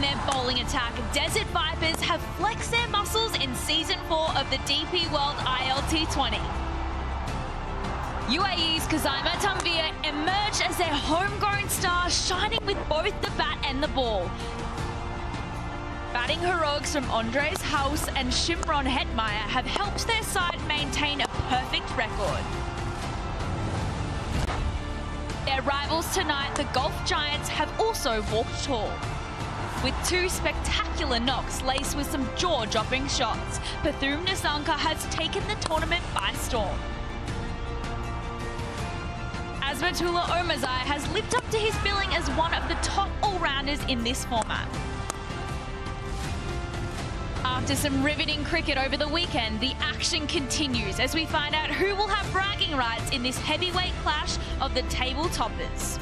their bowling attack, Desert Vipers have flexed their muscles in Season 4 of the DP World ILT20. UAE's Kazima Tanvir emerged as their homegrown star, shining with both the bat and the ball. Batting heroics from Andres House and Shimron Hetmeyer have helped their side maintain a perfect record. Their rivals tonight, the Gulf Giants, have also walked tall. With two spectacular knocks laced with some jaw-dropping shots, Pathum Nissanka has taken the tournament by storm. Azmatullah Omarzai has lived up to his billing as one of the top all-rounders in this format. After some riveting cricket over the weekend, the action continues as we find out who will have bragging rights in this heavyweight clash of the table toppers.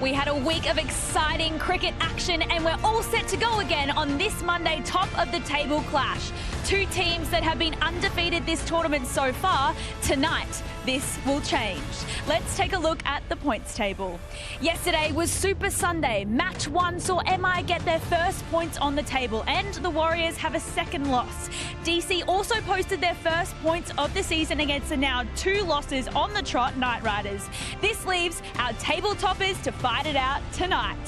We had a week of exciting cricket action and we're all set to go again on this Monday top of the table clash. Two teams that have been undefeated this tournament so far. Tonight, this will change. Let's take a look at the points table. Yesterday was Super Sunday. Match 1 saw MI get their first points on the table and the Warriors have a second loss. DC also posted their first points of the season against the now 2 losses on the trot Knight Riders. This leaves our table toppers to fight it out tonight.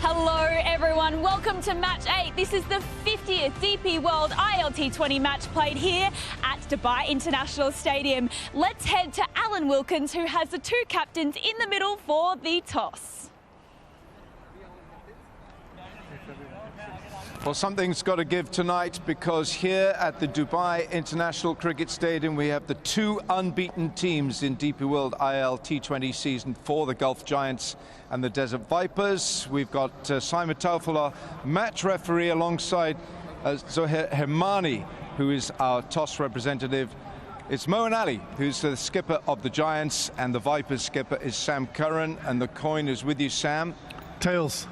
Hello everyone, welcome to match 8. This is the 50th DP World ILT20 match played here at Dubai International Stadium. Let's head to Alan Wilkins, who has the two captains in the middle for the toss. Well, something's got to give tonight, because here at the Dubai International Cricket Stadium we have the two unbeaten teams in DP World ILT20 Season 4, the Gulf Giants and the Desert Vipers. We've got Simon Taufel, our match referee, alongside Zohair Hermani, who is our toss representative. It's Moeen Ali, who's the skipper of the Giants, and the Vipers skipper is Sam Curran, and the coin is with you, Sam. Tails.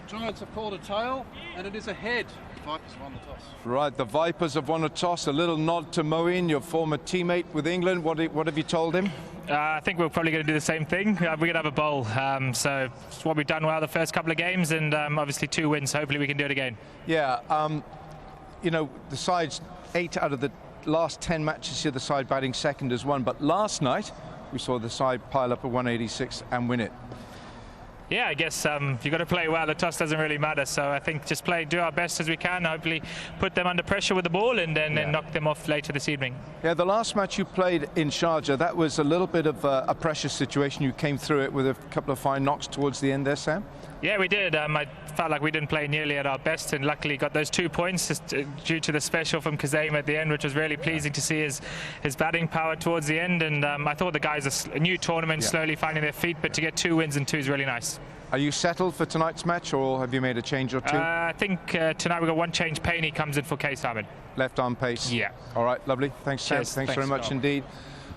Giants have called a tail, and it is a head. Vipers won the toss. Right, the Vipers have won a toss. A little nod to Moeen, your former teammate with England. What have you told him? I think we're probably going to do the same thing. We're going to have a bowl. So it's what we've done well the first couple of games, and obviously 2 wins. So hopefully we can do it again. Yeah, you know, the side's 8 out of the last 10 matches here, the side batting second has won. But last night, we saw the side pile up at 186 and win it. Yeah, I guess if you've got to play well, the toss doesn't really matter. So I think just do our best as we can, hopefully put them under pressure with the ball and then knock them off later this evening. Yeah, the last match you played in Sharjah, that was a little bit of a pressure situation. You came through it with a couple of fine knocks towards the end there, Sam? Yeah, we did. I felt like we didn't play nearly at our best, and luckily got those 2 points just due to the special from Kazim at the end, which was really pleasing to see his batting power towards the end. And I thought the guys, a new tournament, slowly finding their feet, but to get 2 wins in 2 is really nice. Are you settled for tonight's match, or have you made a change or two? I think tonight we've got 1 change. Payne comes in for Case Ahmed. Left arm pace? Yeah. All right, lovely. Thanks, Sam. Thanks very much indeed.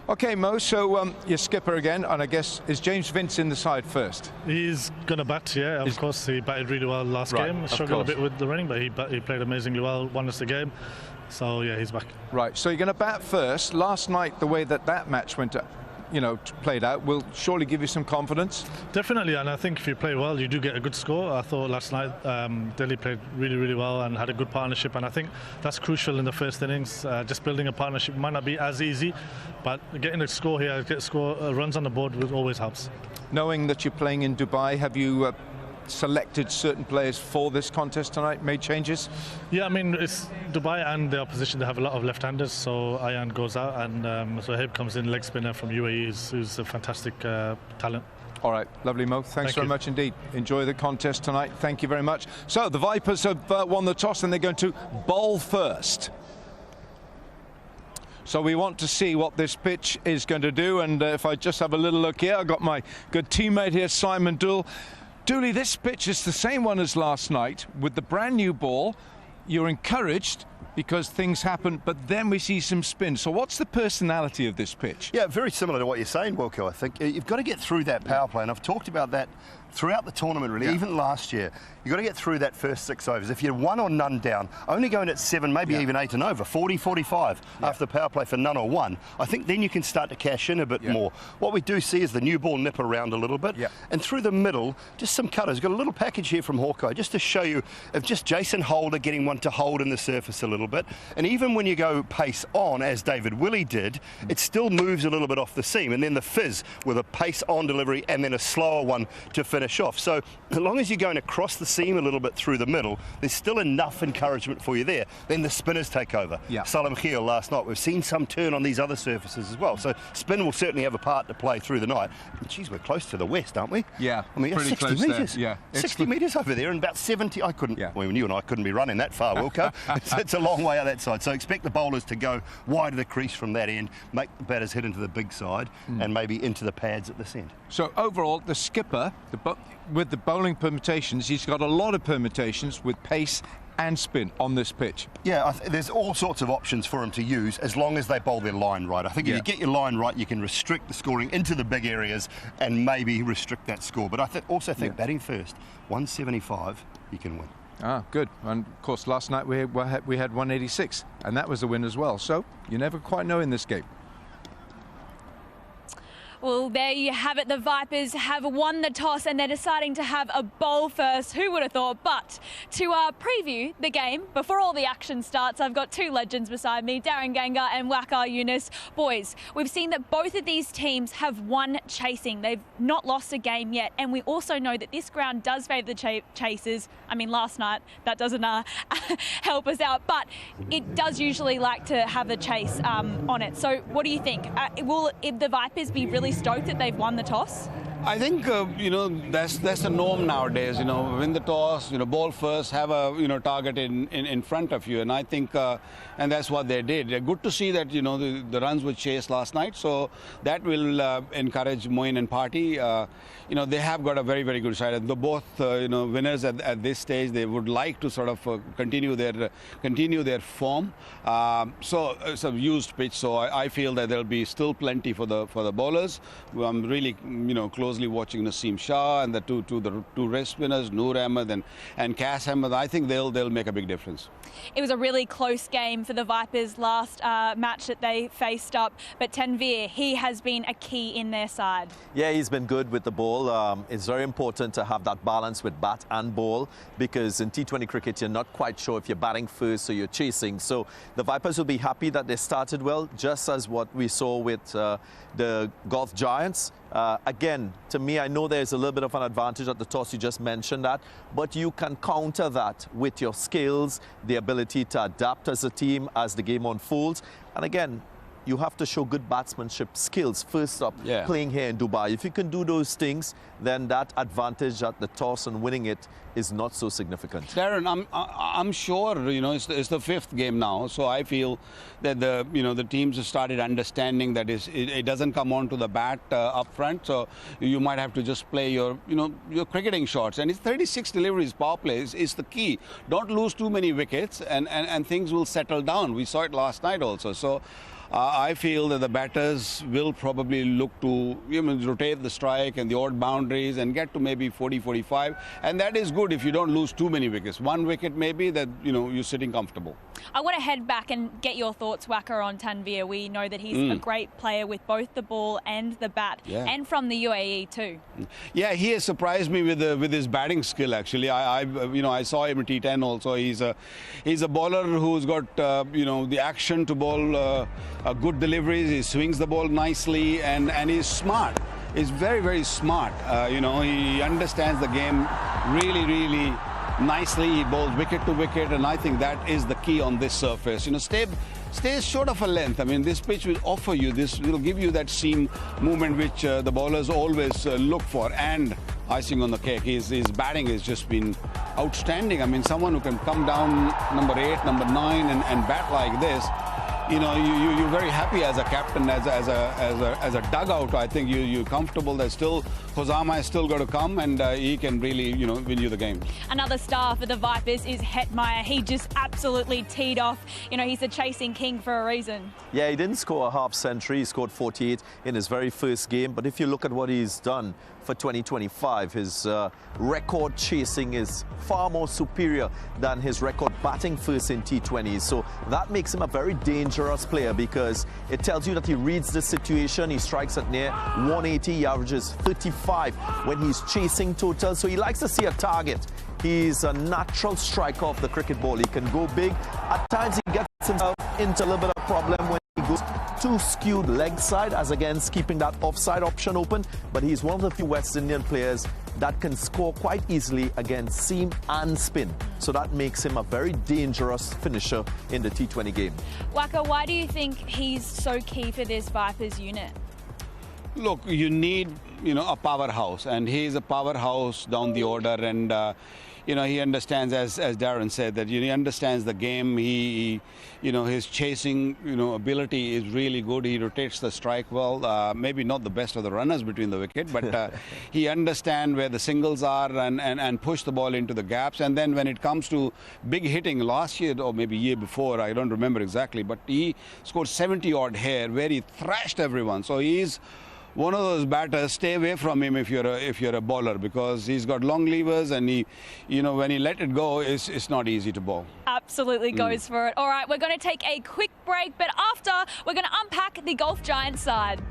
Okay, Mo, so your skipper again, and I guess, is James Vince in the side first? He's going to bat, yeah. Of course, he batted really well last game. Struggled a bit with the running, but he played amazingly well, won us the game. So, yeah, he's back. Right, so you're going to bat first. Last night, the way that match went, played out, will surely give you some confidence? Definitely, and I think if you play well, you do get a good score. I thought last night Delhi played really, really well and had a good partnership, and I think that's crucial in the first innings. Just building a partnership might not be as easy, but getting a score here, runs on the board always helps. Knowing that you're playing in Dubai, have you selected certain players for this contest tonight, made changes? Yeah, I mean, it's Dubai and the opposition, they have a lot of left-handers, so Ayan goes out, and so Heb comes in, leg spinner from UAE, who's a fantastic talent. All right, lovely, Mo. Thanks very much indeed. Enjoy the contest tonight. Thank you very much. So the Vipers have won the toss, and they're going to bowl first. So we want to see what this pitch is going to do, and if I just have a little look here, I've got my good teammate here, Simon Dool. Dooley, this pitch is the same one as last night with the brand new ball. You're encouraged because things happen, but then we see some spin. So what's the personality of this pitch? Yeah, very similar to what you're saying, Wilco, I think. You've got to get through that power play, and I've talked about that throughout the tournament, really, even last year. You've got to get through that first 6 overs. If you're 1 or none down, only going at 7, maybe even 8 and over, 40, 45 after the power play for none or 1, I think then you can start to cash in a bit more. What we do see is the new ball nip around a little bit, and through the middle, just some cutters. Got a little package here from Hawkeye, just to show you of just Jason Holder getting one to hold in the surface a little bit. And even when you go pace on, as David Willey did, it still moves a little bit off the seam. And then the fizz with a pace on delivery and then a slower one to finish off. So as long as you're going across the seam a little bit through the middle, there's still enough encouragement for you there. Then the spinners take over. Salam Kheel last night. We've seen some turn on these other surfaces as well. So spin will certainly have a part to play through the night. And geez, we're close to the west, aren't we? Yeah, I mean, pretty 60 close metres. there. 60 metres over there and about 70. I couldn't, well, you and I couldn't be running that far, Wilco. It's a long way out that side. So expect the bowlers to go wide of the crease from that end, make the batters hit into the big side and maybe into the pads at this end. So overall, the skipper, with the bowling permutations, he's got a lot of permutations with pace and spin on this pitch. Yeah, there's all sorts of options for him to use as long as they bowl their line right. I think if you get your line right, you can restrict the scoring into the big areas and maybe restrict that score. But I also think batting first, 175, you can win. Ah, good. And of course, last night we had 186, and that was a win as well. So you never quite know in this game. Well, there you have it. The Vipers have won the toss and they're deciding to have a bowl first. Who would have thought? But to preview the game before all the action starts, I've got 2 legends beside me, Darren Ganga and Waqar Younis. Boys, we've seen that both of these teams have won chasing. They've not lost a game yet. And we also know that this ground does favour the chasers. I mean, last night, that doesn't help us out. But it does usually like to have a chase on it. So what do you think? Will the Vipers be really stoked that they've won the toss? I think that's the norm nowadays. Win the toss, bowl first, have a target in front of you, and I think and that's what they did. They're good to see that the runs were chased last night, so that will encourage Moeen and Party. They have got a very, very good side. The both winners at this stage, they would like to sort of continue their form. So it's a used pitch, so I feel that there'll be still plenty for the bowlers. I'm really closely watching Naseem Shah and the two rest winners, Noor Ahmed and Cas Ahmed. I think they'll make a big difference. It was a really close game for the Vipers last match that they faced up, but Tanveer, he has been a key in their side. Yeah, he's been good with the ball. It's very important to have that balance with bat and ball, because in T20 cricket, you're not quite sure if you're batting first or you're chasing. So the Vipers will be happy that they started well, just as what we saw with the Gulf Giants. Again, to me, I know there's a little bit of an advantage at the toss, you just mentioned that, but you can counter that with your skills, the ability to adapt as a team as the game unfolds. And again, you have to show good batsmanship skills first up, playing here in Dubai. If you can do those things, then that advantage at the toss and winning it is not so significant. Darren, I'm sure it's the 5th game now, so I feel that the teams have started understanding that it doesn't come on to the bat up front, so you might have to just play your cricketing shots, and it's 36 deliveries. Power play is the key. Don't lose too many wickets, and things will settle down. We saw it last night also. So I feel that the batters will probably look to rotate the strike and the odd boundaries and get to maybe 40, 45. And that is good if you don't lose too many wickets. 1 wicket maybe that, you're sitting comfortable. I want to head back and get your thoughts, Waqar, on Tanveer. We know that he's a great player with both the ball and the bat, and from the UAE too. Yeah, he has surprised me with his batting skill. Actually, I saw him at T10 also. He's a bowler who's got the action to bowl good deliveries. He swings the ball nicely, and he's smart. He's very, very smart. He understands the game really, really nicely. He bowls wicket to wicket, and I think that is the key on this surface. Stay short of a length. I mean, this pitch will offer you this, will give you that seam movement which the bowlers always look for. And icing on the cake, his batting has just been outstanding. I mean, someone who can come down number 8, number 9 and bat like this. you're very happy as a captain, as a dugout. I think you're comfortable that still Hosama is still going to come, and he can really win you the game. Another star for the Vipers is Hetmeyer. He just absolutely teed off. He's the chasing king for a reason. Yeah, he didn't score a half century. He scored 48 in his very first game. But if you look at what he's done for 2025, his record chasing is far more superior than his record batting first in T20s. So that makes him a very dangerous player, because it tells you that he reads the situation. He strikes at near 180. He averages 35 when he's chasing total. So he likes to see a target. He's a natural striker of the cricket ball. He can go big. At times he gets himself into a little bit of problem when he goes too skewed leg side, as against keeping that offside option open. But he's one of the few West Indian players that can score quite easily against seam and spin. So that makes him a very dangerous finisher in the T20 game. Waka, why do you think he's so key for this Vipers unit? Look, you need, a powerhouse, and he's a powerhouse down the order, and he understands, as Darren said, that he understands the game. His chasing, ability is really good. He rotates the strike well. Maybe not the best of the runners between the wicket, but he understands where the singles are and push the ball into the gaps. And then when it comes to big hitting, last year or maybe year before, I don't remember exactly, but he scored 70 odd here where he thrashed everyone. So he's one of those batters. Stay away from him if you're a bowler, because he's got long levers, and when he let it go, it's not easy to bowl. Absolutely goes for it. All right, we're going to take a quick break, but after, we're going to unpack the Golf Giants side.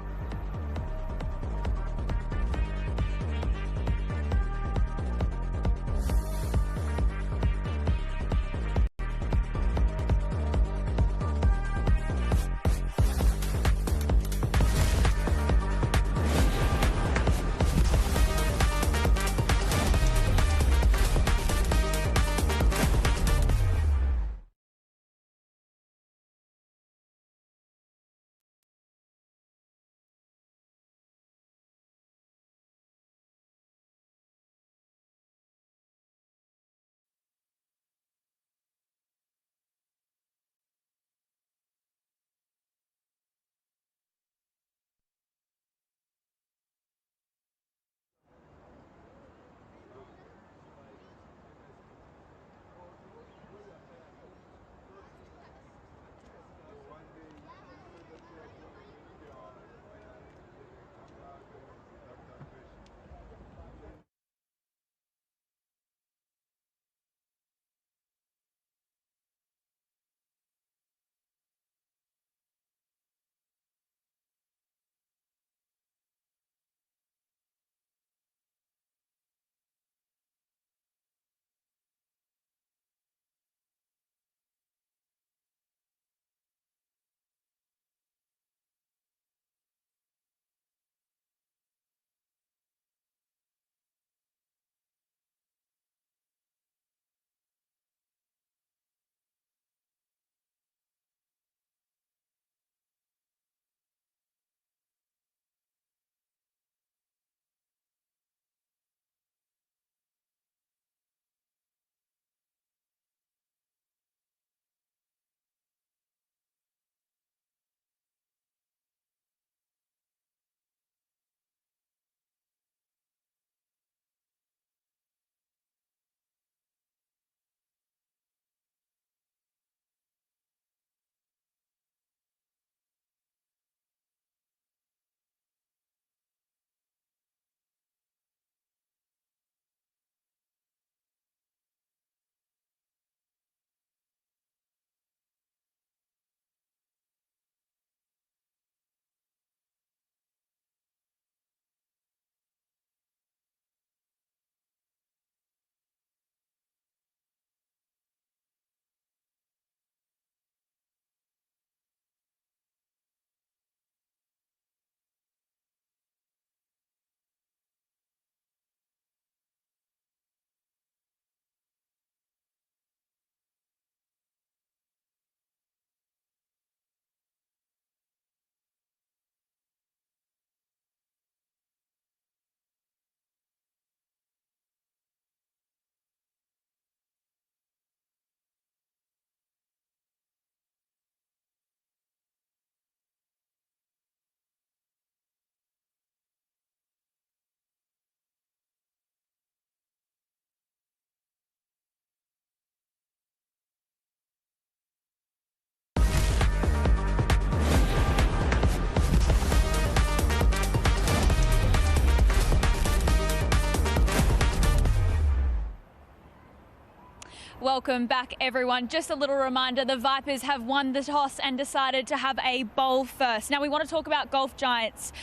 welcome back, everyone. Just a little reminder, the Vipers have won the toss and decided to have a bowl first. Now, we want to talk about Golf Giants.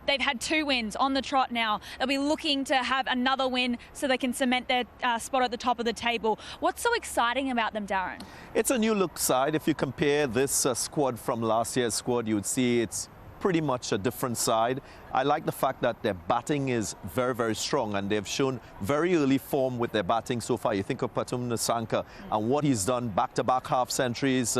They've had 2 wins on the trot now. They'll be looking to have another win so they can cement their spot at the top of the table. What's so exciting about them, Darren? It's a new look side. If you compare this squad from last year's squad, you would see it's pretty much a different side. I like the fact that their batting is very, very strong, and they've shown very early form with their batting so far. You think of Patum Nasanka and what he's done, back-to-back half centuries.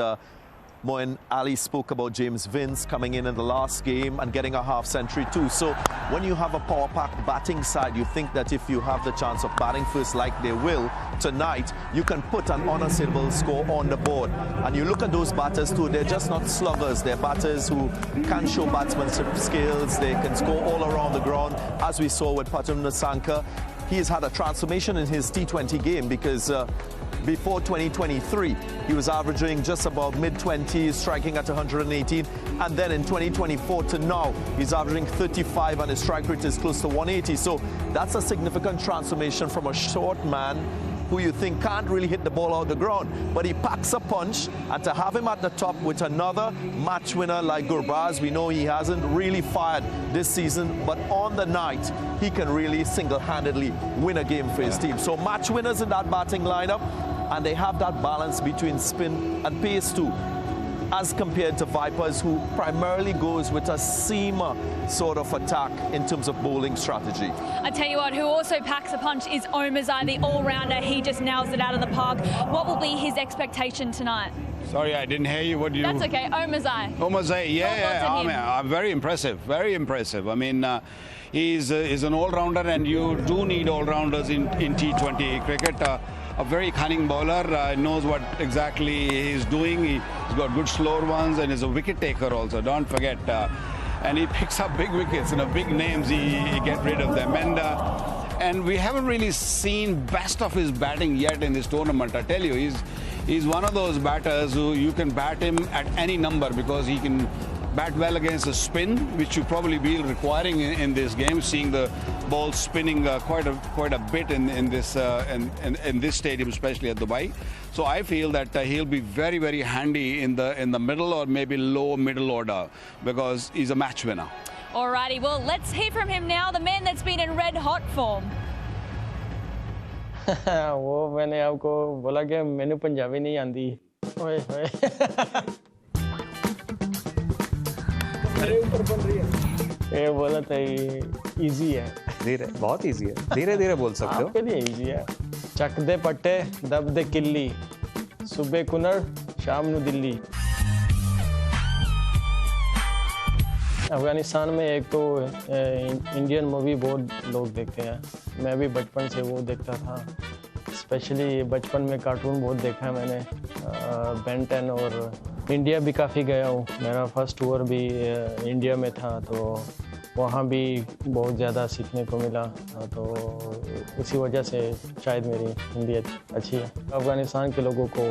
Moeen Ali spoke about James Vince coming in the last game and getting a half century too. So when you have a power-packed batting side, you think that if you have the chance of batting first like they will tonight, you can put an unassailable score on the board. And you look at those batters too, they're just not sluggers. They're batters who can show batsmanship skills. They can score all around the ground, as we saw with Patum Nasanka. He has had a transformation in his T20 game because before 2023, he was averaging just about mid-20s, striking at 118. And then in 2024 to now, he's averaging 35 and his strike rate is close to 180. So that's a significant transformation from a short man who you think can't really hit the ball out the ground. But he packs a punch, and to have him at the top with another match winner like Gurbaz, we know he hasn't really fired this season, but on the night, he can really single-handedly win a game for his team. So match winners in that batting lineup, and they have that balance between spin and pace too, as compared to Vipers, who primarily goes with a seamer sort of attack in terms of bowling strategy. I tell you what, who also packs a punch is Omazai, the all-rounder. He just nails it out of the park. What will be his expectation tonight? Sorry, I didn't hear you. What do you... That's okay, Omazai. Omazai, yeah. Very impressive, very impressive. I mean, he's an all-rounder, and you do need all-rounders in T20 cricket. A very cunning bowler, knows what exactly he's doing. He's got good slower ones, and is a wicket taker also, don't forget. And he picks up big wickets, big names, he gets rid of them. And we haven't really seen best of his batting yet in this tournament. I tell you, he's one of those batters who you can bat him at any number because he can bat well against the spin, which you probably be requiring in this game, seeing the ball spinning quite a bit in this stadium, especially at Dubai. So I feel that he'll be very, very handy in the middle or maybe low middle order because he's a match winner. Alrighty, well, let's hear from him now, the man that's been in red hot form. वो मैंने आपको बोला कि मैंने पंजाबी नहीं आंदी ओए ओए ये बोला था इजी है धीरे बहुत इजी है धीरे धीरे बोल सकते हो आपके लिए इजी है चक दे पट्टे दब दे किल्ली सुबह कुनर शाम नु दिल्ली अफगानिस्तान में एक तो इंडियन मूवी बहुत लोग देखते हैं मैं भी बचपन से वो देखता था स्पेशली बचपन में कार्टून बहुत देखा है मैंने बेन 10 और इंडिया भी काफ़ी गया हूँ मेरा फर्स्ट टूर भी इंडिया में था तो वहाँ भी बहुत ज़्यादा सीखने को मिला तो इसी वजह से शायद मेरी हिंदी अच्छी है अफ़गानिस्तान के लोगों को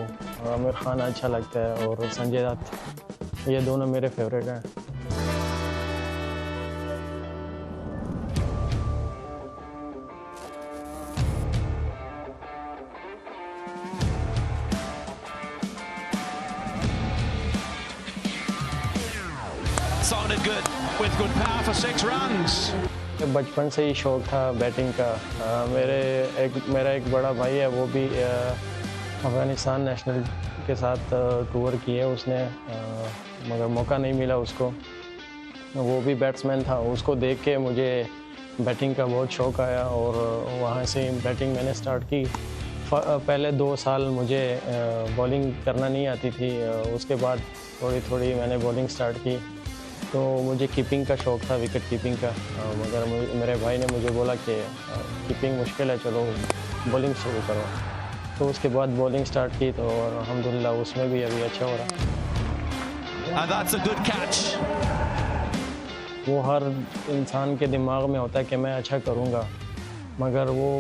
आमिर खान अच्छा लगता है और संजय दत्त ये दोनों मेरे फेवरेट हैं Sounded good with good power for 6 runs. बचपन से ही शौक था बैटिंग का मेरा एक बड़ा भाई है वो भी अफ़गानिस्तान नेशनल के साथ टूर किए उसने मगर मौका नहीं मिला उसको वो भी बैट्समैन था उसको देख के मुझे बैटिंग का बहुत शौक आया और वहाँ से बैटिंग मैंने स्टार्ट की पहले 2 साल मुझे बॉलिंग करना नहीं आती थी उसके बाद थोड़ी थोड़ी मैंने बॉलिंग स्टार्ट की तो मुझे कीपिंग का शौक़ था विकेट कीपिंग का मगर मेरे भाई ने मुझे बोला कि कीपिंग मुश्किल है चलो बॉलिंग शुरू करो तो उसके बाद बॉलिंग स्टार्ट की तो अल्हम्दुलिल्लाह उसमें भी अभी अच्छा हो रहा है वो हर इंसान के दिमाग में होता है कि मैं अच्छा करूँगा मगर वो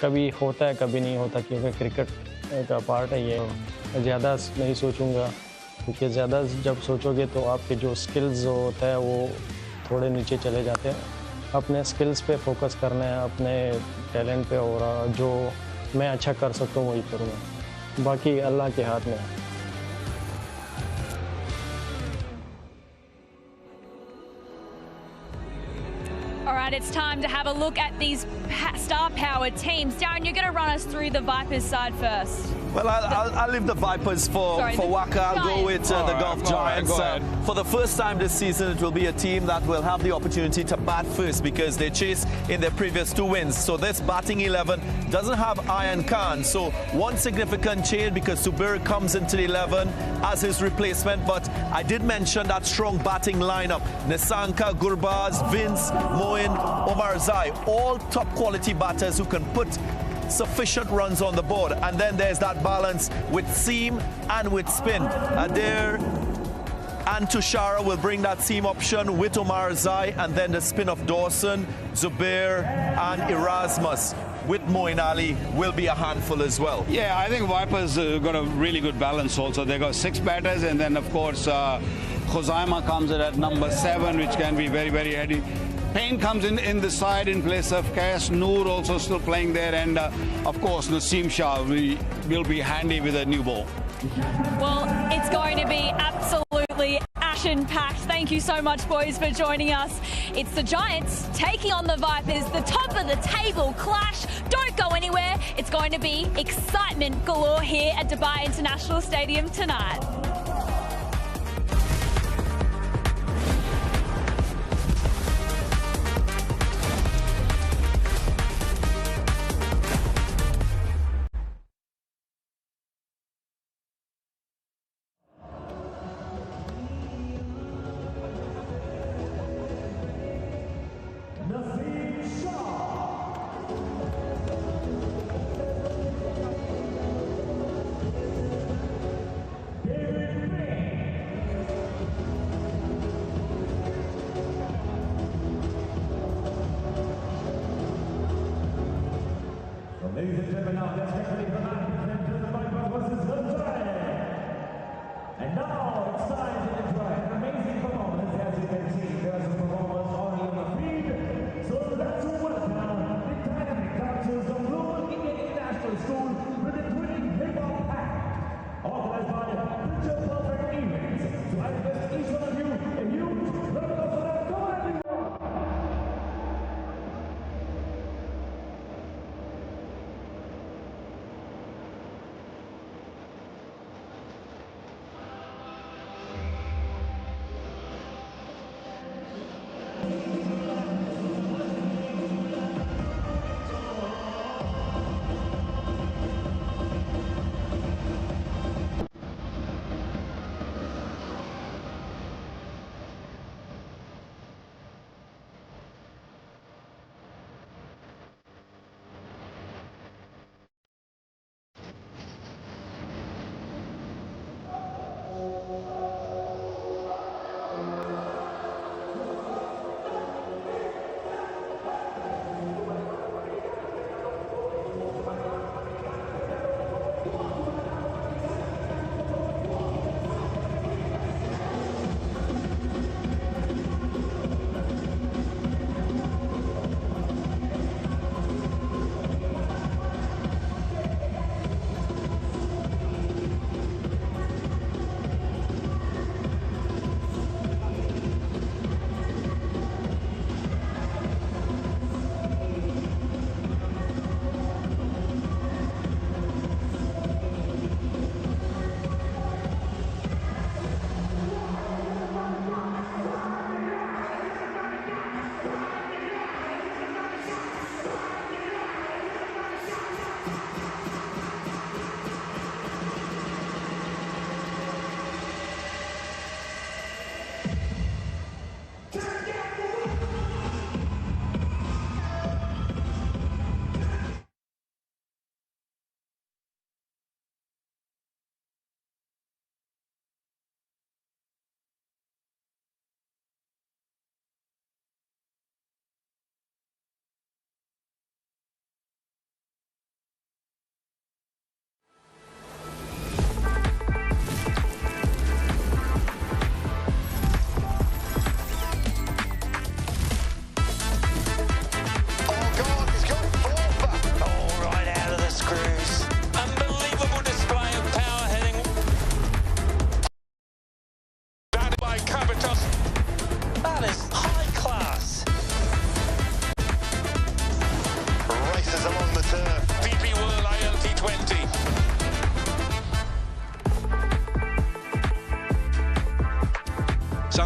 कभी होता है कभी नहीं होता क्योंकि क्रिकेट का पार्ट है ये ज़्यादा नहीं सोचूंगा क्योंकि ज़्यादा जब सोचोगे तो आपके जो स्किल्स जो होता है वो थोड़े नीचे चले जाते हैं अपने स्किल्स पे फोकस करना है अपने टैलेंट पे और जो मैं अच्छा कर सकता हूँ वही करूँगा बाकी अल्लाह के हाथ में है। All right, it's time to have a look at these star-powered teams. Darren, you're going to run us through the Vipers side first. Well, I'll leave the Vipers for Waka. I'll go with the Gulf Giants. For the first time this season, it will be a team that will have the opportunity to bat first because they chased in their previous 2 wins. So this batting 11 doesn't have Ian Khan. So one significant change because Subir comes into the 11 as his replacement. But I did mention that strong batting lineup. Nisanka, Gurbaz, Vince, Moin, Omar Zai, all top quality batters who can put sufficient runs on the board. And then there's that balance with seam and with spin. Adair and Tushara will bring that seam option with Omar Zai, and then the spin of Dawson, Zubair and Erasmus with Moin Ali will be a handful as well. Yeah, I think Vipers got a really good balance also. They got 6 batters, and then of course Khuzaima comes in at number 7, which can be very, very heady. Payne comes in the side in place of Kais. Noor also still playing there, and of course Naseem Shah will be handy with a new ball. Well, it's going to be absolutely action-packed. Thank you so much, boys, for joining us. It's the Giants taking on the Vipers, the top of the table clash. Don't go anywhere. It's going to be excitement galore here at Dubai International Stadium tonight.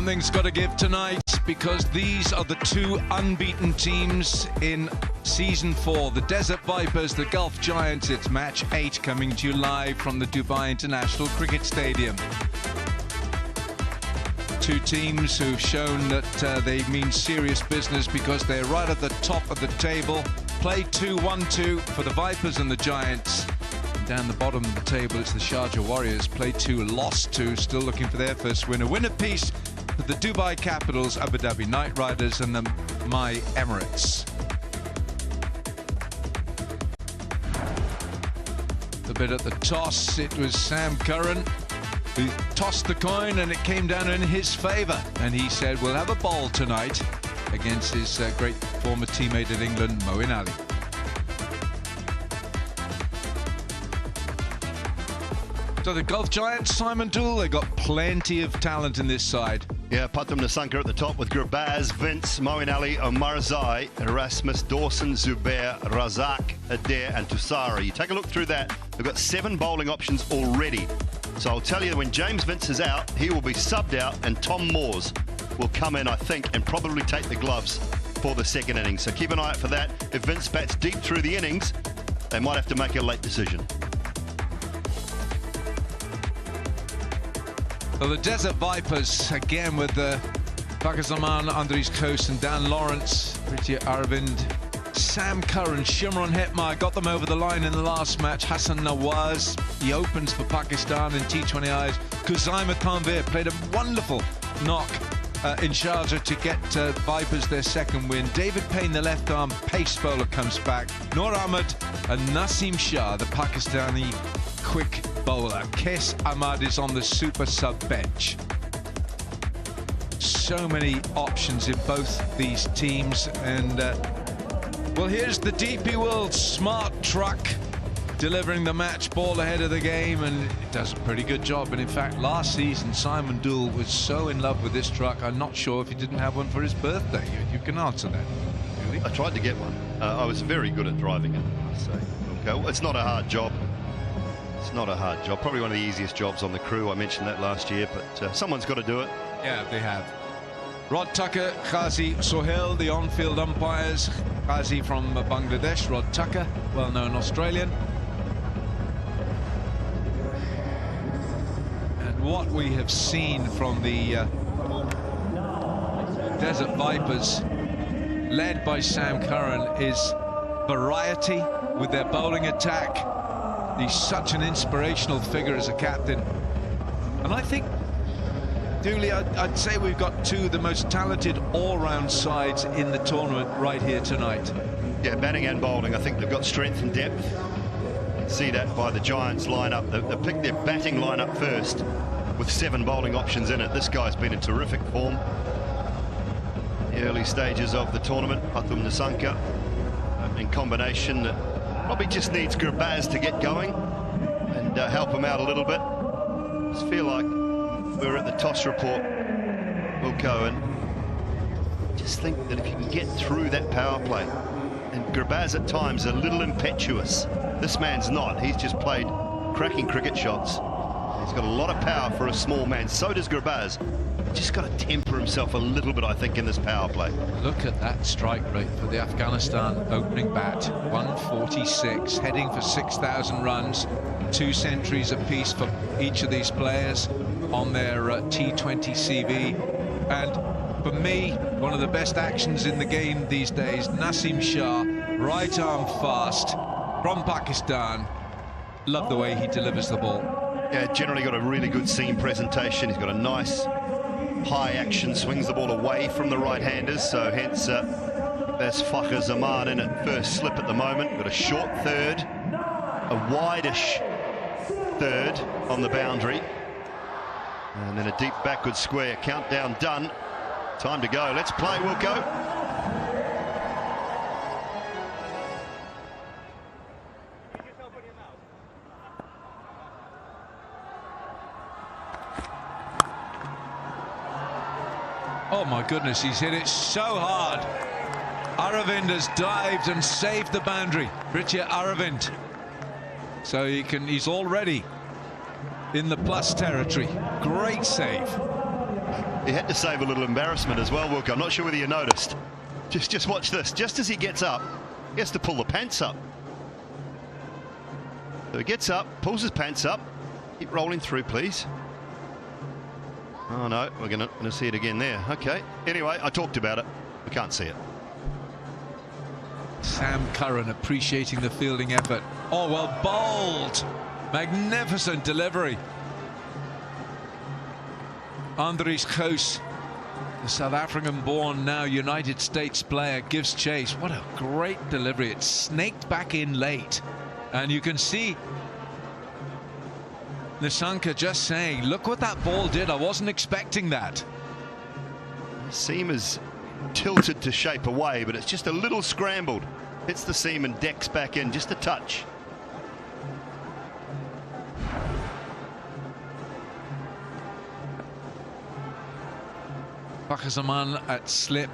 Something's got to give tonight, because these are the two unbeaten teams in Season 4. The Desert Vipers, the Gulf Giants. It's match 8 coming to you live from the Dubai International Cricket Stadium. Two teams who've shown that they mean serious business, because they're right at the top of the table. Play 2-1-2 for the Vipers and the Giants. And down the bottom of the table, it's the Sharjah Warriors. Play 2, lost 2, still looking for their first win. A win apiece for the Dubai Capitals, Abu Dhabi Knight Riders and the My Emirates. A bit at the toss, it was Sam Curran who tossed the coin, and it came down in his favour. And he said, we'll have a bowl tonight against his great former teammate at England, Moeen Ali. So the Gulf Giants, Simon Dool, they've got plenty of talent in this side. Yeah, Pathum Nissanka at the top with Gurbaz, Vince, Moeen Ali, Omarzai, Erasmus, Dawson, Zubair, Razak, Adair and Tusara. You take a look through that, they've got 7 bowling options already. So I'll tell you, when James Vince is out, he will be subbed out, and Tom Moores will come in, I think, and probably take the gloves for the second innings. So keep an eye out for that. If Vince bats deep through the innings, they might have to make a late decision. Well, the Desert Vipers, again with Pakistan, Andries Khoos and Dan Lawrence, Pritya Arvind, Sam Curran, Shimron Hetmar got them over the line in the last match. Hassan Nawaz, he opens for Pakistan in T20Is. Khuzaima Tanvir played a wonderful knock in Sharjah to get Vipers their second win. David Payne, the left-arm pace bowler, comes back. Noor Ahmed and Naseem Shah, the Pakistani quick bowler. Kes Ahmad is on the super sub bench. So many options in both these teams, and well, here's the DP World smart truck delivering the match ball ahead of the game, and it does a pretty good job. And in fact, last season Simon Dool was so in love with this truck, I'm not sure if he didn't have one for his birthday. You can answer that. Really? I tried to get one. I was very good at driving it, I must say. Okay, well, it's not a hard job. It's not a hard job. Probably one of the easiest jobs on the crew. I mentioned that last year, but someone's got to do it. Yeah, they have. Rod Tucker, Qazi Sohail, the on-field umpires. Qazi from Bangladesh, Rod Tucker, well-known Australian. And what we have seen from the Desert Vipers, led by Sam Curran, is variety with their bowling attack. He's such an inspirational figure as a captain. And I think, Dooley, I'd say we've got two of the most talented all-round sides in the tournament right here tonight. Yeah, batting and bowling. I think they've got strength and depth. You can see that by the Giants lineup. They picked their batting lineup first with 7 bowling options in it. This guy's been in terrific form. The early stages of the tournament, Pathum Nissanka in combination, probably just needs Gurbaz to get going and help him out a little bit. I just feel like we're at the toss report, Wilco, and just think that if you can get through that power play, and Gurbaz at times a little impetuous. This man's not. He's just played cracking cricket shots. He's got a lot of power for a small man. So does Gurbaz. Just got to temper himself a little bit, I think, in this power play. Look at that strike rate for the Afghanistan opening bat. 146, heading for 6,000 runs. 2 centuries apiece for each of these players on their T20 CV. And for me, one of the best actions in the game these days, Naseem Shah, right arm fast from Pakistan. Love the way he delivers the ball. Yeah, generally got a really good seam presentation. He's got a nice high action, swings the ball away from the right-handers, so hence there's Fakhar Zaman in at first slip at the moment. Got a short third, a wide-ish third on the boundary, and then a deep backward square. Countdown done. Time to go. Let's play, Wilco. Oh my goodness, he's hit it so hard. Aravind has dived and saved the boundary. Pritya Aravind. So he's already in the plus territory. Great save. He had to save a little embarrassment as well, Wilco. I'm not sure whether you noticed. Just watch this. Just as he gets up, he has to pull the pants up. So he gets up, pulls his pants up. Keep rolling through, please. Oh no, we're going to see it again there. Okay. Anyway, I talked about it. We can't see it. Sam Curran appreciating the fielding effort. Oh, well bowled. Magnificent delivery. Andries Goos, the South African-born, now United States player, gives chase. What a great delivery. It snaked back in late. And you can see Nissanka just saying, look what that ball did. I wasn't expecting that. Seam is tilted to shape away, but it's just a little scrambled. Hits the seam and decks back in just a touch. Bakazaman at slip,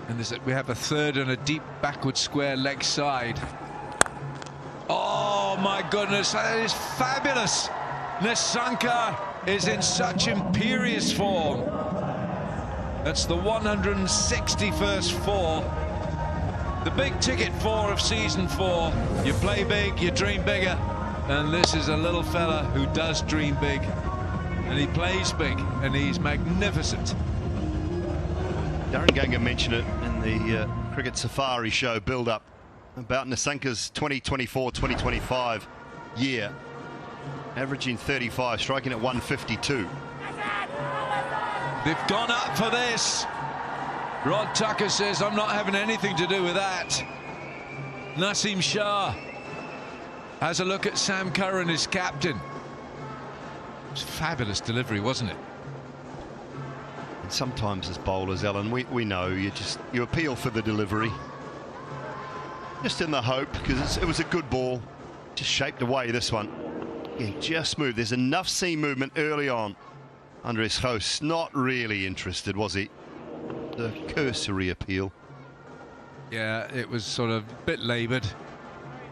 and we have a third and a deep backward square leg side. Oh my goodness, that is fabulous. Nissanka is in such imperious form. That's the 161st four, the big ticket four of season 4. You play big, you dream bigger, and this is a little fella who does dream big, and he plays big, and he's magnificent. Darren Ganga mentioned it in the Cricket Safari show build-up about Nissanka's 2024-2025 year, averaging 35, striking at 152. They've gone up for this. Rod Tucker says, I'm not having anything to do with that. Naseem Shah has a look at Sam Curran, his captain. It was a fabulous delivery, wasn't it? And sometimes as bowlers, Alan, we know you appeal for the delivery, just in the hope, because it was a good ball, just shaped away this one. Yeah, just smooth. There's enough seam movement early on. Andries Goos not really interested, was he? The cursory appeal. Yeah, it was sort of a bit laboured.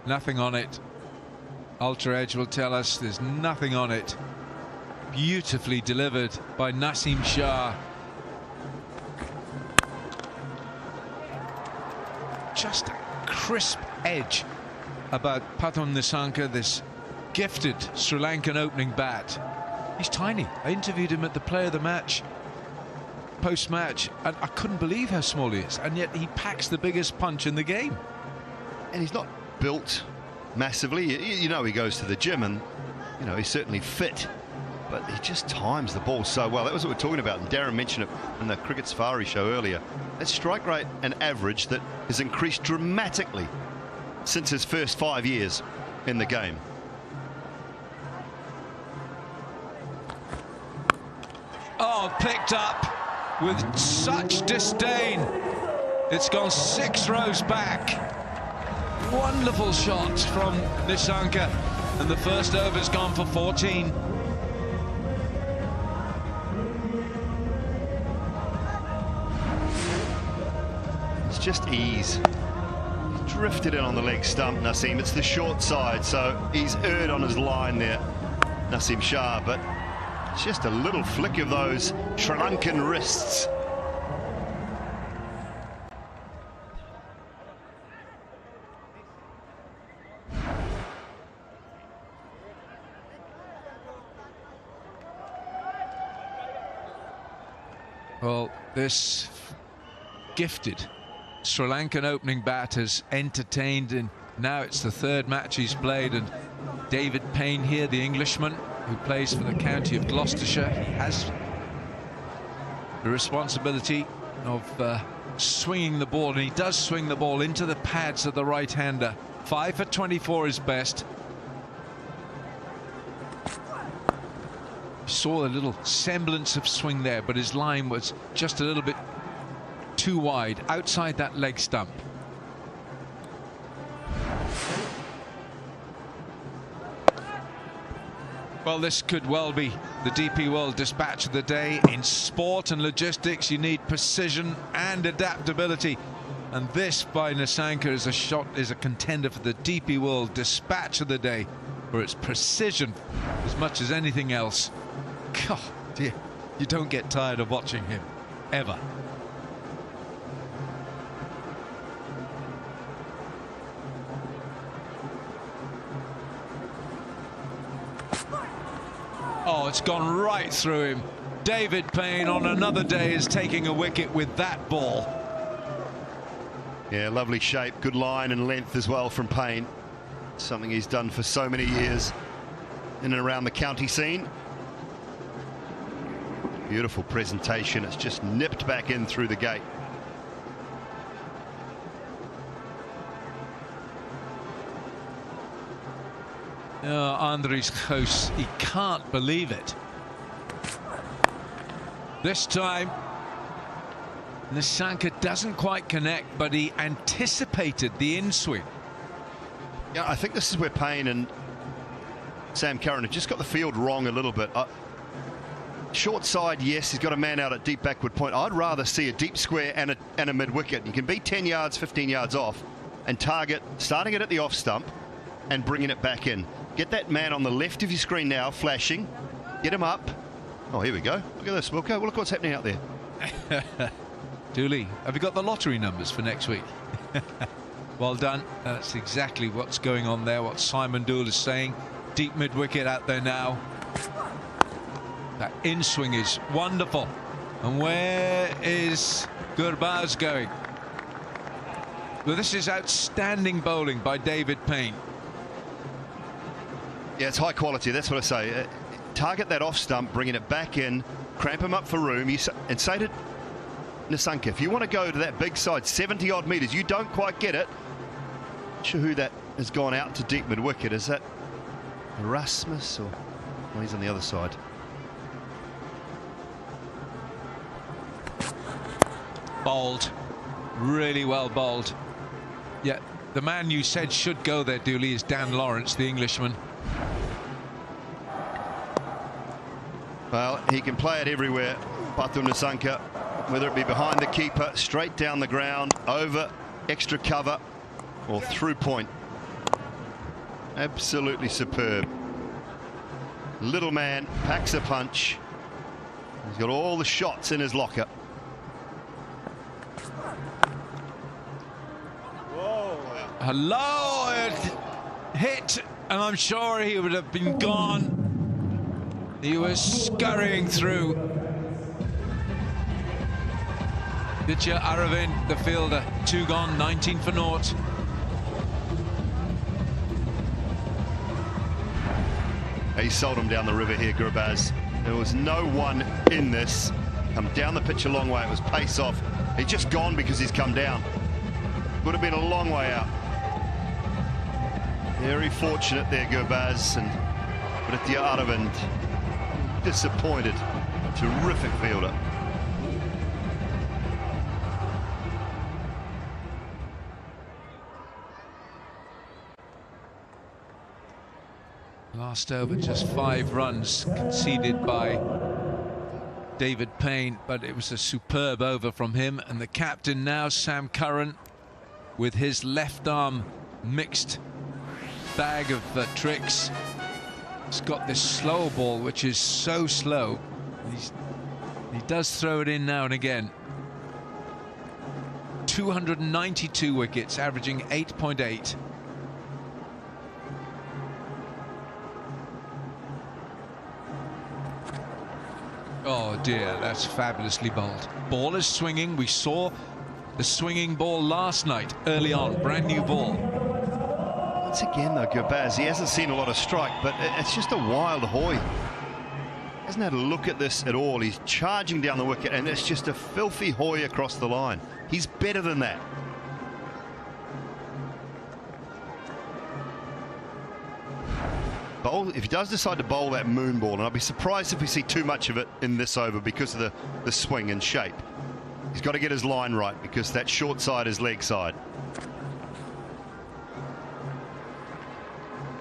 Nothing on it. Ultra Edge will tell us there's nothing on it. Beautifully delivered by Naseem Shah. Just a crisp edge about Pathum Nissanka, this gifted Sri Lankan opening bat. He's tiny. I interviewed him at the Player of the Match post-match, and I couldn't believe how small he is, and yet he packs the biggest punch in the game. And he's not built massively. You know, he goes to the gym, and you know he's certainly fit, but he just times the ball so well. That was what we're talking about, and Darren mentioned it in the Cricket Safari show earlier. That strike rate and average that has increased dramatically since his first 5 years in the game. Oh, picked up with such disdain. It's gone 6 rows back. Wonderful shot from Nissanka, and the first over's gone for 14. It's just ease. He drifted in on the leg stump, Naseem. It's the short side, so he's erred on his line there, Naseem Shah, but it's just a little flick of those Sri Lankan wrists. Well, this gifted Sri Lankan opening bat has entertained, and now it's the 3rd match he's played, and David Payne here, the Englishman who plays for the county of Gloucestershire, he has the responsibility of swinging the ball, and he does swing the ball into the pads of the right-hander. 5 for 24 is best. Saw a little semblance of swing there, but his line was just a little bit too wide outside that leg stump. Well, this could well be the DP World Dispatch of the day. In sport and logistics, you need precision and adaptability, and this by Nissanka is a contender for the DP World Dispatch of the day, for its precision as much as anything else. God, dear. You don't get tired of watching him, ever. Oh, it's gone right through him. David Payne on another day is taking a wicket with that ball. Yeah, lovely shape, good line and length as well from Payne. Something he's done for so many years in and around the county scene. Beautiful presentation. It's just nipped back in through the gate. Andries Goos, he can't believe it. This time Nissanka doesn't quite connect, but he anticipated the in-swing. Yeah, I think this is where Payne and Sam Curran have just got the field wrong a little bit. Short side, yes, he's got a man out at deep backward point. I'd rather see a deep square and a mid-wicket. You can be 10 yards, 15 yards off and target, starting it at the off stump and bringing it back in. Get that man on the left of your screen now, flashing. Get him up. Oh, here we go. Look at this, Wilco. Well, look what's happening out there. Dooley, have you got the lottery numbers for next week? Well done. That's exactly what's going on there, what Simon Dool is saying. Deep mid-wicket out there now. That in-swing is wonderful. And where is Gurbaz going? Well, this is outstanding bowling by David Payne. Yeah, it's high quality, that's what I say. Target that off stump, bringing it back in, cramp him up for room, and say to Nissanka, if you want to go to that big side, 70 odd metres, you don't quite get it. Not sure who that has gone out to deep mid wicket. Is that Erasmus or well, he's on the other side? Bowled, really well bowled. Yeah, the man you said should go there, Dooley, is Dan Lawrence, the Englishman. Well, he can play it everywhere, Patu Nissanka, whether it be behind the keeper, straight down the ground, over extra cover, or through point. Absolutely superb. Little man packs a punch. He's got all the shots in his locker. Whoa. Hello, it hit, and I'm sure he would have been gone. He was scurrying through. Ditya Aravind, the fielder, 2 gone, 19 for naught. He sold him down the river here, Gurbaz. There was no one in this. Come down the pitch a long way. It was pace off. He's just gone because he's come down. Would have been a long way out. Very fortunate there, Gurbaz, and Ditya Aravind disappointed. Terrific fielder. Last over, just 5 runs conceded by David Payne, but it was a superb over from him. And the captain now, Sam Curran, with his left arm mixed bag of tricks. He's got this slow ball, which is so slow. He does throw it in now and again. 292 wickets, averaging 8.8. Oh dear, that's fabulously bowled. Ball is swinging. We saw the swinging ball last night, early on, brand new ball. Once again, though, Gurbaz, he hasn't seen a lot of strike, but it's just a wild hoy. Hasn't had a look at this at all. He's charging down the wicket, and it's just a filthy hoy across the line. He's better than that. If he does decide to bowl that moon ball, and I'd be surprised if we see too much of it in this over because of the swing and shape. He's got to get his line right because that short side is leg side.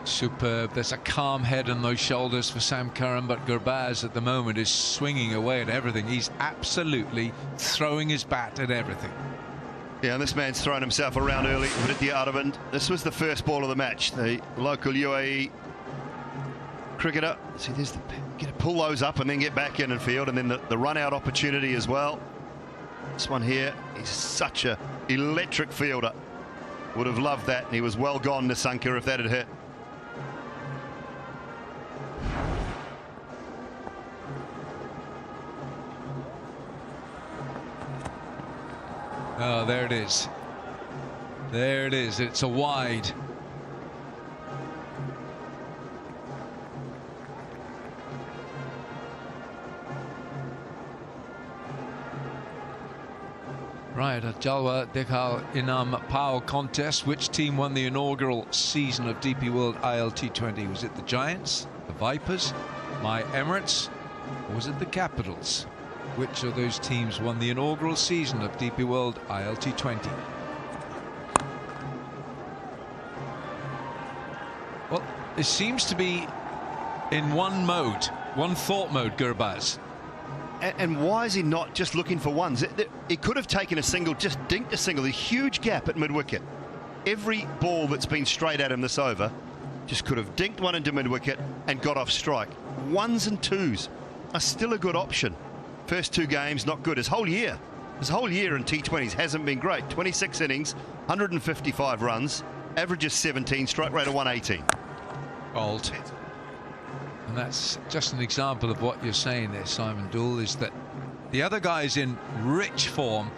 Superb. There's a calm head on those shoulders for Sam Curran, but Gurbaz at the moment is swinging away at everything. He's absolutely throwing his bat at everything. Yeah, and this man's thrown himself around early. Ditya Aravind. This was the first ball of the match. The local UAE cricketer. See, there's the, get to pull those up and then get back in and field, and then the run-out opportunity as well. This one here, he's such a electric fielder. Would have loved that, and he was well gone, Nissanka, if that had hit. Oh, there it is. There it is. It's a wide. Right, Jalwa Dekhal Inam Power contest. Which team won the inaugural season of DP World ILT20? Was it the Giants, the Vipers, My Emirates, or was it the Capitals? Which of those teams won the inaugural season of DP World ILT20? Well, it seems to be in one mode, one thought mode, Gurbaz. And why is he not just looking for ones? He could have taken a single, just dinked a single. A huge gap at mid-wicket. Every ball that's been straight at him this over just could have dinked one into mid-wicket and got off strike. Ones and twos are still a good option. First two games, not good. His whole year in T20s hasn't been great. 26 innings, 155 runs, averages 17, strike rate of 118. Old. And that's just an example of what you're saying there, Simon Doull, is that the other guy's in rich form.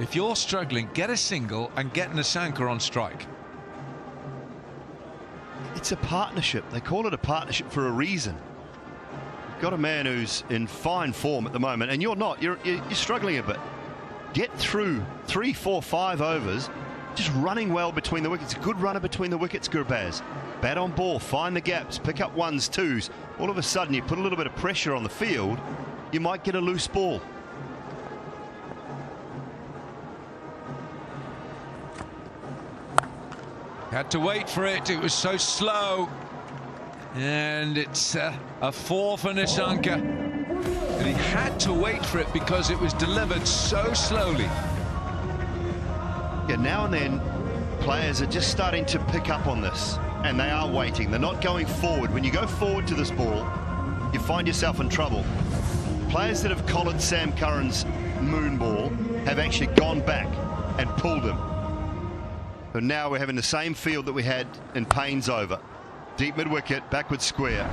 If you're struggling, get a single and get Nissanka on strike. It's a partnership. They call it a partnership for a reason. You've got a man who's in fine form at the moment, and you're not. You're struggling a bit. Get through 3, 4, 5 overs, just running well between the wickets. A good runner between the wickets, Gurbaz. Bat on ball, find the gaps, pick up ones, twos. All of a sudden, you put a little bit of pressure on the field, you might get a loose ball. Had to wait for it. It was so slow. And it's a 4 for Nissanka. And he had to wait for it because it was delivered so slowly. Yeah, now and then, players are just starting to pick up on this. And they are waiting. They're not going forward. When you go forward to this ball, you find yourself in trouble. Players that have collared Sam Curran's moon ball have actually gone back and pulled him. But now we're having the same field that we had in Payne's over. Deep mid-wicket, backward square.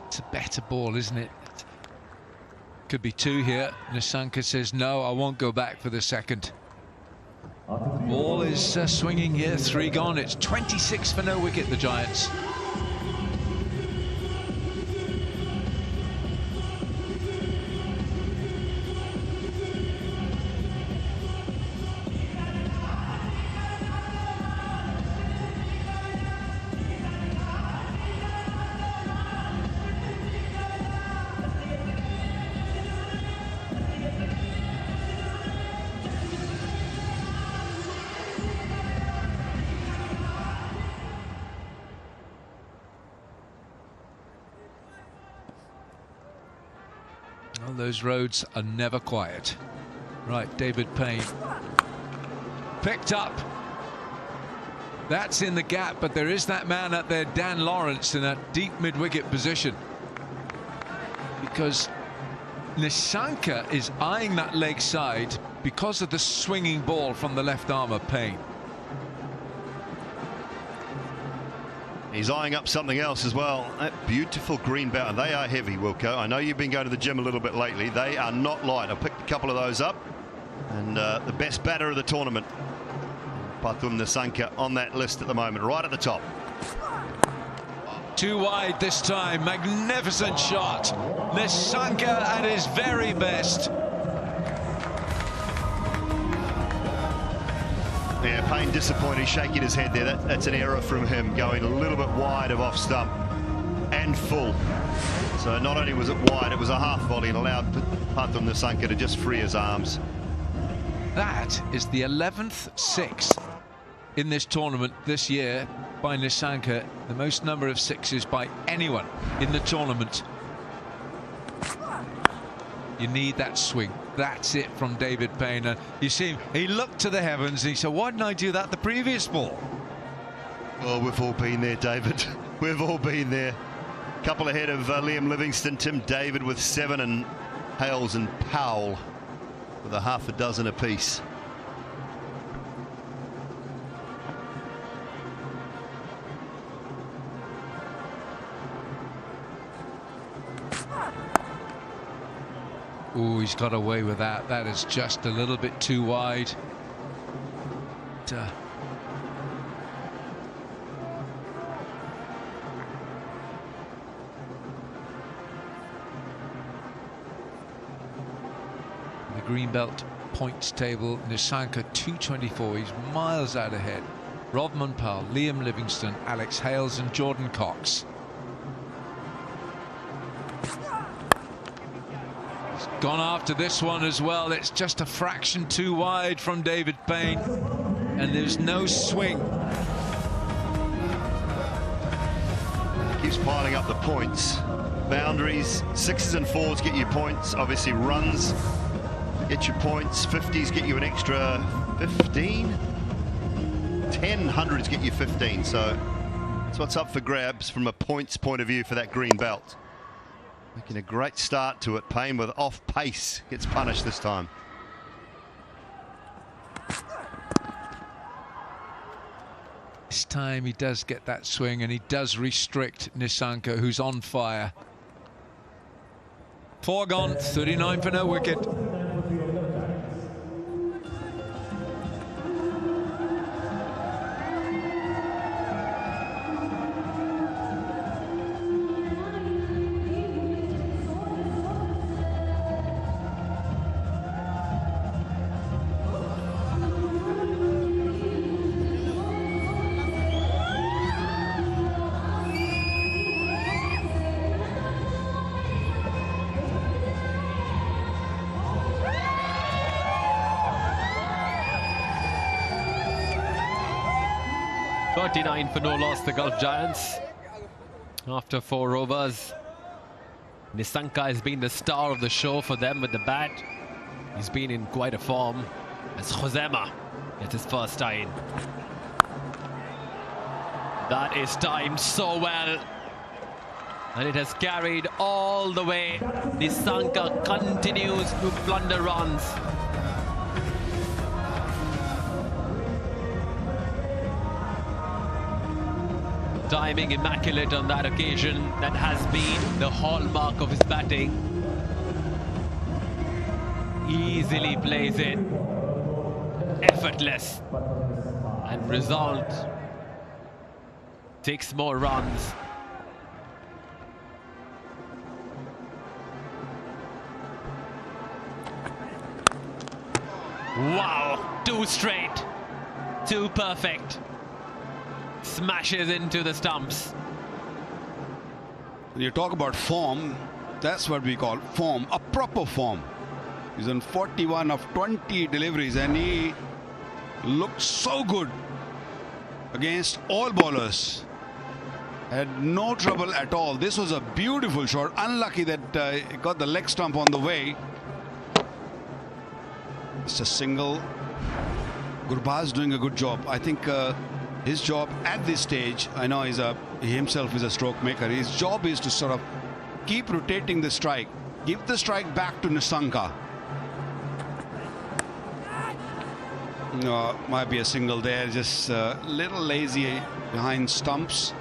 It's a better ball, isn't it? Could be 2 here. Nissanka says, no, I won't go back for the second. Ball is swinging here, 3 gone. It's 26 for no wicket, the Giants. Well, those roads are never quiet. Right, David Payne. Picked up. That's in the gap, but there is that man up there, Dan Lawrence, in a deep mid-wicket position. Because Nissanka is eyeing that leg side because of the swinging ball from the left arm of Payne. He's eyeing up something else as well. That beautiful green bat. They are heavy, Wilco. I know you've been going to the gym a little bit lately. They are not light. I picked a couple of those up. And the best batter of the tournament, Pathum Nissanka, on that list at the moment, right at the top. 2 wide this time. Magnificent shot. Nissanka at his very best. Yeah, Payne disappointed, shaking his head there. That's an error from him, going a little bit wide of off stump and full. So not only was it wide, it was a half volley and allowed Pathum Nissanka to just free his arms. That is the 11th 6 in this tournament this year by Nissanka, the most number of 6s by anyone in the tournament. You need that swing. That's it from David Payne. And you see him, he looked to the heavens and he said, why didn't I do that the previous ball? Well, we've all been there, David. We've all been there. Couple ahead of Liam Livingstone, Tim David with 7, and Hales and Powell with a half a dozen apiece. Oh, he's got away with that. That is just a little bit too wide. The Greenbelt points table, Nissanka 224. He's miles out ahead. Rodman Powell, Liam Livingstone, Alex Hales and Jordan Cox. Gone after this one as well. It's just a fraction too wide from David Payne, and there's no swing. Keeps piling up the points. Boundaries, 6s and 4s get you points. Obviously runs get you points. 50s get you an extra 15. 10 hundreds get you 15. So that's what's up for grabs from a points point of view for that green belt. Making a great start to it. Payne with off pace gets punished this time. This time he does get that swing, and he does restrict Nissanka, who's on fire. 4 gone, 39 for no wicket. For no loss, the Gulf Giants. After 4 overs, Nissanka has been the star of the show for them with the bat. He's been in quite a form as Josema gets his first tie in. That is timed so well, and it has carried all the way. Nissanka continues to plunder runs. Timing immaculate on that occasion. That has been the hallmark of his batting. Easily plays it, effortless, and result takes more runs. Wow, 2 straight, 2 perfect. Smashes into the stumps. When you talk about form, that's what we call form, a proper form. He's on 41 of 20 deliveries, and he looked so good against all bowlers. Had no trouble at all. This was a beautiful shot. Unlucky that he got the leg stump on the way. It's a single. Gurbaz doing a good job. I think his job at this stage, I know he himself is a stroke maker. His job is to sort of keep rotating the strike, give the strike back to Nissanka. No, might be a single there, just a little lazy behind stumps.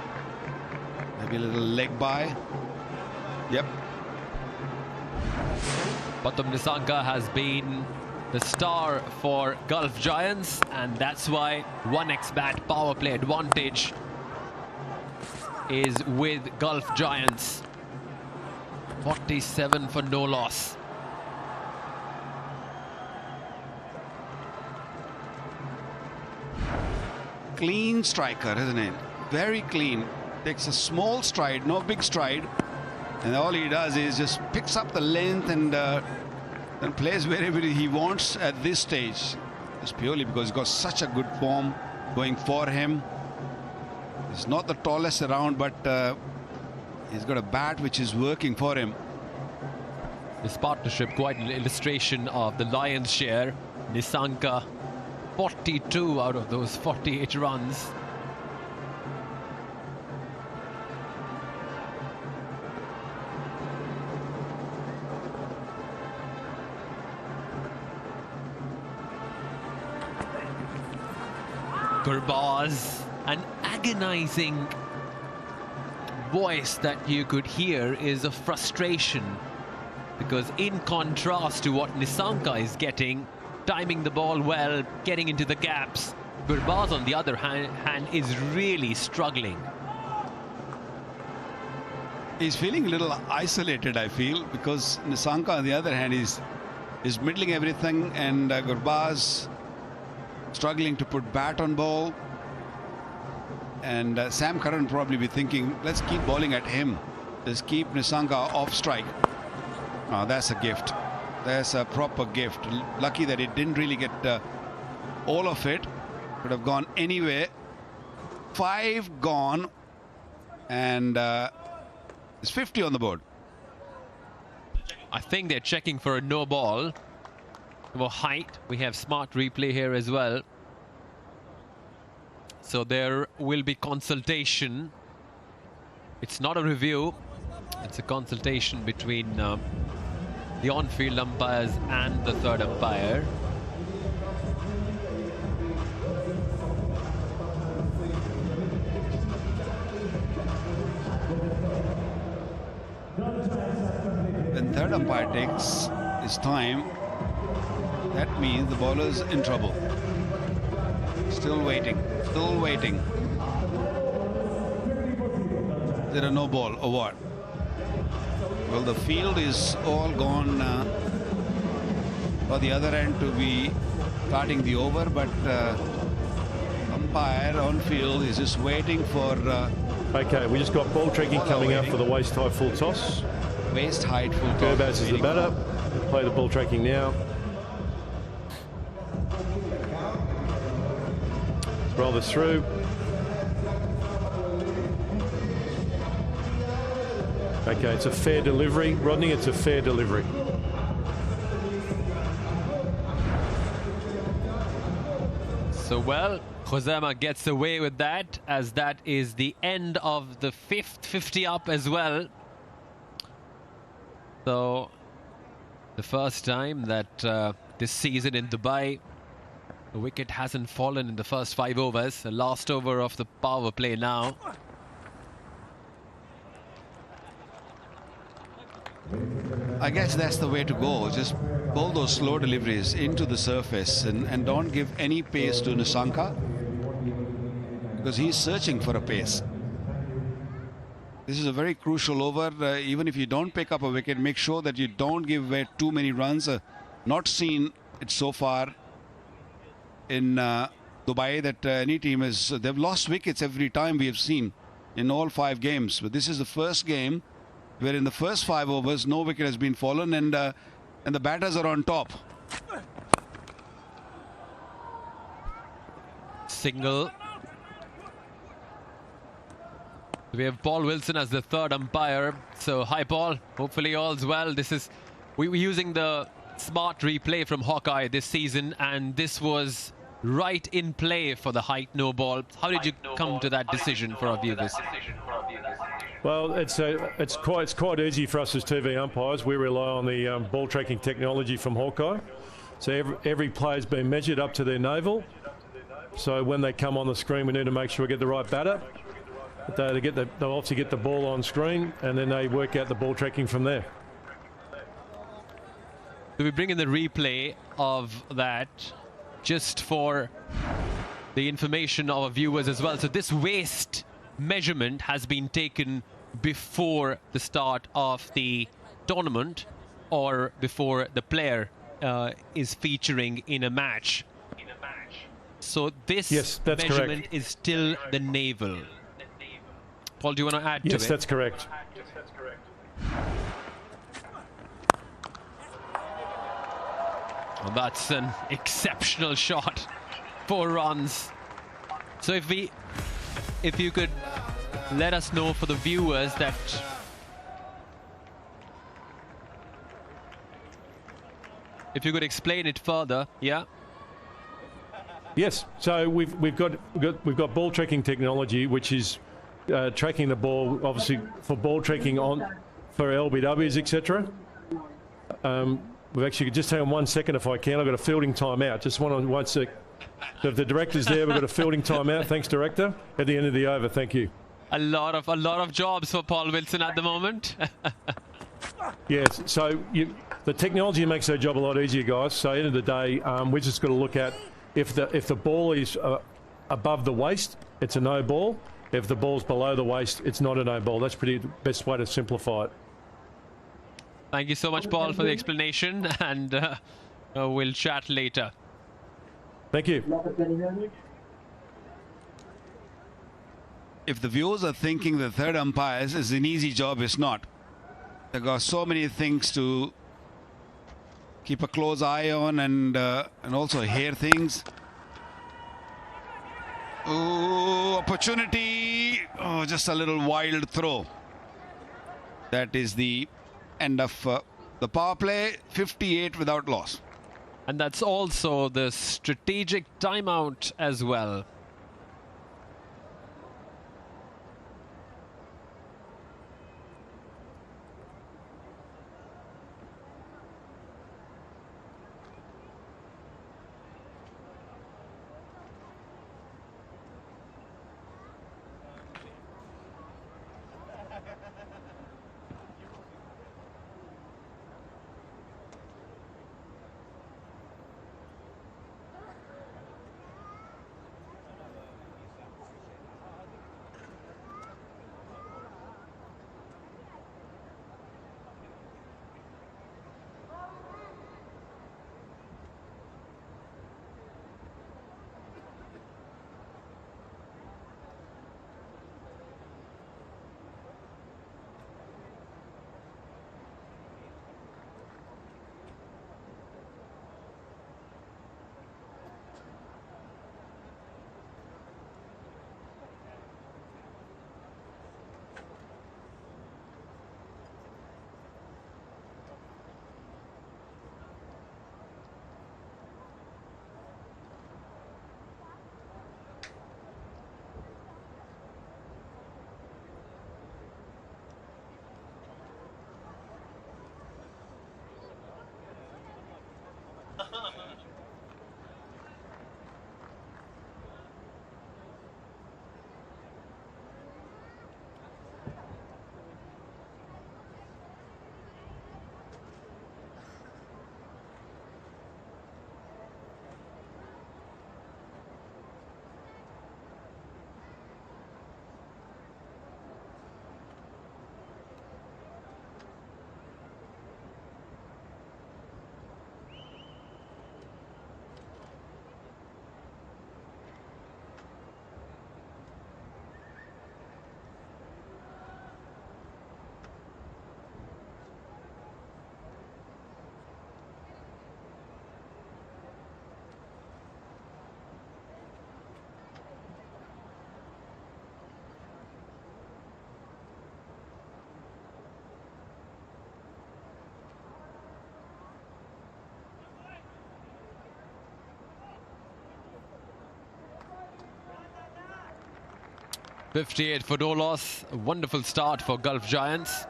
Maybe a little leg by. Yep. Pathum Nissanka has been the star for Gulf Giants, and that's why 1x bat power play advantage is with Gulf Giants. 47 for no loss. Clean striker, isn't it? Very clean. Takes a small stride, no big stride, and all he does is just picks up the length and plays wherever he wants at this stage. Just purely because he's got such a good form going for him. He's not the tallest around, but he's got a bat which is working for him. This partnership, quite an illustration of the Lions' share. Nissanka, 42 out of those 48 runs. Gurbaz, an agonizing voice that you could hear is of frustration, because in contrast to what Nissanka is getting, timing the ball well, getting into the gaps, Gurbaz on the other hand is really struggling. He's feeling a little isolated, I feel, because Nissanka on the other hand is middling everything, and Gurbaz struggling to put bat on ball. And Sam Curran probably be thinking, let's keep bowling at him. Let's keep Nissanka off strike. Oh, that's a gift. That's a proper gift. Lucky that it didn't really get all of it. Could have gone anywhere. 5 gone. And it's 50 on the board. I think they're checking for a no ball. For height, we have smart replay here as well. So there will be consultation. It's not a review. It's a consultation between the on-field umpires and the third umpire. When third umpire takes his time, that means the bowler's in trouble. Still waiting, still waiting. There are no ball or what? Well, the field is all gone for the other end to be starting the over, but umpire on field is just waiting for... Okay, we just got ball tracking coming up for the waist high full toss. Waist height full toss. Gurbaz is the batter. We'll play the ball tracking now. Roll this through. Okay, it's a fair delivery. Rodney, it's a fair delivery. So, well, Josema gets away with that, as that is the end of the 5th 50 up as well. So, the first time that this season in Dubai, the wicket hasn't fallen in the first 5 overs. The last over of the power play now. I guess that's the way to go. Just bowl those slow deliveries into the surface and don't give any pace to Nissanka, because he's searching for a pace. This is a very crucial over. Even if you don't pick up a wicket, make sure that you don't give away too many runs. Not seen it so far in Dubai that any team has... they've lost wickets every time we have seen in all 5 games. But this is the first game where in the first 5 overs no wicket has been fallen, and the batters are on top. Single. We have Paul Wilson as the third umpire. So, hi Paul, hopefully all's well. This is... we were using the smart replay from Hawkeye this season, and this was right in play for the height no ball. How did you come to that decision for our viewers? Well, it's quite easy for us as TV umpires. We rely on the ball tracking technology from Hawkeye. So every player's been measured up to their navel. So when they come on the screen, we need to make sure we get the right batter. They'll obviously get the ball on screen, and then they work out the ball tracking from there. So we bring in the replay of that just for the information of our viewers as well. So this waist measurement has been taken before the start of the tournament or before the player is featuring in a match. So this measurement is still the navel. Paul, do you want to add to it? Yes, that's correct. Well, that's an exceptional shot. 4 runs. So if you could let us know for the viewers that if you could explain it further. Yeah. Yes. So we've got ball tracking technology, which is tracking the ball, obviously for ball tracking for LBWs, etc. We've actually just hang on 1 second if I can. I've got a fielding timeout. Just one sec. So if the director's there, we've got a fielding timeout. Thanks, director. At the end of the over, thank you. A lot of jobs for Paul Wilson at the moment. Yes, so the technology makes their job a lot easier, guys. So at the end of the day, we just got to look at if the ball is above the waist, it's a no ball. If the ball's below the waist, it's not a no ball. That's pretty the best way to simplify it. Thank you so much, Paul, for the explanation, and we'll chat later. Thank you. If the viewers are thinking the third umpire is an easy job, it's not. They've got so many things to keep a close eye on and also hear things. Oh, opportunity. Oh, just a little wild throw. That is the end of the power play. 58 without loss. And that's also the strategic timeout as well. .58 for no loss. A wonderful start for Gulf Giants.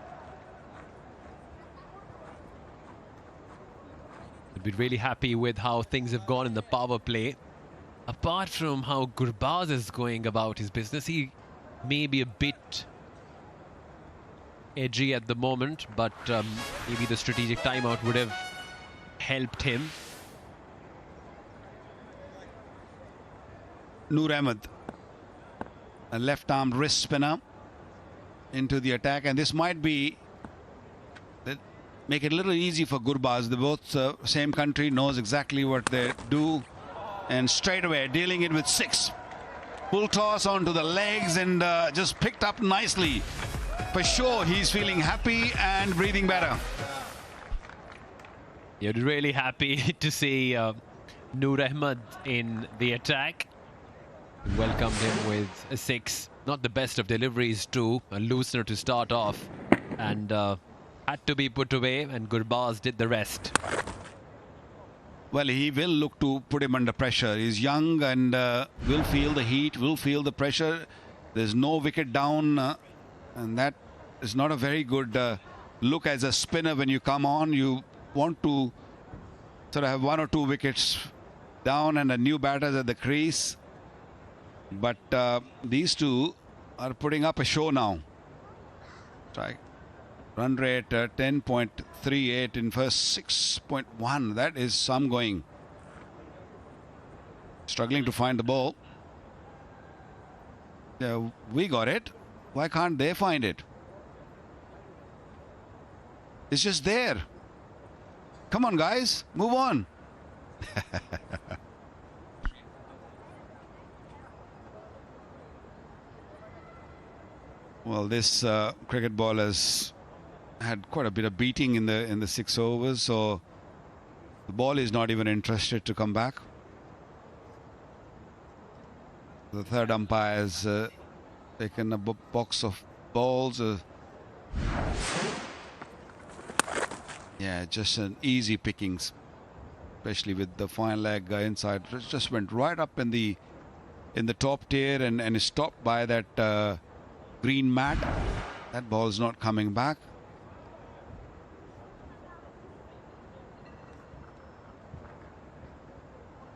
I'd be really happy with how things have gone in the power play. Apart from how Gurbaz is going about his business, he may be a bit edgy at the moment, but maybe the strategic timeout would have helped him. Noor Ahmed, a left arm wrist spinner into the attack, and this might be make it a little easy for Gurbaz. They're both same country, knows exactly what they do, and straight away dealing it with 6. Full toss onto the legs and just picked up nicely. For sure, he's feeling happy and breathing better. You're really happy to see Noor Ahmed in the attack. Welcomed him with a 6. Not the best of deliveries too. A loosener to start off, and had to be put away, and Gurbaz did the rest. Well, he will look to put him under pressure. He's young and will feel the heat, will feel the pressure. There's no wicket down, and that is not a very good look as a spinner. When you come on, you want to sort of have 1 or 2 wickets down and a new batters at the crease. But these two are putting up a show now. Try. Run rate 10.38 in first 6.1. That is some going. Struggling to find the ball. Yeah, we got it. Why can't they find it? It's just there. Come on, guys. Move on. Well, this cricket ball has had quite a bit of beating in the 6 overs, so the ball is not even interested to come back. The third umpire has taken a box of balls. Yeah, just an easy pickings, especially with the fine leg inside. It just went right up in the top tier and is stopped by that green mat. That ball's not coming back.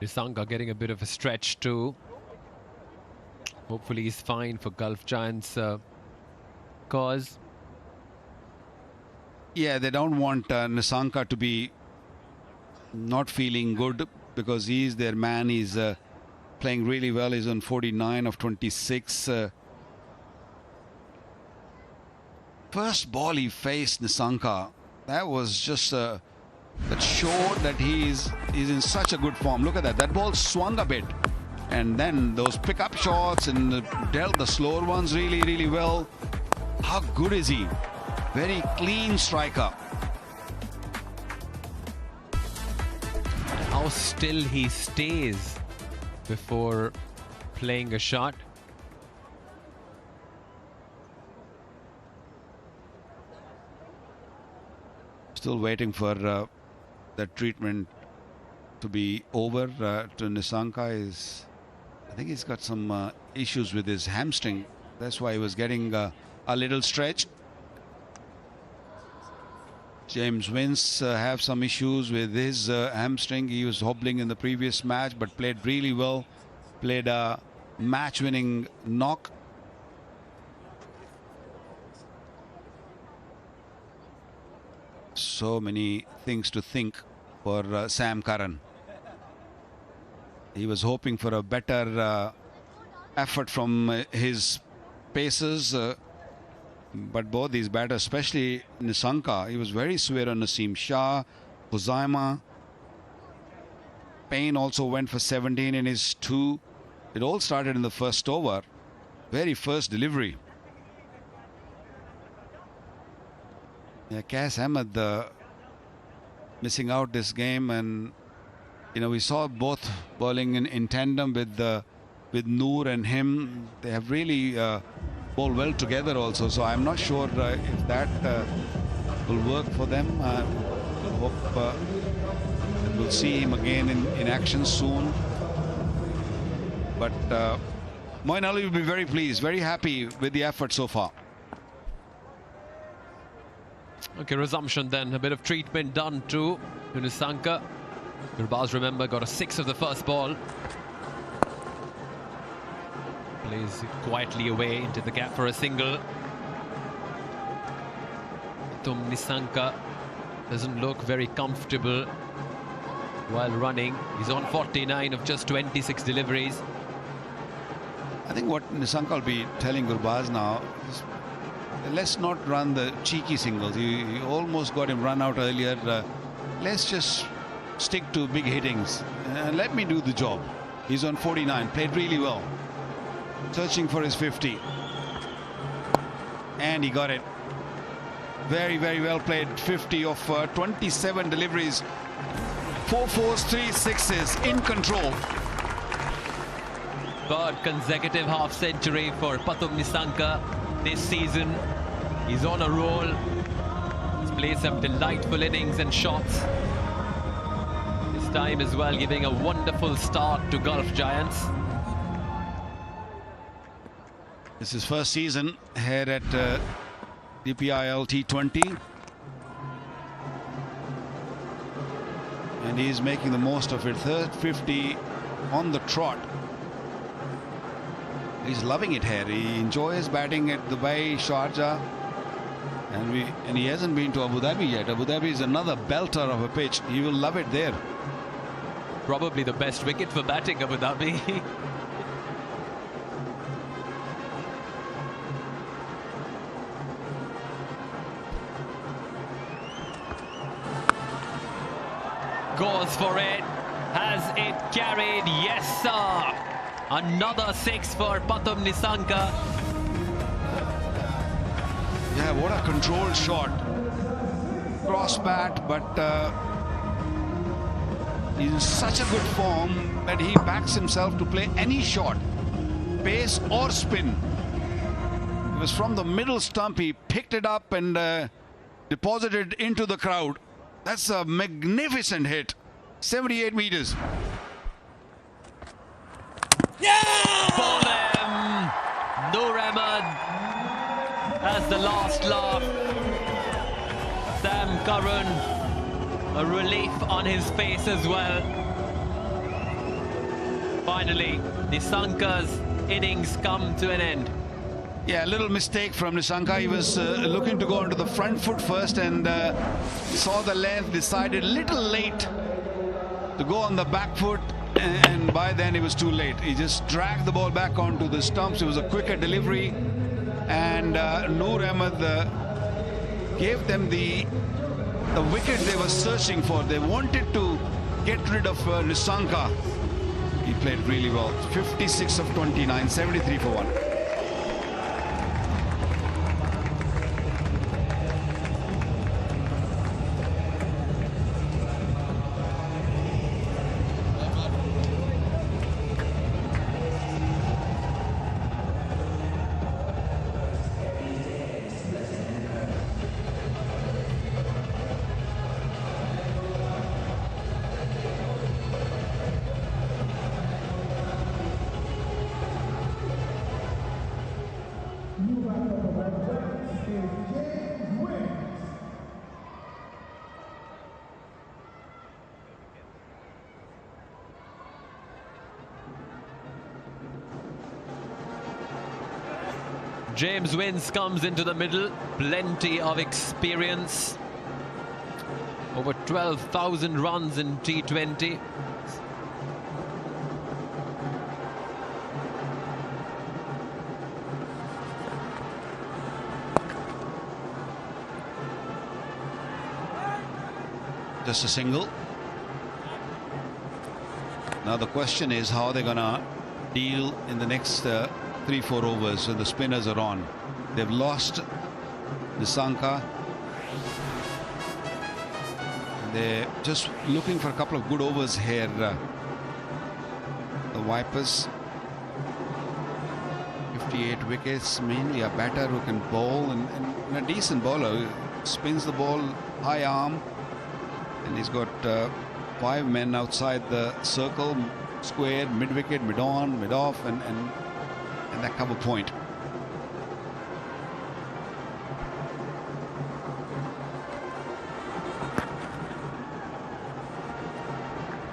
Nissanka getting a bit of a stretch too. Hopefully he's fine for Gulf Giants' cause. Yeah, they don't want Nissanka to be not feeling good because he's their man. He's playing really well. He's on 49 of 26. First ball he faced Nissanka, that was just that showed that he's in such a good form. Look at that. That ball swung a bit. And then those pickup shots and dealt the slower ones really, really well. How good is he? Very clean striker. How still he stays before playing a shot. Still waiting for that treatment to be over. To Nissanka I think he's got some issues with his hamstring. That's why he was getting a little stretched. James Vince have some issues with his hamstring. He was hobbling in the previous match, but played really well. Played a match-winning knock. So many things to think for Sam Curran. He was hoping for a better effort from his pacers, but both these batters, especially Nissanka, he was very severe on Naseem Shah, Huzaima. Payne also went for 17 in his 2. It all started in the first over, very first delivery. Yeah, Cas Ahmed missing out this game, and you know we saw both bowling in tandem with Noor and him. They have really bowled well together also. So I'm not sure if that will work for them. I hope that we'll see him again in action soon. But Moeen Ali will be very pleased, very happy with the effort so far. Okay, resumption then. A bit of treatment done to Nissanka. Gurbaz, remember, got a 6 of the first ball. Plays it quietly away into the gap for a single. Nissanka doesn't look very comfortable while running. He's on 49 of just 26 deliveries. I think what Nissanka will be telling Gurbaz now is, let's not run the cheeky singles. You almost got him run out earlier. Let's just stick to big hittings. Let me do the job. He's on 49. Played really well. Searching for his 50. And he got it. Very, very well played. 50 of 27 deliveries. 4 fours, 3 sixes. In control. Third consecutive half century for Pathum Nissanka this season. He's on a roll. He's played some delightful innings and shots. This time as well giving a wonderful start to Gulf Giants. This is first season here at DPI ILT20. and he's making the most of it. Third 50 on the trot. He's loving it here. He enjoys batting at Dubai, Sharjah, and he hasn't been to Abu Dhabi yet. Abu Dhabi is another belter of a pitch. He will love it there. Probably the best wicket for batting, Abu Dhabi. Goes for it. Has it carried? Yes, sir. Another 6 for Pathum Nissanka. Yeah, what a controlled shot. Cross bat, but he's in such a good form that he backs himself to play any shot, pace or spin. It was from the middle stump. He picked it up and deposited it into the crowd. That's a magnificent hit. 78 meters. Yeah! For them! Noor Ahmed has the last laugh. Sam Curran, a relief on his face as well. Finally, Nissanka's innings come to an end. Yeah, a little mistake from Nissanka. He was looking to go onto the front foot first and saw the length, decided a little late to go on the back foot, and by then it was too late. He just dragged the ball back onto the stumps. It was a quicker delivery, and Noor Ahmed gave them the wicket they were searching for. They wanted to get rid of Nissanka. He played really well. 56 of 29, 73 for 1. James Wins comes into the middle, plenty of experience. Over 12,000 runs in T20. Just a single. Now the question is how they're gonna deal in the next 3-4 overs when the spinners are on. They've lost Nissanka. They're just looking for a couple of good overs here. The Vipers. 58 wickets, mainly a batter who can bowl and a decent bowler. Spins the ball high arm, and he's got 5 men outside the circle, square, mid wicket, mid on, mid off, and that cover point.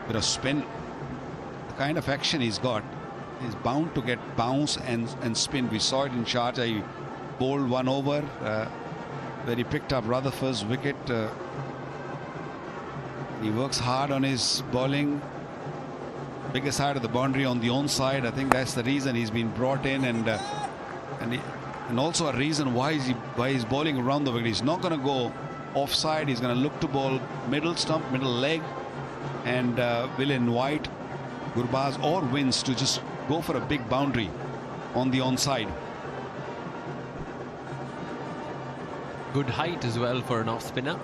Bit of spin. The kind of action he's got is bound to get bounce and spin. We saw it in Sharjah. He bowled one over where he picked up Rutherford's wicket. He works hard on his bowling. Bigger side of the boundary on the own side. I think that's the reason he's been brought in, and also a reason why he's bowling around the wicket. He's not going to go offside. He's going to look to bowl middle stump, middle leg, and will invite Gurbaz or Wins to just go for a big boundary on the onside. Good height as well for an off spinner.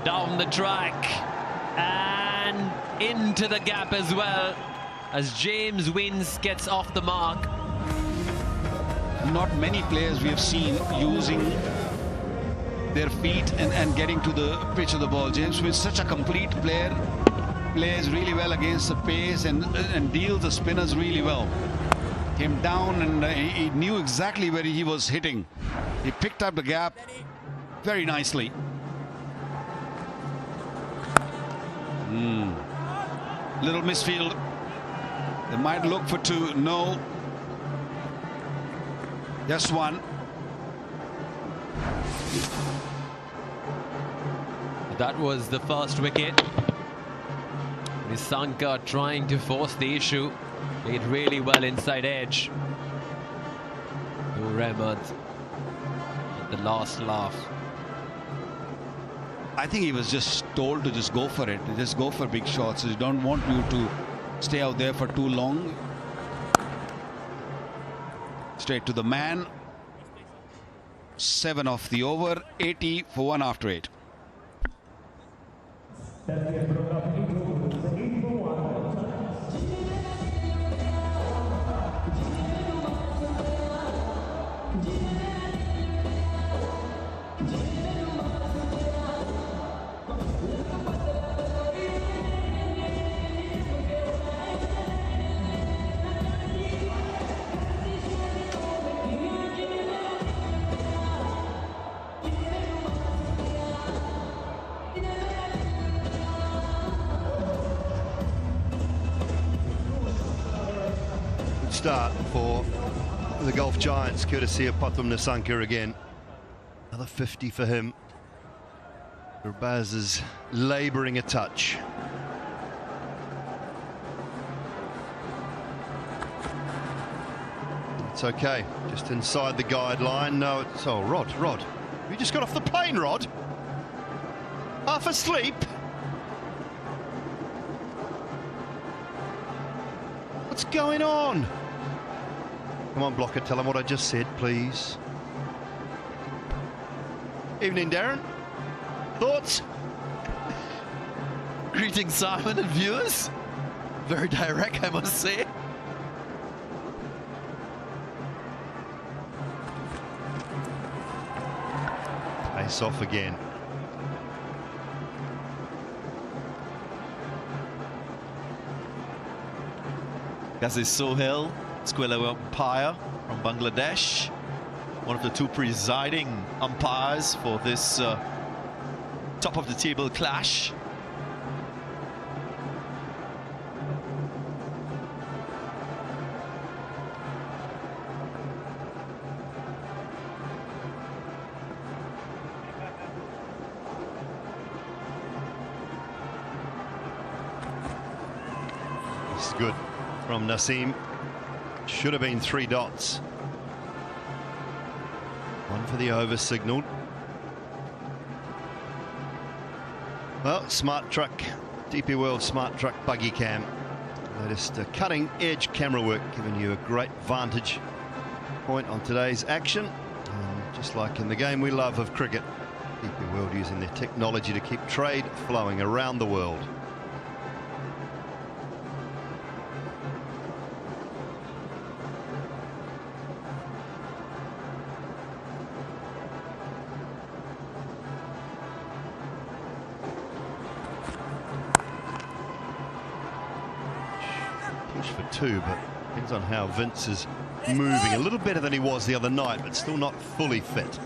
Down the track and into the gap as well, as James Wins gets off the mark. Not many players we have seen using their feet and getting to the pitch of the ball. James Wins, such a complete player, plays really well against the pace and deals the spinners really well. Came down and he knew exactly where he was hitting. He picked up the gap very nicely. Little misfield. They might look for two. No. Just one. That was the first wicket. Nissanka trying to force the issue. Played really well inside edge. Noor Ahmed at the last laugh. I think he was just told to just go for it. Just go for big shots. He don't want you to stay out there for too long. Straight to the man. 7 off the over. 80 for 1 after 8. Start for the Gulf Giants, courtesy of Pathum Nissanka again. Another 50 for him. Gurbaz is labouring a touch. It's okay, just inside the guideline. No, it's... Oh, Rod. You just got off the plane, Rod? Half asleep? What's going on? Come on, blocker, tell him what I just said, please. Evening, Darren. Thoughts? Greetings, Simon and viewers. Very direct, I must say. Pace off again. Qazi Sohail, square umpire from Bangladesh, one of the two presiding umpires for this top of the table clash. This is good from Naseem. Should have been 3 dots. One for the over signalled. Well, smart truck, DP World smart truck buggy cam. Latest cutting edge camera work, giving you a great vantage point on today's action. Just like in the game we love of cricket, DP World using their technology to keep trade flowing around the world. For 2, but depends on how Vince is moving. A little better than he was the other night, but still not fully fit.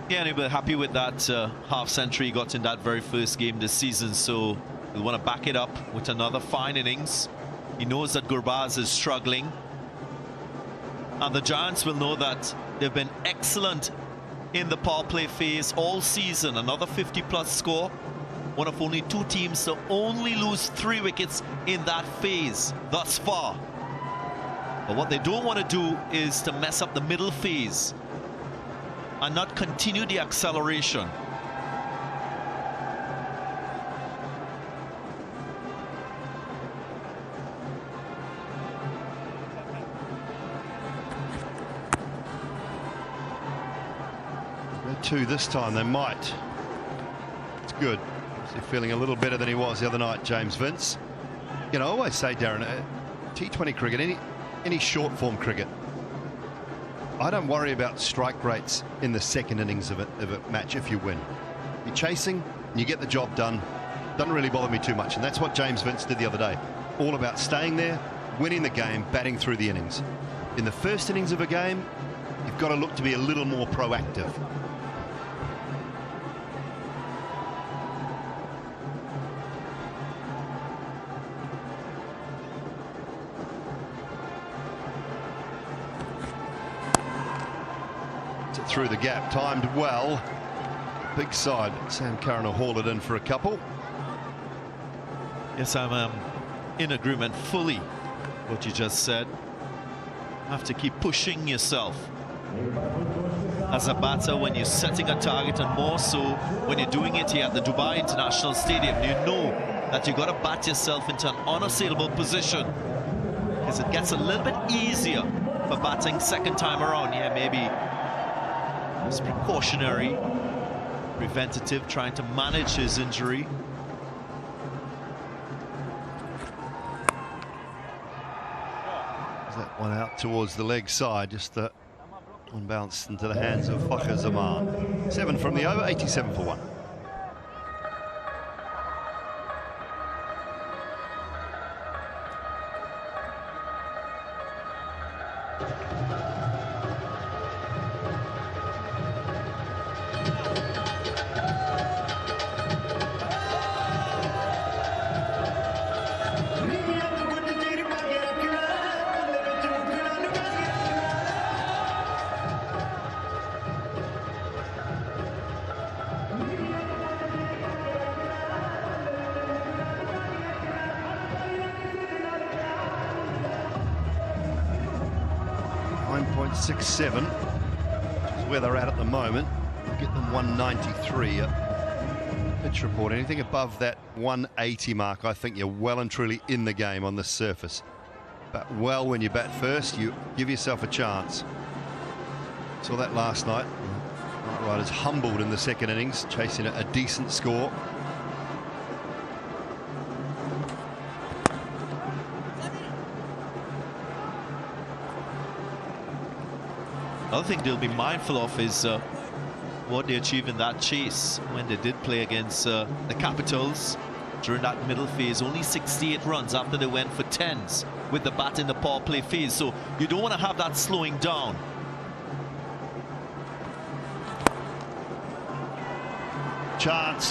Yeah, and we're happy with that half century he got in that very first game this season, so we'll want to back it up with another fine innings. He knows that Gurbaz is struggling, and the Giants will know that they've been excellent in the power play phase all season. Another 50+ score. One of only 2 teams to only lose 3 wickets in that phase thus far. But what they don't want to do is to mess up the middle phase and not continue the acceleration. Go 2 this time, they might. It's good. He's feeling a little better than he was the other night, James Vince. You know, I always say, Darren, T20 cricket, any short form cricket, I don't worry about strike rates in the second innings of a match if you win. You're chasing and you get the job done. Doesn't really bother me too much, and that's what James Vince did the other day. All about staying there, winning the game, batting through the innings. In the first innings of a game, you've got to look to be a little more proactive. Through the gap, timed well. Big side. Sam Curran will haul it in for a couple. Yes, I'm in agreement fully what you just said. Have to keep pushing yourself as a batter when you're setting a target, and more so when you're doing it here at the Dubai International Stadium. You know that you've got to bat yourself into an unassailable position, because it gets a little bit easier for batting second time around. Yeah, maybe it's precautionary, preventative, trying to manage his injury. That one out towards the leg side, just unbalanced into the hands of Fakhar Zaman. 7 from the over, 87 for 1. .67, which is where they're at the moment. We'll get them 193 at pitch report. Anything above that 180 mark, I think you're well and truly in the game on this surface. But well, when you bat first, you give yourself a chance. Saw that last night. Knight Riders humbled in the second innings, chasing a decent score. Another thing they'll be mindful of is what they achieved in that chase when they did play against the Capitals during that middle phase. Only 68 runs after they went for 10s with the bat in the power play phase. So you don't want to have that slowing down. Chance,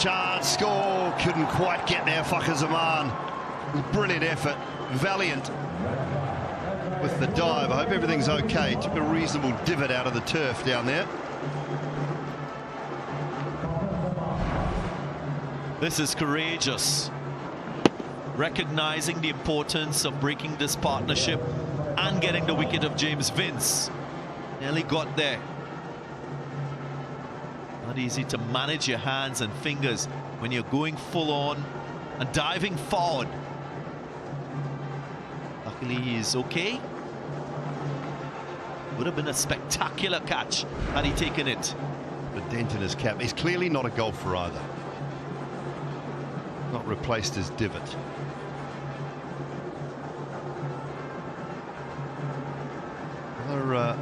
score. Couldn't quite get there, Fakhar Zaman. Brilliant effort, valiant with the dive. I hope everything's okay. Took a reasonable divot out of the turf down there. This is courageous. Recognizing the importance of breaking this partnership and getting the wicket of James Vince. Nearly got there. Not easy to manage your hands and fingers when you're going full on and diving forward. Luckily he's okay. Would have been a spectacular catch had he taken it. The dent in his cap. He's clearly not a golfer either. Not replaced his divot. Another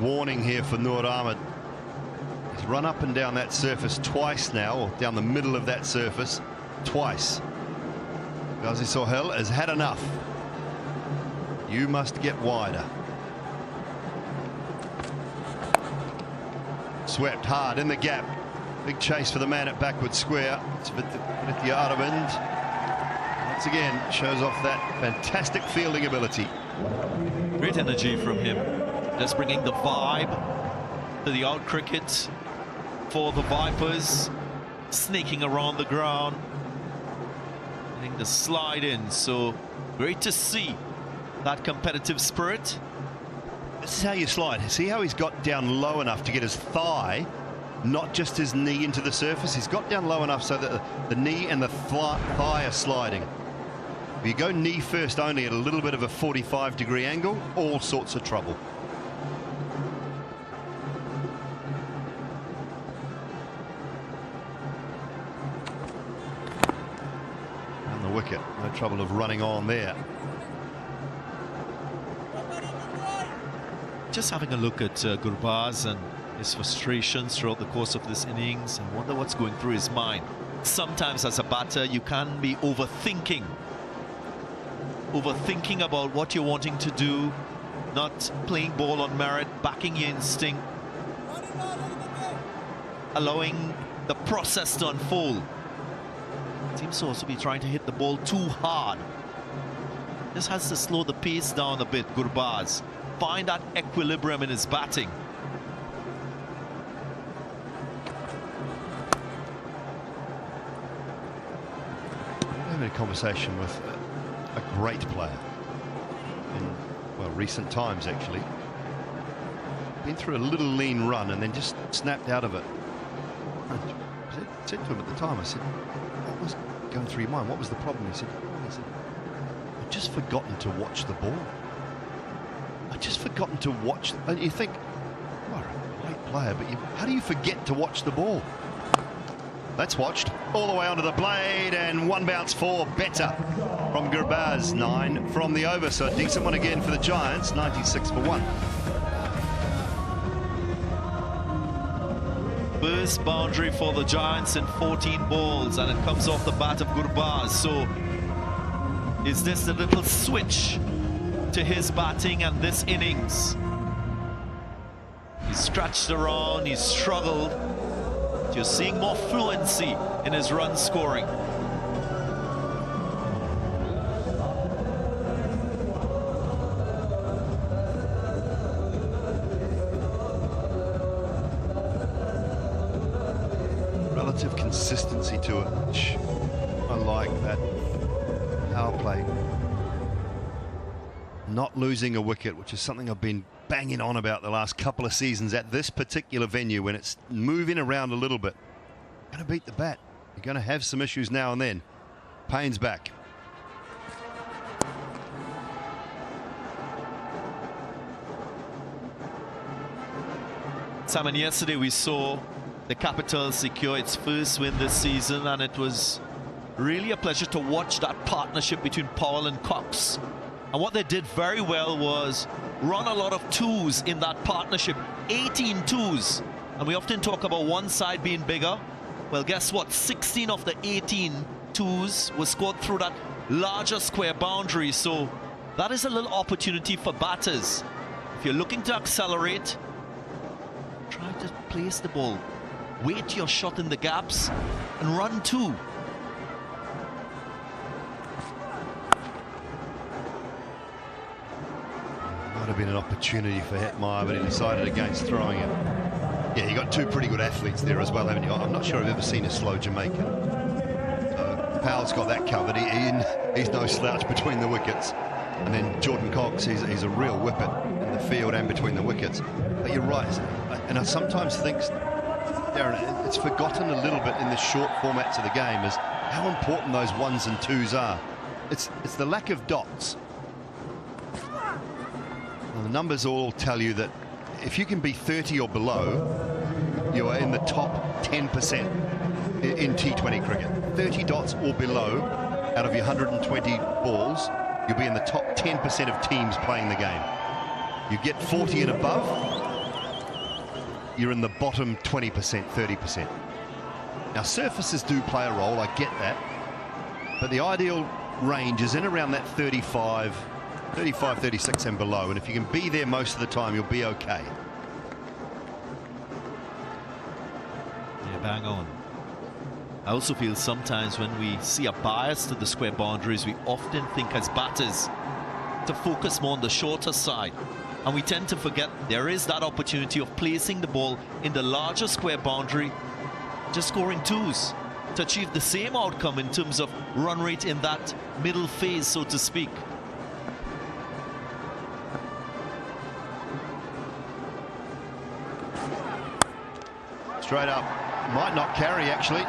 warning here for Noor Ahmed. He's run up and down that surface twice now, or down the middle of that surface twice. Ghazi Sohail has had enough. You must get wider. Swept hard in the gap. Big chase for the man at backward square. It's Vidya Aravind. Once again, shows off that fantastic fielding ability. Great energy from him. Just bringing the vibe to the out cricket for the Vipers. Snaking around the ground. Getting the slide in. So great to see that competitive spirit. This is how you slide. See how he's got down low enough to get his thigh, not just his knee, into the surface. He's got down low enough so that the knee and the thigh are sliding. If you go knee first only at a little bit of a 45-degree angle, all sorts of trouble. And the wicket, no trouble of running on there. Just having a look at Gurbaz and his frustrations throughout the course of this innings, and wonder what's going through his mind. Sometimes as a batter you can be overthinking overthinking about what you're wanting to do, not playing ball on merit, backing your instinct, allowing the process to unfold. Seems to also be trying to hit the ball too hard. Just has to slow the pace down a bit, Gurbaz. Find that equilibrium in his batting. I'm having a conversation with a great player in, well, recent times actually. Been through a little lean run and then just snapped out of it. I said to him at the time, I said, what was going through your mind? What was the problem? He said, I'd just forgotten to watch the ball. I'd just forgotten to watch. And you think, you are a great player, but how do you forget to watch the ball? That's watched all the way onto the blade, and one bounce for better from Gurbaz. 9 from the over, so a decent one again for the Giants. 96 for 1. First boundary for the Giants in 14 balls, and it comes off the bat of Gurbaz. So is this a little switch to his batting and this innings? He's stretched around, he's struggled. You're seeing more fluency in his run scoring. Relative consistency to it, which I like. That power play, not losing a wicket, which is something I've been banging on about the last couple of seasons at this particular venue. When it's moving around a little bit, you're going to beat the bat. You're going to have some issues now and then. Payne's back. Simon, yesterday we saw the Capitals secure its first win this season, and it was really a pleasure to watch that partnership between Powell and Cox. And what they did very well was run a lot of twos in that partnership, 18 twos. And we often talk about one side being bigger. Well, guess what? 16 of the 18 twos were scored through that larger square boundary. So that is a little opportunity for batters. If you're looking to accelerate, try to place the ball. Wait your shot in the gaps and run two. Might have been an opportunity for Hetmeyer, but he decided against throwing it. Yeah, you got two pretty good athletes there as well, haven't you? I'm not sure I've ever seen a slow Jamaican. So Powell's got that covered. He's no slouch between the wickets. And then Jordan Cox, he's a real whippet in the field and between the wickets. But you're right, and I sometimes think, Darren, it's forgotten a little bit in the short formats of the game is how important those ones and twos are. It's the lack of dots. Well, the numbers all tell you that if you can be 30 or below, you are in the top 10% in T20 cricket. 30 dots or below out of your 120 balls, you'll be in the top 10% of teams playing the game. You get 40 and above, you're in the bottom 20%, 30%. Now, surfaces do play a role, I get that, but the ideal range is in around that 35, 36 and below, and if you can be there most of the time, you'll be okay. Yeah, bang on. I also feel sometimes when we see a bias to the square boundaries, we often think as batters to focus more on the shorter side. And we tend to forget there is that opportunity of placing the ball in the larger square boundary, just scoring twos to achieve the same outcome in terms of run rate in that middle phase, so to speak. Straight up. Might not carry, actually.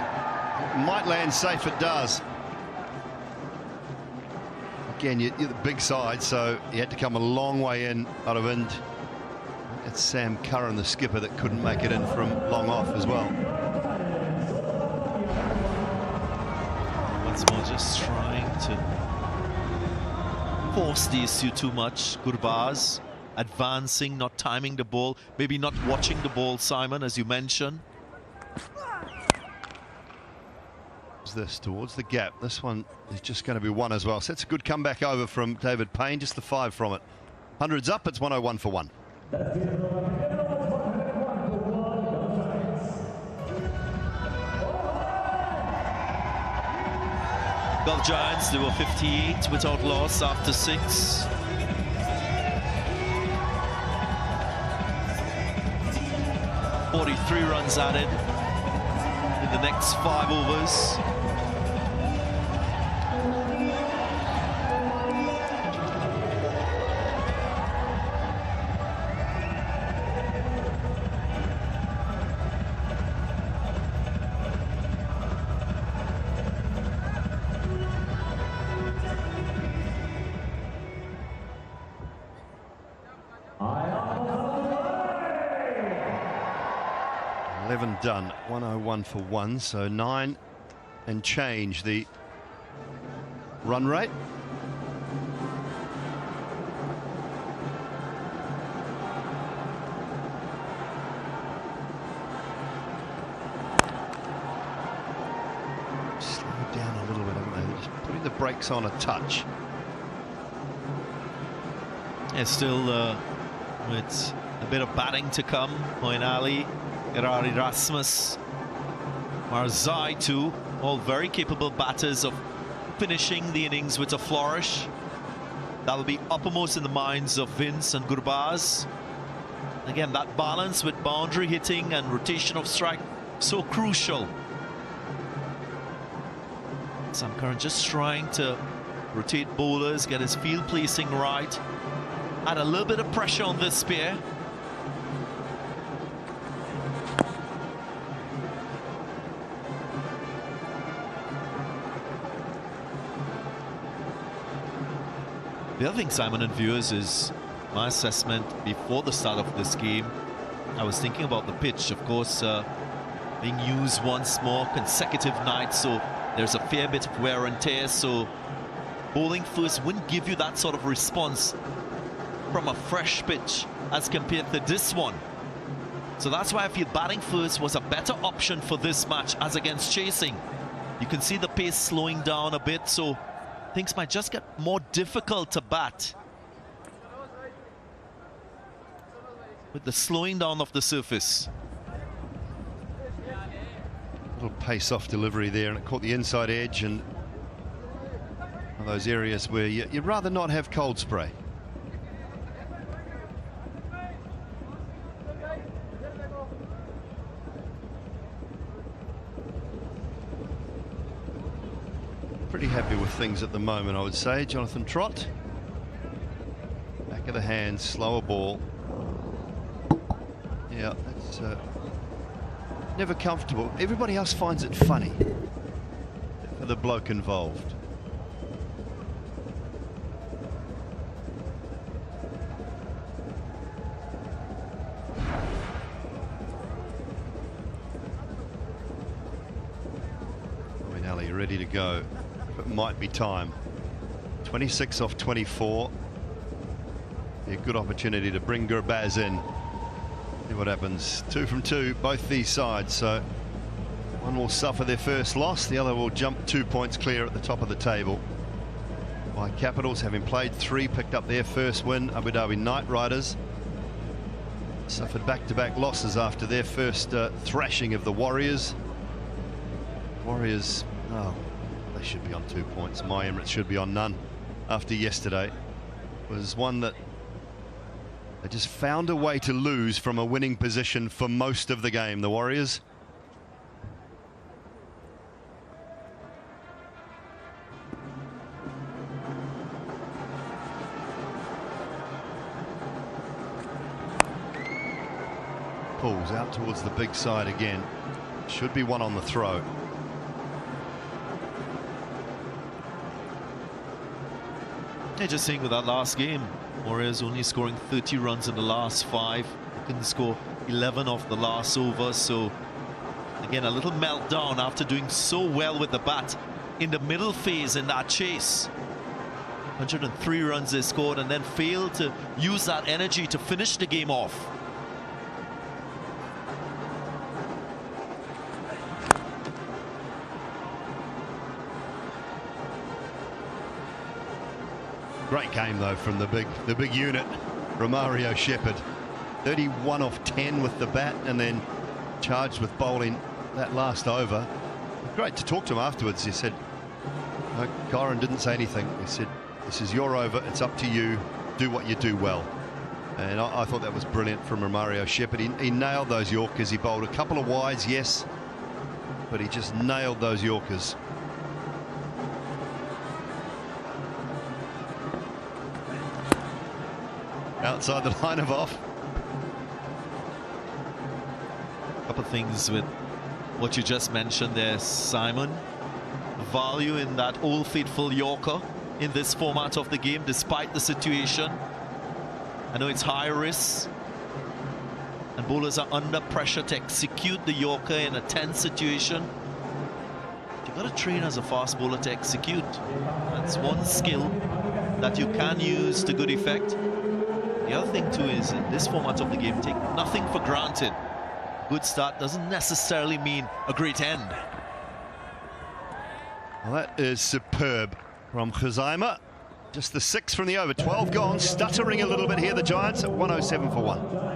Might land safe, it does. Again, you're the big side, so you had to come a long way in out of end. It's Sam Curran, the skipper, that couldn't make it in from long off as well. Once more, just trying to force the issue too much. Gurbaz advancing, not timing the ball, maybe not watching the ball, Simon, as you mentioned. This towards the gap. This one is just going to be one as well. So it's a good comeback over from David Payne. Just the 5 from it. 100's up. It's 101 for 1. Gulf Giants, they were 58 without loss after 6. "43 runs added in the next 5 overs. Done. 101 for 1, so 9 and change the run rate. Slow down a little bit, haven't they? Just putting the brakes on a touch. It's still with a bit of batting to come. Moeen Gerard Rasmus, Marzai too, all very capable batters of finishing the innings with a flourish. That will be uppermost in the minds of Vince and Gurbaz. Again, that balance with boundary hitting and rotation of strike, so crucial. Sam Curran just trying to rotate bowlers, get his field placing right, add a little bit of pressure on this pair. The other thing, Simon and viewers, is my assessment before the start of this game. I was thinking about the pitch, of course, being used once more consecutive nights, so there's a fair bit of wear and tear, so bowling first wouldn't give you that sort of response from a fresh pitch as compared to this one. So that's why I feel batting first was a better option for this match as against chasing. You can see the pace slowing down a bit, so things might just get more difficult to bat with the slowing down of the surface. Little pace off delivery there, and it caught the inside edge, and one of those areas where you'd rather not have cold spray. Pretty happy with things at the moment, I would say. Jonathan Trott. Back of the hand, slower ball. Yeah, that's never comfortable. Everybody else finds it funny for the bloke involved. Moeen ready to go. It might be time. 26 off 24. A good opportunity to bring Gurbaz in. See what happens. 2 from 2, both these sides. So one will suffer their first loss, the other will jump 2 points clear at the top of the table. White Capitals, having played 3, picked up their first win. Abu Dhabi Knight Riders suffered back-to-back losses after their first thrashing of the Warriors. Warriors, oh, they should be on 2 points. My Emirates should be on none after yesterday. It was one that they just found a way to lose from a winning position for most of the game, the Warriors. Pulls out towards the big side again. Should be one on the throw. Yeah, just saying with that last game, Warriors only scoring 30 runs in the last 5. Couldn't score 11 off the last over. So again, a little meltdown after doing so well with the bat in the middle phase in that chase. 103 runs they scored and then failed to use that energy to finish the game off. Great game though from the big unit, Romario Shepherd. 31 off 10 with the bat, and then charged with bowling that last over. Great to talk to him afterwards. He said, no, Kyron didn't say anything. He said, this is your over, it's up to you, do what you do well. And I thought that was brilliant from Romario Shepherd. He nailed those Yorkers. He bowled a couple of wides, yes, but he just nailed those Yorkers. Outside the line of off. A couple of things with what you just mentioned there, Simon. Value in that old faithful Yorker in this format of the game, despite the situation. I know it's high risk, and bowlers are under pressure to execute the Yorker in a tense situation. You've got to train as a fast bowler to execute. That's one skill that you can use to good effect. The other thing too is, in this format of the game, take nothing for granted. Good start doesn't necessarily mean a great end. Well, that is superb from Khuzaima. Just the 6 from the over. 12 gone, stuttering a little bit here, the Giants at 107 for 1.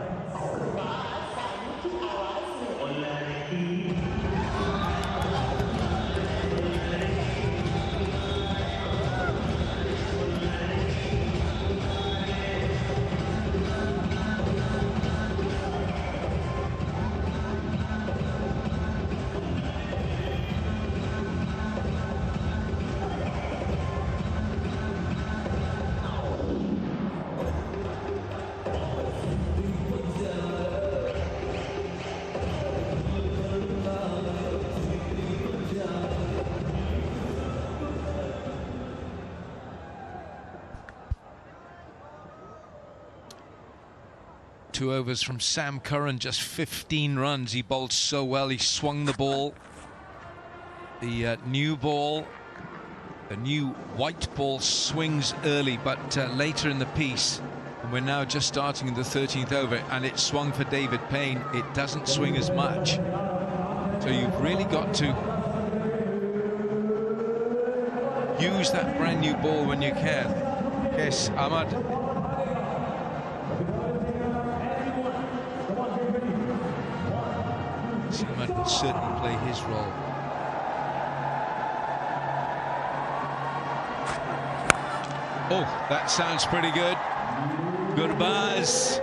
2 overs from Sam Curran, just 15 runs. He bowled so well. He swung the ball. The new ball, the new white ball swings early, but later in the piece. And we're now just starting in the 13th over, and it swung for David Payne. It doesn't swing as much. So you've really got to use that brand new ball when you can. Yes, Ahmad. Ahmad will certainly play his role. Oh, that sounds pretty good. Gurbaz,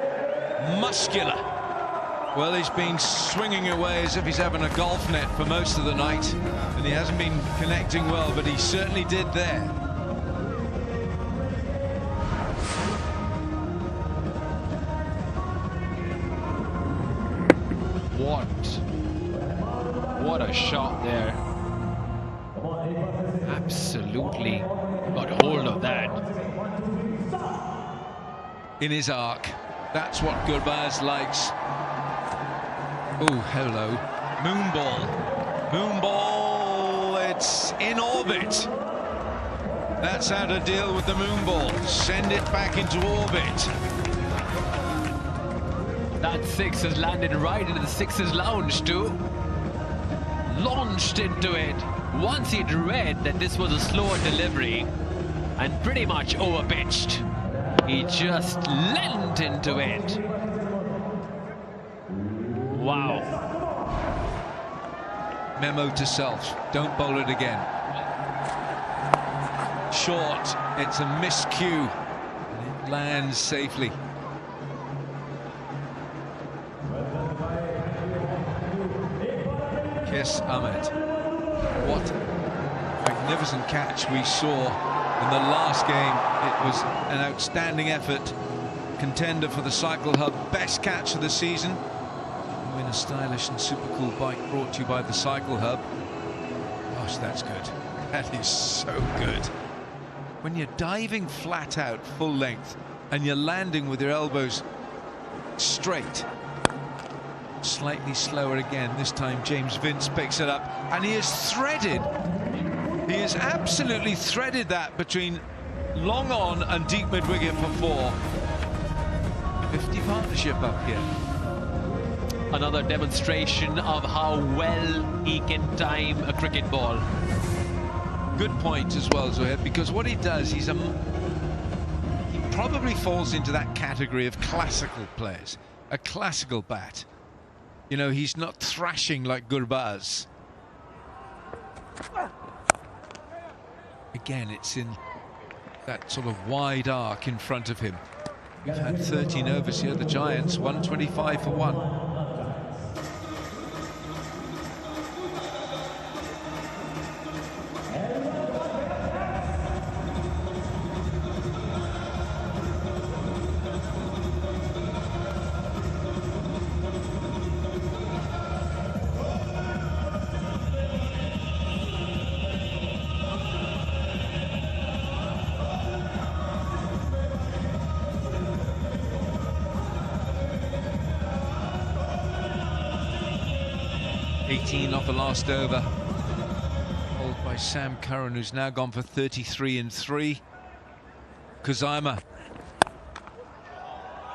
muscular. Well, he's been swinging away as if he's having a golf net for most of the night, and he hasn't been connecting well, but he certainly did there. What a shot there. Absolutely got hold of that. In his arc. That's what Gurbaz likes. Oh, hello. Moonball. Moonball, it's in orbit. That's how to deal with the moonball. Send it back into orbit. That 6 has landed right into the Sixers lounge too. Launched into it. Once he'd read that this was a slower delivery and pretty much overpitched, he just leant into it. Wow. Memo to self, don't bowl it again. Short, it's a miscue. And it lands safely. Yes, Ahmed. What magnificent catch we saw in the last game. It was an outstanding effort. Contender for the Cycle Hub best catch of the season. Win a stylish and super cool bike brought to you by the Cycle Hub. Gosh, that's good. That is so good. When you're diving flat out full length and you're landing with your elbows straight. Slightly slower again. This time James Vince picks it up, and he has threaded. He has absolutely threaded that between long on and deep mid wicket for 4. 50 partnership up here. Another demonstration of how well he can time a cricket ball. Good point as well, Zohaib, because what he does, he's a probably falls into that category of classical players. A classical bat. You know, he's not thrashing like Gurbaz. Again, it's in that sort of wide arc in front of him. We've had 13 overs here, the Giants, 125 for 1. Off the last over, bowled by Sam Curran, who's now gone for 33 and 3. Kuzama,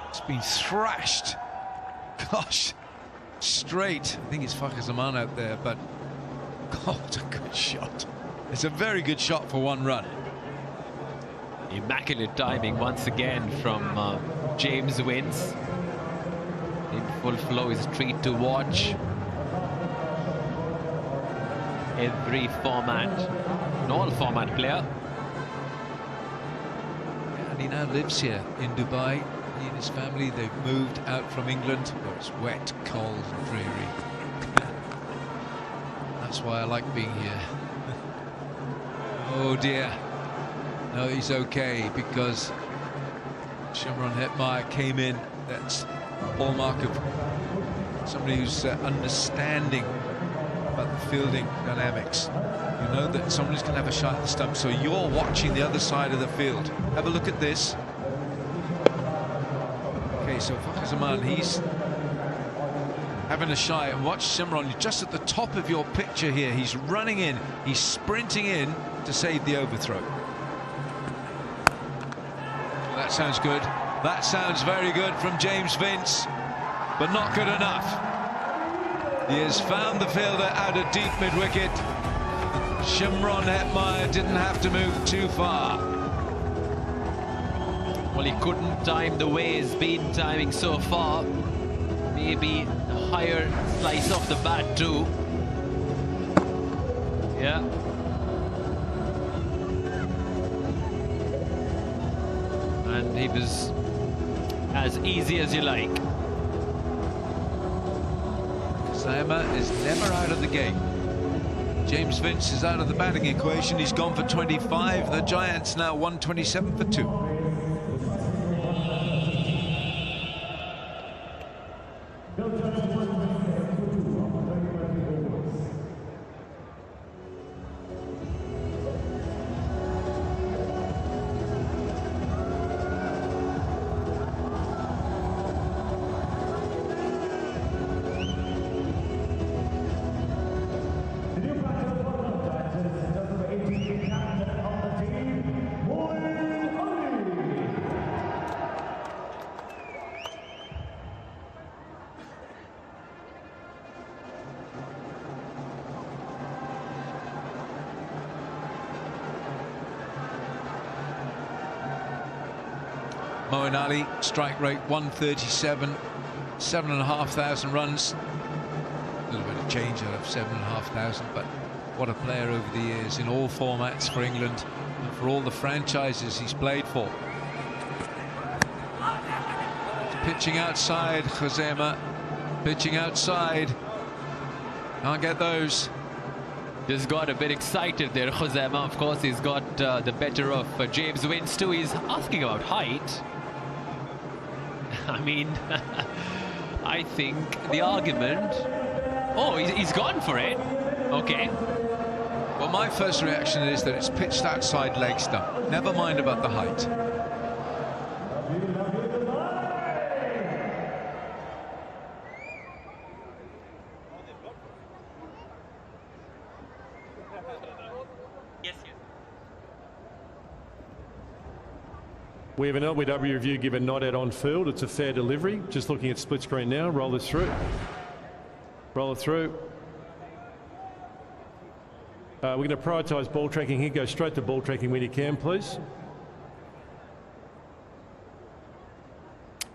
it's been thrashed. Gosh, straight. I think it's Fakhar Zaman out there, but God, it's a good shot. It's a very good shot for 1 run. Immaculate timing once again from James Vince. In full flow is a treat to watch. Every format, an all-format player. And he now lives here in Dubai. He and his family, they've moved out from England, where it's wet, cold and dreary. That's why I like being here. Oh dear. No, he's okay, because Shimron Hetmeyer came in. That's a hallmark of somebody who's understanding about the fielding dynamics. You know that somebody's going to have a shot at the stump, so you're watching the other side of the field. Have a look at this. Okay, so Fakhar Zaman, he's having a shy, and watch Shimron just at the top of your picture here. He's running in, he's sprinting in to save the overthrow. Well, that sounds good. That sounds very good from James Vince, but not good enough. He has found the fielder out of deep mid-wicket. Shimron Hetmeyer didn't have to move too far. Well, he couldn't time the way he's been timing so far. Maybe a higher slice off the bat too. Yeah. And he was as easy as you like. Kuzama is never out of the game. James Vince is out of the batting equation. He's gone for 25. The Giants now 127 for 2. Moeen Ali, strike rate 137, 7,500 runs. A little bit of change out of 7,500, but what a player over the years in all formats for England and for all the franchises he's played for. Pitching outside, Kuzama. Pitching outside. Can't get those. Just got a bit excited there, Kuzama. Of course, he's got the better of James Vince too. He's asking about height. I mean, I think the argument... Oh, he's gone for it. Okay. Well, my first reaction is that it's pitched outside leg stump. Never mind about the height. We have an LBW review given not out on field. It's a fair delivery. Just looking at split screen now. Roll this through. Roll it through. We're going to prioritise ball tracking here. Go straight to ball tracking when you can, please.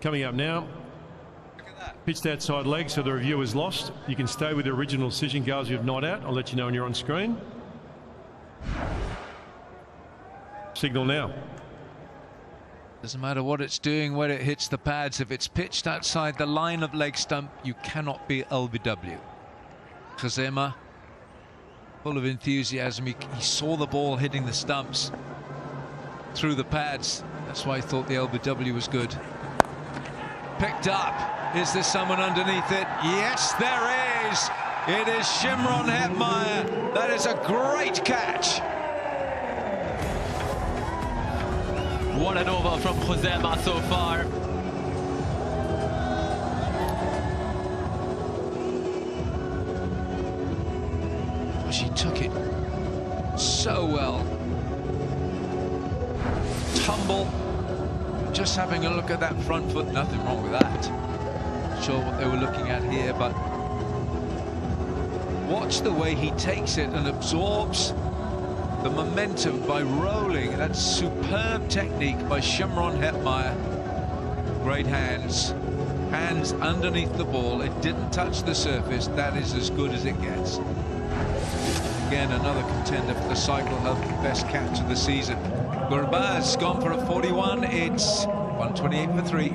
coming up now. Pitched outside leg, so the review is lost. You can stay with the original decision, goals you've not out. I'll let you know when you're on screen. Signal now. Doesn't matter what it's doing, where it hits the pads. If it's pitched outside the line of leg stump, you cannot be LBW. Kazema, full of enthusiasm. He saw the ball hitting the stumps through the pads. That's why he thought the LBW was good. Picked up. Is there someone underneath it? Yes, there is. It is Shimron Hetmeyer. That is a great catch. What an over from Josema so far. She took it so well. Tumble. Just having a look at that front foot, nothing wrong with that. Not sure what they were looking at here, but watch the way he takes it and absorbs the momentum by rolling. That's superb technique by Shimron Hetmeyer. Great hands. Hands underneath the ball. It didn't touch the surface. That is as good as it gets. Again, another contender for the Cycle Hub best catch of the season. Gurbaz gone for a 41. It's 128 for 3.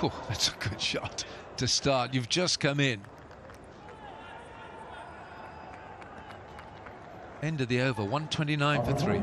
Oh, that's a good shot to start. You've just come in. End of the over, 129 for 3.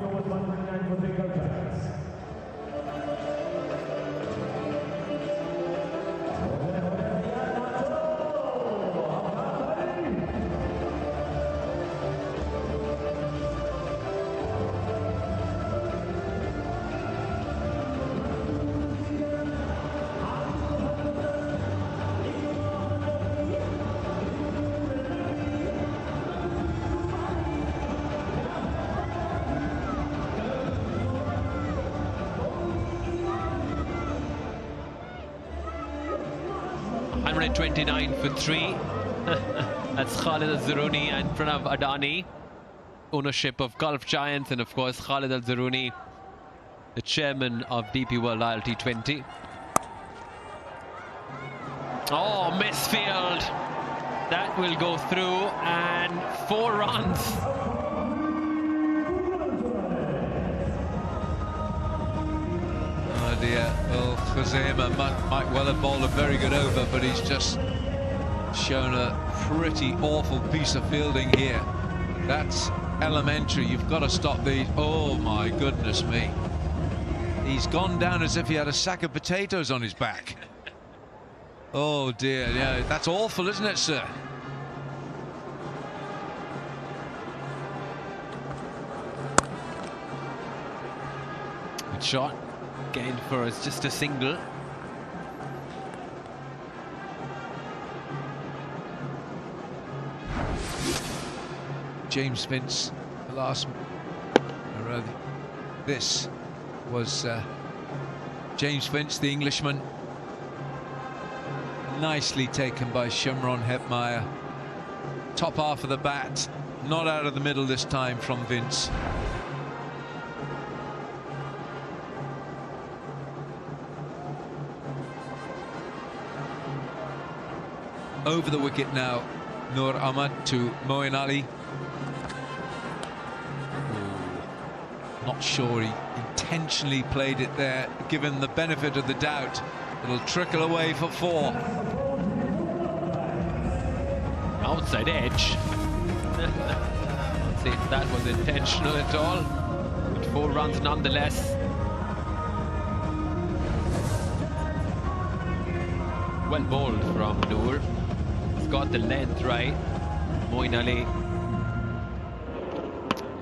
$129 for 3. That's Khalid Al-Zaruni and Pranav Adani. Ownership of Gulf Giants, and of course Khalid Al-Zaruni, the chairman of DP World ILT20. Oh, misfield. That will go through, and 4 runs. Oh dear. Well, Kazema might well have bowled a very good over, but he's just shown a pretty awful piece of fielding here. That's elementary. You've got to stop these. Oh my goodness me. He's gone down as if he had a sack of potatoes on his back. Oh dear, yeah, that's awful, isn't it, sir? Good shot. Gained for us just a single. James Vince, the last, or rather, this was James Vince, the Englishman. Nicely taken by Shimron Hetmeyer. Top half of the bat, not out of the middle this time from Vince. Over the wicket now, Nur Ahmad to Moeen Ali. Ooh, not sure he intentionally played it there. Given the benefit of the doubt, it'll trickle away for 4. Outside edge. Let's see if that was intentional at all. But 4 runs nonetheless. Well bowled from Noor. He's got the length right. Moeen Ali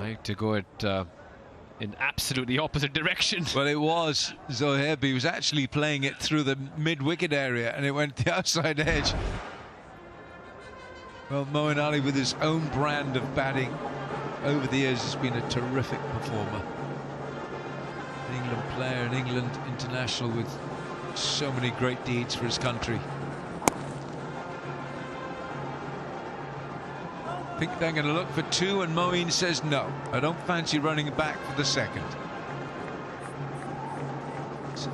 like to go at in absolutely opposite direction. Well, it was Zohaib. He was actually playing it through the mid-wicket area, and it went the outside edge. Well, Moeen Ali, with his own brand of batting over the years, has been a terrific performer. An England player, an England international with so many great deeds for his country. I think they're going to look for two, and Moeen says no. I don't fancy running back for the second. So,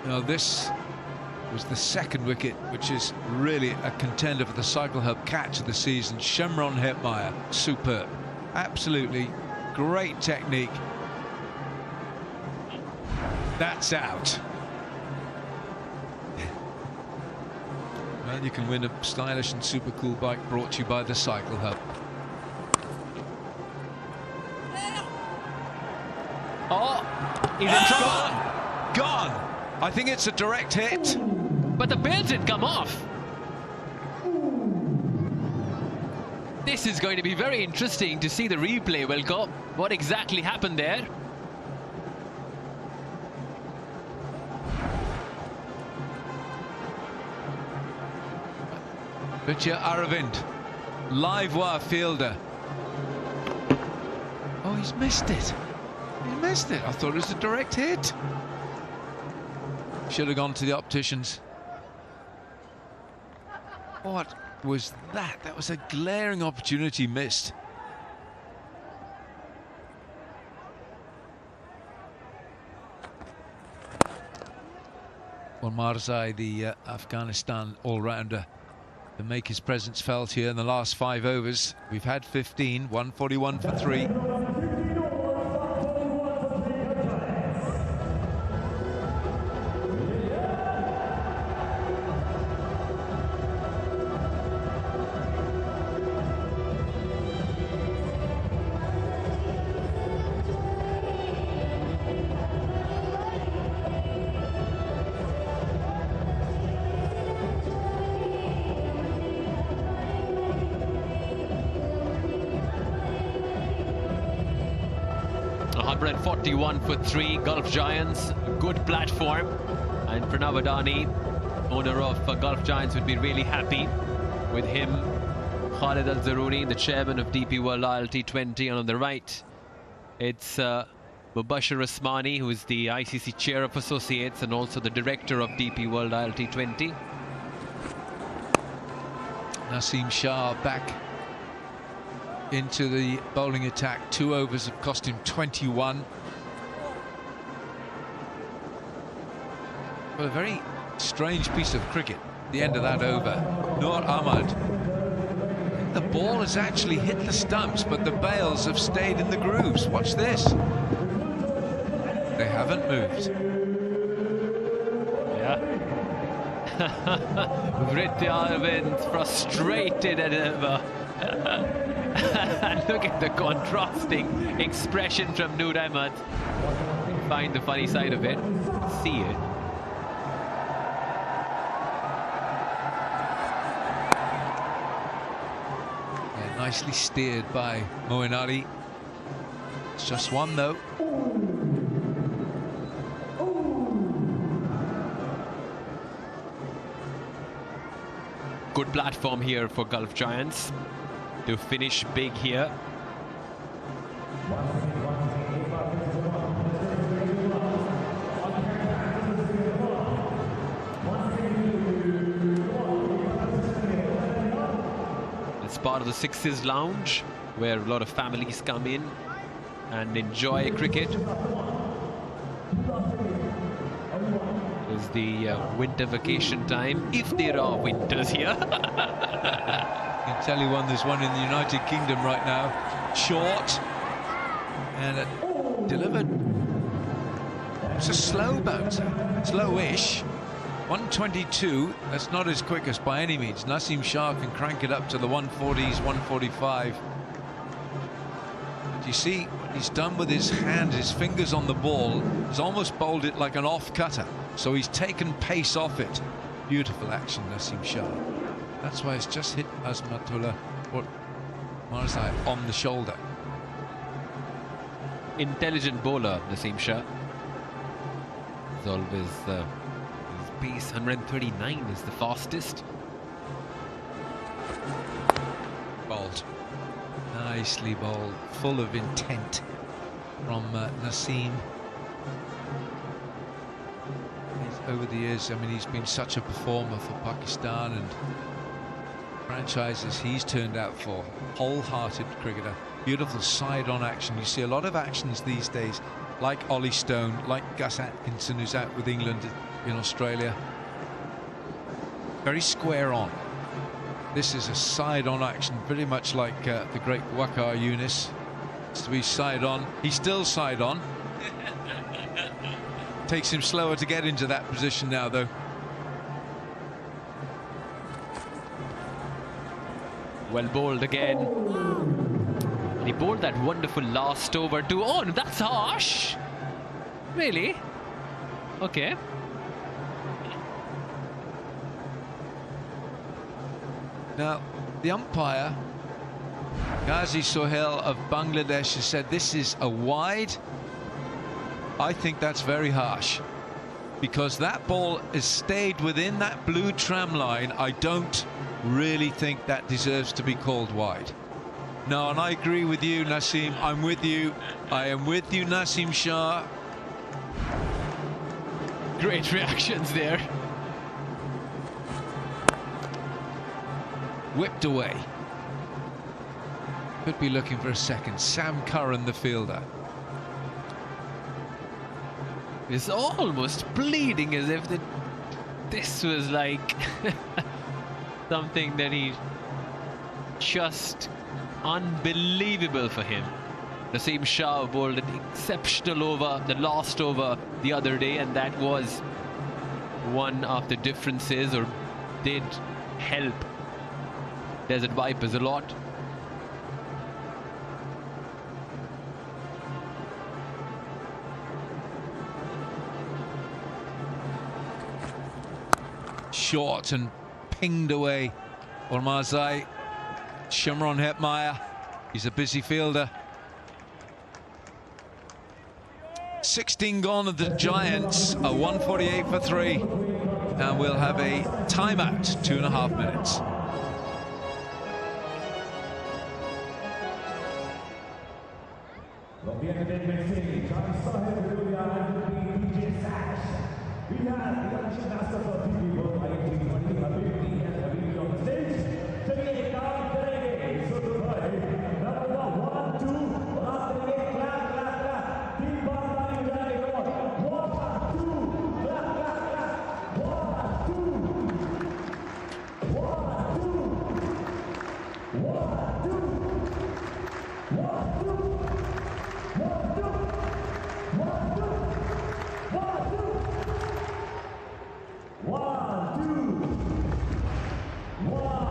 now this was the second wicket, which is really a contender for the Cycle Hub catch of the season. Shimron Hetmyer, superb. Absolutely great technique. That's out. Well, you can win a stylish and super cool bike brought to you by the Cycle Hub. Oh, he's in trouble. Gone. I think it's a direct hit. But the bails had come off. This is going to be very interesting to see the replay, Wilco. What exactly happened there? Vidya Aravind, live wire fielder. Oh, he's missed it. He missed it. I thought it was a direct hit. Should have gone to the opticians. What was that? That was a glaring opportunity missed. Well, Marzai, the Afghanistan all-rounder, to make his presence felt here in the last 5 overs. We've had 15, 141 for 3. 141 for 3, Gulf Giants, good platform, and Pranav Adani, owner of Gulf Giants, would be really happy with him. Khalid Al-Zaruri, the chairman of DP World ILT20, and on the right it's Mubashir Usmani, who is the ICC chair of associates and also the director of DP World ILT20. Naseem Shah back into the bowling attack. 2 overs have cost him 21. Well, a very strange piece of cricket, the end of that over. Noor Ahmad. The ball has actually hit the stumps, but the bails have stayed in the grooves. Watch this. They haven't moved. Yeah. Vritti Arvind frustrated at him. Look at the contrasting expression from Noor Ahmad. Find the funny side of it. See it. Yeah, nicely steered by Moeen Ali. It's just one though. Good platform here for Gulf Giants to finish big here. It's part of the Sixes Lounge, where a lot of families come in and enjoy cricket. It's the winter vacation time, if there are winters here. I can tell you there's one in the United Kingdom right now. Short. And it delivered. It's a slow bouncer. Slowish. 122. That's not his quickest by any means. Naseem Shah can crank it up to the 140s, 145. But you see what he's done with his hand, his fingers on the ball. He's almost bowled it like an off-cutter. So he's taken pace off it. Beautiful action, Naseem Shah. That's why it's just hit Azmatullah or Marzai on the shoulder. Intelligent bowler, Naseem Shah. As always, his pace 139 is the fastest. Bowled. Nicely bowled, full of intent from Naseem. Over the years, I mean, he's been such a performer for Pakistan and franchises he's turned out for. Wholehearted cricketer. Beautiful side-on action. You see a lot of actions these days, like Ollie Stone, like Gus Atkinson, who's out with England in Australia. Very square on. This is a side-on action, very much like the great Waqar Younis. It's to be side-on. He's still side-on. Takes him slower to get into that position now, though. Well bowled again. And he bowled that wonderful last over to... Oh, that's harsh. Really? Okay. Now, the umpire, Ghazi Sohail of Bangladesh, has said this is a wide. I think that's very harsh, because that ball has stayed within that blue tram line. I don't really think that deserves to be called wide. No, and I agree with you, Naseem. I'm with you. I am with you, Naseem Shah. Great reactions there. Whipped away. Could be looking for a second. Sam Curran, the fielder. It's almost bleeding as if this was like something that he just unbelievable for him. Naseem Shah bowled an exceptional over, the last over the other day, and that was one of the differences, or did help Desert Vipers a lot. Short and pinged away. Ormazai. Shimron Hetmyer. He's a busy fielder. 16 gone of the Giants. A 148 for 3. And we'll have a timeout, 2.5 minutes. We have the young gymnaster for TV World ILT20 ability and ability on stage. चलिए काम करेंगे सुध भाई number 1 2 और आप करेंगे clap clap clap 3 बार ताली बजाएंगे और 1 2 clap clap clap 1 2 1 2 1 2 1 2 1 2 1 2 1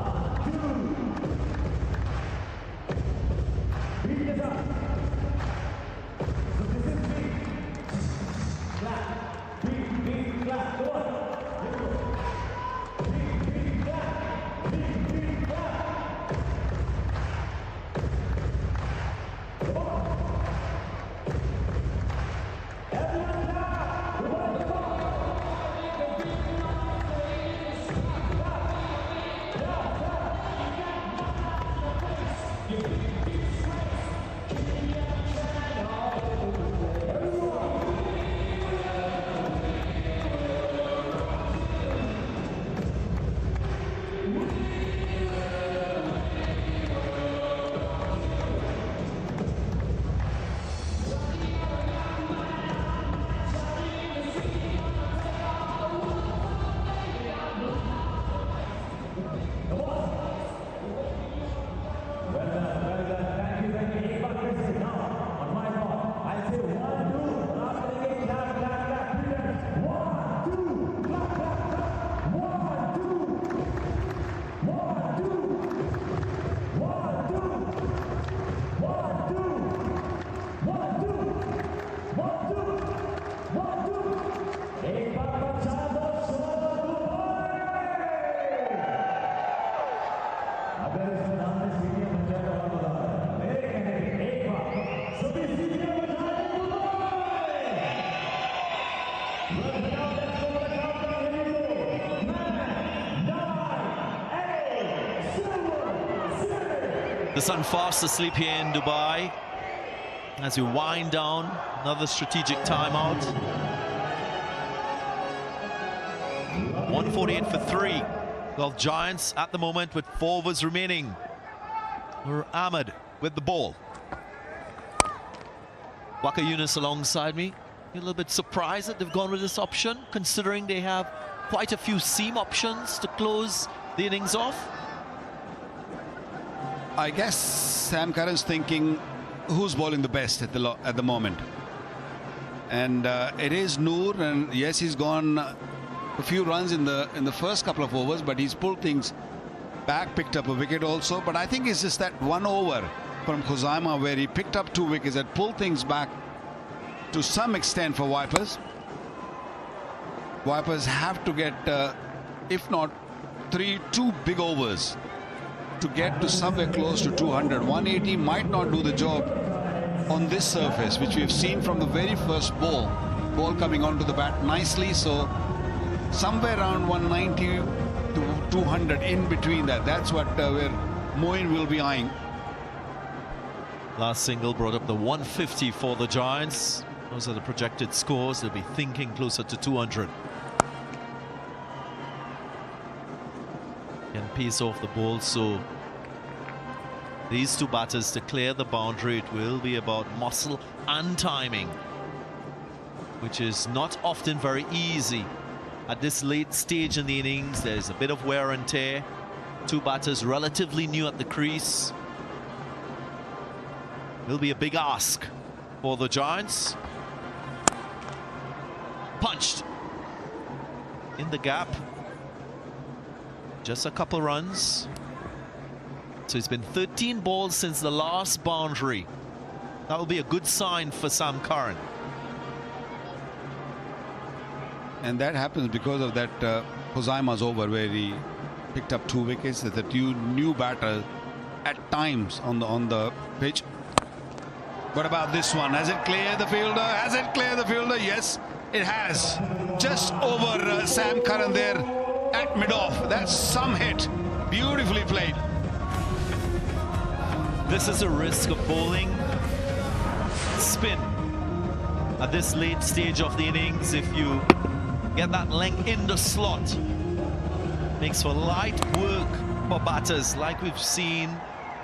The sun fast asleep here in Dubai as we wind down another strategic timeout. 148 for 3. Gulf Giants at the moment with 4 overs remaining. Ahmed with the ball. Waka Yunus alongside me. You're a little bit surprised that they've gone with this option, considering they have quite a few seam options to close the innings off. I guess Sam Curran's thinking who's bowling the best at the moment, and it is Noor, and yes, he's gone a few runs in the first couple of overs, but he's pulled things back, picked up a wicket also. But I think it's just that 1 over from Khuzaima where he picked up 2 wickets that pulled things back to some extent for Vipers. Vipers have to get if not 2 big overs to get to somewhere close to 200. 180 might not do the job on this surface, which we've seen from the very first ball coming onto the bat nicely. So somewhere around 190 to 200, in between that's what where Moeen will be eyeing. Last single brought up the 150 for the Giants. Those are the projected scores. They'll be thinking closer to 200. Can pace off the ball, so these 2 batters to clear the boundary, it will be about muscle and timing, which is not often very easy at this late stage in the innings. There's a bit of wear and tear. 2 batters relatively new at the crease. Will be a big ask for the Giants. Punched in the gap. Just a couple runs. So it's been 13 balls since the last boundary. That will be a good sign for Sam Curran. And that happens because of that Khuzaima's over where he picked up 2 wickets. There's a new batter at times on the pitch. What about this one? Has it cleared the fielder? Has it cleared the fielder? Yes, it has. Just over Sam Curran there at mid-off. That's some hit. Beautifully played. This is a risk of bowling spin at this late stage of the innings. If you get that length in the slot, makes for light work for batters like we've seen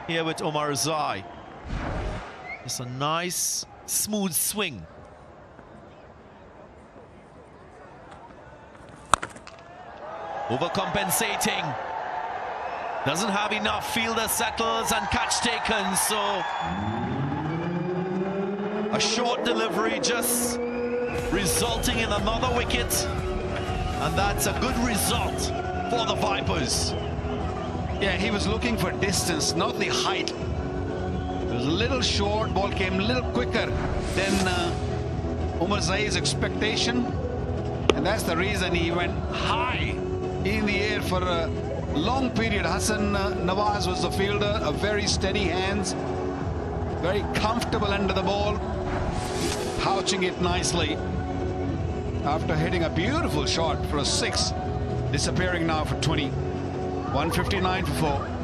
here with Omar Zai. It's a nice smooth swing. Overcompensating. Doesn't have enough. Fielder settles and catch taken. So a short delivery just resulting in another wicket. And that's a good result for the Vipers. Yeah, he was looking for distance, not the height. It was a little short. Ball came a little quicker than Umar Zai's expectation. And that's the reason he went high in the air for a long period. Hassan Nawaz was the fielder, a very steady hands, very comfortable under the ball, pouching it nicely after hitting a beautiful shot for a 6, disappearing now for 20. 159 for 4.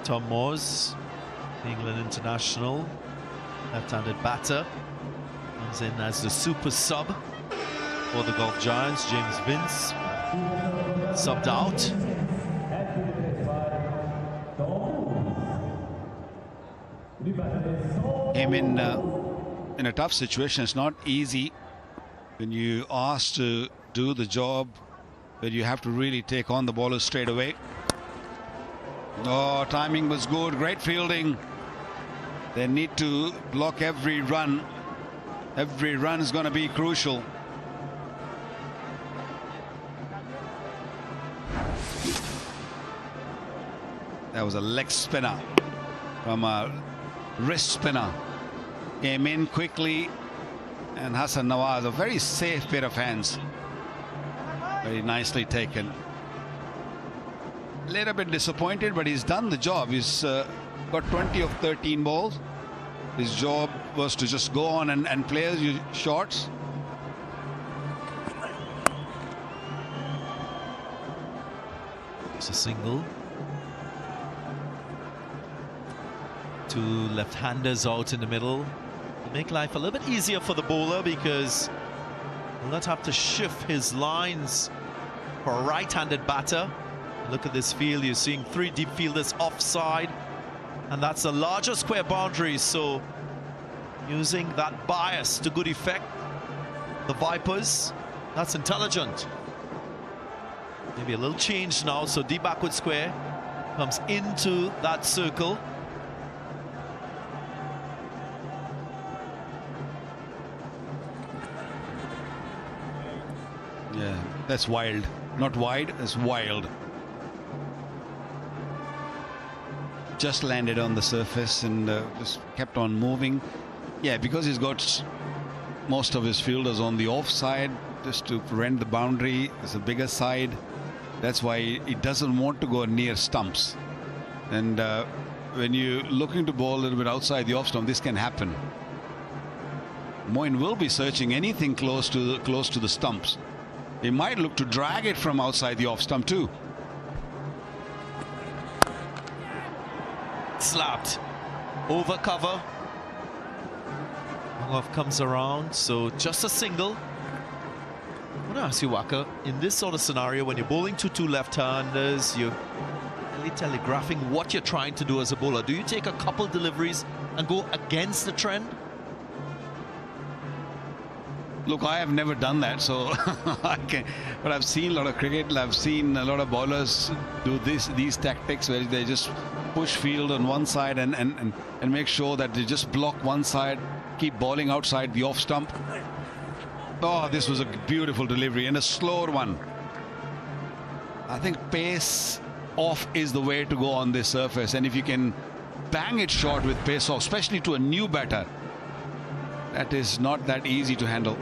Tom Moores, the England international, left-handed batter, comes in as the super sub for the Gulf Giants. James Vince subbed out. came in a tough situation. It's not easy when you asked to do the job, but you have to really take on the bowlers straight away. Oh, timing was good, great fielding. They need to block every run. Every run is going to be crucial. That was a leg spinner from a wrist spinner. Came in quickly, and Hassan Nawaz, a very safe pair of hands. Very nicely taken. A little bit disappointed, but he's done the job. He's got 20 of 13 balls. His job was to just go on and play his shots. It's a single. Two left-handers out in the middle. Make life a little bit easier for the bowler because he'll not have to shift his lines for a right-handed batter. Look at this field. You're seeing three deep fielders offside, and that's a larger square boundary. So using that bias to good effect, the Vipers, that's intelligent. Maybe a little change now. So deep backward square comes into that circle. Yeah, that's wild. Not wide, it's wild. Just landed on the surface and just kept on moving. Yeah, because he's got most of his fielders on the offside, just to prevent the boundary. It's a bigger side. That's why he doesn't want to go near stumps. And when you're looking to bowl a little bit outside the off stump, this can happen. Moin will be searching anything close to the stumps. He might look to drag it from outside the off stump too. Slapped over cover. Off comes around, so just a single. I want to ask you, Waka, in this sort of scenario, when you're bowling to two left-handers, you're really telegraphing what you're trying to do as a bowler. Do you take a couple deliveries and go against the trend? Look, I have never done that, so I can't. But I've seen a lot of cricket. I've seen a lot of bowlers do these tactics where they just push field on one side and make sure that they just block one side, keep bowling outside the off stump. Oh, this was a beautiful delivery and a slower one. I think pace off is the way to go on this surface, and if you can bang it short with pace off, especially to a new batter, that is not that easy to handle.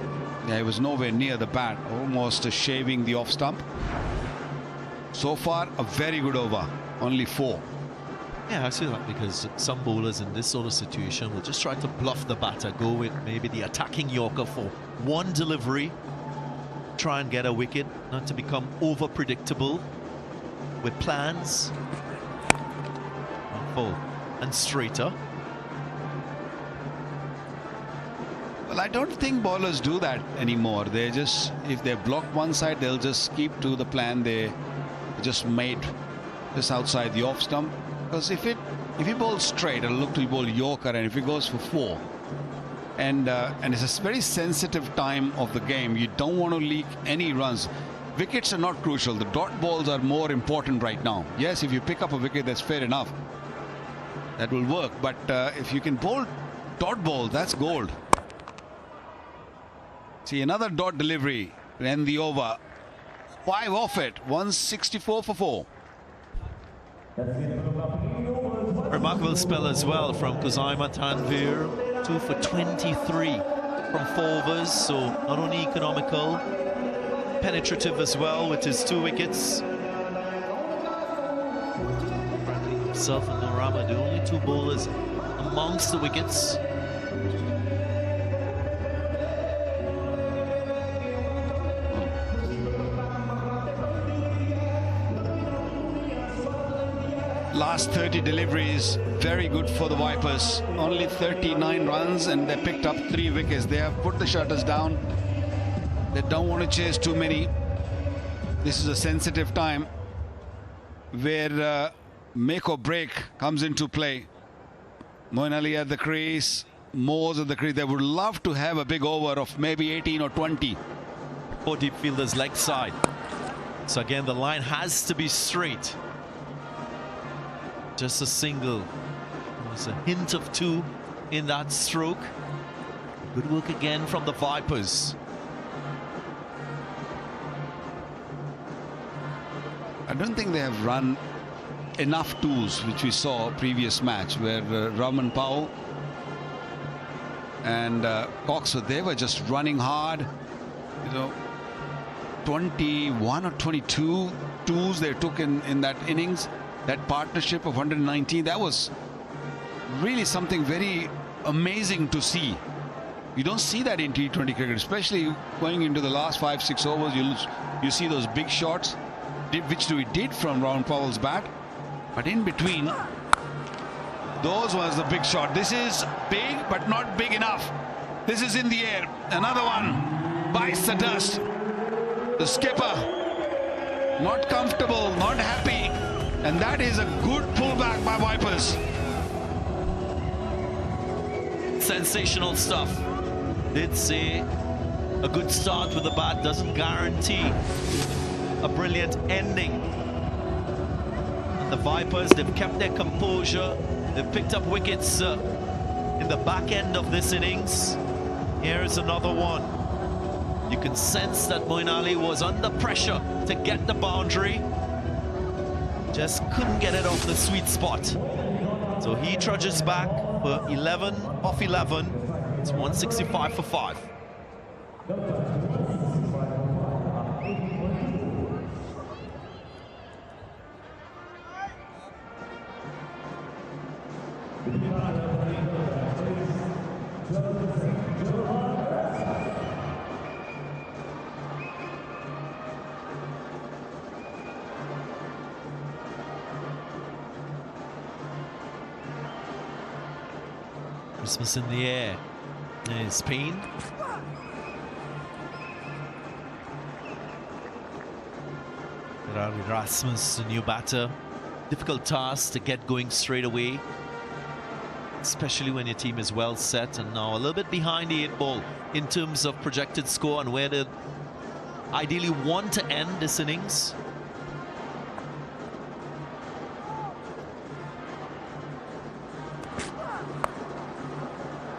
Yeah, it was nowhere near the bat, almost shaving the off stump. So far, a very good over, only 4. Yeah, I see that because some bowlers in this sort of situation will just try to bluff the batter, go with maybe the attacking Yorker for one delivery, try and get a wicket, not to become over predictable with plans. Full and straighter. Well, I don't think bowlers do that anymore. They just, if they block one side, they'll just keep to the plan they just made, just outside the off stump. Because if he bowls straight, it'll look to bowl Yorker, and if he goes for 4, and it's a very sensitive time of the game, you don't want to leak any runs. Wickets are not crucial. The dot balls are more important right now. Yes, if you pick up a wicket, that's fair enough. That will work. But if you can bowl dot ball, that's gold. See, another dot delivery to end the over. 5 off it. 164 for 4. Remarkable spell as well from Kuzaima Tanvir. 2 for 23 from 4 overs. So not only economical, penetrative as well with his 2 wickets. Himself and Norama, the only 2 bowlers amongst the wickets. Last 30 deliveries, very good for the Vipers. Only 39 runs, and they picked up 3 wickets. They have put the shutters down. They don't want to chase too many. This is a sensitive time where make or break comes into play. Moeen Ali at the crease, Moores at the crease. They would love to have a big over of maybe 18 or 20. 4 deep fielders leg side. So again, the line has to be straight. Just a single. There's a hint of 2 in that stroke. Good work again from the Vipers. I don't think they have run enough tools, which we saw previous match, where Raman Powell and Cox, they were just running hard. You know, 21 or 22 tools they took in that innings. That partnership of 119, that was really something very amazing to see. You don't see that in T20 cricket, especially going into the last 5-6 overs. You see those big shots, which we did from Raman Powell's bat. But in between, those was the big shot. This is big, but not big enough. This is in the air. Another one bites the dust. The skipper, not comfortable, not happy. And that is a good pullback by Vipers. Sensational stuff. Did say a good start with the bat doesn't guarantee a brilliant ending. And the Vipers, they've kept their composure. They've picked up wickets in the back end of this innings. Here is another one. You can sense that Moeen Ali was under pressure to get the boundary. Just couldn't get it off the sweet spot. So he trudges back for 11 off 11. It's 165 for 5. Christmas in the air. There's Payne. Ferrari Rasmus, the new batter. Difficult task to get going straight away, especially when your team is well set and now a little bit behind the 8 ball in terms of projected score and where they ideally want to end this innings.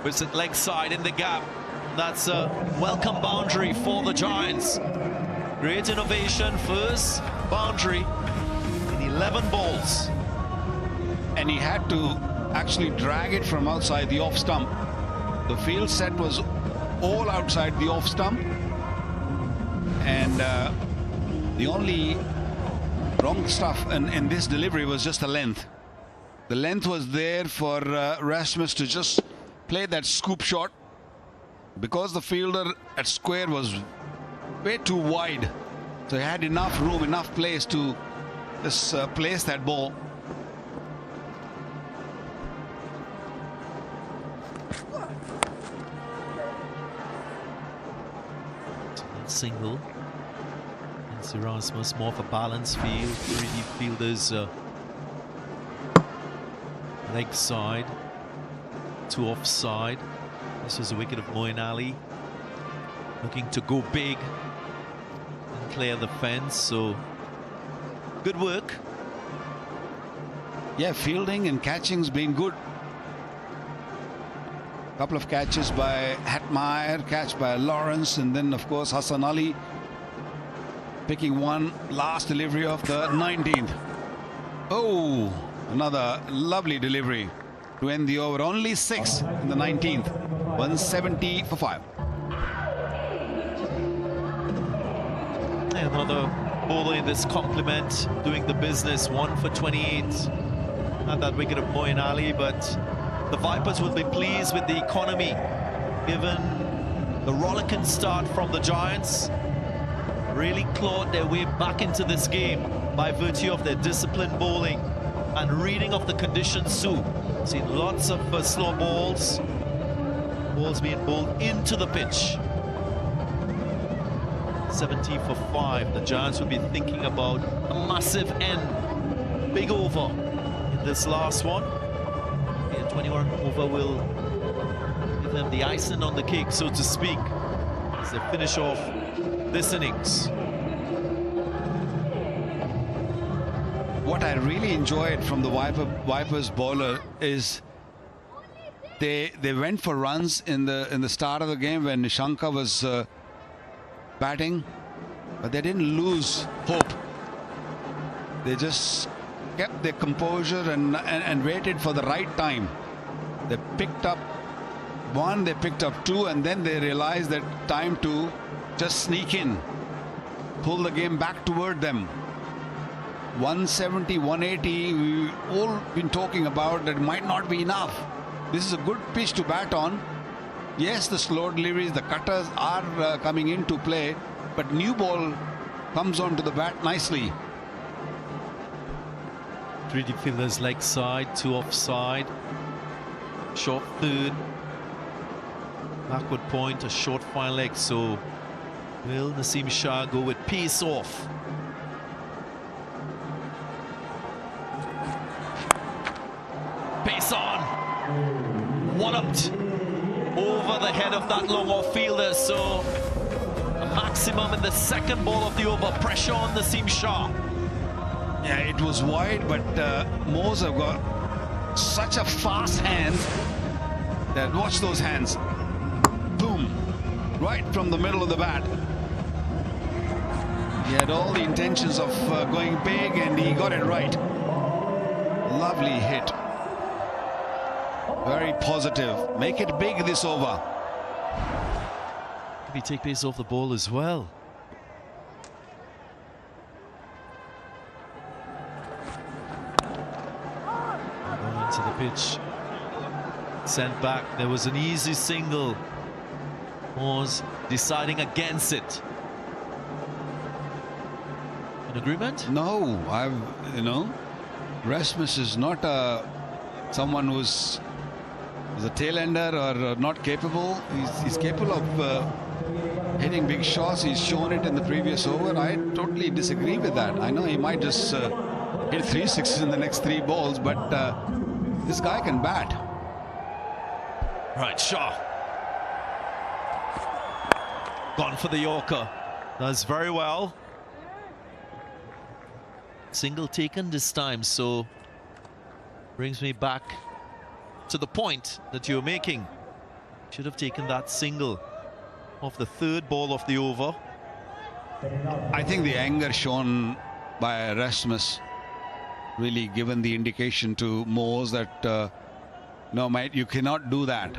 It's leg side in the gap. That's a welcome boundary for the Giants. Great innovation, first boundary in 11 balls. And he had to actually drag it from outside the off stump. The field set was all outside the off stump. And the only wrong stuff in this delivery was just the length. The length was there for Rasmus to just play that scoop shot, because the fielder at square was way too wide, so he had enough room, enough place to just place that ball. Single. And Rasmus more for balance field. 3 deep fielders leg side. 2 offside. This was a wicket of Moeen Ali, looking to go big and clear the fence. So good work. Yeah, fielding and catching's been good. Couple of catches by Hatmeyer, catch by Lawrence, and then of course Hassan Ali picking one last delivery of the 19th. Oh, another lovely delivery to end the over. Only 6 in the 19th. 170 for 5. Another bowler in this complement doing the business. 1 for 28. Not that wicket of Moeen Ali, but the Vipers will be pleased with the economy given the rollicking start from the Giants. Really clawed their way back into this game by virtue of their disciplined bowling and reading of the conditions too. Seen lots of slow balls being bowled into the pitch. 70 for 5. The Giants will be thinking about a massive end, big over in this last one. 21 over will give them the icing on the cake, so to speak, as they finish off this innings. What I really enjoyed from the Vipers bowler is they went for runs in the start of the game when Nishanka was batting, but they didn't lose hope. They just kept their composure and waited for the right time. They picked up one, they picked up two, and then they realized that time to just sneak in, pull the game back toward them. 170, 180, we've all been talking about that might not be enough. This is a good pitch to bat on. Yes, the slow deliveries, the cutters are coming into play, but new ball comes onto the bat nicely. 3 defenders leg side, 2 offside, short third, backward point, a short fine leg. So will Naseem Shah go with pace off? Pace on, walloped over the head of that long off fielder. So a maximum in the second ball of the over. Pressure on Naseem Shah. Yeah, it was wide, but Moors have got such a fast hand that watch those hands. Boom, right from the middle of the bat. He had all the intentions of going big, and he got it right. Lovely hit. Very positive. Make it big this over. Maybe take pace off the ball as well. Going into the pitch. Sent back. There was an easy single. Was deciding against it. An agreement? No, Rasmus is not someone who's a tail ender or not capable. He's capable of hitting big shots. He's shown it in the previous over. I totally disagree with that. I know he might just hit 3 sixes in the next 3 balls, but this guy can bat. Right, Shah. Gone for the Yorker. Does very well. Single taken this time, so brings me back to the point that you're making. Should have taken that single of the 3rd ball of the over. I think the anger shown by Rasmus really given the indication to Moors that no, mate, you cannot do that.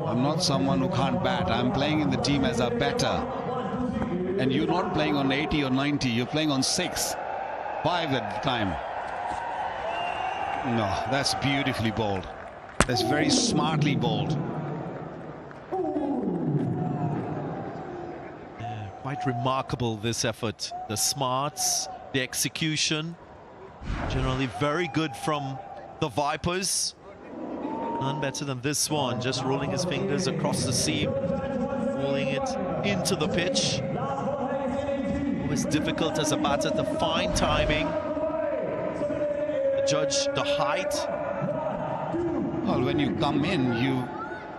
I'm not someone who can't bat. I'm playing in the team as a batter, and you're not playing on 80 or 90. You're playing on 6, 5 at the time. No, that's beautifully bowled. That's very smartly bowled. Yeah, quite remarkable, this effort. The smarts, the execution, generally very good from the Vipers. None better than this one, just rolling his fingers across the seam, rolling it into the pitch. It was difficult as a batter to find timing. Judge the height. Well, when you come in, you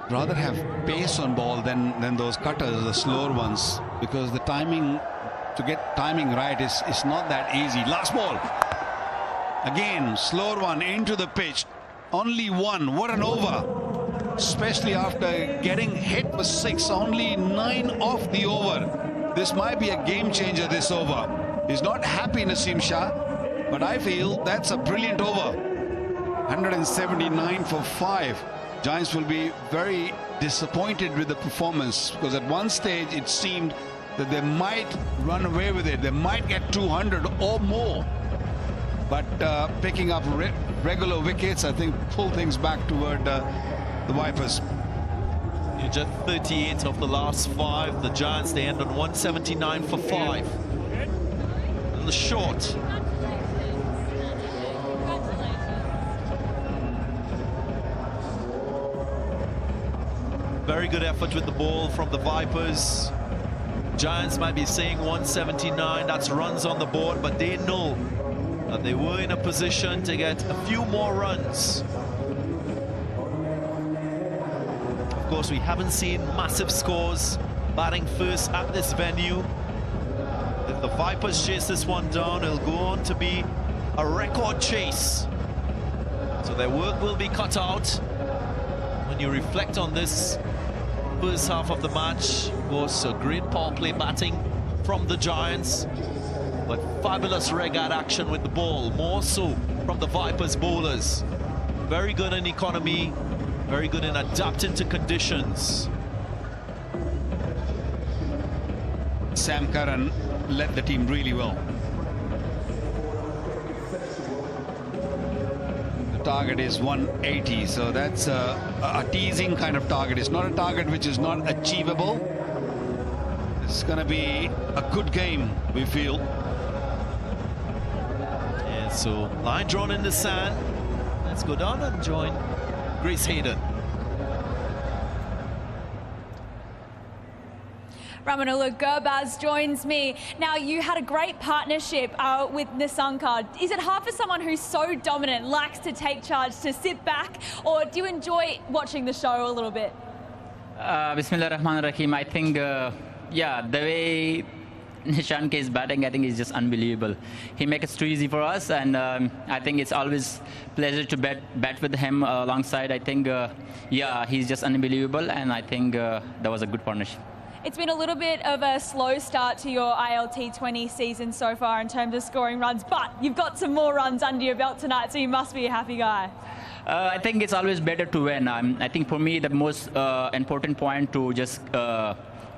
rather have pace on ball than those cutters, the slower ones, because the timing, to get timing right is not that easy. Last ball. Again, slower one into the pitch. Only 1. What an over. Especially after getting hit with 6. Only 9 off the over. This might be a game changer, this over. He's not happy, Naseem Shah, but I feel that's a brilliant over. 179 for 5. Giants will be very disappointed with the performance, because at one stage it seemed that they might run away with it. They might get 200 or more. But picking up regular wickets, I think, pull things back toward the Vipers. You just 38 of the last 5. The Giants, they end on 179 for 5. And the short. Very good effort with the ball from the Vipers. Giants might be saying 179, that's runs on the board, but they know that they were in a position to get a few more runs course, we haven't seen massive scores batting first at this venue. If the Vipers chase this one down, it'll go on to be a record chase. So their work will be cut out. When you reflect on this first half of the match, of course, a great power play batting from the Giants, but fabulous regard action with the ball, more so from the Vipers bowlers. Very good in economy, very good in adapting to conditions. Sam Curran led the team really well. The target is 180, so that's a teasing kind of target. It's not a target which is not achievable. It's going to be a good game, we feel. Yeah, so line drawn in the sand. Let's go down and join Grace Hayden. Ramanulu Gurbaz joins me. Now, you had a great partnership with Nisanka. Is it hard for someone who's so dominant, likes to take charge, to sit back, or do you enjoy watching the show a little bit? Bismillah Rahman Rahim. I think, yeah, the way Nishanka is batting, I think is just unbelievable. He makes it too easy for us, and I think it's always a pleasure to bat with him alongside. I think, yeah, he's just unbelievable, and I think that was a good partnership. It's been a little bit of a slow start to your ILT20 season so far in terms of scoring runs, but you've got some more runs under your belt tonight, so you must be a happy guy. I think it's always better to win. I think for me, the most important point to just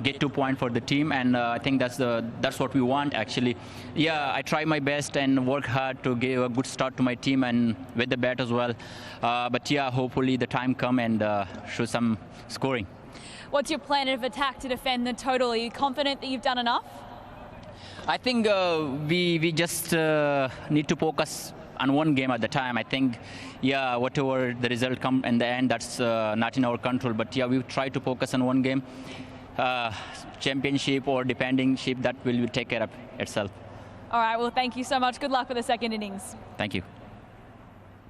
get 2 points for the team, and I think that's what we want, actually. Yeah, I try my best and work hard to give a good start to my team and with the bat as well. But yeah, hopefully the time come and show some scoring. What's your plan of attack to defend the total? Are you confident that you've done enough? I think we just need to focus on one game at the time. I think, yeah, whatever the result come in the end, that's not in our control. But yeah, we try to focus on one game. Championship or defending ship, that will take care of itself. All right, well, thank you so much. Good luck with the second innings. Thank you.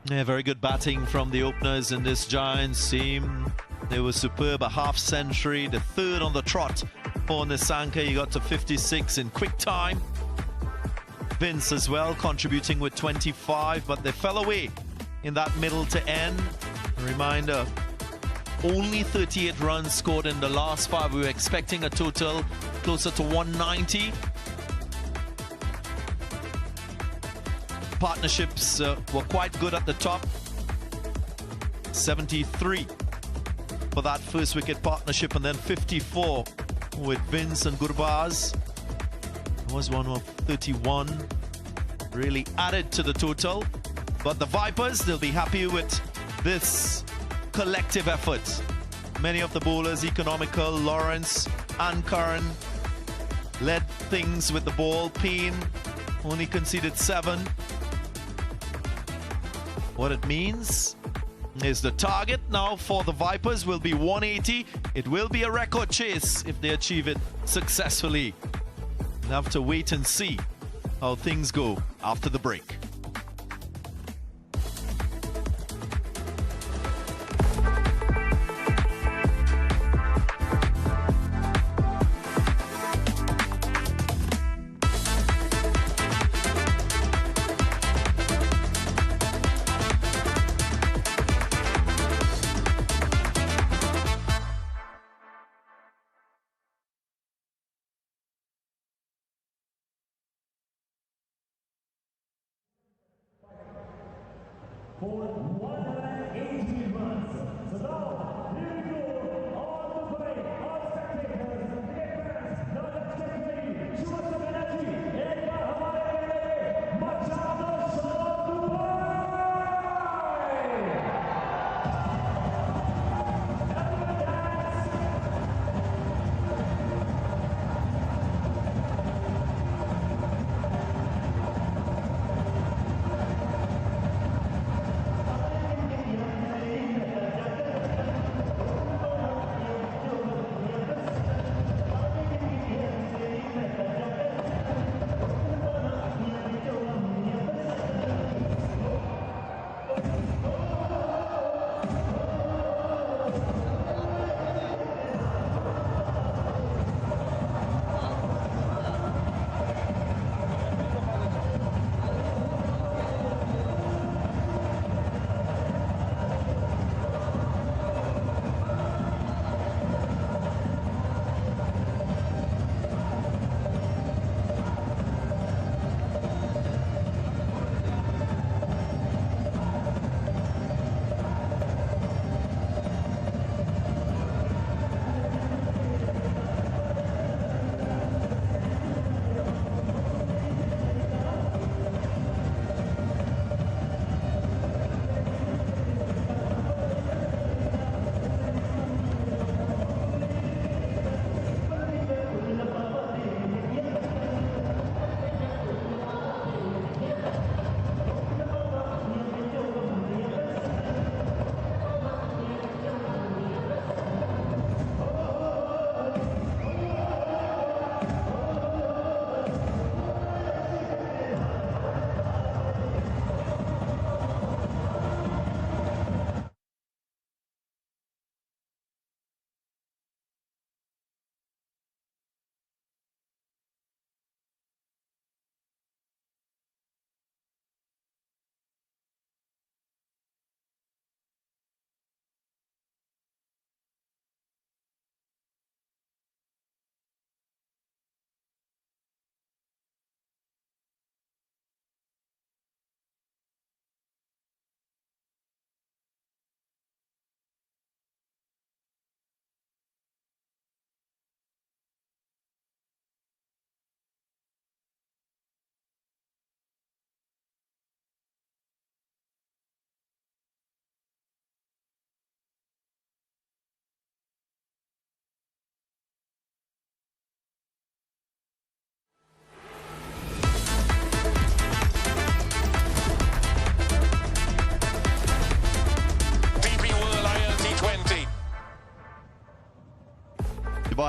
Yeah, very good batting from the openers in this Giants team. They were superb, a half century, the third on the trot for Nisanka. He got to 56 in quick time. Vince as well contributing with 25, but they fell away in that middle to end. A reminder, only 38 runs scored in the last 5. We were expecting a total closer to 190. Partnerships were quite good at the top. 73 for that first wicket partnership, and then 54 with Vince and Gurbaz. It was one of 31, really added to the total. But the Vipers, they'll be happy with this collective effort. Many of the bowlers, economical, Lawrence and Curran, led things with the ball. Payne only conceded 7. What it means is the target now for the Vipers will be 180. It will be a record chase if they achieve it successfully. We'll have to wait and see how things go after the break. For 180 runs. So now, here we go on the play. All spectators, dear fans, now let's get ready. Show us some energy. एक बार हमारे लिए मचा दो शोर Dubai.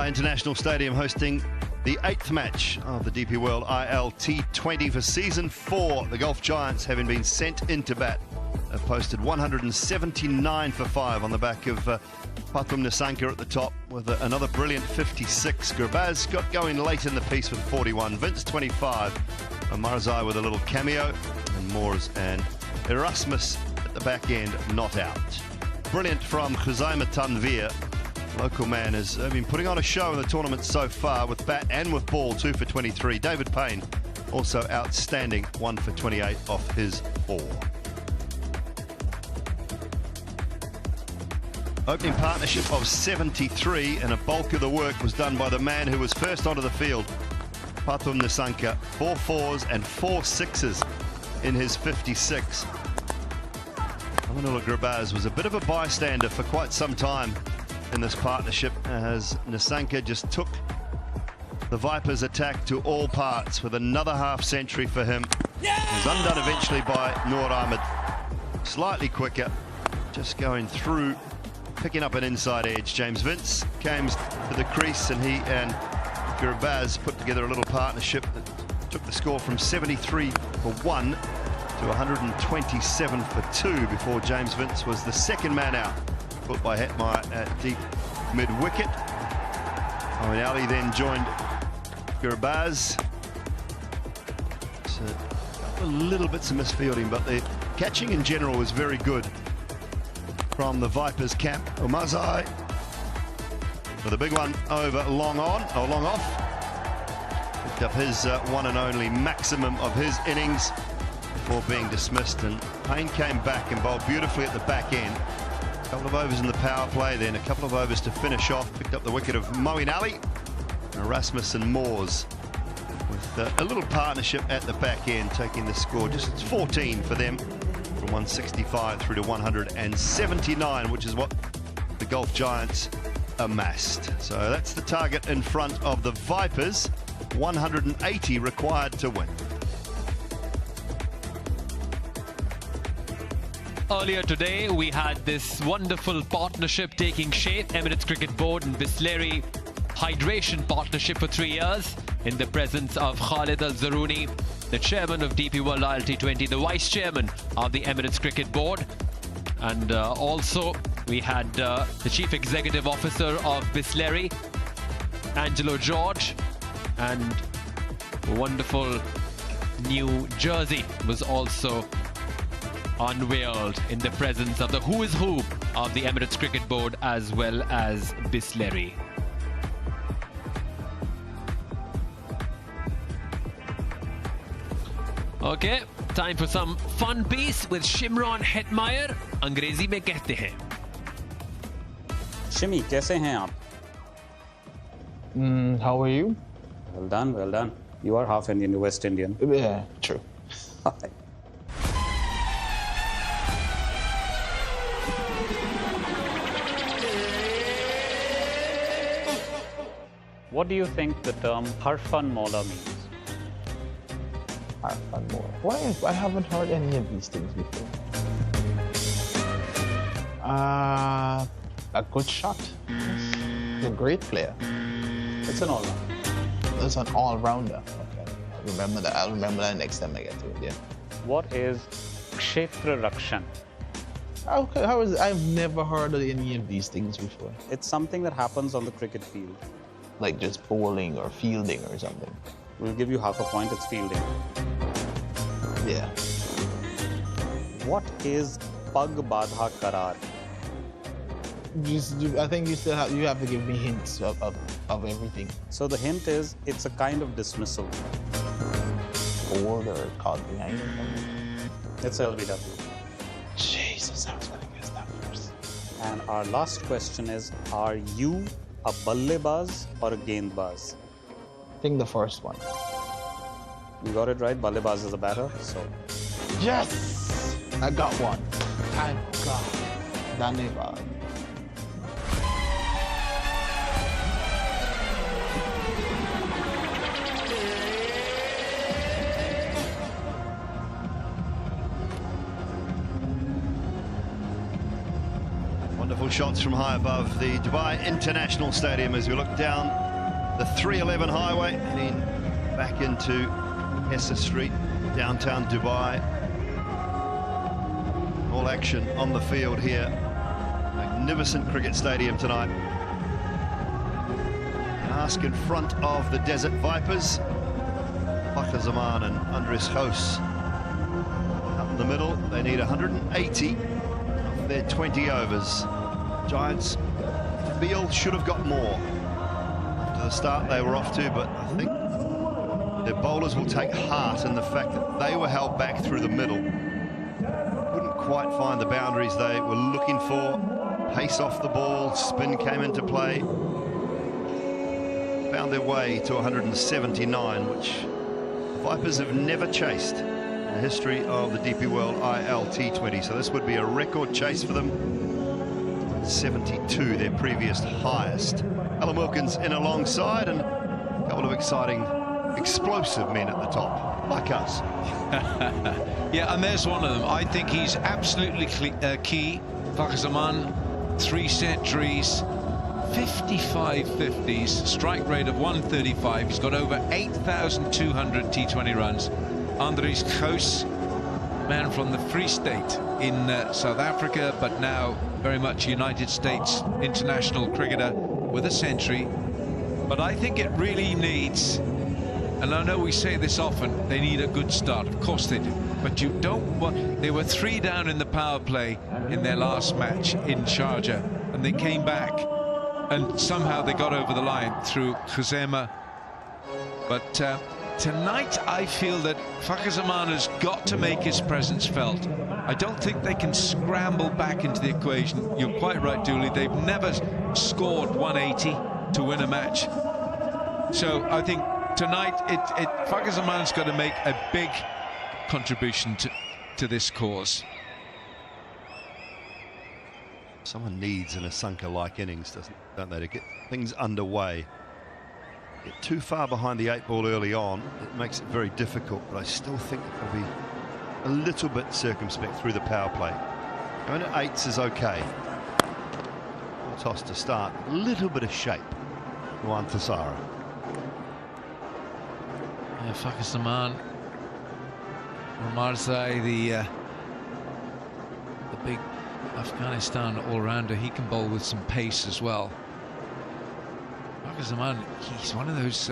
International Stadium hosting the 8th match of the DP World ILT20 for Season 4. The Gulf Giants, having been sent into bat, have posted 179 for 5 on the back of Pathum Nissanka at the top with another brilliant 56. Gurbaz got going late in the piece with 41. Vince 25. Marzai with a little cameo. And Moores and Erasmus at the back end not out. Brilliant from Khuzaima Tanvir. Local man has been putting on a show in the tournament so far with bat and with ball, 2 for 23. David Payne also outstanding, 1 for 28 off his 4. Opening partnership of 73, and a bulk of the work was done by the man who was first onto the field, Pathum Nissanka. 4 4s and 4 6s in his 56. Amanullah Gurbaz was a bit of a bystander for quite some time in this partnership, as Nissanka just took the Vipers' attack to all parts with another half century for him. He was undone eventually by Noor Ahmed. Slightly quicker, just going through, picking up an inside edge. James Vince came to the crease, and he and Gurbaz put together a little partnership that took the score from 73 for 1 to 127 for 2 before James Vince was the second man out, put by Hetmeyer at deep mid-wicket. Moeen Ali then joined Gurbaz. So a little bits of misfielding, but the catching in general was very good from the Vipers camp. Omazai with a big one over long on, or long off. Picked up his one and only maximum of his innings before being dismissed, and Payne came back and bowled beautifully at the back end. A couple of overs in the power play, then a couple of overs to finish off. Picked up the wicket of Moeen Ali, Erasmus and Moores, with a little partnership at the back end, taking the score just 14 for them, from 165 through to 179, which is what the Gulf Giants amassed. So that's the target in front of the Vipers. 180 required to win. Earlier today, we had this wonderful partnership taking shape, Emirates Cricket Board and Bisleri Hydration Partnership for 3 years, in the presence of Khalid Al-Zaruni, the chairman of DP World ILT20, the vice chairman of the Emirates Cricket Board, and also we had the chief executive officer of Bisleri, Angelo George, and a wonderful new jersey was also unveiled in the presence of the who is who of the Emirates Cricket Board as well as Bisleri. Okay, time for some fun piece with Shimron Hetmeyer. अंग्रेजी में कहते हैं. Shimi, कैसे हैं आप? How are you? Well done, well done. You are half Indian, West Indian. Yeah, true. What do you think the term Harfan Mola means? Harfan Mola. Why? I haven't heard any of these things before. A good shot. He's a great player. It's an all-rounder. It's an all-rounder. Okay. I'll remember that next time I get to it, yeah. What is Kshetra Rakshan? Okay, I've never heard of any of these things before. It's something that happens on the cricket field. Like just bowling or fielding or something. We'll give you half a point, it's fielding. Yeah. What is Pag Badha Karar? I think you have to give me hints of everything. So the hint is, it's a kind of dismissal. Bored or caught behind or something? It's LBW. Jesus, I was going to guess that first. And our last question is, are you a ballebaz or a gaindbaz? I think the first one. You got it right. Ballebaz is a batter, so. Yes! I got one. Thank God. Dhanyavad. Wonderful shots from high above the Dubai International Stadium as we look down the 311 highway, heading back into Hessa Street, downtown Dubai. All action on the field here. Magnificent cricket stadium tonight. Ask in front of the Desert Vipers. Fakhar Zaman and Andres Gous up in the middle. They need 180 of their 20 overs. Giants feel should have got more to the start they were off to, but I think their bowlers will take heart in the fact that they were held back through the middle. Couldn't quite find the boundaries they were looking for. Pace off the ball, spin came into play. Found their way to 179, which the Vipers have never chased in the history of the DP World ILT20. So this would be a record chase for them. 72, their previous highest. Alan Wilkins in alongside, and a couple of exciting, explosive men at the top, like us. Yeah, and there's one of them. I think he's absolutely key. Fakhar Zaman, 3 centuries, 55 50s, strike rate of 135. He's got over 8,200 T20 runs. Andries Gous, man from the Free State in South Africa, but now very much United States international cricketer with a century. But I think it really needs, and I know we say this often, they need a good start. Of course they do. But you don't want, they were 3 down in the power play in their last match in Sharjah, and they came back and somehow they got over the line through Khuzema. But tonight I feel that Fakhar Zaman has got to make his presence felt. I don't think they can scramble back into the equation. You're quite right, Dooley. They've never scored 180 to win a match. So I think tonight Fakhar Zaman's got to make a big contribution to this cause. Someone needs an Asanka-like innings, don't they, to get things underway. Get too far behind the 8 ball early on, it makes it very difficult, but I still think they'll be a little bit circumspect through the power play. Going to 8s is okay. Full toss to start. A little bit of shape. Juan Thassara. Yeah, Fakhar Zaman, Ramarzai, the big Afghanistan all-rounder, he can bowl with some pace as well. Fakhar Zaman, he's one of those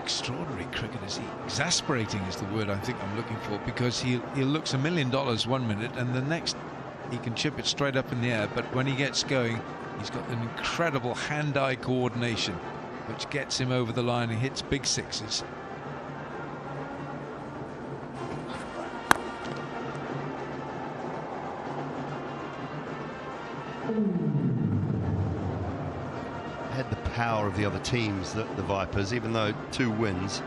extraordinary cricketers. Exasperating is the word I think I'm looking for, because he looks $1 million 1 minute and the next he can chip it straight up in the air, but when he gets going he's got an incredible hand-eye coordination which gets him over the line and hits big sixes. Had the power of the other teams, the Vipers, even though 2 wins.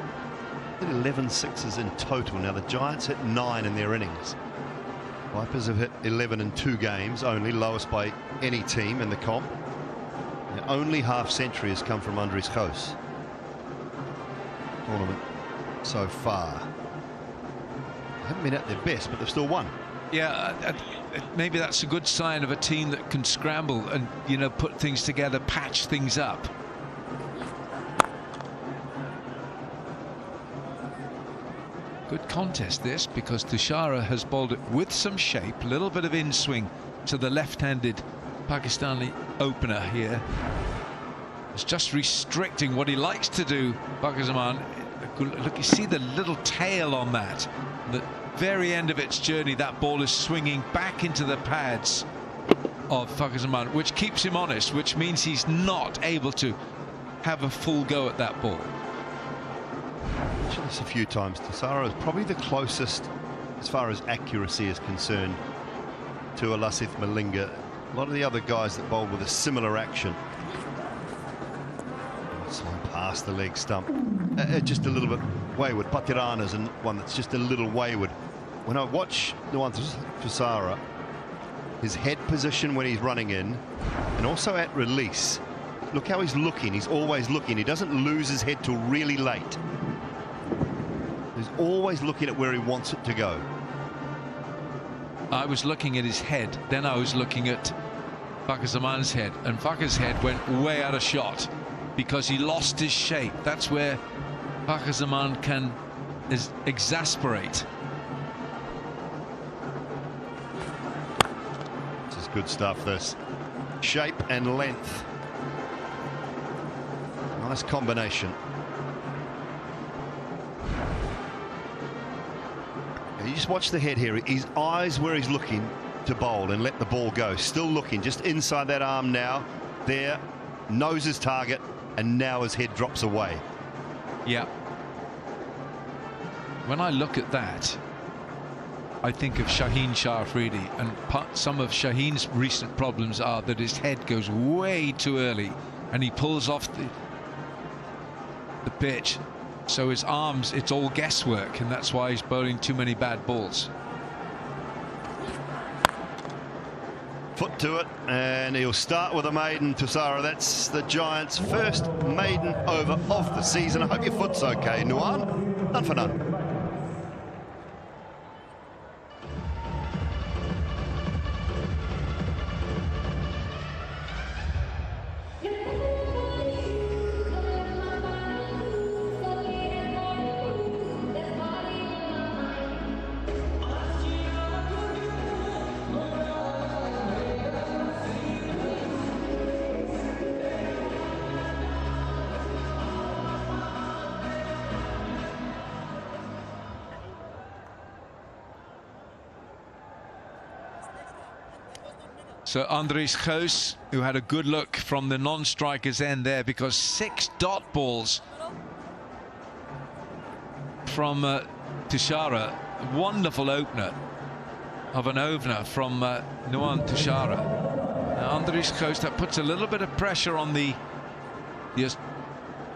Hit 11 sixes in total. Now the Giants hit 9 in their innings. Vipers have hit 11 in 2 games, only lowest by any team in the comp. The only half century has come from Andries Gous. Tournament so far. They haven't been at their best, but they've still won. Yeah, maybe that's a good sign of a team that can scramble and, you know, put things together, patch things up. Good contest this, because Thassara has bowled it with some shape, a little bit of in-swing to the left-handed Pakistani opener here. It's just restricting what he likes to do, Fakhar Zaman. Look, you see the little tail on that. The very end of its journey, that ball is swinging back into the pads of Fakhar Zaman, which keeps him honest, which means he's not able to have a full go at that ball. I've mentioned this a few times. Thassara is probably the closest, as far as accuracy is concerned, to a Lasith Malinga. A lot of the other guys that bowled with a similar action. Slung past the leg stump. Just a little bit wayward. Patirana's and one that's just a little wayward. When I watch Juan Thassara, his head position when he's running in, and also at release, look how he's looking. He's always looking. He doesn't lose his head till really late. He's always looking at where he wants it to go. I was looking at his head, then I was looking at Fakhar Zaman's head, and Fakhar's head went way out of shot because he lost his shape. That's where Fakhar Zaman can exasperate. This is good stuff, this. Shape and length. Nice combination. You just watch the head here. His eyes where he's looking to bowl and let the ball go. Still looking, just inside that arm now. There, knows his target, and now his head drops away. Yeah. When I look at that, I think of Shaheen Shah Afridi, and some of Shaheen's recent problems are that his head goes way too early and he pulls off the pitch. So his arms, it's all guesswork, and that's why he's bowling too many bad balls. Foot to it, and he'll start with a maiden, Tussara. That's the Giants' first maiden over of the season. I hope your foot's okay, Nuwan. None for none. So Andries Gous, who had a good look from the non-striker's end there, because 6 dot balls from Tushara. Wonderful opener of an opener from Nuwan Tushara. Now Andries Gous, that puts a little bit of pressure on the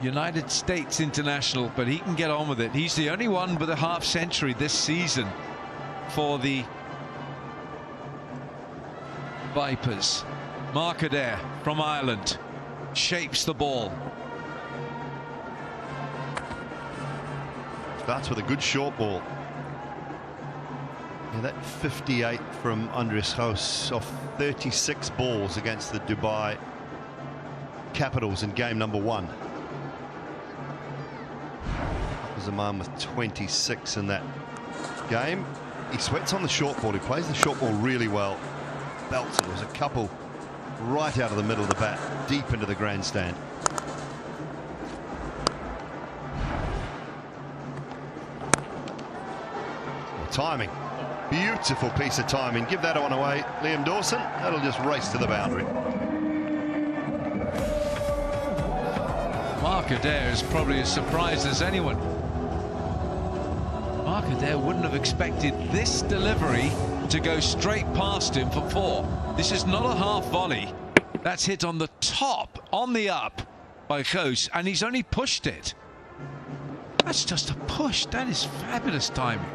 United States international, but he can get on with it. He's the only one with a half century this season for the Vipers. Markader from Ireland shapes the ball. Starts with a good short ball. Yeah, that 58 from Andries Gous off 36 balls against the Dubai Capitals in game number 1. Zaman with 26 in that game. He sweats on the short ball. He plays the short ball really well. Belts it. There was a couple right out of the middle of the bat, deep into the grandstand. Timing. Beautiful piece of timing. Give that one away, Liam Dawson. That'll just race to the boundary. Markader is probably as surprised as anyone. Markader wouldn't have expected this delivery to go straight past him for 4. This is not a half volley. That's hit on the top, on the up by Gous, and he's only pushed it. That's just a push. That is fabulous timing.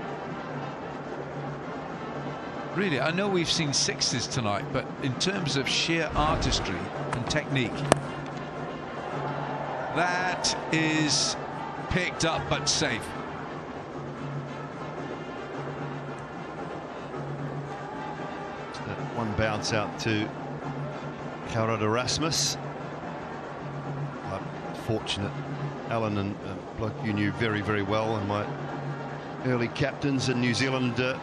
Really, I know we've seen 6s tonight, but in terms of sheer artistry and technique, that is picked up but safe. One bounce out to Karad Erasmus. Fortunate Alan, and bloke you knew very, very well, and my early captains in New Zealand. A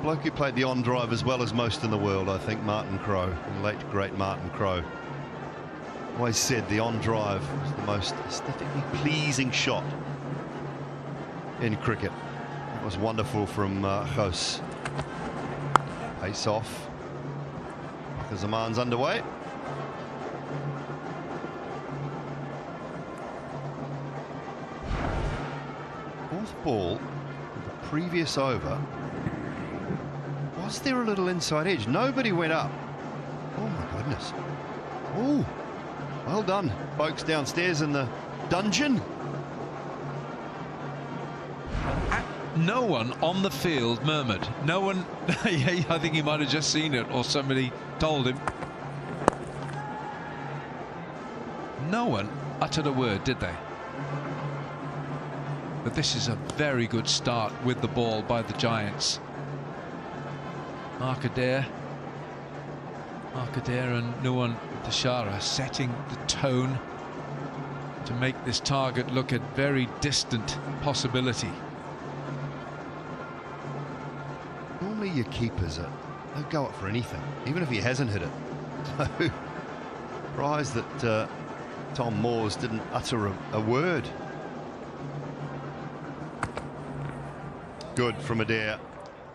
bloke who played the on drive as well as most in the world, I think, Martin Crowe, the late great Martin Crowe. Always said the on drive was the most aesthetically pleasing shot in cricket. That was wonderful from Gous. Pace off. Zaman's underway. Fourth ball of the previous over. Was there a little inside edge? Nobody went up. Oh my goodness. Oh, well done, folks downstairs in the dungeon. No one on the field murmured. No one. Yeah, I think he might have just seen it, or somebody told him. No one uttered a word, did they? But this is a very good start with the ball by the Giants. Mark Adair and Nuwan Tashara setting the tone to make this target look a very distant possibility. Normally your keepers they'll go up for anything, even if he hasn't hit it. So surprised that Tom Moores didn't utter a word. Good from Adair.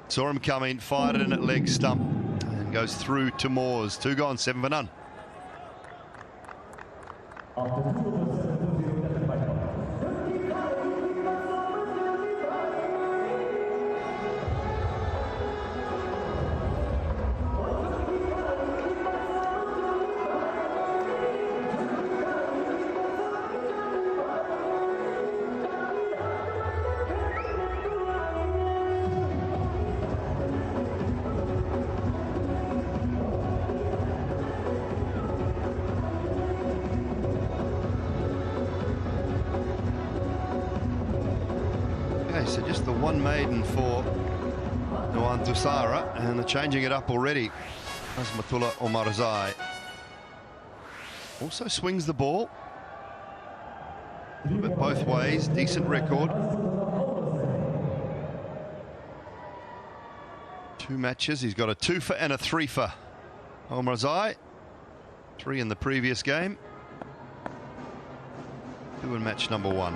Saw him coming, fired it in at leg stump, and goes through to Moores. 2 gone, 7 for none. So just the one maiden for Nuwan Tashara, and they're changing it up already. Azmatullah Omarzai also swings the ball a little bit both ways. Decent record. 2 matches. He's got a 2 for and a 3 for. Omarzai, 3 in the previous game. 2 in match number 1.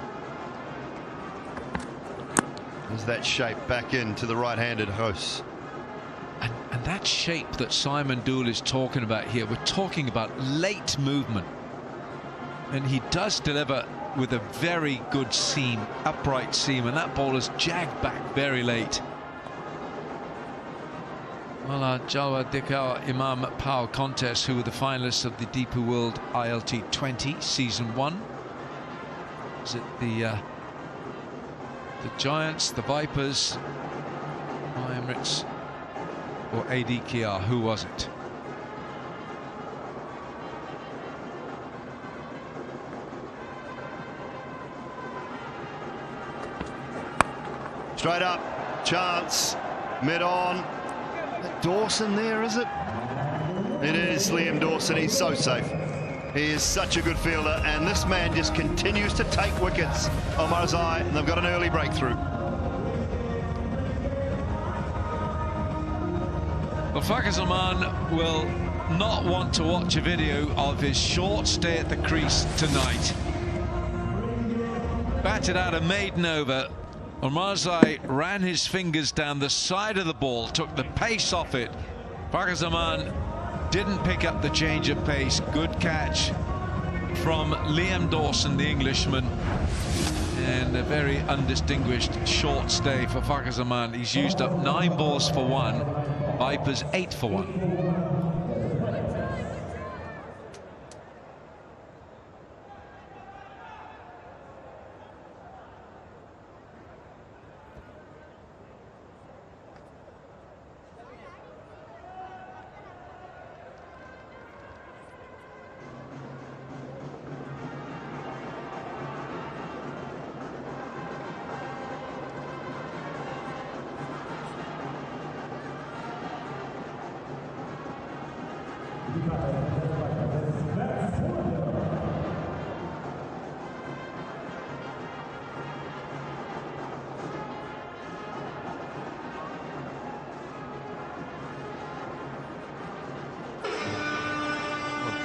There's that shape back into the right-handed host. And that shape that Simon Dool is talking about here, we're talking about late movement. And he does deliver with a very good seam, upright seam, and that ball is jagged back very late. Well, our Jalwa Dikau Imam Power contest, who were the finalists of the DP World ILT20 Season 1. Is it the Giants, the Vipers, Emirates, or AD Kiar? Who was it? Straight up, chance, mid-on. Dawson there, is it? It is Liam Dawson. He's so safe. He is such a good fielder, and this man just continues to take wickets. Omarzai, and they've got an early breakthrough. Well, Fakhar Zaman will not want to watch a video of his short stay at the crease tonight. Batted out a maiden over. Omarzai ran his fingers down the side of the ball, took the pace off it. Fakhar Zaman didn't pick up the change of pace. Good catch from Liam Dawson, the Englishman. And a very undistinguished short stay for Fakhar Zaman. He's used up 9 balls for 1. Vipers 8 for 1.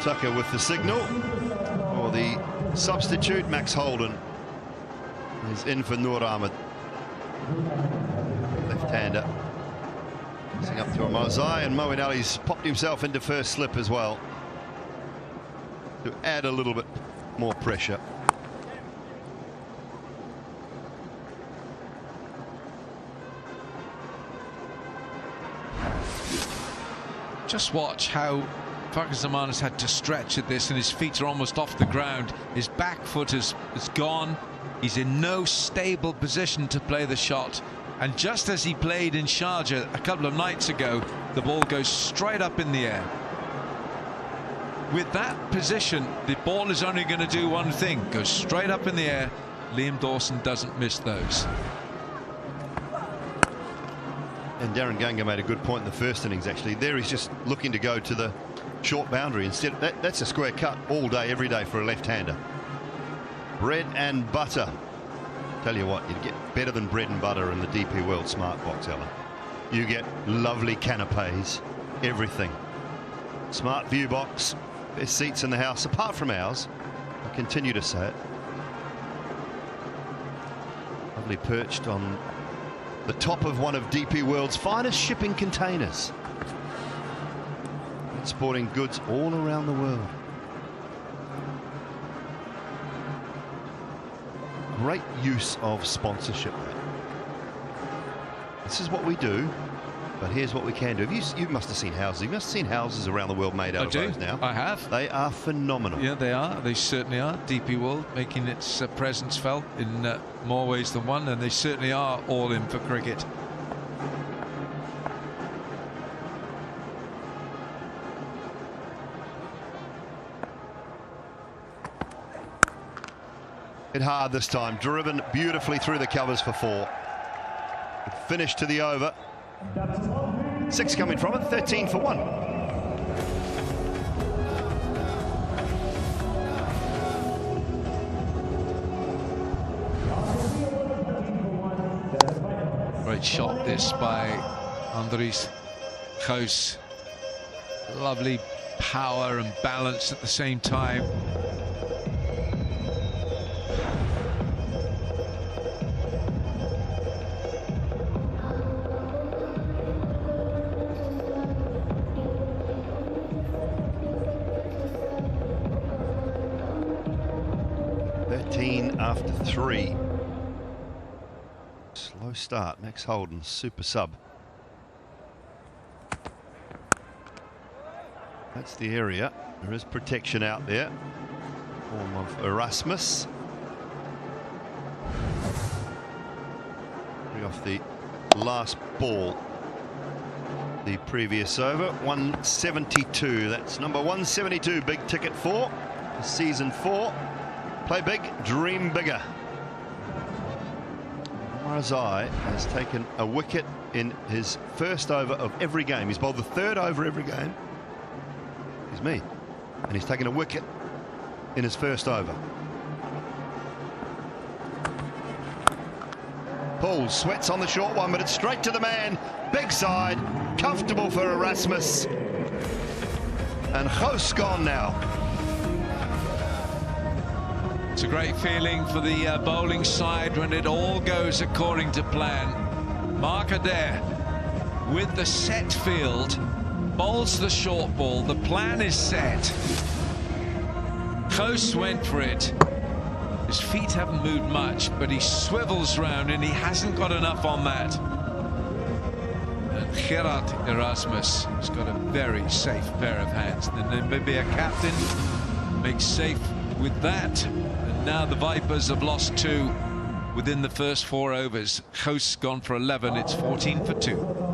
Tucker with the signal, or the substitute. Max Holden is in for Noor Ahmed. Left-hander. Passing up to Omarzai, and Moeen Ali's popped himself into first slip as well to add a little bit more pressure. Just watch how Fakhar Zaman has had to stretch at this, and his feet are almost off the ground. His back foot is gone. He's in no stable position to play the shot. And just as he played in Sharjah a couple of nights ago, the ball goes straight up in the air. With that position, the ball is only going to do one thing, goes straight up in the air. Liam Dawson doesn't miss those. And Darren Gunga made a good point in the first innings, actually. There he's just looking to go to the short boundary. Instead, that's a square cut all day, every day for a left-hander. Bread and butter. Tell you what, you'd get better than bread and butter in the DP World Smart Box, Alan. You get lovely canapes, everything. Smart view box, best seats in the house, apart from ours. I continue to say it. Lovely perched on the top of one of DP World's finest shipping containers. Exporting goods all around the world. Great use of sponsorship. This is what we do, but here's what we can do. You must have seen houses. You must have seen houses around the world made out of those now. I have. They are phenomenal. Yeah, they are. They certainly are. DP World making its presence felt in more ways than one, and they certainly are all in for cricket. Hit hard this time, driven beautifully through the covers for 4. Finish to the over. 6 coming from it, 13 for 1. Great shot this by Andries Gous. Lovely power and balance at the same time. After 3. Slow start. Max Holden, super sub. That's the area. There is protection out there. Form of Erasmus. Bring off the last ball. The previous over. 172. That's number 172. Big ticket for season 4. Play big, dream bigger. Marazai has taken a wicket in his first over of every game. He's bowled the 3rd over every game. He's me. And he's taken a wicket in his first over. Pulls, sweats on the short one, but it's straight to the man. Big side, comfortable for Erasmus. And Gous gone now. It's a great feeling for the bowling side when it all goes according to plan. Mark Adair with the set field, bowls the short ball. The plan is set. Gous went for it. His feet haven't moved much, but he swivels round and he hasn't got enough on that. And Gerard Erasmus has got a very safe pair of hands. The Namibia captain makes safe with that. Now the Vipers have lost 2 within the first 4 overs. Gous gone for 11. It's 14 for 2.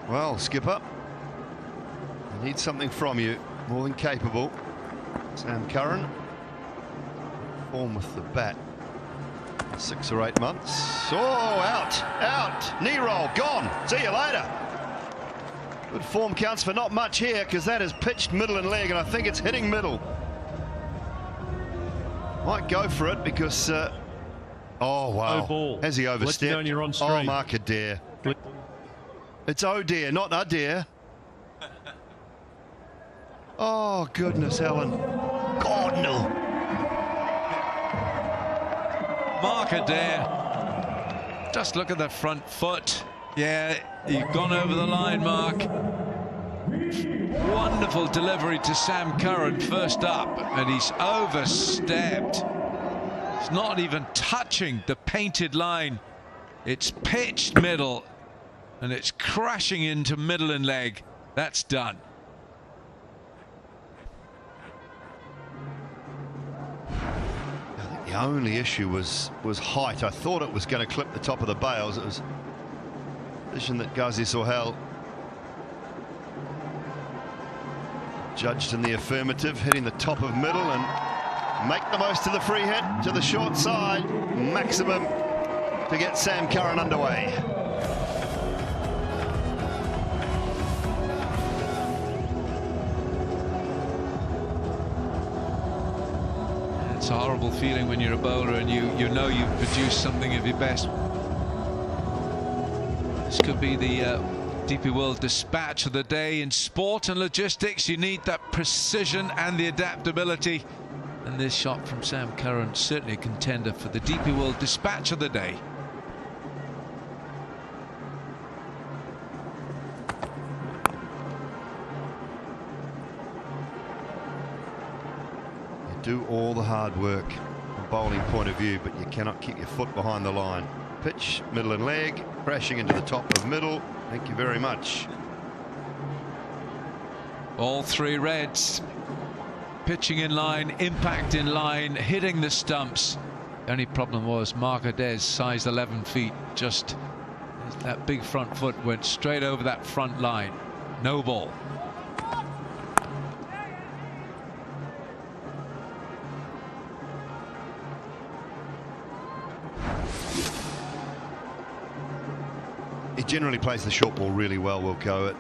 Well, skipper, I need something from you, more than capable. Sam Curran, form with the bat, 6 or 8 months. Oh, out, knee roll, gone. See you later. Good form counts for not much here because that is pitched middle and leg, and I think it's hitting middle. Might go for it because, oh wow, ball. Has he overstepped? Let you know you're on stream. Oh, Mark Adair. It's oh dear, not Adair. Oh, goodness, Helen. God, no. Mark Adair Just look at the front foot. Yeah, you've gone over the line, Mark. Wonderful delivery to Sam Curran first up, and he's overstepped. It's not even touching the painted line. It's pitched middle, and it's crashing into middle and leg. That's done. The only issue was height. I thought it was going to clip the top of the bails. It was a position that Ghazi Sohail judged in the affirmative, hitting the top of middle and make the most of the free hit to the short side. Maximum to get Sam Curran underway. It's a horrible feeling when you're a bowler and you know you've produced something of your best. This could be the DP World dispatch of the day. In sport and logistics, you need that precision and the adaptability. And this shot from Sam Curran, certainly a contender for the DP World dispatch of the day. Do all the hard work from a bowling point of view, but you cannot keep your foot behind the line. Pitch, middle and leg, crashing into the top of middle. Thank you very much. All three reds. Pitching in line, impact in line, hitting the stumps. The only problem was Mark Adez, size 11 feet, just that big front foot went straight over that front line. No ball. He generally plays the short ball really well, Wilco.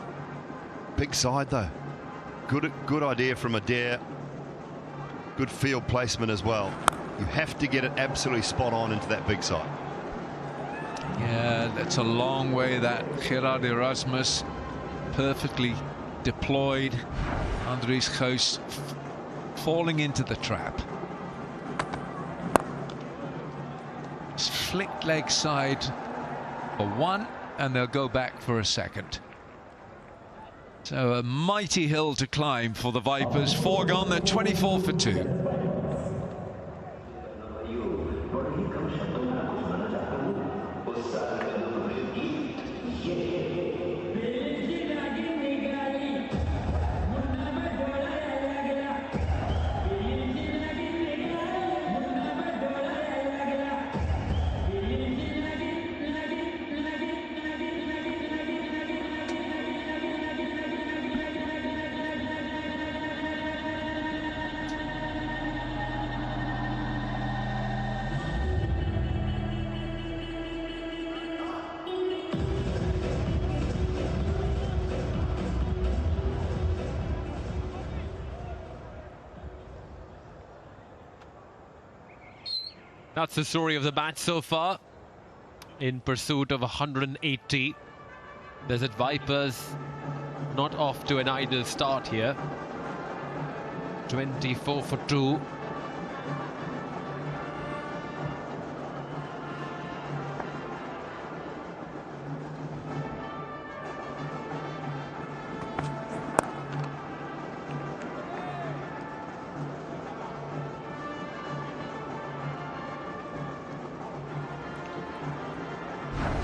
Big side though. Good idea from Adair. Good field placement as well. You have to get it absolutely spot on into that big side. Yeah, that's a long way, that Gerard Erasmus. Perfectly deployed. Andries Geuss falling into the trap. It's flicked leg side for one, and they'll go back for a second. So a mighty hill to climb for the Vipers. 4 gone, they're 24 for 2. That's the story of the match so far. In pursuit of 180. Desert Vipers not off to an idle start here. 24 for 2.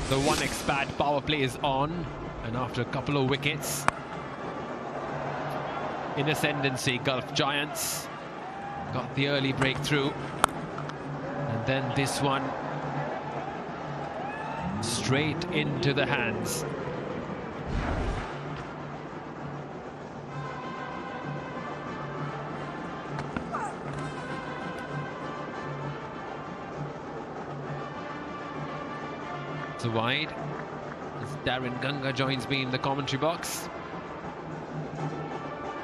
The one expat power play is on, and after a couple of wickets in ascendancy, Gulf Giants got the early breakthrough, and then this one straight into the hands. Wide as Darren Ganga joins me in the commentary box.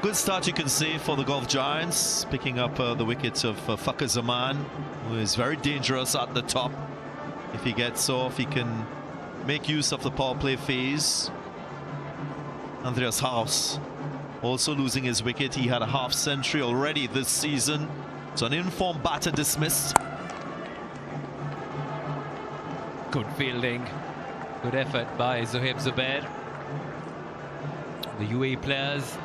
Good start, you can see, for the Gulf Giants, picking up the wickets of Fakhar Zaman, who is very dangerous at the top. If he gets off, he can make use of the power play phase. Andreas Haus also losing his wicket. He had a half century already this season. So an informed batter dismissed. Good fielding, good effort by Zohaib Zubair. The UAE players.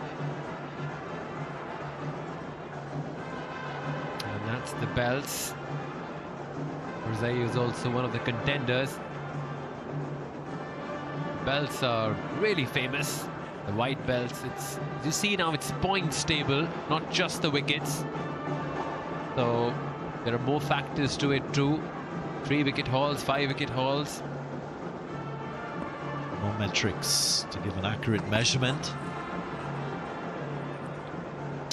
And that's the belts. Rizai is also one of the contenders. Belts are really famous. The white belts, you see now it's points table, not just the wickets. So there are more factors to it too. 3-wicket hauls, 5-wicket hauls. No metrics to give an accurate measurement.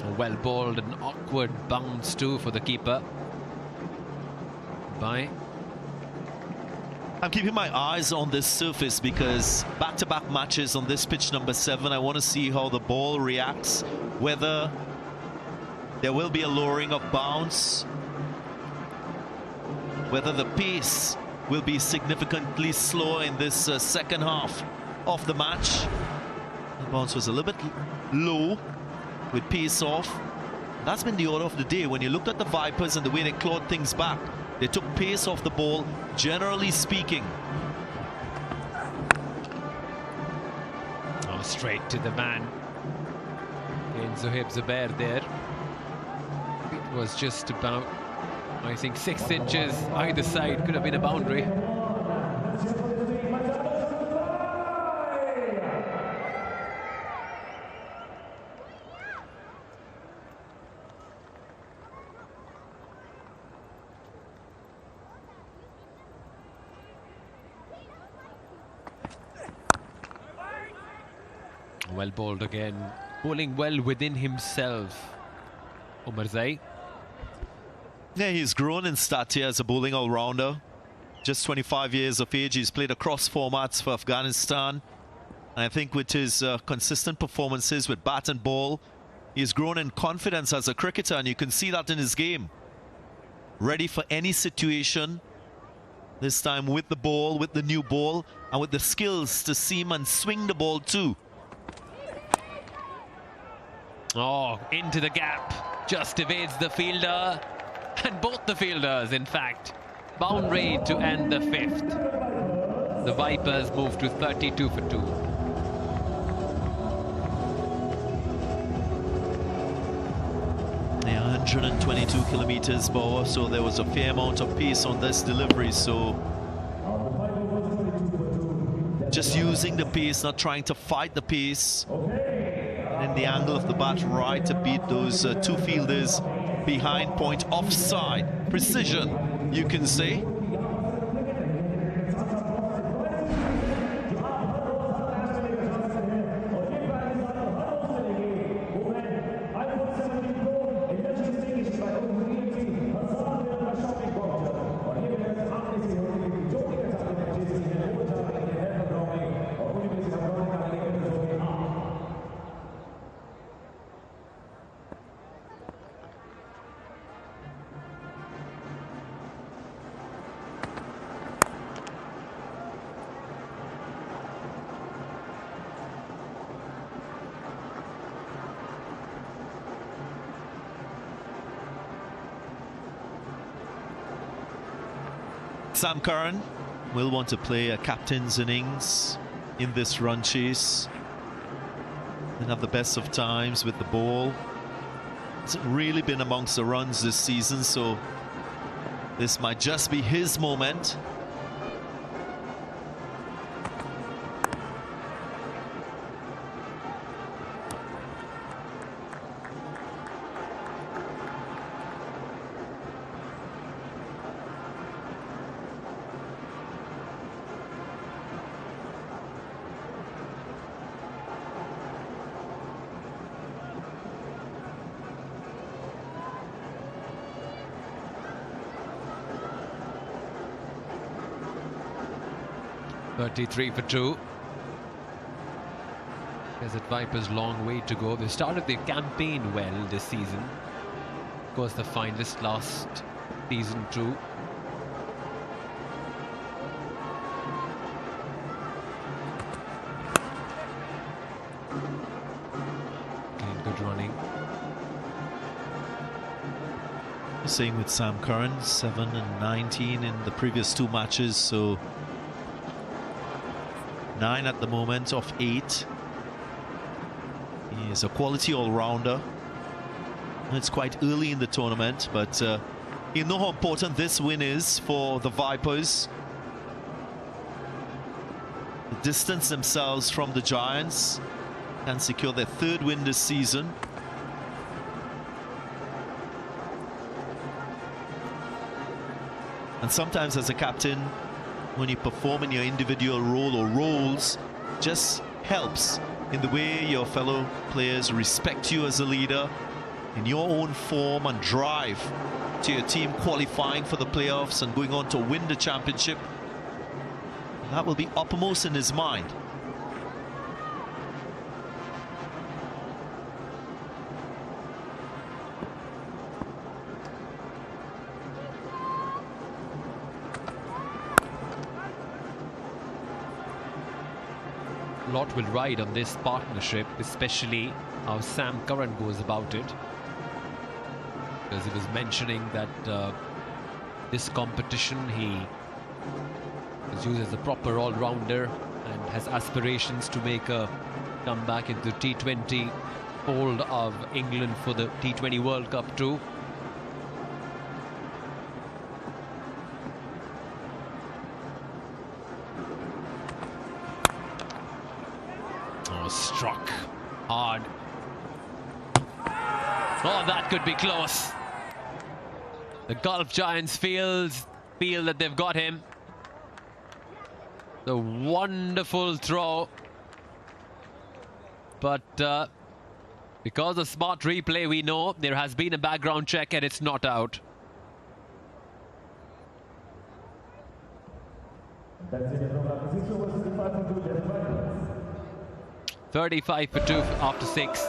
A well bowled and awkward bounce too for the keeper. I'm keeping my eyes on this surface because back-to-back matches on this pitch number 7. I want to see how the ball reacts, whether there will be a lowering of bounce, whether the pace will be significantly slower in this second half of the match. The bounce was a little bit low with pace off. That's been the order of the day. When you looked at the Vipers and the way they clawed things back, they took pace off the ball, generally speaking. Oh, straight to the man. In Zohaib Zubair there. It was just about, I think, 6 inches either side. Could have been a boundary. Well bowled again, bowling well within himself. Omarzai. Yeah, he's grown in stature as a bowling all-rounder. Just 25 years of age, he's played across formats for Afghanistan. And I think with his consistent performances with bat and ball, he's grown in confidence as a cricketer, and you can see that in his game. Ready for any situation, this time with the ball, with the new ball, and with the skills to seam and swing the ball too. Oh, into the gap, just evades the fielder, and both the fielders, in fact. Boundary to end the 5th. The Vipers move to 32 for 2. Yeah, 122 kilometers per hour, so there was a fair amount of pace on this delivery. So just using the pace, not trying to fight the pace. In the angle of the bat right to beat those two fielders behind point, offside. Precision, you can say. Sam Curran will want to play a captain's innings in this run chase. Didn't have the best of times with the ball. Hasn't really been amongst the runs this season, so this might just be his moment. .33 for 2. There's at Vipers' long way to go. They started their campaign well this season. Of course, the finalist last season too. Again, good running. Same with Sam Curran, 7 and 19 in the previous 2 matches, so 9 at the moment of 8. He is a quality all-rounder. It's quite early in the tournament, but you know how important this win is for the Vipers. To distance themselves from the Giants and secure their 3rd win this season. And sometimes as a captain, when you perform in your individual role or roles, just helps in the way your fellow players respect you as a leader, in your own form and drive to your team qualifying for the playoffs and going on to win the championship. That will be uppermost in his mind. A lot will ride on this partnership, especially how Sam Curran goes about it. Because he was mentioning that this competition he is used as a proper all-rounder and has aspirations to make a comeback into T20 fold of England for the T20 World Cup too. Oh, struck hard. Oh, that could be close. The Gulf Giants feel that they've got him. The wonderful throw. But because of smart replay, we know there has been a background check and it's not out. That's it. 35 for 2 after 6.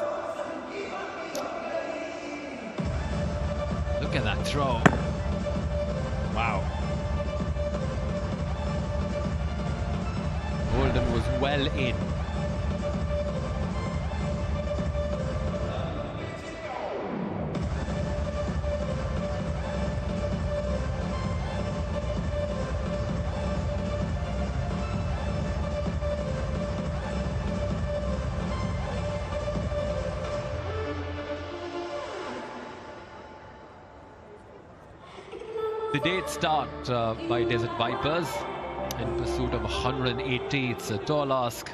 Look at that throw. Wow. Golden was well in. The date start by Desert Vipers in pursuit of 180. It's a tall ask.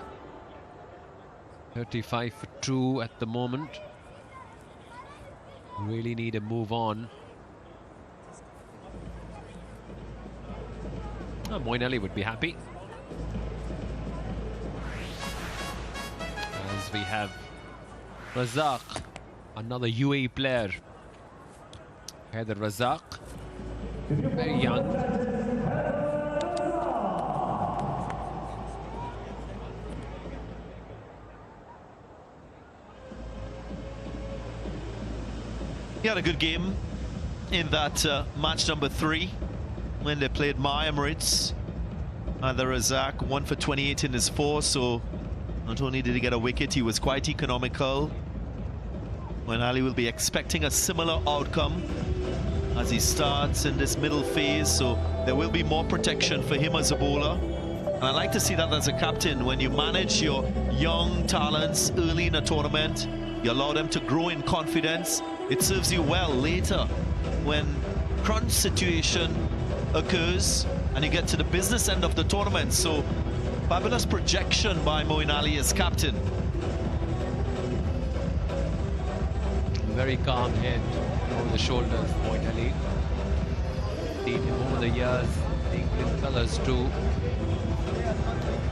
35 for 2 at the moment. Really need a move on. Oh, Moeen Ali would be happy. As we have Razak, another UAE player. Heather Razak. Very young. He had a good game in that match number 3 when they played my Emirates. The Razak 1 for 28 in his 4, so not only did he get a wicket, he was quite economical. Moeen Ali will be expecting a similar outcome as he starts in this middle phase, so there will be more protection for him as a bowler. And I like to see that as a captain. When you manage your young talents early in a tournament, you allow them to grow in confidence, it serves you well later when crunch situation occurs and you get to the business end of the tournament. So fabulous projection by Moeen Ali as captain. Very calm head over the shoulders, Moeen Ali. Seen him over the years, the England colours too.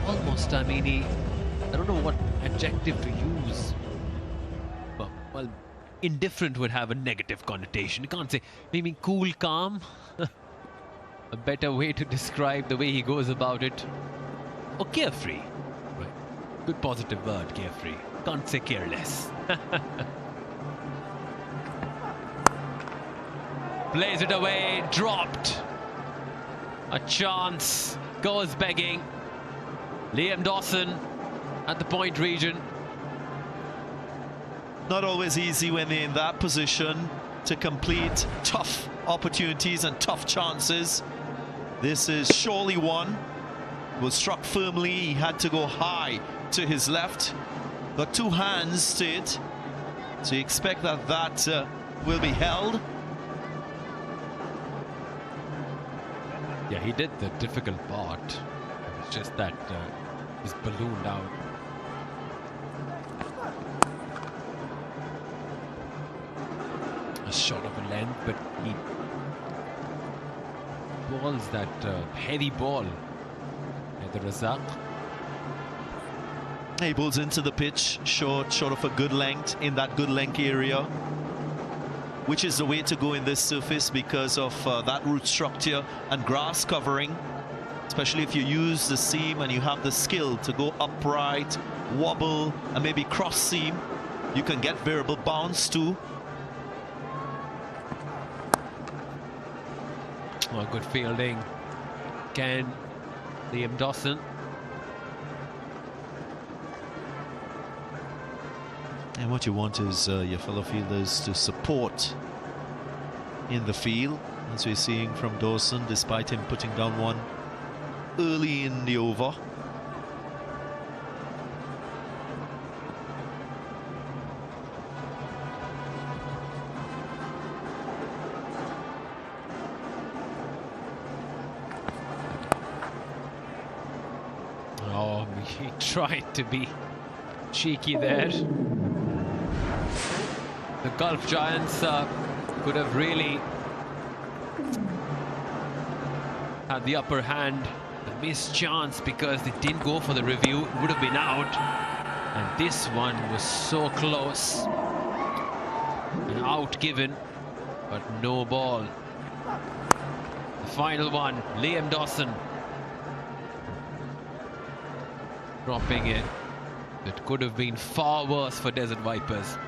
Almost, I mean, I don't know what adjective to use. But, well, indifferent would have a negative connotation. You can't say, maybe cool, calm. A better way to describe the way he goes about it. Or carefree. Right. Good positive word, carefree. Can't say careless. Plays it away, dropped. A chance, goes begging. Liam Dawson at the point region. Not always easy when they're in that position to complete tough opportunities and tough chances. This is surely one. Was struck firmly. He had to go high to his left. Got two hands to it. So you expect that will be held. Yeah, he did the difficult part. It was just that he's ballooned out. A shot of a length, but he balls that heavy ball at the Razak. He balls into the pitch, short of a good length, in that good length area, which is the way to go in this surface because of that root structure and grass covering. Especially if you use the seam and you have the skill to go upright, wobble, and maybe cross seam, you can get variable bounce too. Oh, good fielding. Again, Liam Dawson. And what you want is your fellow fielders to support in the field, as we're seeing from Dawson, despite him putting down one early in the over. Oh, he tried to be cheeky there. The Gulf Giants could have really had the upper hand. A missed chance because they didn't go for the review. It would have been out. And this one was so close. An out given, but no ball. The final one, Liam Dawson. Dropping it. It could have been far worse for Desert Vipers.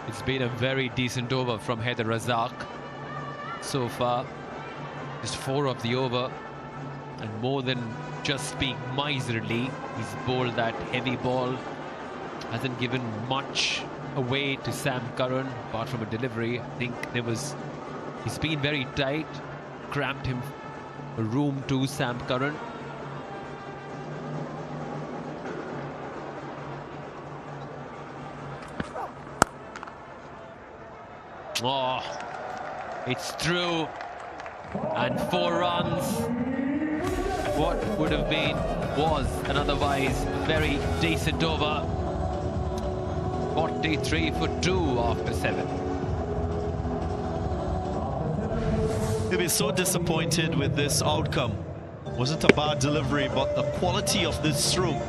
It's been a very decent over from Heather Razak so far. Just 4 of the over, and more than just being miserly, he's bowled that heavy ball. Hasn't given much away to Sam Curran apart from a delivery. I think he's been very tight, cramped him a room to Sam Curran. Oh, it's through, and 4 runs. What would have been was an otherwise very decent over. 43 for 2 after 7. He'll be so disappointed with this outcome. Wasn't a bad delivery, but the quality of this stroke,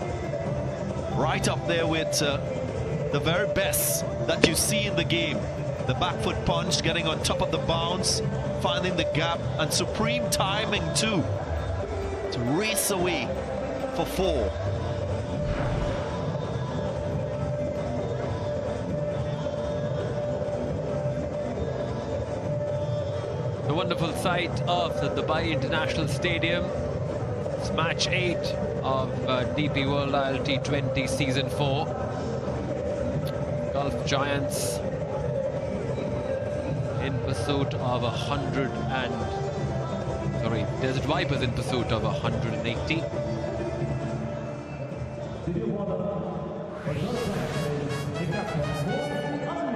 right up there with the very best that you see in the game. The back foot punch, getting on top of the bounce, finding the gap, and supreme timing too, to race away for 4. The wonderful sight of the Dubai International Stadium. It's match 8 of DP World ILT20 Season 4. Gulf Giants in pursuit of 100 and... Sorry, Desert Vipers in pursuit of 180.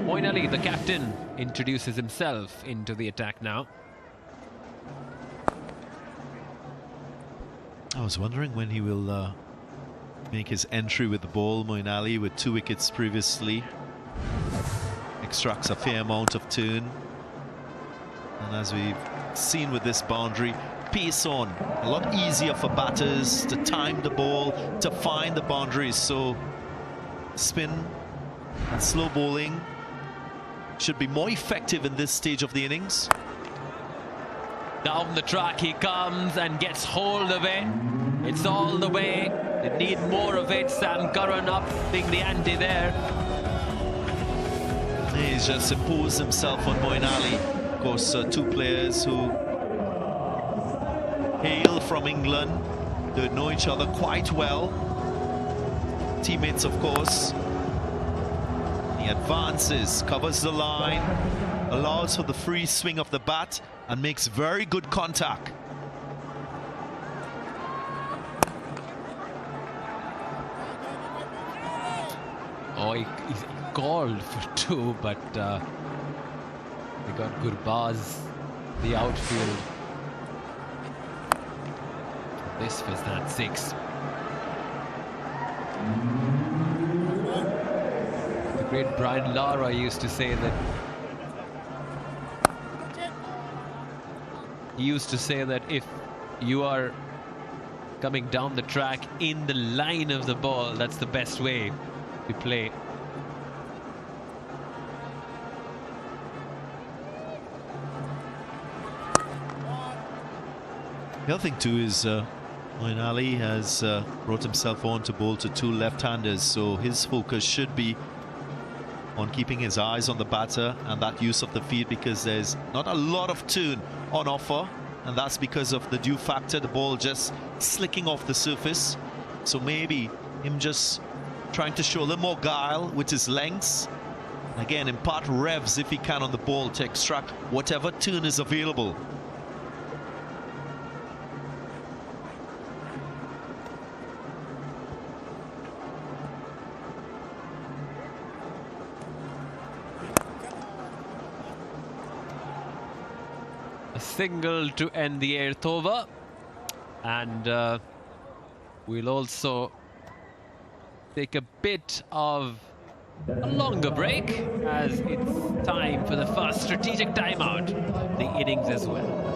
Moin Ali, the captain, introduces himself into the attack now. I was wondering when he will make his entry with the ball. Moin Ali, with 2 wickets previously, extracts a fair amount of turn. And as we've seen with this boundary, pace on. A lot easier for batters to time the ball, to find the boundaries. So spin and slow bowling should be more effective in this stage of the innings. Down the track he comes and gets hold of it. It's all the way. They need more of it. Sam Curran up, being the ante there. He's just imposed himself on Moin Ali. Of course, 2 players who hail from England. They know each other quite well. Teammates, of course. He advances, covers the line, allows for the free swing of the bat, and makes very good contact. Oh, he called for two, but they got good bars. The outfield. This was that 6. The great Brian Lara used to say that. He used to say that if you are coming down the track in the line of the ball, that's the best way to play. The other thing too is Moeen Ali has brought himself on to bowl to 2 left-handers, so his focus should be on keeping his eyes on the batter and that use of the field, because there's not a lot of turn on offer, and that's because of the dew factor, the ball just slicking off the surface. So maybe him just trying to show a little more guile with his lengths. Again, impart revs if he can on the ball to extract whatever turn is available. A single to end the 8th over, and we'll also take a bit of a longer break as it's time for the first strategic timeout of the innings as well.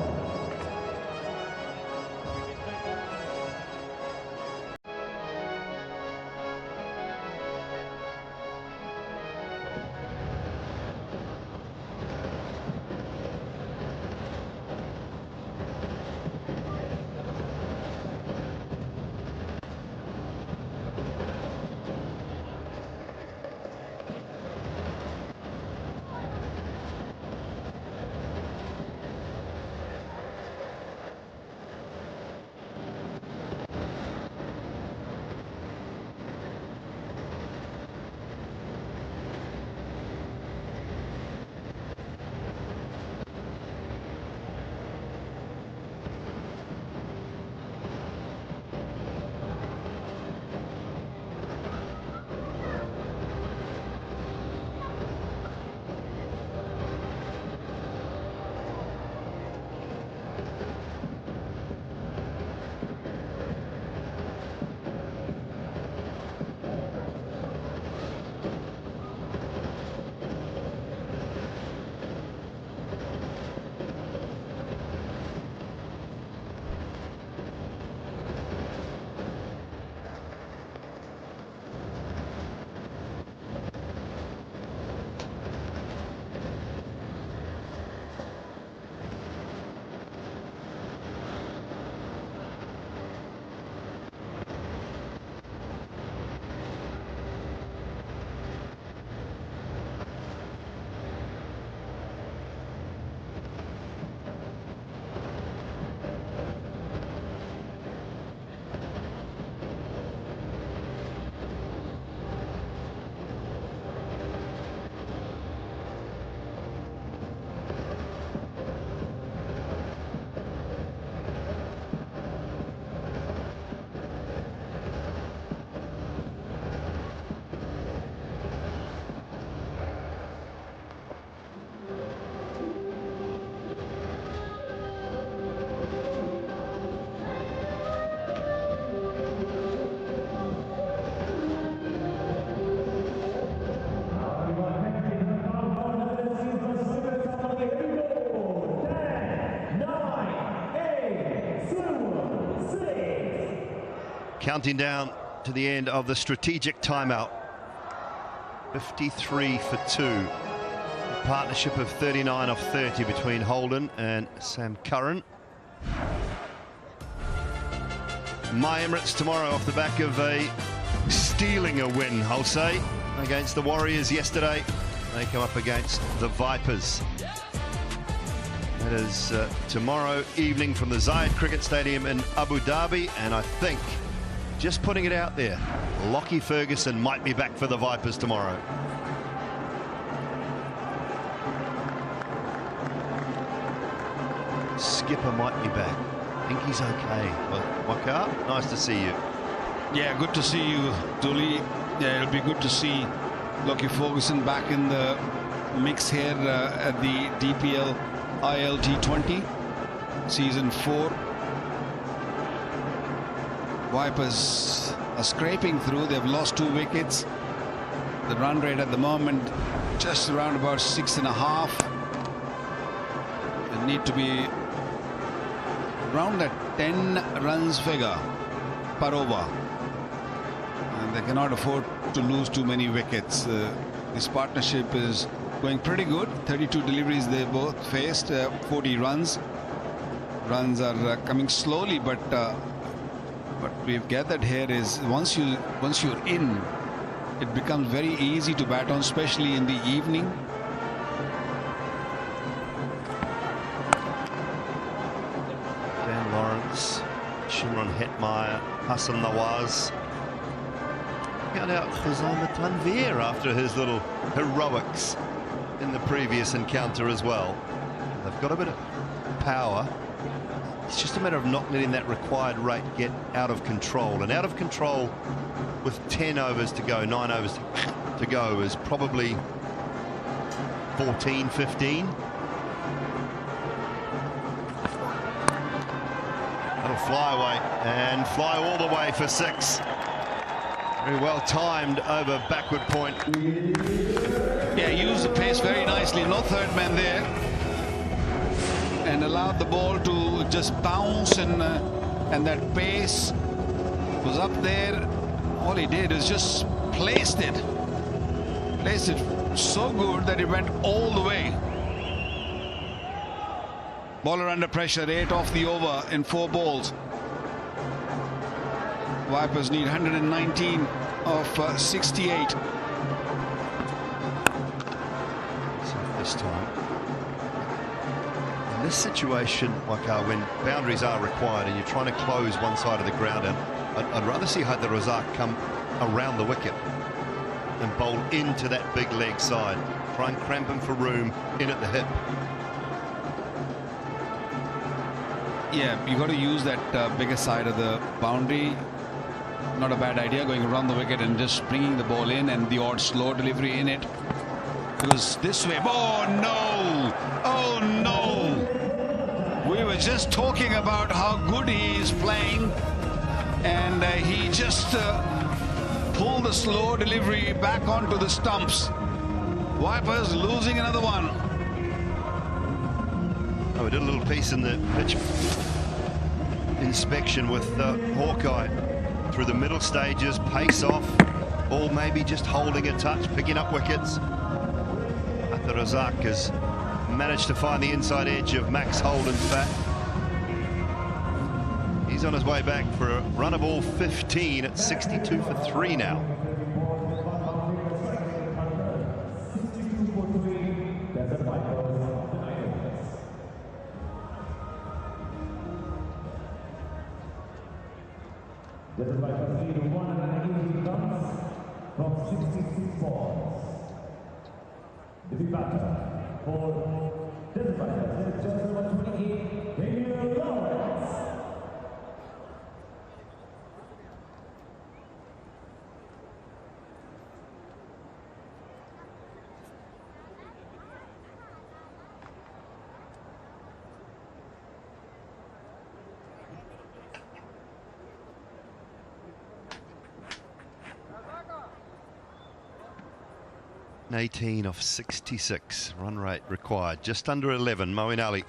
Counting down to the end of the strategic timeout. 53 for 2. A partnership of 39 off 30 between Holden and Sam Curran. My Emirates tomorrow off the back of stealing a win, I'll say, against the Warriors yesterday. They come up against the Vipers. That is tomorrow evening from the Zayed Cricket Stadium in Abu Dhabi, and I think, just putting it out there, Lockie Ferguson might be back for the Vipers tomorrow. skipper might be back. I think he's okay. Well, Waka, nice to see you. Yeah, good to see you, Dooley. Yeah, it'll be good to see Lockie Ferguson back in the mix here at the DPL ILT20 Season 4. Vipers are scraping through. They've lost 2 wickets. The run rate at the moment just around about 6.5. They need to be around that 10 runs figure per over. And they cannot afford to lose too many wickets. This partnership is going pretty good. 32 deliveries they both faced, 40 runs. Runs are coming slowly, but what we've gathered here is once you're in, it becomes very easy to bat on, especially in the evening. Dan Lawrence, Shimron Hetmeyer, Hassan Nawaz. Got out Khuzaima Tanveer after his little heroics in the previous encounter as well. They've got a bit of power. It's just a matter of not letting that required rate get out of control. And out of control with 10 overs to go, 9 overs to go is probably 14, 15. That'll fly away and fly all the way for 6. Very well timed over backward point. Yeah, used the pace very nicely. No third man there. And allowed the ball to just bounce, and that pace was up there. All he did is just placed it so good that it went all the way. Bowler under pressure, 8 off the over in 4 balls. Vipers need 119 of 68. So this time, in this situation, Waka, when boundaries are required and you're trying to close one side of the ground, and I'd rather see Haider Razak come around the wicket and bowl into that big leg side. Try and cramp him for room in at the hip. Yeah, you got to use that bigger side of the boundary. Not a bad idea, going around the wicket and just bringing the ball in, and the odd slow delivery in it. Because this way, oh no, oh no. We were just talking about how good he is playing, and he just pulled the slow delivery back onto the stumps. Vipers losing another one. Oh, we did a little piece in the pitch inspection with Hawkeye. Through the middle stages, pace off, ball maybe just holding a touch, picking up wickets. Haider Razak has managed to find the inside edge of Max Holden's bat. He's on his way back for a run of all 15 at 62 for 3 now. An 18 off 66, run rate required, just under 11. Moeen Ali.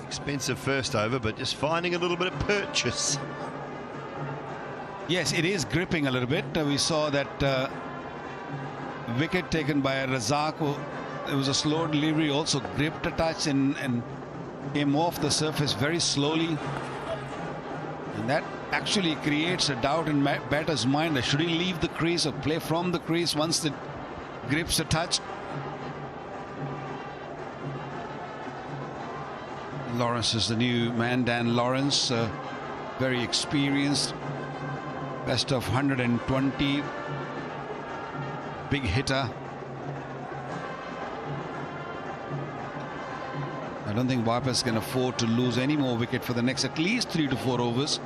Expensive first over, but just finding a little bit of purchase. Yes, it is gripping a little bit. We saw that wicket taken by Razak. It was a slow delivery, also gripped a touch and came off the surface very slowly. And that actually creates a doubt in batter's mind. Should he leave the crease or play from the crease once the grips a touch? Lawrence is the new man, Dan Lawrence, very experienced, best of 120, big hitter. A don't think Vipers can afford to lose any more wicket for the next at least 3 to 4 overs.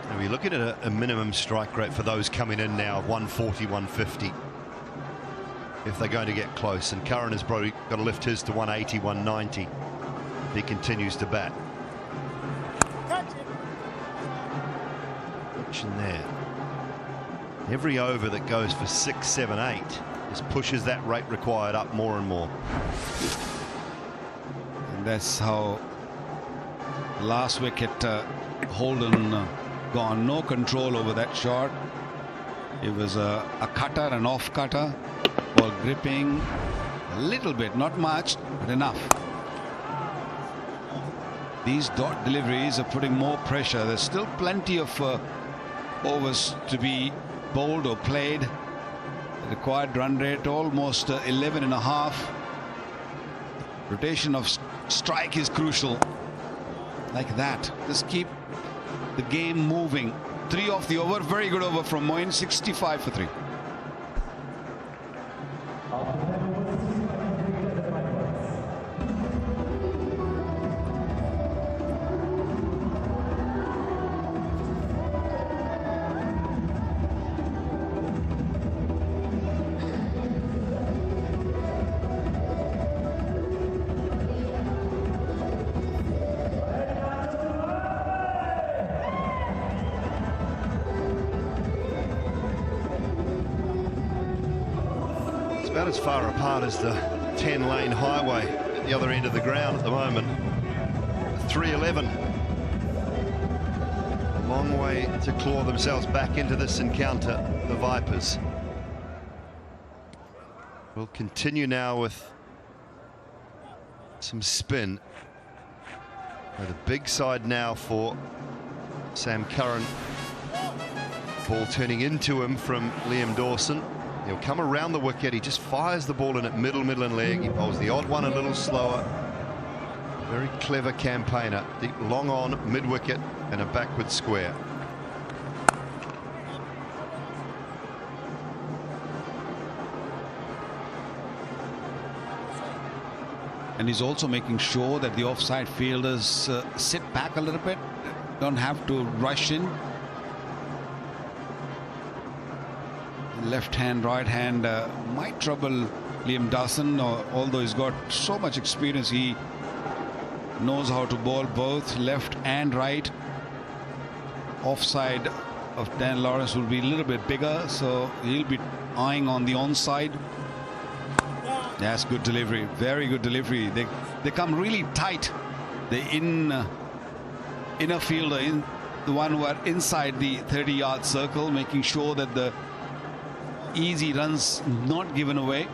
And we're looking at a minimum strike rate for those coming in now, 140, 150. If they're going to get close, and Curran has probably got to lift his to 180, 190 if he continues to bat. Action there. Every over that goes for 6, 7, 8 just pushes that rate required up more and more. And that's how last wicket Holden gone. No control over that shot. It was a cutter, an off cutter. Ball gripping a little bit, not much, but enough. These dot deliveries are putting more pressure. There's still plenty of overs to be bowled or played. The required run rate almost 11.5. Rotation of strike is crucial. Like that. Just keep the game moving. 3 off the over. Very good over from Moin. 65 for 3. About as far apart as the 10-lane highway at the other end of the ground at the moment. 3-11. A long way to claw themselves back into this encounter, the Vipers. We'll continue now with some spin. The big side now for Sam Curran. Ball turning into him from Liam Dawson. He'll come around the wicket. He just fires the ball in at middle and leg. He bowls the odd one a little slower. Very clever campaigner. Deep long on, mid-wicket, and a backward square. And he's also making sure that the offside fielders sit back a little bit, don't have to rush in. Left hand, right hand might trouble Liam Dawson, although he's got so much experience. He knows how to bowl both left and right. Offside of Dan Lawrence will be a little bit bigger, so he'll be eyeing on the onside. That's good delivery, very good delivery. They come really tight. The inner fielder, the one who are inside the 30-yard circle, making sure that the easy runs not given away.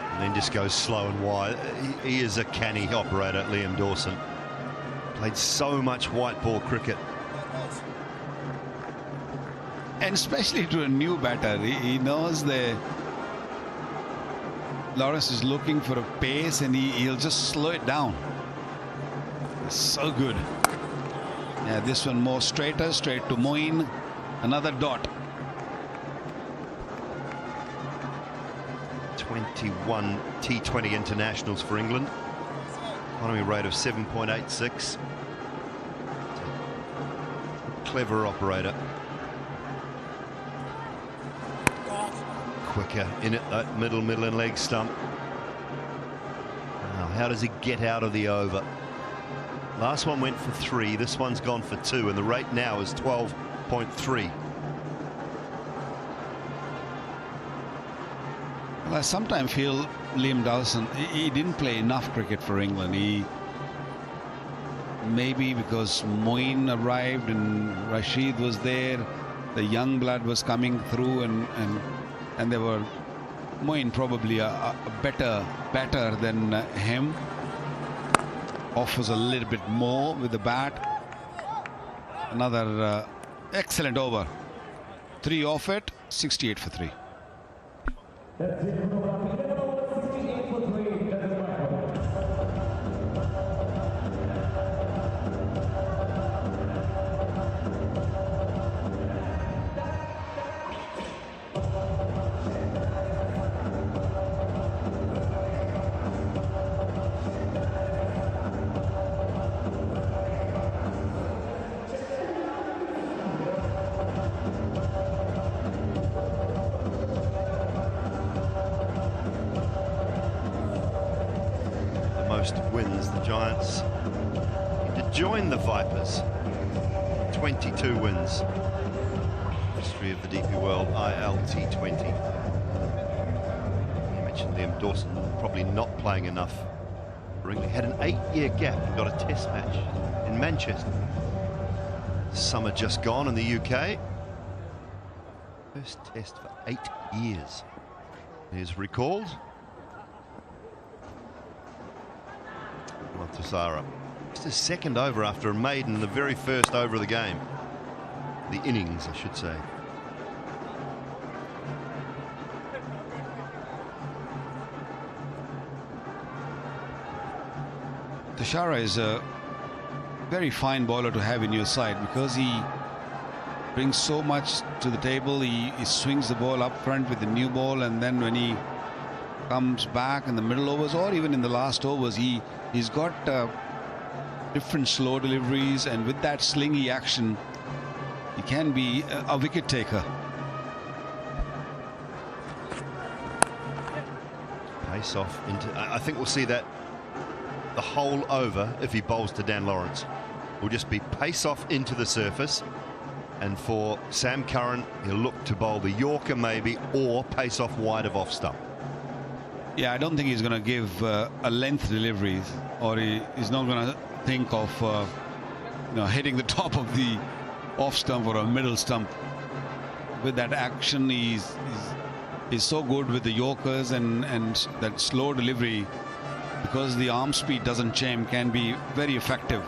And then just goes slow and wide. He is a canny operator, Liam Dawson. Played so much white ball cricket. And especially to a new batter, he knows Lawrence is looking for a pace, and he'll just slow it down. It's so good. Yeah, this one more straight to Moin. Another dot. 21 T20 internationals for England. Economy rate of 7.86. Clever operator. Quicker in at that middle and leg stump. Now, how does he get out of the over? Last one went for 3. This one's gone for 2, and the rate now is 12.3. Well, I sometimes feel Liam Dawson, he didn't play enough cricket for England. Maybe because Moin arrived and Rashid was there, the young blood was coming through, and they were Moin probably a better batter than him. Offers a little bit more with the bat. Another excellent over. 3 off it, 68 for 3. as the Giants to join the Vipers. 22 wins. History of the DP World ILT20. You mentioned Liam Dawson probably not playing enough. He had an 8-year gap and got a test match in Manchester. Summer just gone in the UK. First test for 8 years. He's recalled. Montasara. Just his second over after a maiden, the very first over of the game. The innings, I should say. Tashara is a very fine bowler to have in your side because he brings so much to the table. He swings the ball up front with the new ball, and then when he comes back in the middle overs or even in the last overs, he's got different slow deliveries, and with that slingy action, he can be a wicket taker. Pace off into. I think we'll see that the whole over if he bowls to Dan Lawrence. Will just be pace off into the surface, and for Sam Curran, he'll look to bowl the Yorker maybe, or pace off wide of off stump. Yeah, I don't think he's going to give a length delivery, or he's not going to think of hitting the top of the off stump or a middle stump. With that action, he's so good with the Yorkers, and that slow delivery, because the arm speed doesn't change, can be very effective.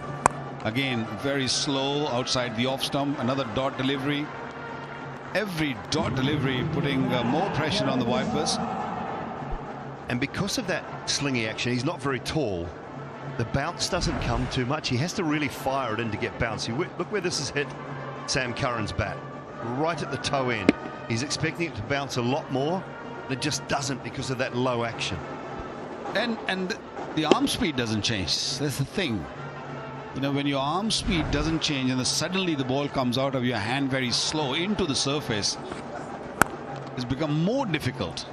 Again, very slow outside the off stump, another dot delivery. Every dot delivery putting more pressure on the Vipers. And because of that slingy action, he's not very tall. The bounce doesn't come too much. He has to really fire it in to get bouncy. Look where this has hit Sam Curran's bat. Right at the toe end. He's expecting it to bounce a lot more. It just doesn't because of that low action. And the arm speed doesn't change. That's the thing. When your arm speed doesn't change and suddenly the ball comes out of your hand very slow into the surface, it's become more difficult.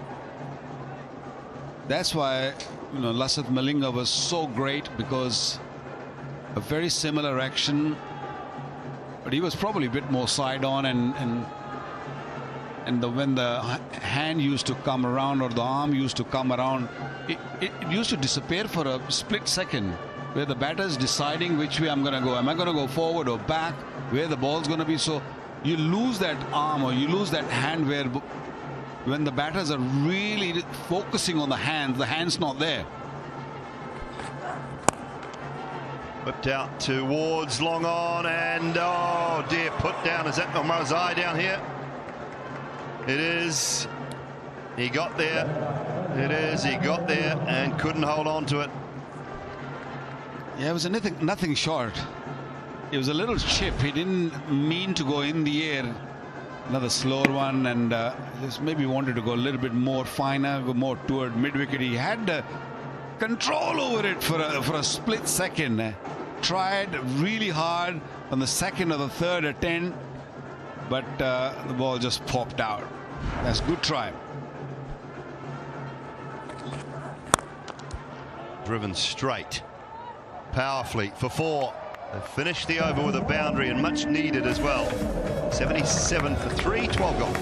That's why Lasith Malinga was so great, because a very similar action, but he was probably a bit more side on, and when the hand used to come around or the arm used to come around, it used to disappear for a split second, where the batter is deciding which way I'm going to go. Am I going to go forward or back? Where the ball's going to be? So you lose that arm or you lose that hand, where when the batters are really focusing on the hand's not there. Whipped out towards long on, and oh dear, put down. Is that Marzai down here? It is. He got there. It is. He got there and couldn't hold on to it. Yeah, it was nothing short. It was a little chip. He didn't mean to go in the air. Another slower one, and just maybe wanted to go a little bit more finer, go more toward mid-wicket. He had control over it for a split second. Tried really hard on the second or the third attempt, but the ball just popped out. That's good try. Driven straight. Powerfully for 4. They finished the over with a boundary, and much needed as well. 77 for 3, 12 gone.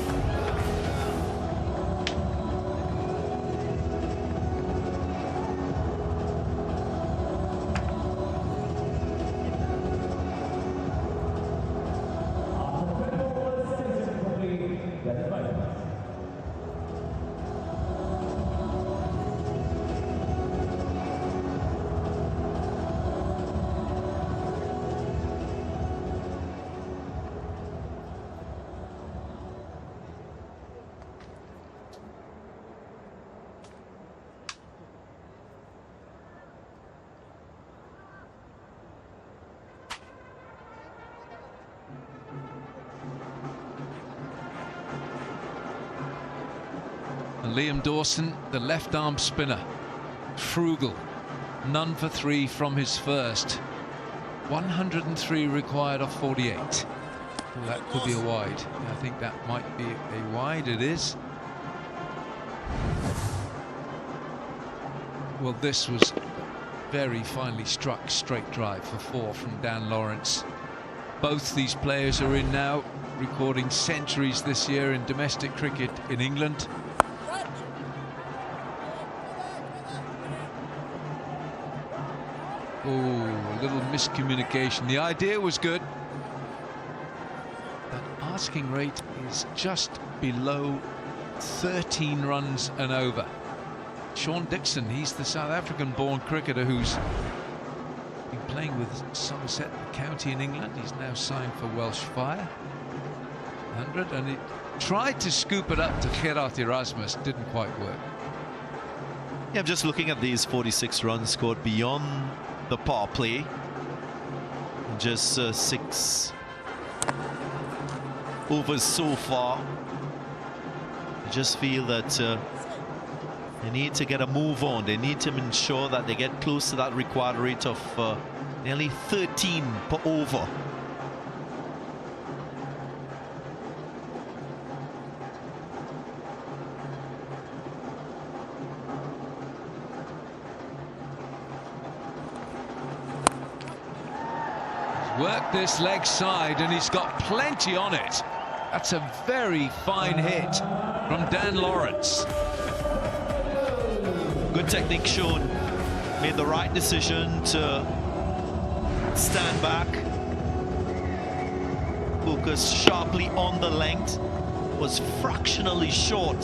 And Liam Dawson, the left arm spinner, frugal, none for 3 from his first. 103 required off 48. Well, that could be a wide. I think that might be a wide. It is. Well, this was very finely struck straight drive for 4 from Dan Lawrence. Both these players are in now, recording centuries this year in domestic cricket in England. Oh, a little miscommunication. The idea was good. That asking rate is just below 13 runs and over. Sean Dixon, he's the South African-born cricketer who's been playing with Somerset County in England. He's now signed for Welsh Fire. 100, and he tried to scoop it up to Gerard Erasmus, didn't quite work. Yeah, I'm just looking at these 46 runs scored beyond the power play. Just 6 overs so far. I just feel that they need to get a move on. They need to ensure that they get close to that required rate of nearly 13 per over. Worked this leg side and he's got plenty on it. That's a very fine hit from Dan Lawrence. Good technique shown. Made the right decision to stand back. Focus sharply on the length. Was fractionally short.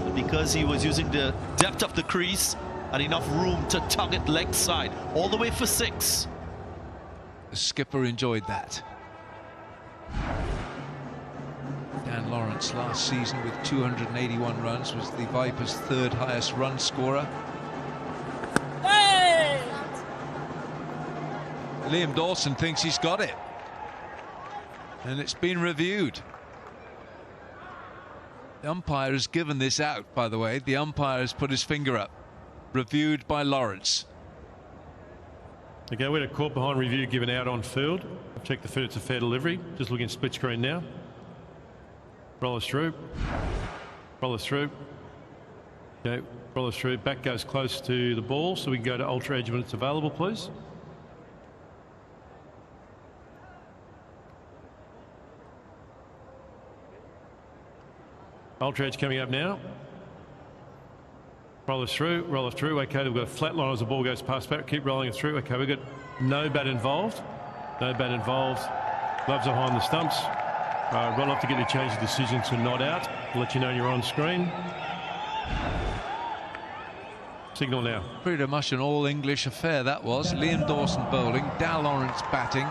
But because he was using the depth of the crease and enough room to target leg side. All the way for 6. The skipper enjoyed that. Dan Lawrence last season with 281 runs was the Vipers' 3rd highest run scorer. Hey! Liam Dawson thinks he's got it. And it's been reviewed. The umpire has given this out, by the way. The umpire has put his finger up. Reviewed by Lawrence. Okay, we had a caught behind review given out on field. Check the field, it's a fair delivery. Just looking at split screen now. Roll us through. Roll us through. Okay, roll us through. Back goes close to the ball, so we can go to ultra edge when it's available, please. Ultra edge coming up now. Roll us through, roll us through. Okay, we've got a flat line as the ball goes past back. Keep rolling it through. Okay, we've got no bat involved. No bat involved. Gloves are behind the stumps. Roll off to get you change the decision to not out. I'll let you know you're on screen. Signal now. Pretty much an all-English affair that was. Liam Dawson bowling, Dan Lawrence batting,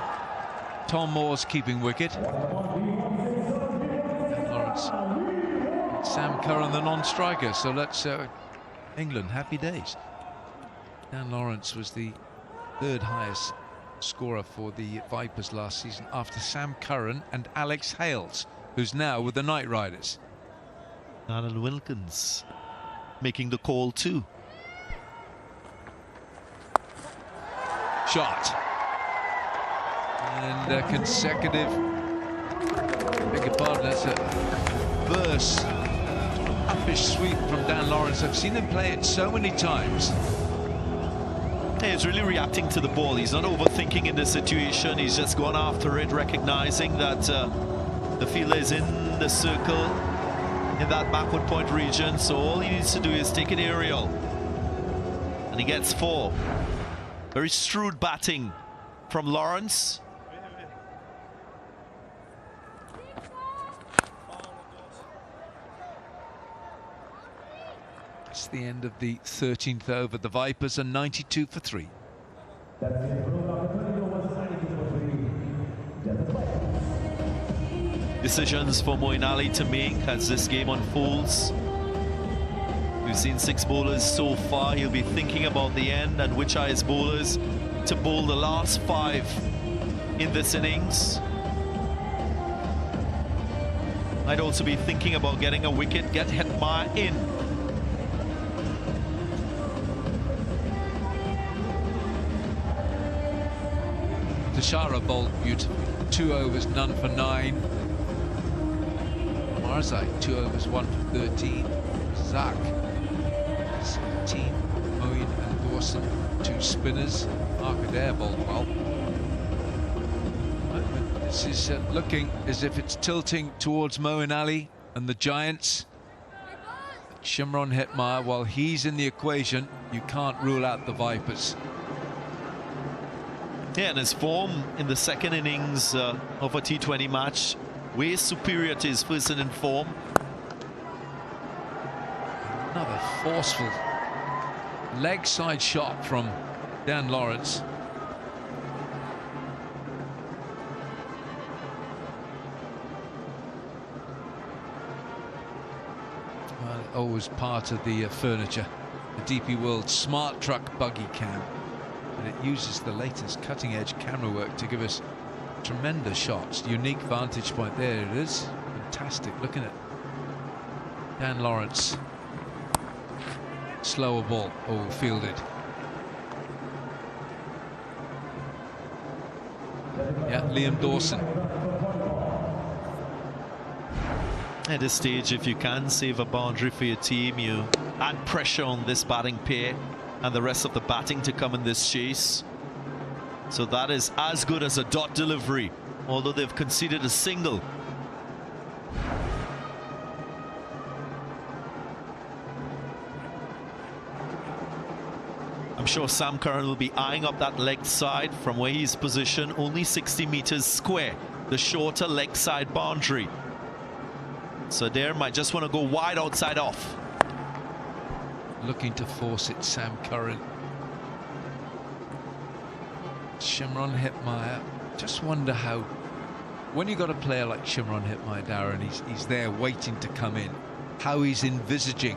Tom Moore's keeping wicket. Dan Lawrence, Sam Curran the non-striker. So let's England, happy days. Dan Lawrence was the 3rd highest scorer for the Vipers last season after Sam Curran and Alex Hales, who's now with the Knight Riders. Alan Wilkins making the call too. Shot. And consecutive, beg your pardon, that's a burst. Uppish sweep from Dan Lawrence. I've seen him play it so many times. He's really reacting to the ball. He's not overthinking in this situation. He's just gone after it, recognizing that the fielder is in the circle in that backward point region. So all he needs to do is take an aerial. And he gets 4. Very shrewd batting from Lawrence. It's the end of the 13th over. The Vipers are 92 for 3. Decisions for Moeen Ali to make as this game unfolds. We've seen 6 bowlers so far. He'll be thinking about the end and which are his bowlers to bowl the last 5 in this innings. Might also be thinking about getting a wicket, get Hetmar in. Tashara bowled beautifully. 2 overs, none for 9. Marzai, 2 overs, 1 for 13. Zak, 17. Moeen and Dawson, 2 spinners. Arcadair bowled well. This is looking as if it's tilting towards Moeen Ali and the Giants. Shimron Hetmyer, while he's in the equation, you can't rule out the Vipers. Yeah, and his form in the second innings of a T20 match way superior to his first inning form. Another forceful leg side shot from Dan Lawrence. Well, always part of the furniture, the DP World Smart Truck Buggy Cam, and it uses the latest cutting-edge camera work to give us tremendous shots. Unique vantage point. There it is. Fantastic. Looking at Dan Lawrence. Slower ball. Oh, fielded. Yeah, Liam Dawson. At this stage, if you can save a boundary for your team, you add pressure on this batting pair and the rest of the batting to come in this chase. So that is as good as a dot delivery, although they've conceded a single. I'm sure Sam Curran will be eyeing up that leg side from where he's positioned, only 60 meters square, the shorter leg side boundary. So there might just want to go wide outside off. Looking to force it, Sam Curran. Shimron Hetmyer. Just wonder how, when you got a player like Shimron Hetmyer, Darren, he's there waiting to come in, how he's envisaging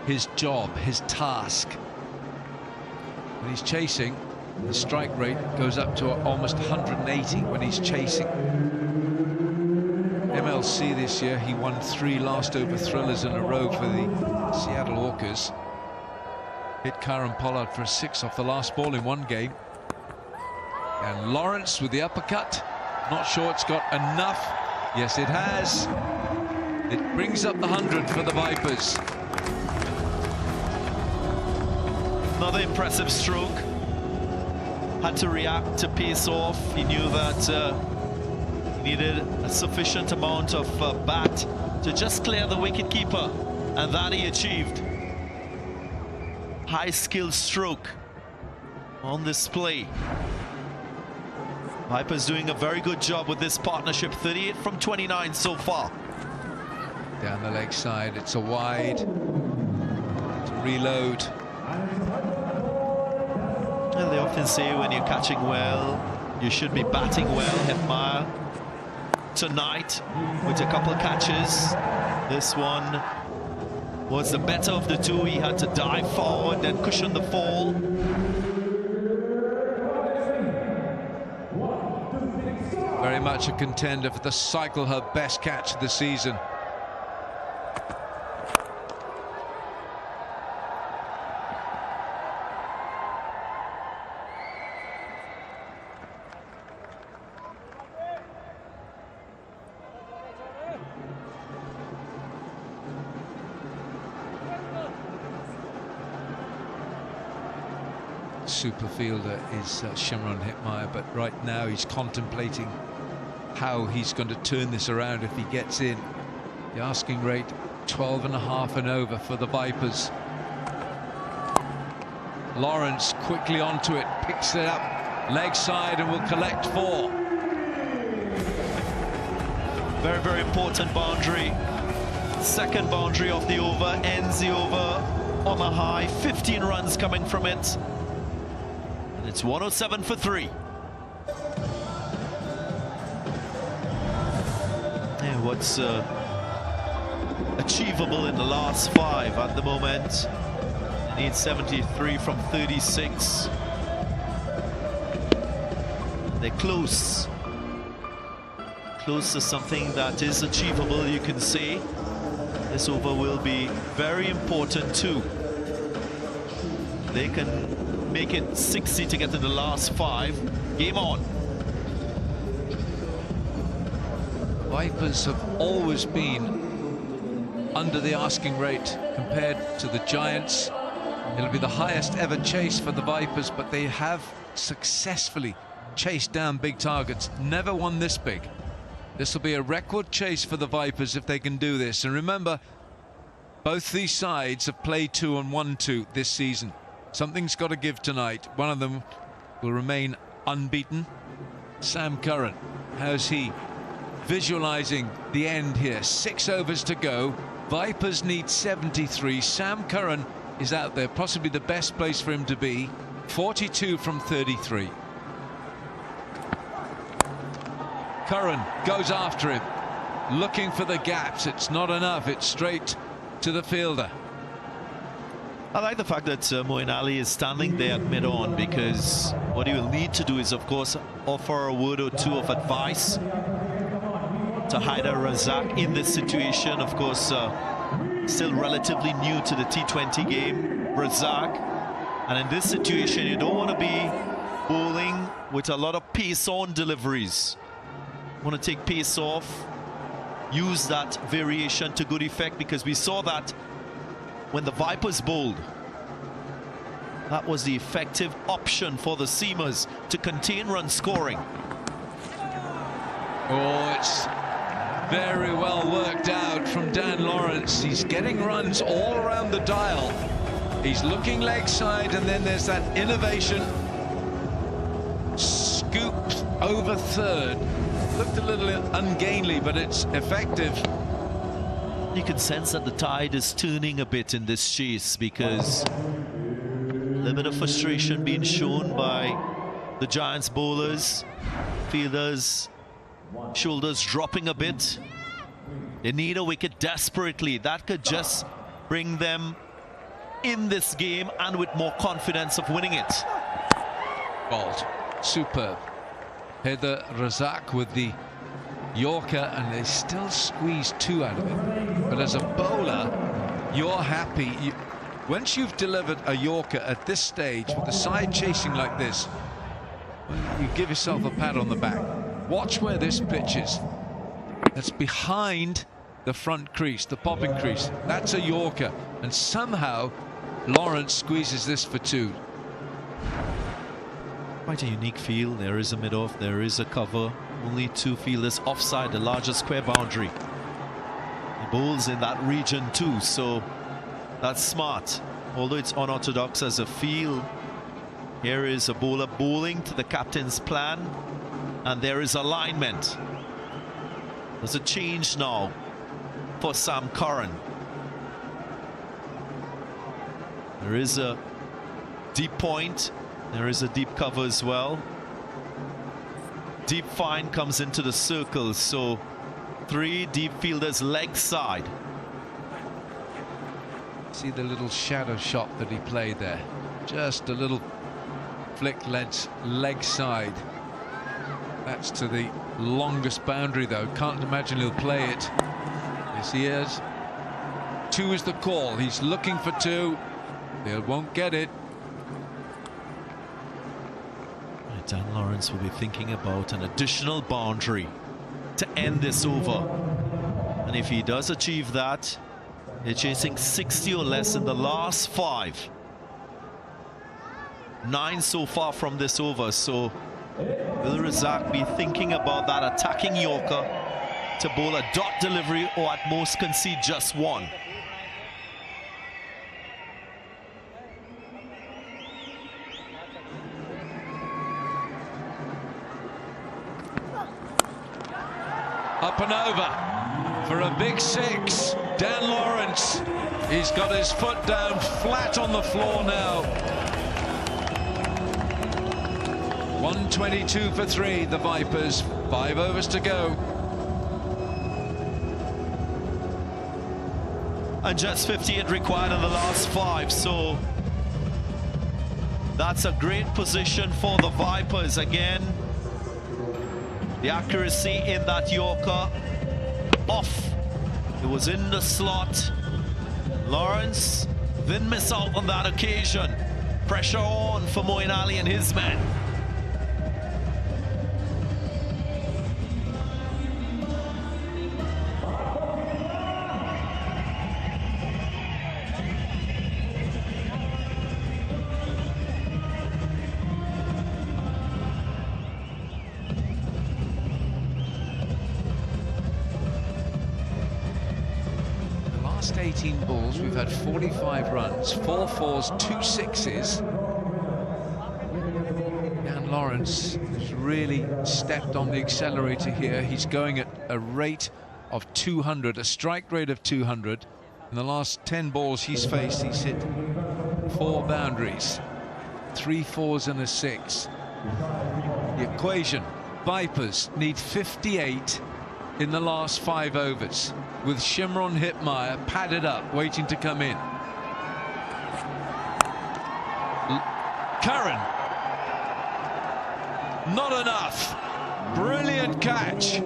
his job, his task. When he's chasing, the strike rate goes up to almost 180 when he's chasing. MLC this year, he won 3 last over thrillers in a row for the Seattle Hawkers. Hit Karen Pollard for a 6 off the last ball in one game. And Lawrence with the uppercut. Not sure it's got enough. Yes, it has. It brings up the 100 for the Vipers. Another impressive stroke. Had to react to pace off. He knew that he needed a sufficient amount of bat to just clear the wicketkeeper, and that he achieved. High skill stroke on display. Vipers doing a very good job with this partnership. 38 from 29 so far. Down the leg side, it's a wide. To reload. Well, they often say when you're catching well, you should be batting well. Hetmyer tonight with a couple of catches. This one was the better of the two. He had to dive forward and cushion the fall. Very much a contender for the cycle, her best catch of the season. Super fielder is Shimron Hetmyer, but right now he's contemplating how he's going to turn this around if he gets in. The asking rate 12.5 and over for the Vipers. Lawrence quickly onto it, picks it up, leg side, and will collect 4. Very, very important boundary. Second boundary of the over, ends the over on a high. 15 runs coming from it. And it's 107 for 3. Yeah, what's achievable in the last 5 at the moment? They need 73 from 36. They're close. Close to something that is achievable, you can say. This over will be very important too. They can make it 60 to get to the last 5. Game on. Vipers have always been under the asking rate compared to the Giants. It'll be the highest ever chase for the Vipers, but they have successfully chased down big targets. Never won this big. This will be a record chase for the Vipers if they can do this. And remember, both these sides have played 2 and 1-2 this season. Something's got to give tonight. One of them will remain unbeaten. Sam Curran, how's he visualizing the end here? 6 overs to go. Vipers need 73. Sam Curran is out there, possibly the best place for him to be. 42 from 33. Curran goes after him, looking for the gaps. It's not enough. It's straight to the fielder. I like the fact that Moeen Ali is standing there at mid-on, because what he will need to do is, of course, offer a word or two of advice to Haider Razak in this situation. Of course, still relatively new to the T20 game, Razak. And in this situation, you don't want to be bowling with a lot of pace-on deliveries. You want to take pace off, use that variation to good effect, because we saw that when the Vipers bowled. That was the effective option for the seamers to contain run scoring. Oh, it's very well worked out from Dan Lawrence. He's getting runs all around the dial. He's looking leg side, and then there's that innovation. Scoop over third. Looked a little ungainly, but it's effective. You can sense that the tide is turning a bit in this chase, because a little bit of frustration being shown by the Giants bowlers. Fielders' shoulders dropping a bit. They need a wicket desperately. That could just bring them in this game and with more confidence of winning it. Bowled. Superb. Haider Razak with the Yorker, and they still squeeze 2 out of it. But as a bowler, you're happy. Once you've delivered a Yorker at this stage with the side chasing like this, you give yourself a pat on the back. Watch where this pitch is. That's behind the front crease, the popping crease. That's a Yorker, and somehow Lawrence squeezes this for 2. Quite a unique field. There is a mid-off, there is a cover. Only 2 fielders offside the larger square boundary. The bowls in that region too, so that's smart. Although it's unorthodox as a field, here is a bowler bowling to the captain's plan, and there is alignment. There's a change now for Sam Curran. There is a deep point. There is a deep cover as well. Deep fine comes into the circle, so 3 deep fielders leg side. See the little shadow shot that he played there. Just a little flick leg side. That's to the longest boundary though. Can't imagine he'll play it. Yes, he is. 2 is the call. He's looking for 2. They won't get it. Dan Lawrence will be thinking about an additional boundary to end this over. And if he does achieve that, they're chasing 60 or less in the last 5. 9 so far from this over. So will Razak be thinking about that attacking Yorker to bowl a dot delivery, or at most concede just 1? Up and over for a big 6. Dan Lawrence, he's got his foot down flat on the floor now. 122 for 3, the Vipers. 5 overs to go. And just 58 required in the last 5, so that's a great position for the Vipers. Again, the accuracy in that Yorker off. It was in the slot. Lawrence didn't miss out on that occasion. Pressure on for Moeen Ali and his men. last 18 balls, we've had 45 runs, 4 fours, 2 sixes. Dan Lawrence has really stepped on the accelerator here. He's going at a rate of 200, a strike rate of 200. In the last 10 balls he's faced, he's hit 4 boundaries, 3 fours and a 6. The equation, Vipers need 58 in the last 5 overs, with Shimron Hetmyer padded up, waiting to come in. Curran, not enough. Brilliant catch.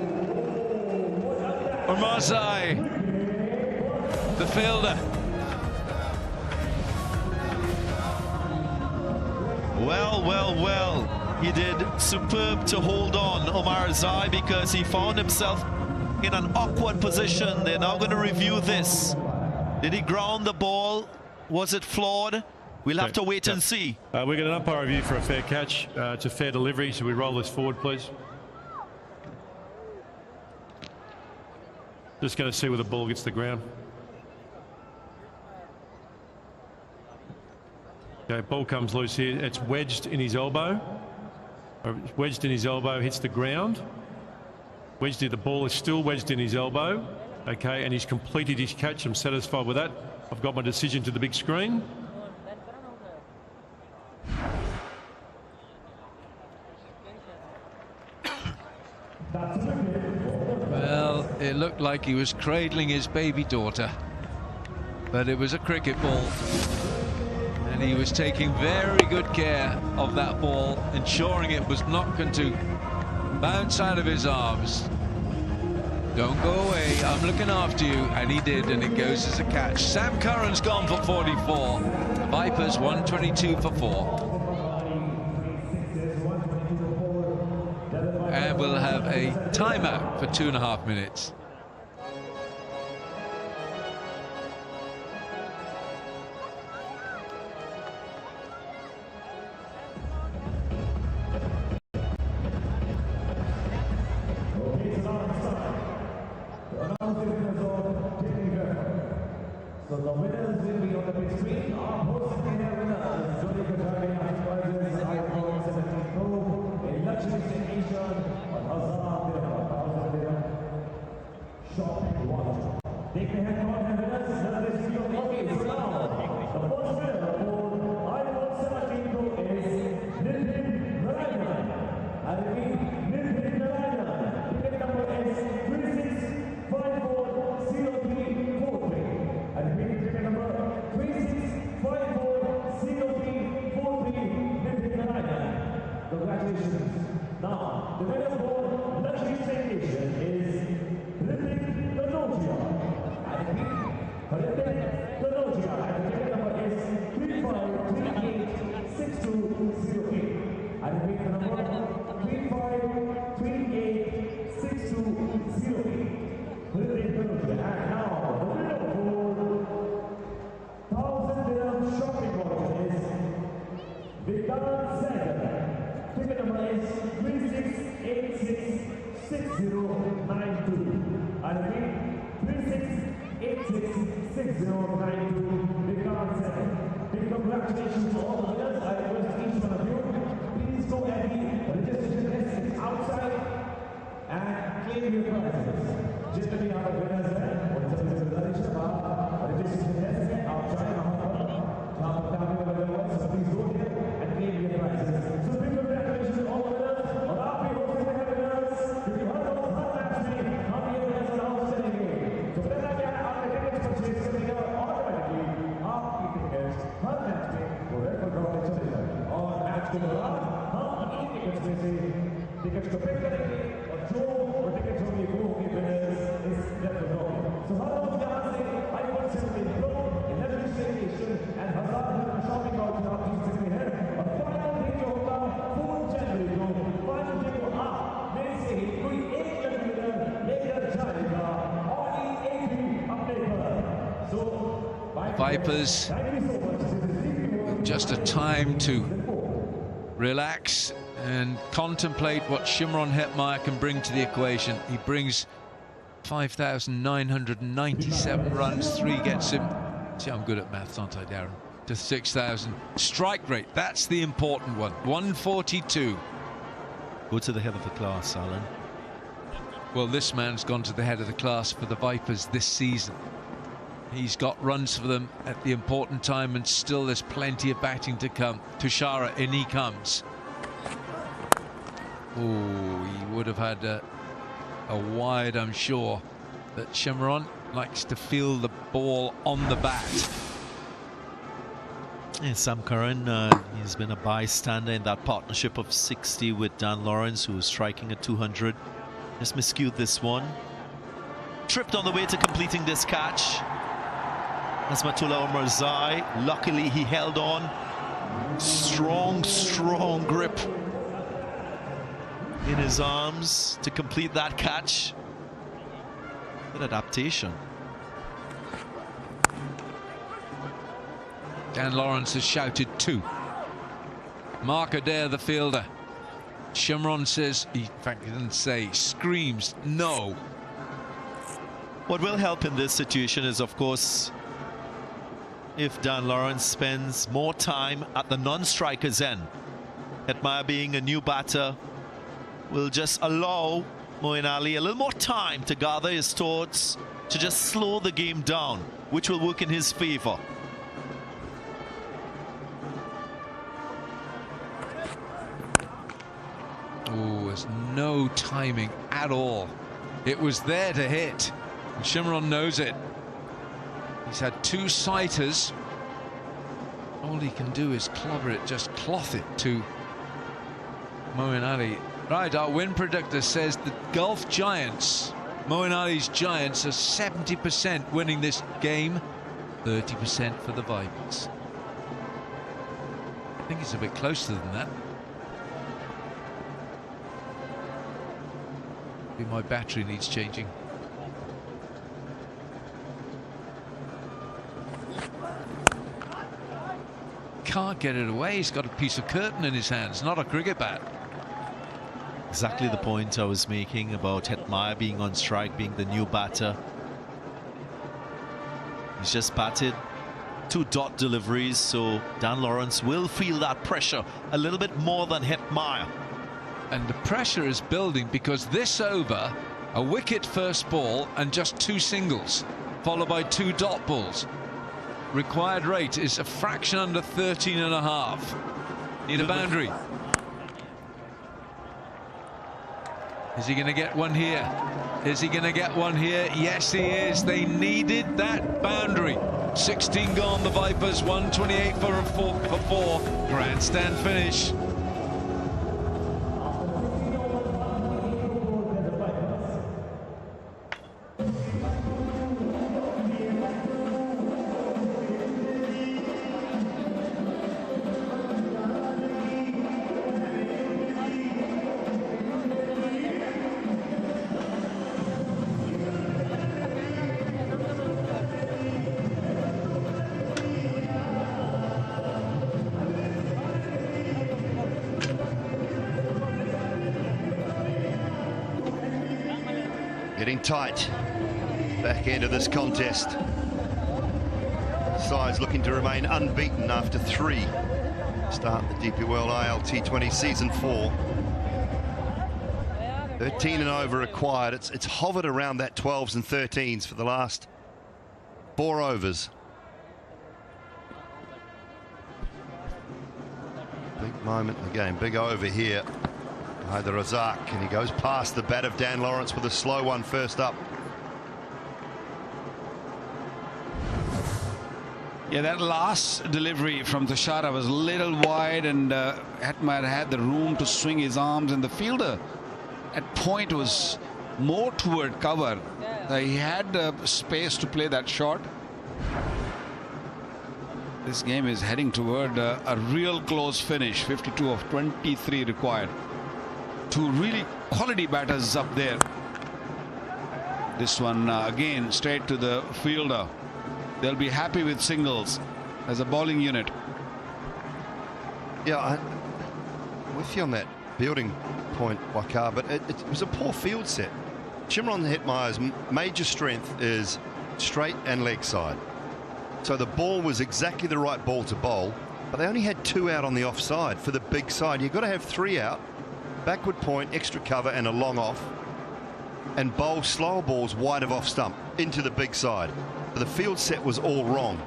Omarzai, the fielder. Well, he did superb to hold on, Omarzai, because he found himself in an awkward position. They're now going to review this. Did he ground the ball? Was it flawed? We'll have to wait and see. We got an umpire review for a fair catch. It's a fair delivery, so we roll this forward, please. Just going to see where the ball gets the ground. Okay, ball comes loose here. It's wedged in his elbow. It's wedged in his elbow, hits the ground. Wedged here, the ball is still wedged in his elbow. Okay, and he's completed his catch. I'm satisfied with that. I've got my decision to the big screen. Well, it looked like he was cradling his baby daughter, but it was a cricket ball. And he was taking very good care of that ball, ensuring it was not going to bounce out of his arms. Don't go away, I'm looking after you. And he did, and it goes as a catch. Sam Curran's gone for 44. Vipers 122 for 4. And we'll have a timeout for 2.5 minutes. So the winners will be on the big screen. Our host winners, Jody Kajari, Enterprises, iPhone 17 Pro, a luxury station on Hazard, shopping watch. Take the head on and winners, this video. Okay, so now, the first winner for iPhone 17 Pro is Nitin Narayanan. I repeat, Nitin Narayanan. Ticket number is 36540343. And repeat, ticket number 36540343, Nitin Narayanan. Congratulations. Now, the winner for luxury station is Hrithik Kanodia. And repeat, Hrithik Kanodia. And the ticket number is 35386208. And repeat the number 35386208. Hrithik Kanodia. And now, the winner for 1,000 dirham shopping voucher is Vigan Sagar. Ticket number is 36866092. I repeat, 36866092. Vigan Sagar. Big congratulations to all the winners. I request each one of you, please go and the registration desk is outside and claim your prizes. जितने भी यहाँ पर winners हैं, उन सभी से गुजारिश है registration desk है outside जहाँ पर काफी वाले लोग हैं, so please go there and claim your prizes. So big congratulations to all the winners और आप भी हो सकते हैं winners क्योंकि हर रोज हर मैच में हम ये winners अनाउंस करेंगे. तो पहला क्या है, आपने टिकट्स परचेज करने के बाद ऑटोमेटिकली आपकी टिकट्स हर मैच में वो रेफर ड्रॉ में चले जाएंगे और मैच के दौरान हम इन टिकट्स में से टिकट्स को पिक करेंगे और जो वो टिकट्स होंगे वो होंगे winners इस रेफर ड्रॉ में. So हर रोज यहाँ से iPhone 17 Pro, 11 station and 1000 dirham shopping voucher आप जीत सकते हैं. और फाइनल डे जो होगा 4 जनवरी को, फाइनल डे को आप में से ही कोई एक लकी विनर लेकर जाएगा ऑडी A3 अपने पर. So Vipers with just a time to relax and contemplate what Shimron Hetmyer can bring to the equation. He brings 5,997 runs, 3 gets him. See, I'm good at maths, aren't I, Darren? To 6,000. Strike rate, that's the important one. 142. Go to the head of the class, Alan. Well, this man's gone to the head of the class for the Vipers this season. He's got runs for them at the important time, and still there's plenty of batting to come. Tushara, in he comes. Oh, he would have had a wide, I'm sure. But Shimron likes to feel the ball on the bat. Yeah, Sam Curran, he's been a bystander in that partnership of 60 with Dan Lawrence, who was striking at 200. Just miscued this one. Tripped on the way to completing this catch. Asmatullah Omarzai, luckily he held on. Strong grip in his arms to complete that catch. Good adaptation. Dan Lawrence has shouted 2. Mark Adair, the fielder. Shimron says, in fact he didn't say, screams no. What will help in this situation is, of course, if Dan Lawrence spends more time at the non-striker's end. Hetmyer, being a new batter, will just allow Moeen Ali a little more time to gather his thoughts, to just slow the game down, which will work in his favor. Oh, there's no timing at all. It was there to hit, and Shimron knows it. He's had 2 sighters. All he can do is clobber it, just cloth it to Moeen Ali. Right, our win predictor says the Gulf Giants, Moeen Ali's Giants, are 70% winning this game, 30% for the Vipers. I think it's a bit closer than that. Maybe my battery needs changing. Can't get it away. He's got a piece of curtain in his hands, not a cricket bat. Exactly the point I was making about Hetmyer being on strike, being the new batter. He's just batted 2 dot deliveries, so Dan Lawrence will feel that pressure a little bit more than Hetmyer. And the pressure is building because this over, a wicket first ball and just 2 singles, followed by 2 dot balls. Required rate is a fraction under 13.5. Need a boundary. Is he going to get one here? Is he going to get one here? Yes, he is. They needed that boundary. 16 gone, the Vipers, 128 for 4. Grandstand finish. Getting tight. Back end of this contest. Sides looking to remain unbeaten after 3. Start the DP World ILT20 Season 4. 13 and over required. It's hovered around that 12s and 13s for the last 4 overs. Big moment in the game. Big over here. The Razak, and he goes past the bat of Dan Lawrence with a slow one first up. Yeah, that last delivery from Tushara was a little wide, and Hetmyer had the room to swing his arms, and the fielder at point was more toward cover. He had space to play that shot. This game is heading toward a real close finish. 52 of 23 required. 2 really quality batters up there. This one again straight to the fielder. They'll be happy with singles as a bowling unit. Yeah, I'm with you on that fielding point, Wakar, but it was a poor field set. Shimron Hetmeyer's major strength is straight and leg side. So the ball was exactly the right ball to bowl, but they only had 2 out on the offside. For the big side, you've got to have 3 out, backward point, extra cover and a long off, and bowl slower balls wide of off stump into the big side. But the field set was all wrong.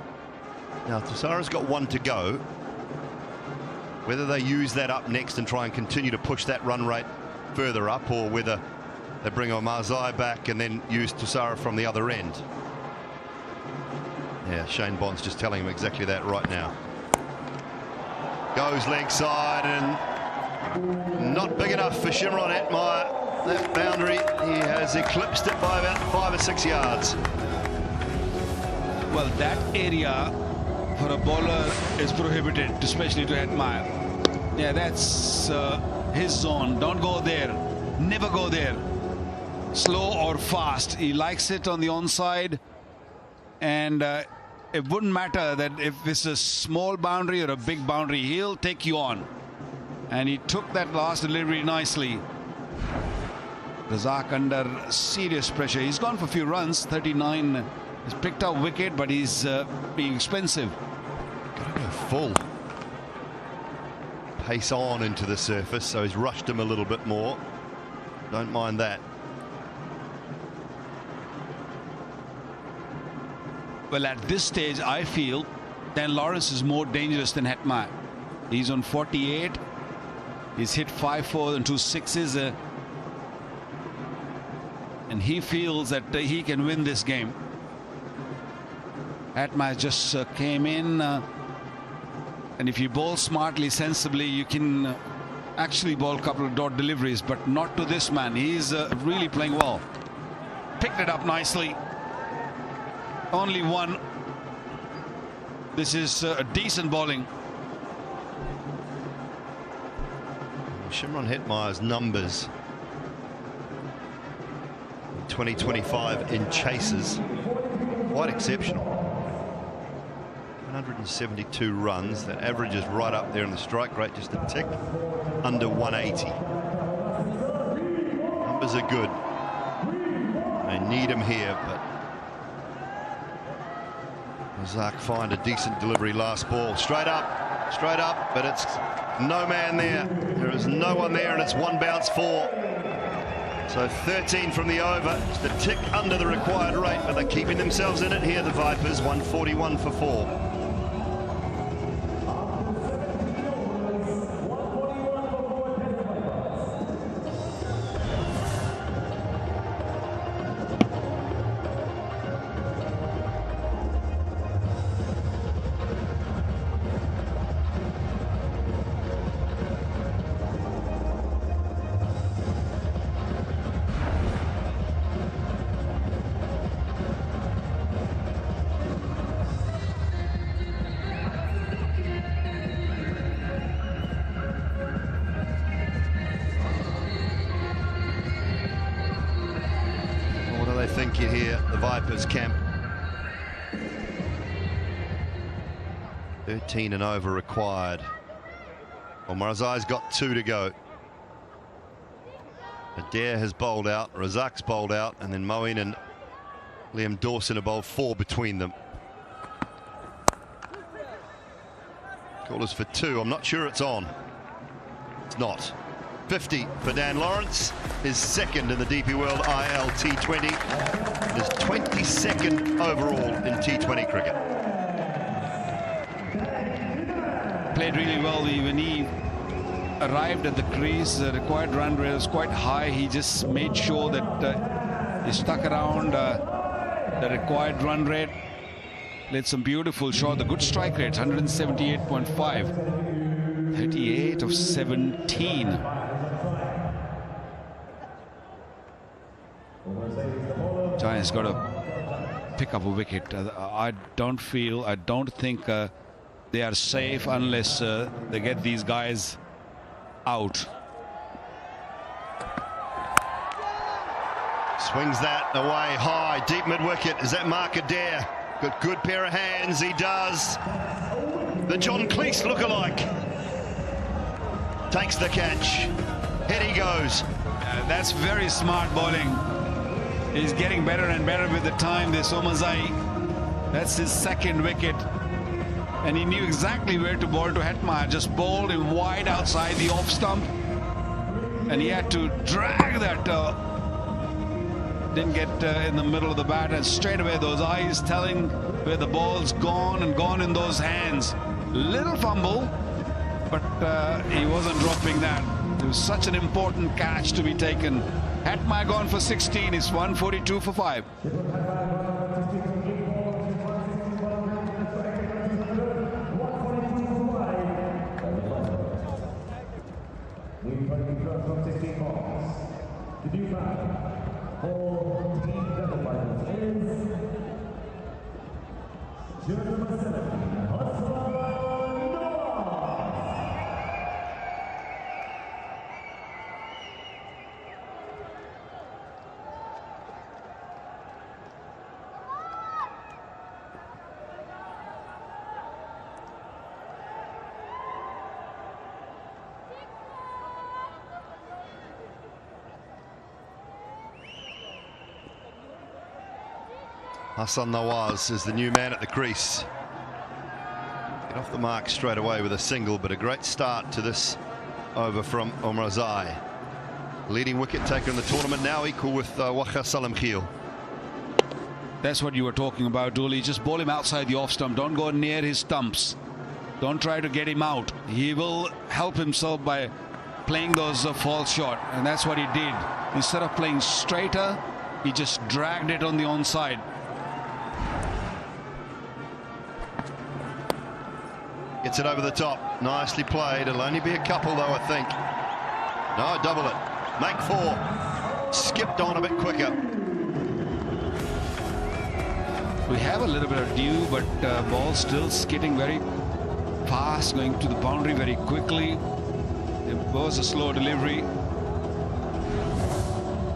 Now Tussara's got 1 to go. Whether they use that up next and try and continue to push that run rate further up, or whether they bring Marzai back and then use Tussara from the other end. Yeah, Shane Bond's just telling him exactly that right now. Goes leg side and not big enough for Shimron Hetmeyer. That boundary, he has eclipsed it by about 5 or 6 yards. Well, that area for a bowler is prohibited, especially to Hetmeyer. Yeah, that's his zone. Don't go there. Never go there. Slow or fast. He likes it on the onside. And it wouldn't matter that if it's a small boundary or a big boundary, he'll take you on. And he took that last delivery nicely. Razak under serious pressure. He's gone for a few runs. 39. He's picked up wicket, but he's being expensive. Gotta go full. Pace on into the surface, so he's rushed him a little bit more. Don't mind that. Well, at this stage, I feel Dan Lawrence is more dangerous than Hetmeyer. He's on 48. He's hit 5 4 and 2 6s. And he feels that he can win this game. Hetmeyer just came in. And if you bowl smartly, sensibly, you can actually bowl a couple of dot deliveries, but not to this man. He's really playing well. Picked it up nicely. Only 1. This is a decent bowling. Shimron Hetmeyer's numbers 2025 in chases, quite exceptional. 172 runs. That average is right up there in the strike rate, just a tick under 180. Numbers are good. They need him here, but Razak find a decent delivery last ball. Straight up, but it's no man there. There is no one there, and it's 1 bounce 4. So 13 from the over, just a tick under the required rate, but they're keeping themselves in it here, the Vipers. 141 for 4. Thinking here, the Vipers camp. 13 and over required. Well, Marzai's got 2 to go. Adair has bowled out, Razak's bowled out, and then Moeen and Liam Dawson have bowled 4 between them. Callers for 2. I'm not sure it's on. It's not. 50 for Dan Lawrence, his second in the DP World ILT20, his 22nd overall in T20 cricket. Played really well. When he arrived at the crease, the required run rate was quite high. He just made sure that he stuck around the required run rate. Played some beautiful shot. The good strike rate, 178.5. 38 of 17. Giants got to pick up a wicket. I don't think they are safe unless they get these guys out. Swings that away high, deep mid-wicket. Is that Mark Adair? Got good pair of hands, he does. The John Cleese lookalike. Takes the catch. Head he goes. That's very smart bowling. He's getting better and better with the time. This Omazai, that's his second wicket. And he knew exactly where to bowl to Hetmeyer. Just bowled him wide outside the off stump. And he had to drag that. Didn't get in the middle of the bat. And straight away those eyes telling where the ball's gone and gone in those hands. Little fumble, but he wasn't dropping that. It was such an important catch to be taken. Hetmeyer gone for 16. It's 142 for 5. Hassan Nawaz is the new man at the crease. Get off the mark straight away with a single, but a great start to this over from Omar Zai. Leading wicket taker in the tournament, now equal with Waqar Salam Khil. That's what you were talking about, Dooley. Just bowl him outside the off stump. Don't go near his stumps. Don't try to get him out. He will help himself by playing those false shot, and that's what he did. Instead of playing straighter, he just dragged it on the onside. Gets it over the top. Nicely played. It'll only be a couple, though, I think. No, double it. Make 4. Skipped on a bit quicker. We have a little bit of dew, but ball still skidding very fast, going to the boundary very quickly. It was a slow delivery.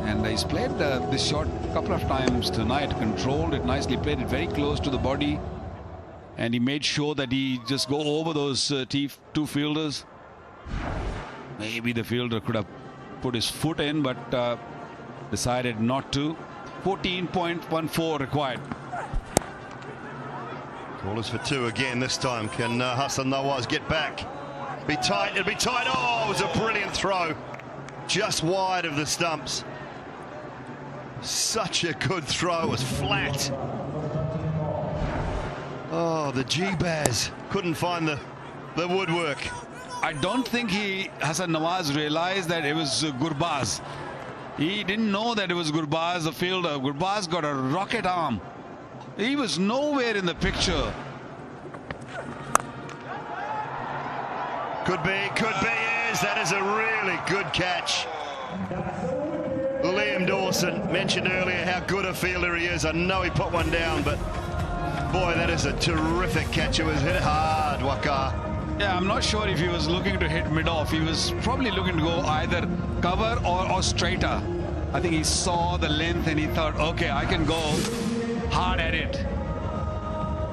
And he's played this shot a couple of times tonight, controlled it nicely, played it very close to the body. And he made sure that he just go over those two fielders. Maybe the fielder could have put his foot in, but decided not to. 14.14 required. Callers for 2 again this time. Can Hassan Nawaz get back? Be tight, it'll be tight. Oh, it was a brilliant throw. Just wide of the stumps. Such a good throw, it was flat. Oh, the G-Baz couldn't find the woodwork. I don't think Hassan Nawaz realized that it was Gurbaz. He didn't know that it was Gurbaz, the fielder. Gurbaz got a rocket arm. He was nowhere in the picture. Could be, yes, that is a really good catch. Liam Dawson mentioned earlier how good a fielder he is. I know he put one down, but boy, that is a terrific catch. It was hit hard, Waqar. Yeah, I'm not sure if he was looking to hit mid-off. He was probably looking to go either cover or straighter. I think he saw the length and he thought, okay, I can go hard at it.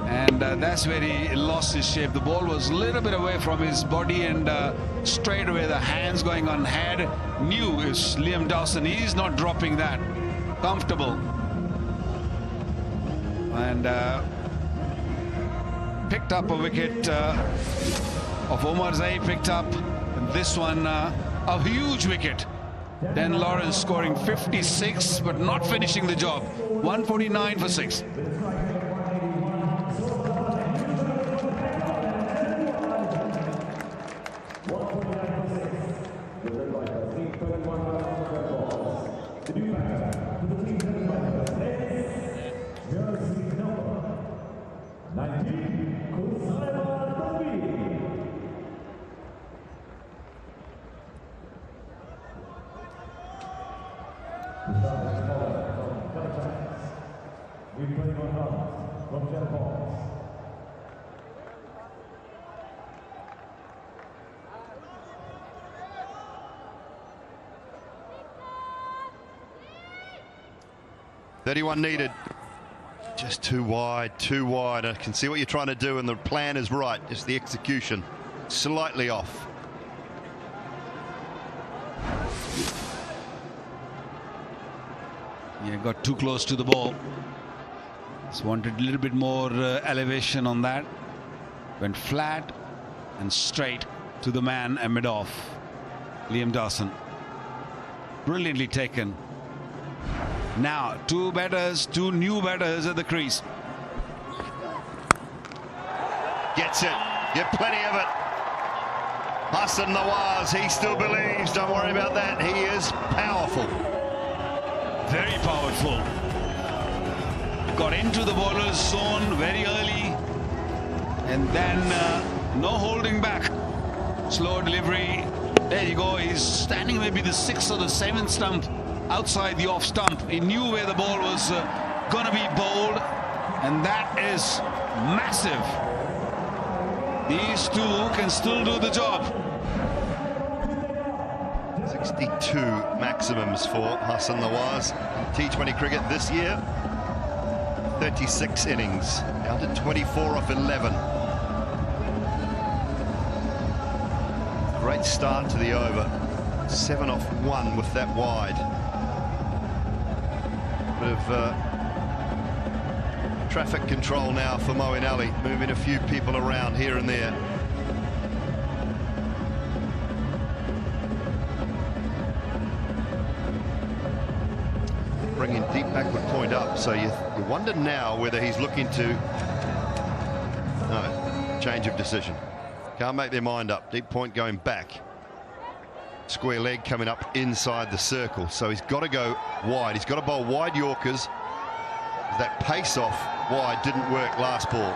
And that's where he lost his shape. The ball was a little bit away from his body, and straight away the hands going on head. Knew is Liam Dawson. He's not dropping that. Comfortable. And picked up a wicket of Omar Zai, picked up this one, a huge wicket. Dan Lawrence scoring 56, but not finishing the job. 149 for 6. .31 needed. Just too wide, too wide. I can see what you're trying to do, and the plan is right. Just the execution slightly off. Yeah, got too close to the ball. Just wanted a little bit more elevation on that. Went flat and straight to the man mid-off, Liam Dawson. Brilliantly taken. Now, two new batters at the crease. Gets it. Get plenty of it. Hassan Nawaz, he still believes. Don't worry about that. He is powerful. Very powerful. Got into the bowler's zone very early. And then no holding back. Slow delivery. There you go. He's standing maybe the 6th or the 7th stump outside the off stump. He knew where the ball was going to be bowled. And that is massive. These two can still do the job. 62 maximums for Hassan Nawaz. T20 cricket this year. 36 innings. Down to 24 off 11. Great start to the over. 7 off 1 with that wide. Bit of traffic control now for Moeen Ali, moving a few people around here and there. Bringing deep backward point up, so you wonder now whether he's looking to... No, change of decision. Can't make their mind up. Deep point going back. Square leg coming up inside the circle, so he's got to go wide. He's got to bowl wide Yorkers. That pace off wide didn't work last ball.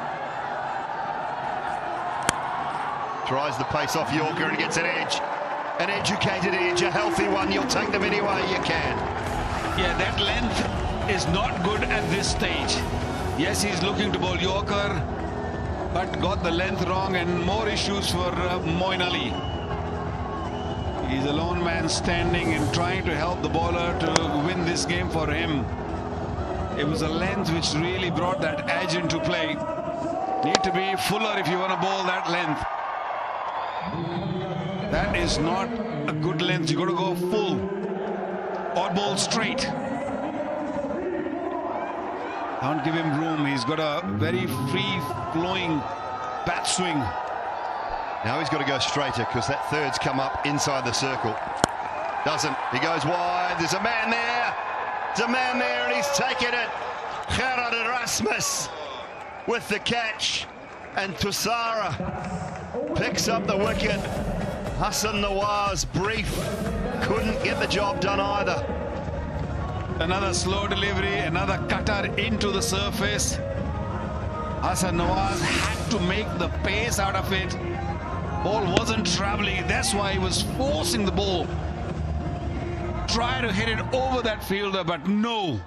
Tries the pace off Yorker and gets an edge. An educated edge, a healthy one. You'll take them any way you can. Yeah, that length is not good at this stage. Yes, he's looking to bowl Yorker, but got the length wrong, and more issues for Moeen Ali. He's a lone man standing and trying to help the bowler to win this game for him. It was a length which really brought that edge into play. Need to be fuller if you want to bowl that length. That is not a good length. You got to go full or bowl straight. Don't give him room. He's got a very free-flowing bat swing. Now he's got to go straighter because that third's come up inside the circle. Doesn't. He goes wide. There's a man there. There's a man there, and he's taken it. Gerard Erasmus with the catch, and Tussara picks up the wicket. Hassan Nawaz, brief, couldn't get the job done either. Another slow delivery, another cutter into the surface. Hassan Nawaz had to make the pace out of it. Ball wasn't traveling, that's why he was forcing the ball. Try to hit it over that fielder, but no.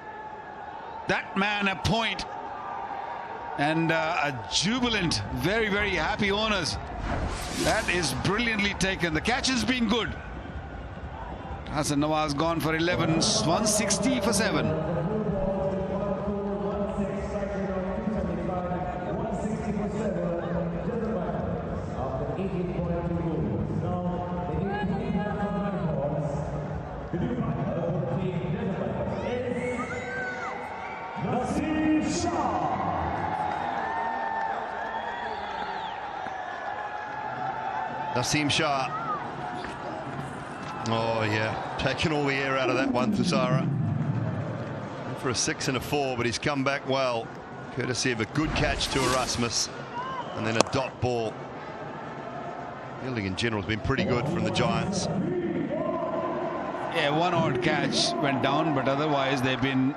That man a point. And a jubilant, very, very happy owners. That is brilliantly taken. The catch has been good. Hassan Nawaz gone for 11, 160 for 7. Naseem Shah. Oh yeah, taking all the air out of that one, Tussara. For a 6 and a 4, but he's come back well, courtesy of a good catch to Erasmus and then a dot ball. Fielding in general has been pretty good from the Giants. Yeah, one odd catch went down, but otherwise they've been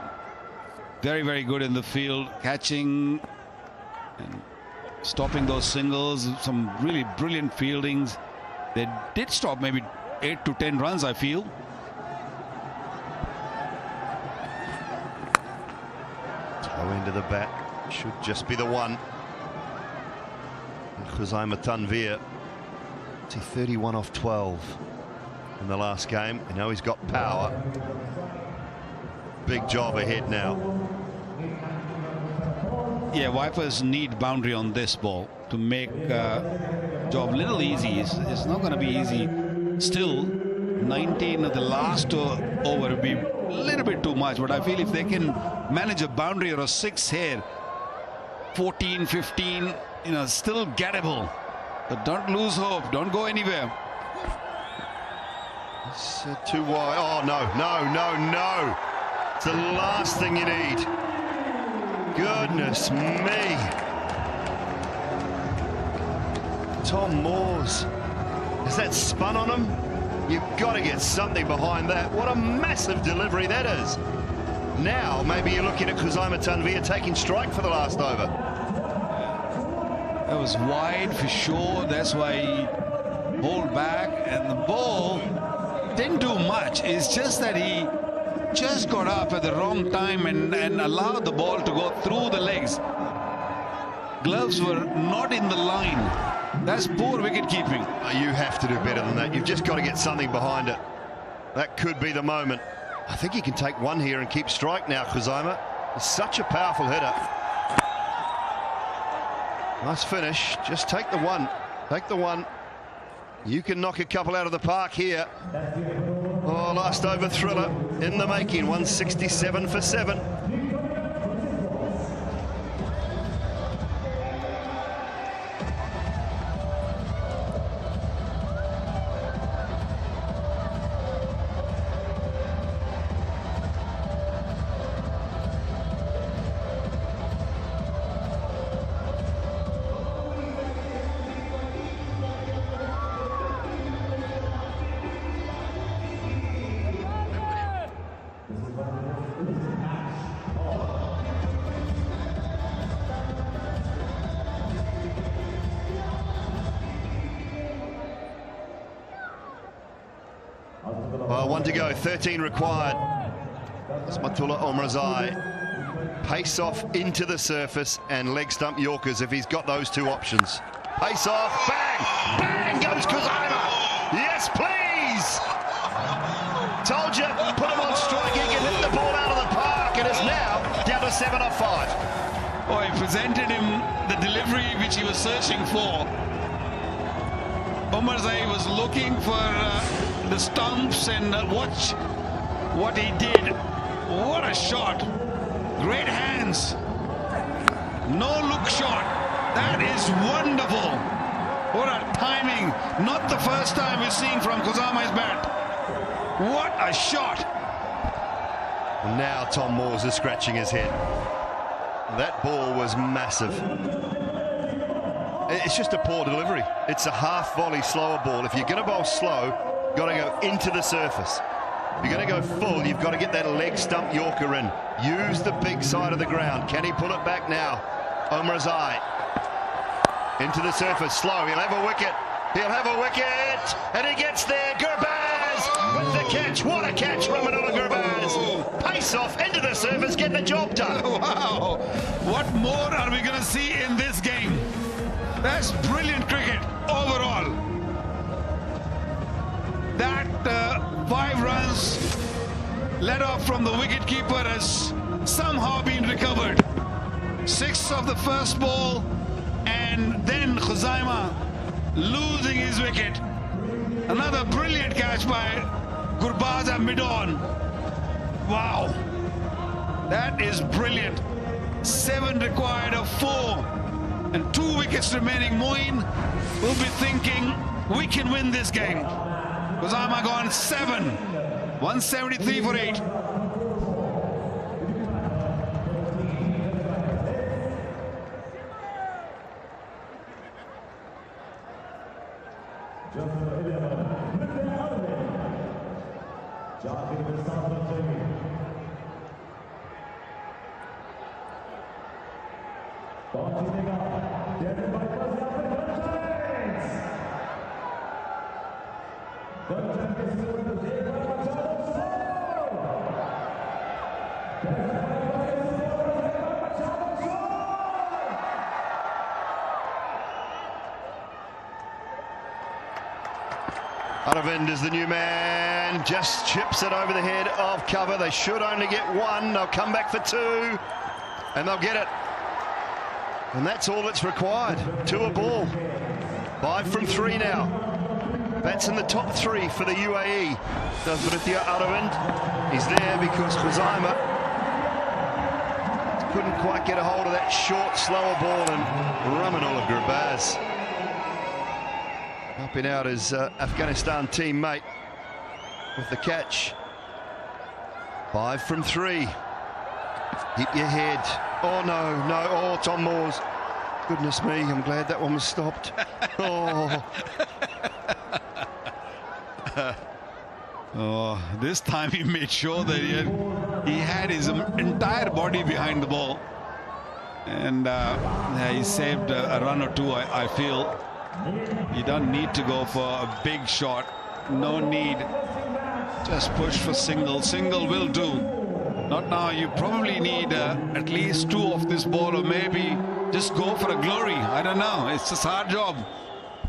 very, very good in the field, catching and stopping those singles. Some really brilliant fieldings. They did stop maybe 8 to 10 runs, I feel. Toe into the bat, should just be the one. Khuzaima Tanveer, 31 off 12 in the last game. You know he's got power. Big job ahead now. Yeah, Vipers need boundary on this ball to make job a little easy. It's not going to be easy. Still, 19 of the last over would be a little bit too much. much, but I feel if they can manage a boundary or a 6 here, 14, 15, you know, still gettable. But don't lose hope. Don't go anywhere. It's too wide. Oh, no, no, no, no. It's the last thing you need. Goodness me. Tom Moores. Has that spun on him? You've got to get something behind that. What a massive delivery that is. Now, maybe you're looking at Kuzama Tanvir taking strike for the last over. That was wide for sure. That's why he pulled back. And the ball didn't do much. It's just that he just got up at the wrong time and allowed the ball to go through the legs. Gloves were not in the line. That's poor wicket keeping. You have to do better than that. You've just got to get something behind it. That could be the moment. I think he can take one here and keep strike now, Kuzama. He's such a powerful hitter. Nice finish. Just take the one. Take the one. You can knock a couple out of the park here. Oh, last over thriller in the making. 167 for 7. One to go, 13 required. Smatullah Omrazai. Pace off into the surface and leg stump Yorkers if he's got those two options. Pace off, bang! Bang goes Kuzama! Yes, please! Told you, put him on strike, he can hit the ball out of the park, and it's now down to 7 off 5. Oh, he presented him the delivery which he was searching for. Omarzai was looking for the stumps and watch what he did. What a shot. Great hands. No look shot. That is wonderful. What a timing. Not the first time we're seeing from Kuzama's bat. What a shot. And now Tom Moores is scratching his head. That ball was massive. It's just a poor delivery. It's a half volley slower ball. If you're going to bowl slow, you've got to go into the surface. If you're going to go full, you've got to get that leg stump Yorker in. Use the big side of the ground. Can he pull it back now? Omrazai. Into the surface, slow. He'll have a wicket. He'll have a wicket. And he gets there. Gurbaz with the catch. What a catch from Manula Gurbaz. Pace off into the surface, get the job done. Wow. What more are we going to see in this game? That's brilliant cricket overall. That 5 runs let off from the wicketkeeper has somehow been recovered. 6 of the first ball, and then Kuzama losing his wicket. Another brilliant catch by Gurbaz at mid-on. Wow, that is brilliant. 7 required of 4. And 2 wickets remaining. Moeen will be thinking, we can win this game. Kuzama gone 7. 173 for 8. Aravind is the new man, just chips it over the head of cover. They should only get 1. They'll come back for 2, and they'll get it. And that's all that's required. 2 a ball. 5 from 3 now. Bats in the top 3 for the UAE. Does Britya Aravind. He's there because Khuzaima couldn't quite get a hold of that short, slower ball, and Ramanullah Gurbaz helping out his Afghanistan teammate with the catch. 5 from 3. Hit your head. Oh no, no, oh Tom Moores. Goodness me, I'm glad that one was stopped. Oh. Oh, this time he made sure that he had his entire body behind the ball. And he saved a run or two, I feel. You don't need to go for a big shot. No need. Just push for single. Single will do. Not now. You probably need at least 2 off this ball, or maybe just go for a glory. I don't know. It's just a hard job.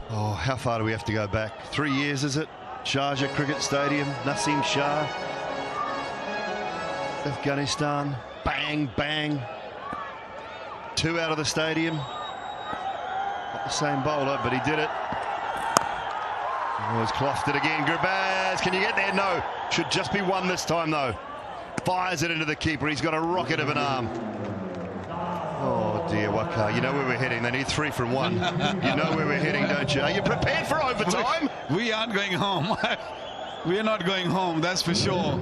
Oh, how far do we have to go back? 3 years, is it? Sharjah Cricket Stadium, Naseem Shah, Afghanistan, bang, bang. 2 out of the stadium. Not the same bowler, but he did it. Oh, he's clothed it again. Gurbaz, can you get there? No. Should just be 1 this time, though. Fires it into the keeper. He's got a rocket of an arm. Oh, dear, Waqar. You know where we're heading. They need 3 from 1. You know where we're heading, don't you? Are you prepared for overtime? We aren't going home. We are not going home, that's for sure.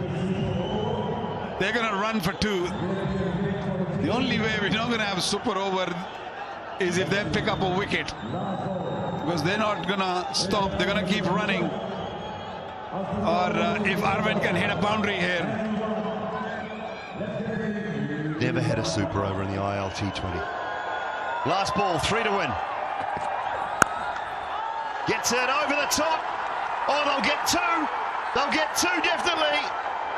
They're going to run for 2. The only way we're not going to have super over is if they pick up a wicket. Because they're not going to stop. They're going to keep running. Or if Arvind can hit a boundary here. Never had a super over in the ILT20. Last ball, 3 to win. Gets it over the top. Oh, they'll get 2. They'll get 2 definitely.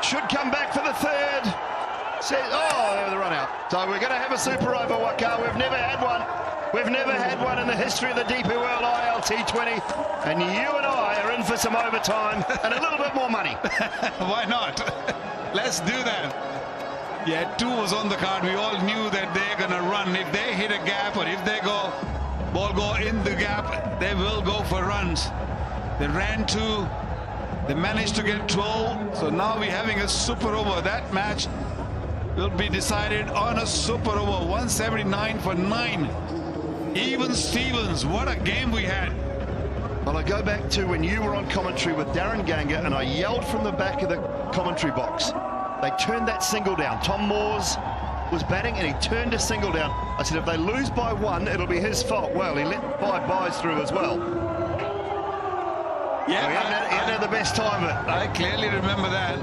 Should come back for the 3rd. Oh, there was the run out. So we're going to have a super over, Waqar. We've never had one. We've never had one in the history of the DP World ILT20. And you and I are in for some overtime and a little bit more money. Why not? Let's do that. Yeah, 2 was on the card. We all knew that they're going to run. If they hit a gap or if they ball go in the gap, they will go for runs. They ran 2. They managed to get 12. So now we're having a super over. That match will be decided on a super over. 179 for 9. Even Stevens, what a game we had. Well, I go back to when you were on commentary with Darren Ganga and I yelled from the back of the commentary box. They turned that single down. Tom Moores was batting and he turned a single down. I said, if they lose by 1, it'll be his fault. Well, he let 5 byes through as well. Yeah, he hadn't had the best time of it. I clearly remember that.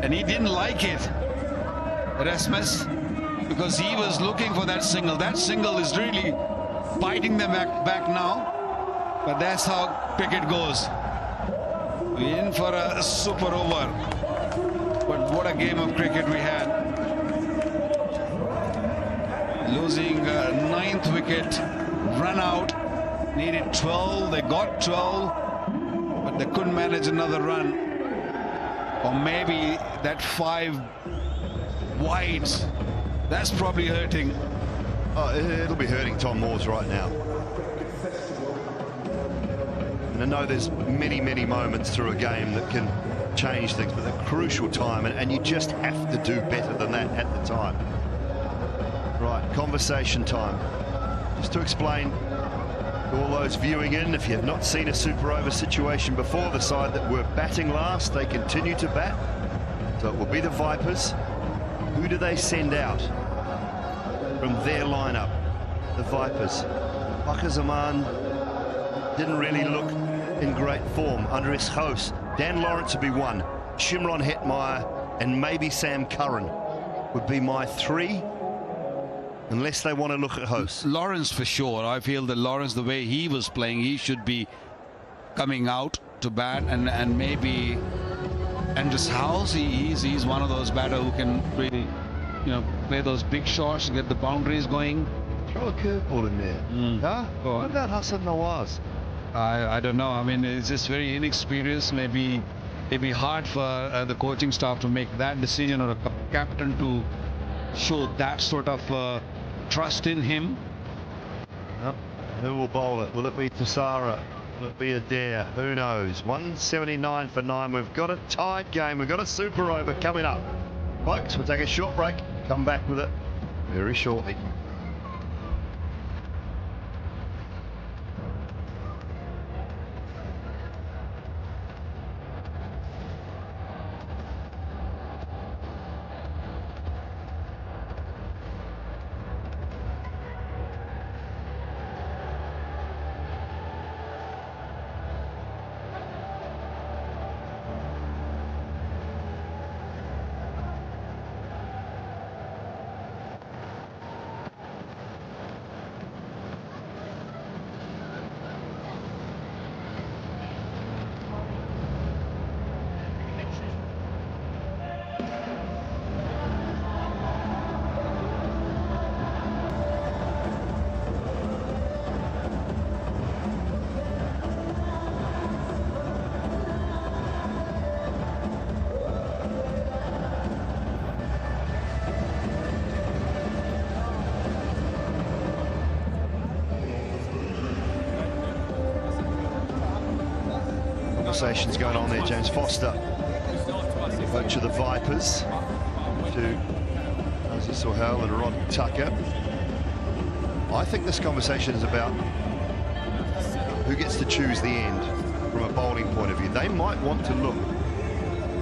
And he didn't like it, Rasmus, because he was looking for that single. That single is really biting them back now. But that's how cricket goes. We're in for a super over. But what a game of cricket we had. Losing 9th wicket, run out, needed 12. They got 12, but they couldn't manage another run. Or maybe that 5 wides. That's probably hurting. Oh, it'll be hurting Tom Moores right now. And I know there's many, many moments through a game that can change things, but the crucial time, and you just have to do better than that at the time. Right, conversation time. Just to explain to all those viewing in, if you've not seen a super over situation before, the side that were batting last, they continue to bat. So it will be the Vipers. Who do they send out from their lineup? The Vipers. Waqar Zaman didn't really look in great form. Andres House, Dan Lawrence would be 1. Shimron Hetmeyer and maybe Sam Curran would be my 3. Unless they want to look at House. Lawrence for sure. I feel that Lawrence, the way he was playing, he should be coming out to bat, and maybe Andres House. He's one of those batters who can really, play those big shots, get the boundaries going. Throw a curveball in there. Huh? What about Hassan Nawaz? I don't know. I mean, it's just very inexperienced. Maybe it'd be hard for the coaching staff to make that decision, or a captain to show that sort of trust in him. Well, Who will bowl it? Will it be Tassara? Will it be Adair? Who knows? 179 for 9. We've got a tied game. We've got a super over coming up. Folks, we'll take a short break. Come back with it very shortly. Conversations going on there. James Foster, coach of the Vipers, to Ozzy Sohail and Rod Tucker. I think this conversation is about who gets to choose the end from a bowling point of view. They might want to look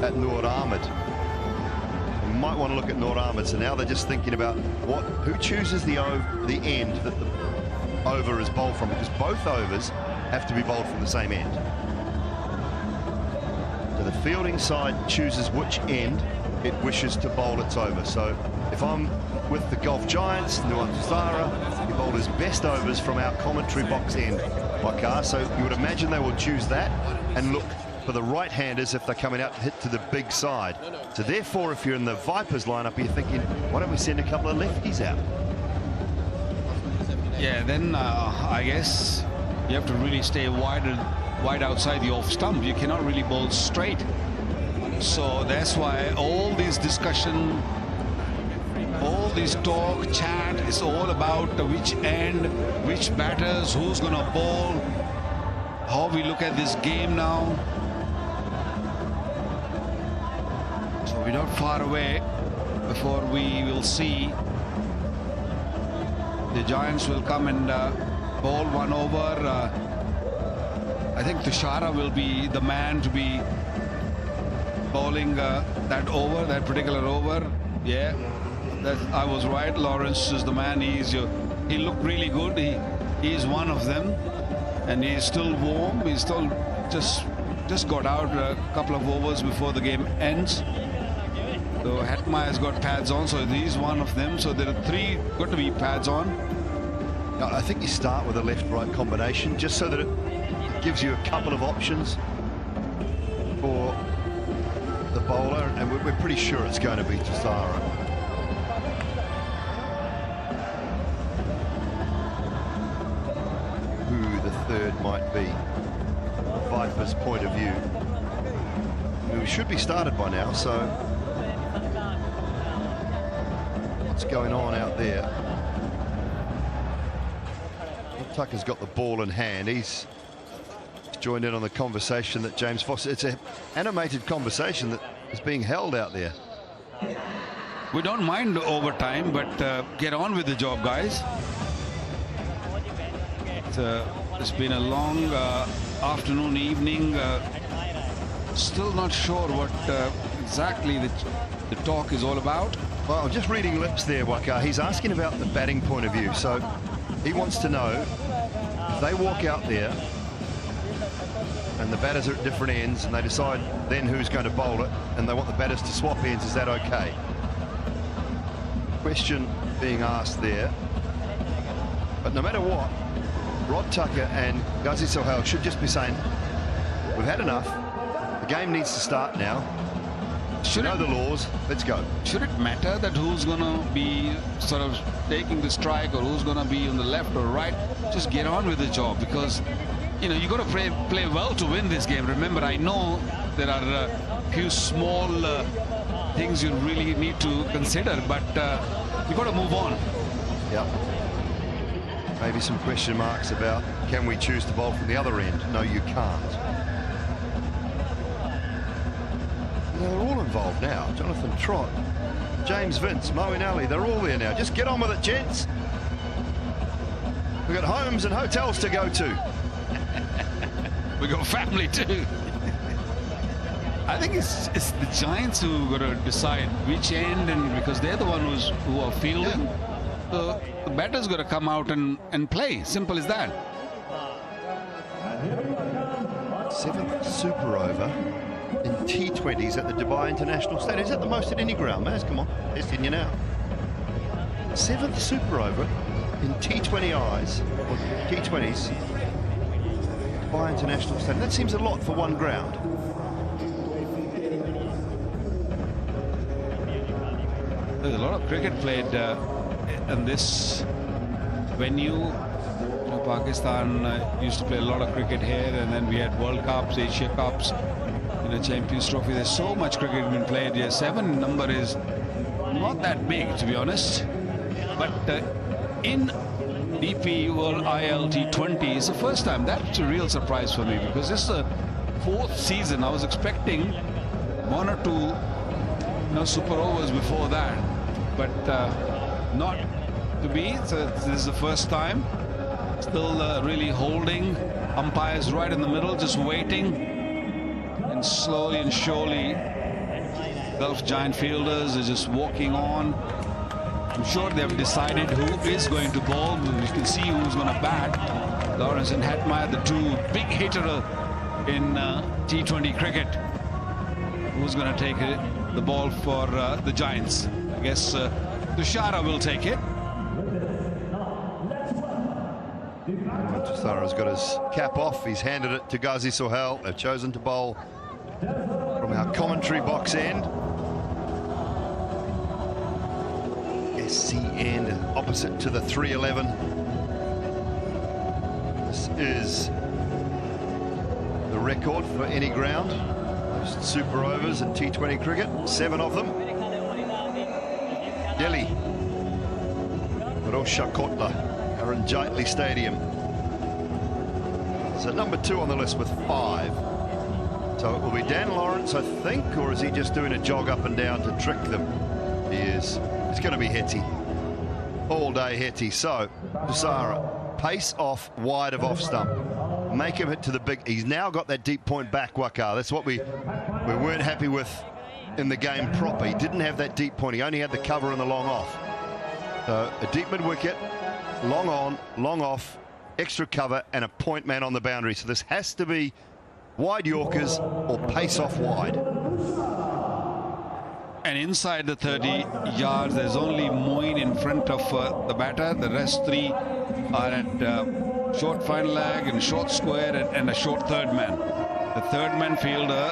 at Noor Ahmed. They might want to look at Noor Ahmed. So now they're just thinking about who chooses the end that the over is bowled from, because both overs have to be bowled from the same end. So the fielding side chooses which end it wishes to bowl its over. So if I'm with the Gulf Giants, Nuwan Tuzara, he bowled his best overs from our commentary box end, Wakar. So you would imagine they will choose that and look for the right-handers if they're coming out to hit to the big side. So therefore, if you're in the Vipers lineup, you're thinking, why don't we send a couple of lefties out? Yeah, then I guess you have to really stay wide outside the off stump. You cannot really bowl straight. So that's why all this discussion, all this talk, chat is all about which end, which batters, who's going to bowl, how we look at this game now. So we're not far away before we will see the Giants will come and bowl one over. I think Tushara will be the man to be bowling that over, that particular over. Yeah, I was right. Lawrence is the man. He looked really good. He is one of them, and he's still warm. He's still just got out a couple of overs before the game ends. So Hetmeyer's got pads on, so he's one of them. So there are three got to be pads on. I think you start with a left-right combination just so that it gives you a couple of options for the bowler, and we're pretty sure it's going to be Tuzara. Who the third might be, Viper's point of view. We should be started by now, so what's going on out there? Tucker's got the ball in hand. He's joined in on the conversation that James Foster. It's an animated conversation that is being held out there. We don't mind overtime, but get on with the job, guys. It's been a long afternoon, evening. Still not sure what exactly the talk is all about. Well, I'm just reading lips there, Waka. He's asking about the batting point of view. So he wants to know if they walk out there and the batters are at different ends and they decide then who's going to bowl it and they want the batters to swap ends, is that okay? Question being asked there. But no matter what, Rod Tucker and Ozzy Sohail should just be saying, we've had enough. The game needs to start now. Should know the laws. Let's go. Should it matter that who's going to be sort of taking the strike or who's going to be on the left or right? Just get on with the job, because you got to play well to win this game. Remember, I know there are a few small things you really need to consider, but you got to move on. Yeah. Maybe some question marks about can we choose to bowl from the other end? No, you can't. They're all involved now. Jonathan Trott, James Vince, Moeen Ali, they're all there now. Just get on with it, gents. We've got homes and hotels to go to. We've got family too. I think it's the Giants who got to decide which end, and because they're the ones who are fielding. So the batter's got to come out and play. Simple as that. 7th super over in T20s at the Dubai International Stadium. Is that the most at any ground, Maz? Come on, testing you now. 7th super over in T20Is, or T20s, Dubai International Stadium. That seems a lot for one ground. There's a lot of cricket played in this venue. Pakistan used to play a lot of cricket here, and then we had World Cups, Asia Cups, Champions Trophy. There's so much cricket been played here. 7 number is not that big, to be honest. But in DP World ILT20 is the first time. That's a real surprise for me, because this is the 4th season. I was expecting 1 or 2 super overs before that, but not to be. So this is the first time. Still really holding. Umpires right in the middle, just waiting. And slowly and surely, Gulf Giant fielders are just walking on. I'm sure they've decided who is going to bowl. We can see who's going to bat. Lawrence and Hetmeyer, the 2 big hitters in T20 cricket. Who's going to take the ball for the Giants? I guess Tushara will take it. Tushara's got his cap off. He's handed it to Ghazi Sohail. They've chosen to bowl from our commentary box end. SC end opposite to the 311. This is the record for any ground. Most super overs in T20 cricket, 7 of them. Delhi, Rosha Kotla, Arun Jaitley Stadium. So number 2 on the list with 5. So it will be Dan Lawrence, I think, or is he just doing a jog up and down to trick them? He is. It's going to be Hetty. All day Hetty. So, Tushara, pace off wide of off stump. Make him hit to the big. He's now got that deep point back, Waqar. That's what we weren't happy with in the game proper. He didn't have that deep point. He only had the cover and the long off. So a deep mid wicket, long on, long off, extra cover, and a point man on the boundary. So this has to be wide Yorkers or pace off wide. And inside the 30 yards, there's only Moeen in front of the batter. The rest 3 are at short final leg and short square and a short third man. The third man fielder,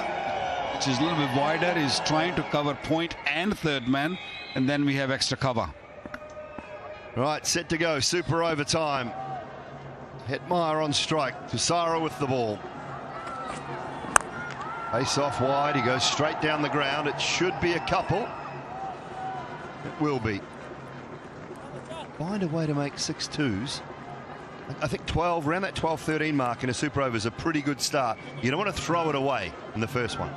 which is a little bit wider, is trying to cover point and third man, and then we have extra cover. Right, set to go, super overtime. Hetmeyer on strike, Tushara with the ball. Pace off wide, he goes straight down the ground. It should be a couple. It will be. Find a way to make 6 twos. I think 12, around that 12-13 mark in a super over is a pretty good start. You don't want to throw it away in the first one.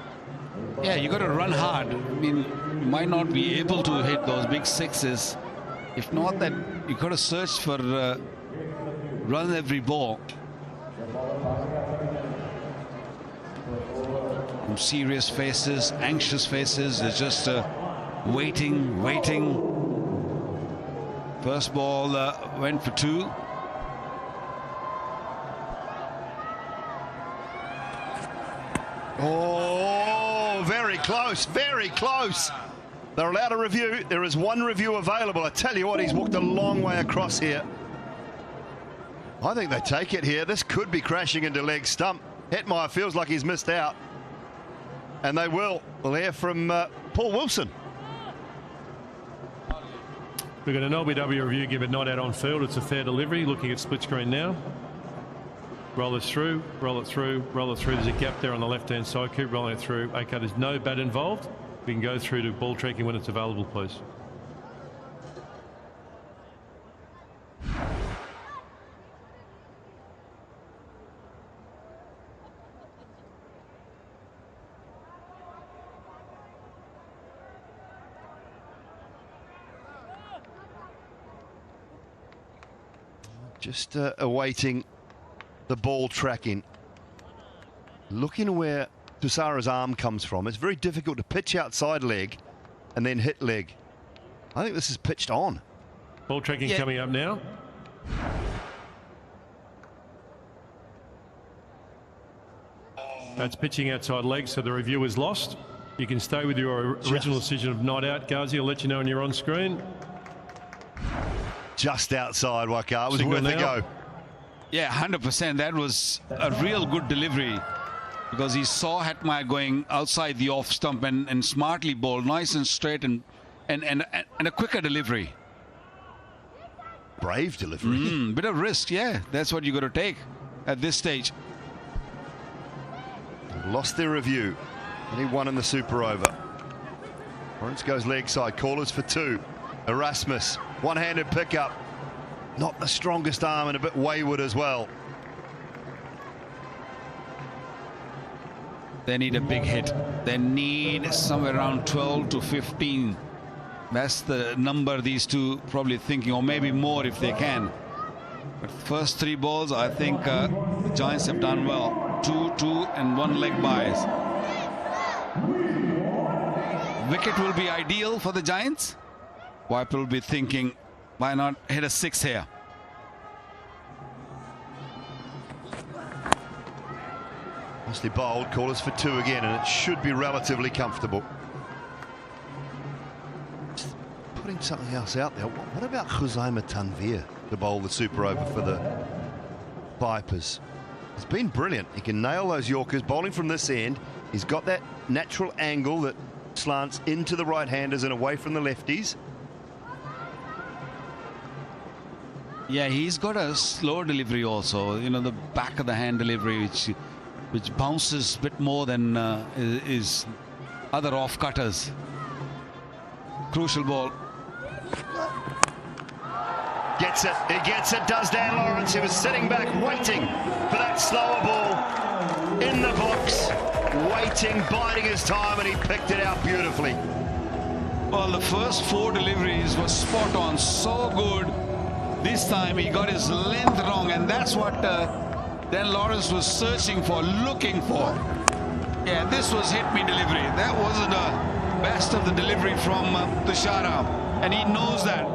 Yeah, you got to run hard. I mean, you might not be able to hit those big 6s. If not, that you got to search for run every ball. Some serious faces, anxious faces. They're just waiting. First ball went for 2. Oh, very close, very close. They're allowed a review. There is 1 review available. I tell you what, he's walked a long way across here. I think they take it here. This could be crashing into leg stump. Hetmeyer feels like he's missed out. And they will. We'll hear from Paul Wilson. We've got an LBW review, give it not out on field. It's a fair delivery. Looking at split screen now. Roll it through, roll it through, roll it through. There's a gap there on the left-hand side. Keep rolling it through. Okay, there's no bat involved. We can go through to ball tracking when it's available, please. Just awaiting the ball tracking. Looking where Tuisara's arm comes from. It's very difficult to pitch outside leg and then hit leg. I think this is pitched on. Ball tracking coming up now. That's pitching outside leg, so the review is lost. You can stay with your original decision of not out, Ghazi. I'll let you know when you're on screen. Just outside, Waka. It was worth a go. Yeah, 100%. That was a real good delivery because he saw Hetmeyer going outside the off stump and smartly bowled, nice and straight and a quicker delivery. Brave delivery. Bit of risk, yeah. That's what you got to take at this stage. Lost their review. Only one in the super over. Lawrence goes leg side. Callers for 2. Erasmus, one-handed pickup. Not the strongest arm and a bit wayward as well. They need a big hit. They need somewhere around 12 to 15. That's the number these two probably thinking, or maybe more if they can. But first 3 balls, I think the Giants have done well. 2, 2 and 1 leg buys. Wicket will be ideal for the Giants. Viper will be thinking, why not hit a 6 here? Nicely bowled. Callers for 2 again, and it should be relatively comfortable. Just putting something else out there. What about Khuzaima Tanvir to bowl the super over for the Vipers? It's been brilliant. He can nail those Yorkers bowling from this end. He's got that natural angle that slants into the right-handers and away from the lefties. Yeah, he's got a slow delivery also. You know, the back of the hand delivery, which bounces a bit more than is other off-cutters. Crucial ball. Gets it. He gets it. Does Dan Lawrence. He was sitting back waiting for that slower ball in the box. Waiting, biding his time, and he picked it out beautifully. Well, the first 4 deliveries were spot on. So good. This time he got his length wrong, and that's what Dan Lawrence was searching for, looking for. Yeah, this was hit-me delivery. That wasn't the best of the delivery from Tuisara, and he knows that.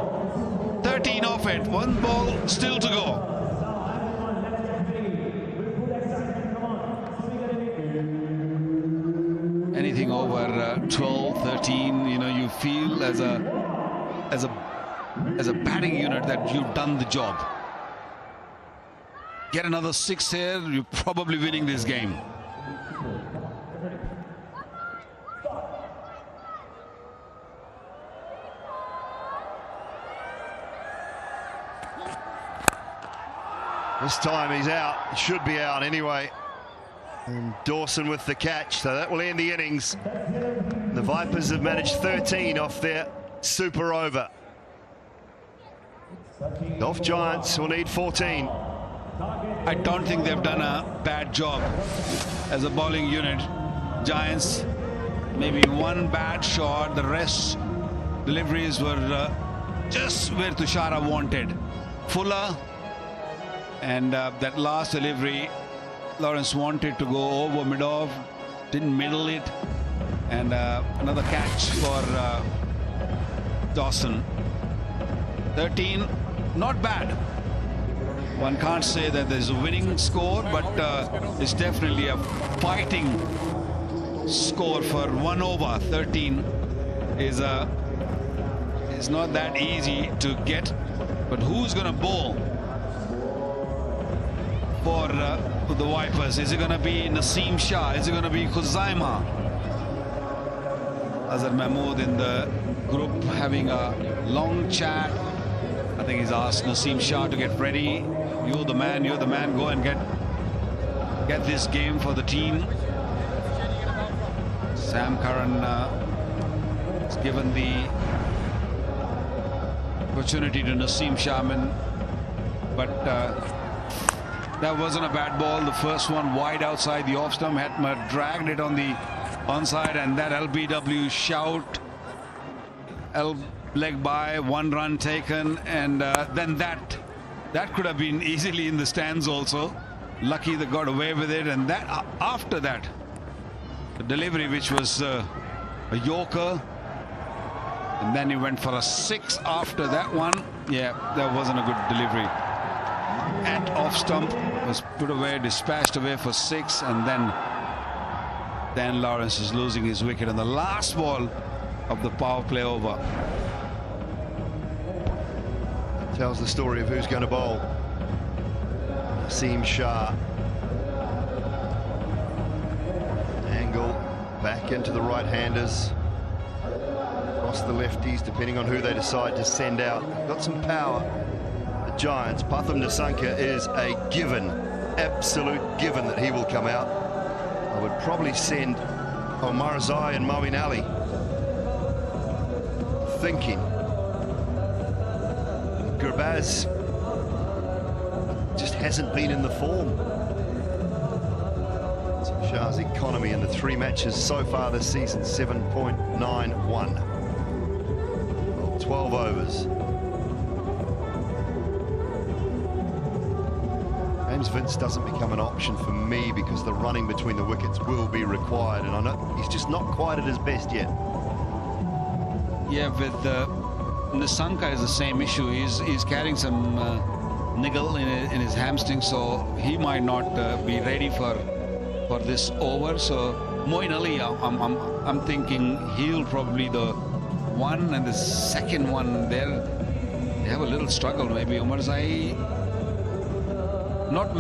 13 off it, 1 ball still to go. Anything over 12, 13, you know, you feel as a batting unit that you've done the job. Get another 6 here, you're probably winning this game. This time he's out. He should be out anyway. And Dawson with the catch, so that will end the innings. The Vipers have managed 13 off their super over. Golf Giants will need 14. I don't think they've done a bad job as a bowling unit. Giants, maybe 1 bad shot. The rest deliveries were just where Tuisara wanted. Fuller, and that last delivery, Lawrence wanted to go over mid-off, didn't middle it, and another catch for Dawson. 13, not bad. One can't say that there's a winning score, but it's definitely a fighting score for 1 over. 13 is not that easy to get, but who's going to bowl for the Vipers? Is it going to be Naseem Shah? Is it going to be Khuzaima? Azhar Mahmood in the group having a long chat. I think he's asked Naseem Shah to get ready. You're the man, go and get this game for the team. Sam Curran has given the opportunity to Naseem Shah, but that wasn't a bad ball. The first one wide outside the off stump. Hetmeyer dragged it on the onside, and that LBW shout, leg by, 1 run taken, and then that That could have been easily in the stands also. Lucky they got away with it. And that after that, the delivery, which was a yorker, and then he went for a 6 after that one. Yeah, that wasn't a good delivery. And off stump was put away, dispatched away for 6, and then Dan Lawrence is losing his wicket on the last ball of the power play over. Tells the story of who's going to bowl. Naseem Shah. Angle back into the right-handers. Across the lefties, depending on who they decide to send out. Got some power. The Giants. Pathum Nissanka is a given, absolute given that he will come out. I would probably send Omar Zai and Moeen Ali. Thinking. Gurbaz just hasn't been in the form. So Shah's economy in the 3 matches so far this season, 7.91. 12 overs. James Vince doesn't become an option for me because the running between the wickets will be required, and I know he's just not quite at his best yet. Yeah, with Nissanka is the same issue. He's carrying some niggle in his hamstring, so he might not be ready for this over. So Moeen Ali, I'm thinking he'll probably the one and the second one there. They have a little struggle. Maybe Omar Zai. Not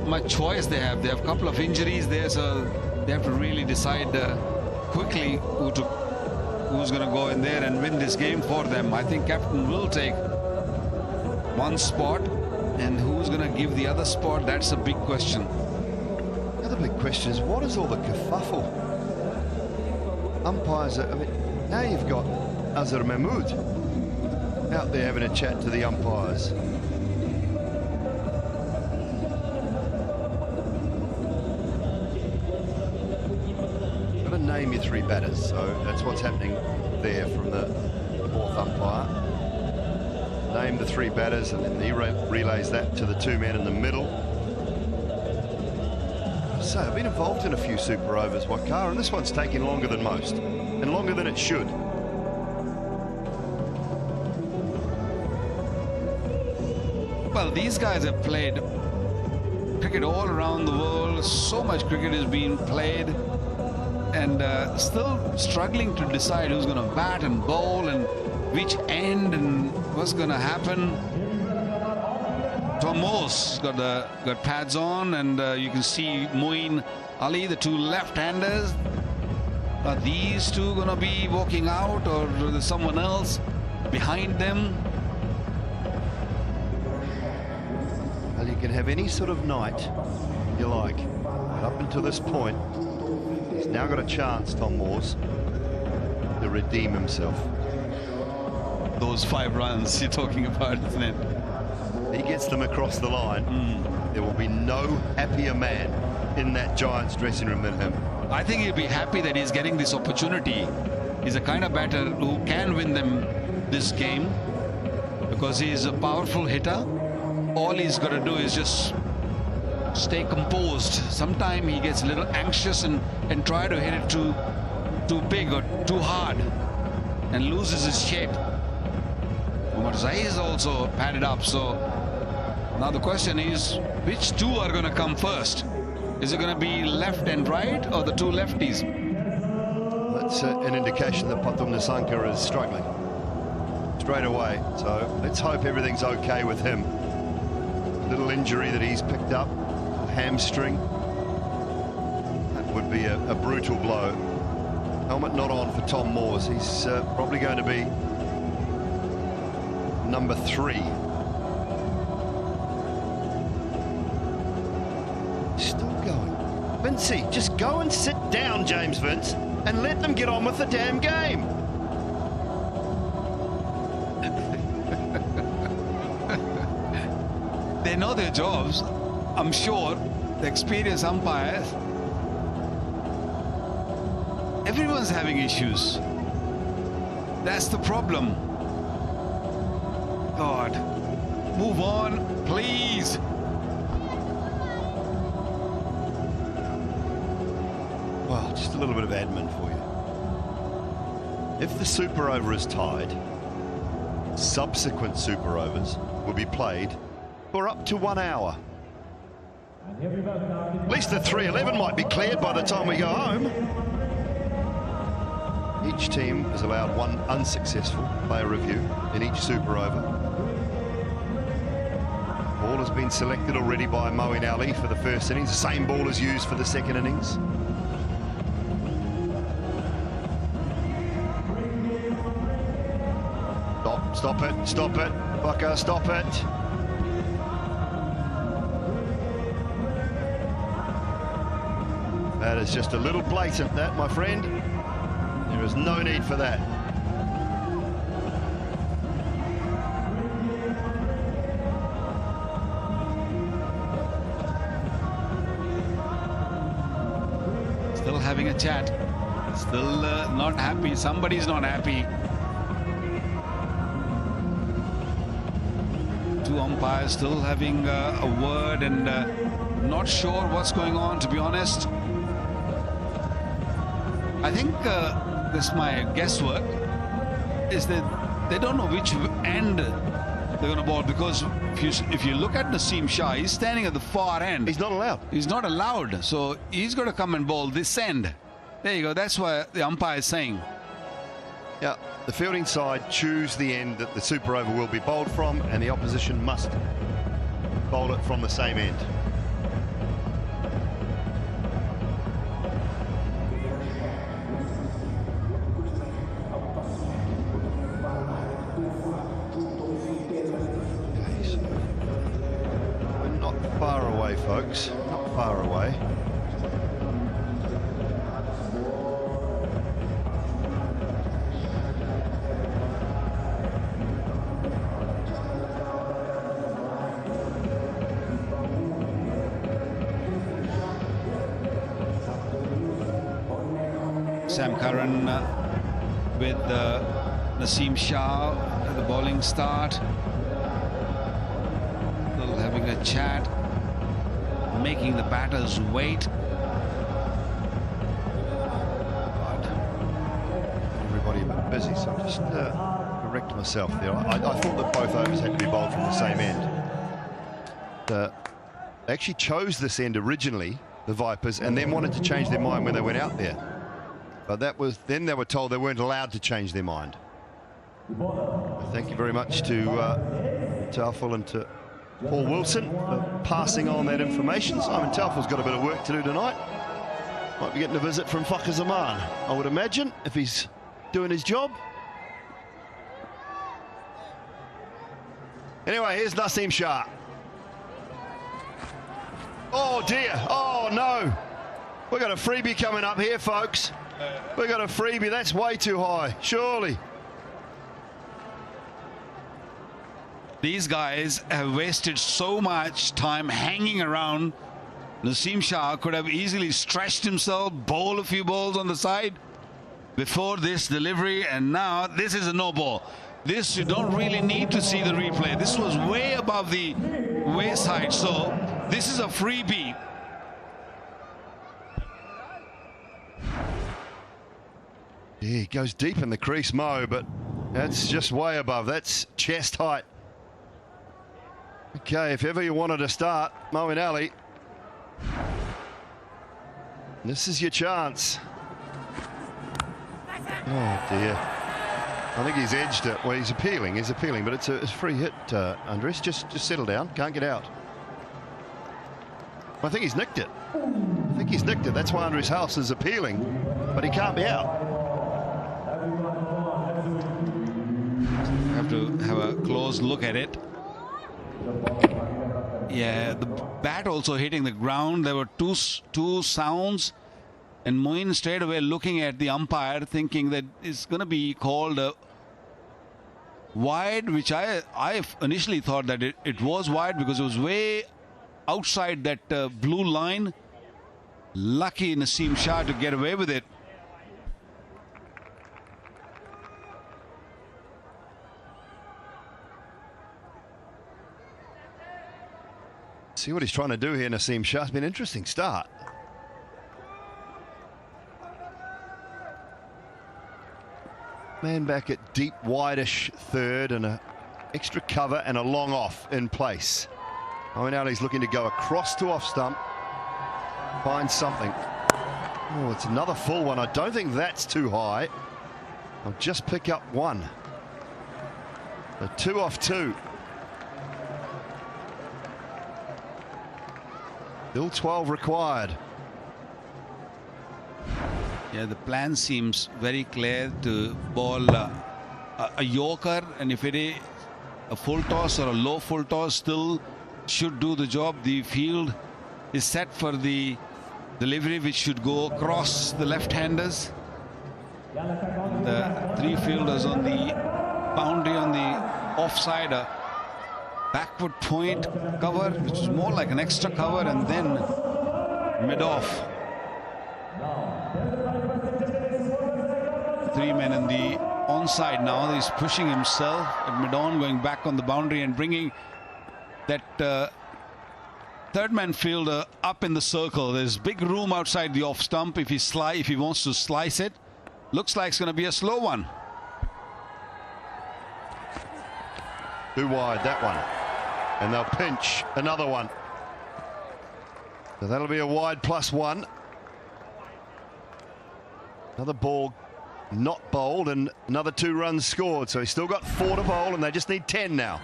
much choice they have. They have a couple of injuries there, so they have to really decide quickly who's going to go in there and win this game for them. I think captain will take one spot, and who's going to give the other spot, that's a big question. The other big question is, what is all the kerfuffle? Umpires, I mean, now you've got Azhar Mahmood out there having a chat to the umpires. Name your 3 batters, so that's what's happening there from the 4th umpire. Name the 3 batters, and then he relays that to the 2 men in the middle. So I've been involved in a few super overs, Wakar, and this one's taking longer than most, and longer than it should. Well, these guys have played cricket all around the world. So much cricket is being played, and still struggling to decide who's going to bat and bowl and which end and what's going to happen. Tom Moose got pads on, and you can see Moeen Ali, the 2 left-handers. Are these 2 going to be walking out, or is there someone else behind them? Well, you can have any sort of night you like, but up until this point, he's now got a chance, Tom Moores, to redeem himself. Those 5 runs you're talking about, isn't it? He gets them across the line. There will be no happier man in that Giants dressing room than him. I think he'll be happy that he's getting this opportunity. He's a kind of batter who can win them this game because he's a powerful hitter. All he's got to do is just stay composed. Sometimes he gets a little anxious and try to hit it too big or too hard and loses his shape. Omar Zai is also padded up, so now the question is, which 2 are going to come first? Is it going to be left and right, or the 2 lefties? That's an indication that Pathum Nissanka is struggling straight away, so let's hope everything's okay with him. Little injury that he's picked up, hamstring. That would be a brutal blow. Helmet not on for Tom Moores. He's probably going to be number 3. Still going. Vincey, just go and sit down, James Vince, and let them get on with the damn game. They know their jobs, I'm sure. The experienced umpires. Everyone's having issues. That's the problem. God. move on, please. Well, just a little bit of admin for you. If the super over is tied, subsequent super overs will be played for up to 1 hour. At least the 311 might be cleared by the time we go home. Each team is allowed one unsuccessful player review in each super over. Ball has been selected already by Moeen Ali for the first innings. The same ball is used for the second innings. Stop it, stop it, Bucko, stop it. That is just a little blatant, that, my friend. There is no need for that. Still having a chat. Still not happy. Somebody's not happy. Two umpires still having a word and not sure what's going on, to be honest. I think this is my guesswork, is that they don't know which end they're going to bowl, because if you look at Naseem Shah, he's standing at the far end. He's not allowed. He's not allowed, so he's got to come and bowl this end. There you go. That's what the umpire is saying. Yeah, the fielding side choose the end that the super over will be bowled from, and the opposition must bowl it from the same end. Far away, folks, not far away. Sam Curran with Naseem Shah at the bowling start. Still having a chat, making the batters wait. Everybody a bit busy, so I'm just correct myself there. I thought that both overs had to be bowled from the same end. They actually chose this end originally, the Vipers, and then wanted to change their mind when they went out there. But that was then they were told they weren't allowed to change their mind. Thank you very much to Taufel and to Paul Wilson for passing on that information. Simon Taufel's got a bit of work to do tonight. Might be getting a visit from Fakhar Zaman, I would imagine, if he's doing his job. Anyway, here's Naseem Shah. Oh dear, oh no. We've got a freebie coming up here, folks. We've got a freebie, that's way too high, surely. These guys have wasted so much time hanging around. Naseem Shah could have easily stretched himself, bowl a few balls on the side before this delivery, and now this is a no ball. This, you don't really need to see the replay. This was way above the wayside, so this is a freebie. Yeah, he goes deep in the crease, Mo, but that's just way above. That's chest height. Okay, if ever you wanted to start, Moeen Ali, this is your chance. Oh dear. I think he's edged it. Well, he's appealing, but it's a free hit, Andres. Just settle down, can't get out. I think he's nicked it. That's why Andres House is appealing, but he can't be out. Have to have a close look at it. Yeah, the bat also hitting the ground. There were two sounds, and Moeen straight away looking at the umpire, thinking that it's going to be called wide, which I initially thought that it was wide because it was way outside that blue line. Lucky Naseem Shah to get away with it. See what he's trying to do here, Naseem Shah. It's been an interesting start. Man back at deep, wideish third and a extra cover and a long off in place. Moeen Ali's looking to go across to off stump, find something. Oh, it's another full one. I don't think that's too high. I'll just pick up one. The 2 off 2. Still 12 required. Yeah, the plan seems very clear to bowl a yorker, and if it is a full toss or a low full toss, still should do the job. The field is set for the delivery, which should go across the left-handers. The 3 fielders on the boundary on the offside, a backward point cover, which is more like an extra cover, and then mid-off. 3 men in the onside now. He's pushing himself at mid-on, going back on the boundary and bringing that third man fielder up in the circle. There's big room outside the off stump if he wants to slice it. Looks like it's going to be a slow one. Too wide, that one. And they'll pinch another one. So that'll be a wide +1. Another ball not bowled and another 2 runs scored. So he's still got 4 to bowl and they just need 10 now.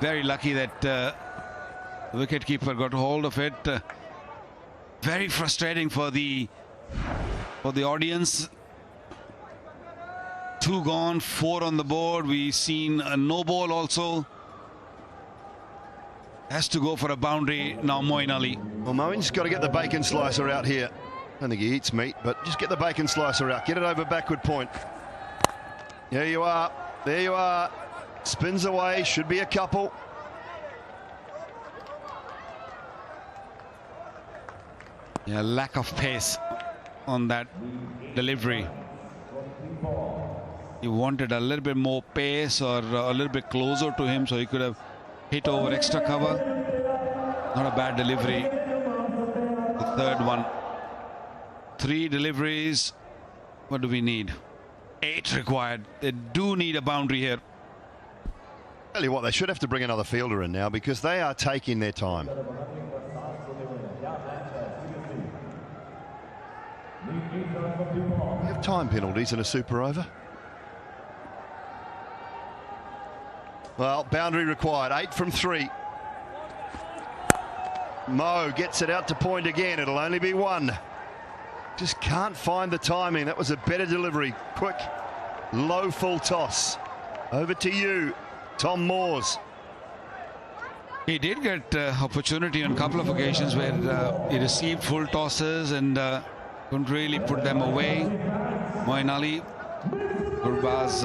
Very lucky that the wicketkeeper got hold of it. Very frustrating for the audience. 2 gone, 4 on the board. We've seen a no ball also. Has to go for a boundary now, Moeen Ali. Well, Moeen's got to get the bacon slicer out here. I don't think he eats meat, but just get the bacon slicer out. Get it over backward point. There you are. There you are. Spins away. Should be a couple. Yeah, lack of pace on that delivery. He wanted a little bit more pace or a little bit closer to him so he could have hit over extra cover. Not a bad delivery. The third one. 3 deliveries. What do we need? 8 required. They do need a boundary here. Tell you what, they should have to bring another fielder in now because they are taking their time. We have time penalties in a super over. Well, boundary required. 8 from 3. Mo gets it out to point again. It'll only be 1. Just can't find the timing. That was a better delivery. Quick, low full toss. Over to you, Tom Moores. He did get opportunity on a couple of occasions where he received full tosses and couldn't really put them away. Moeen Ali, Gurbaz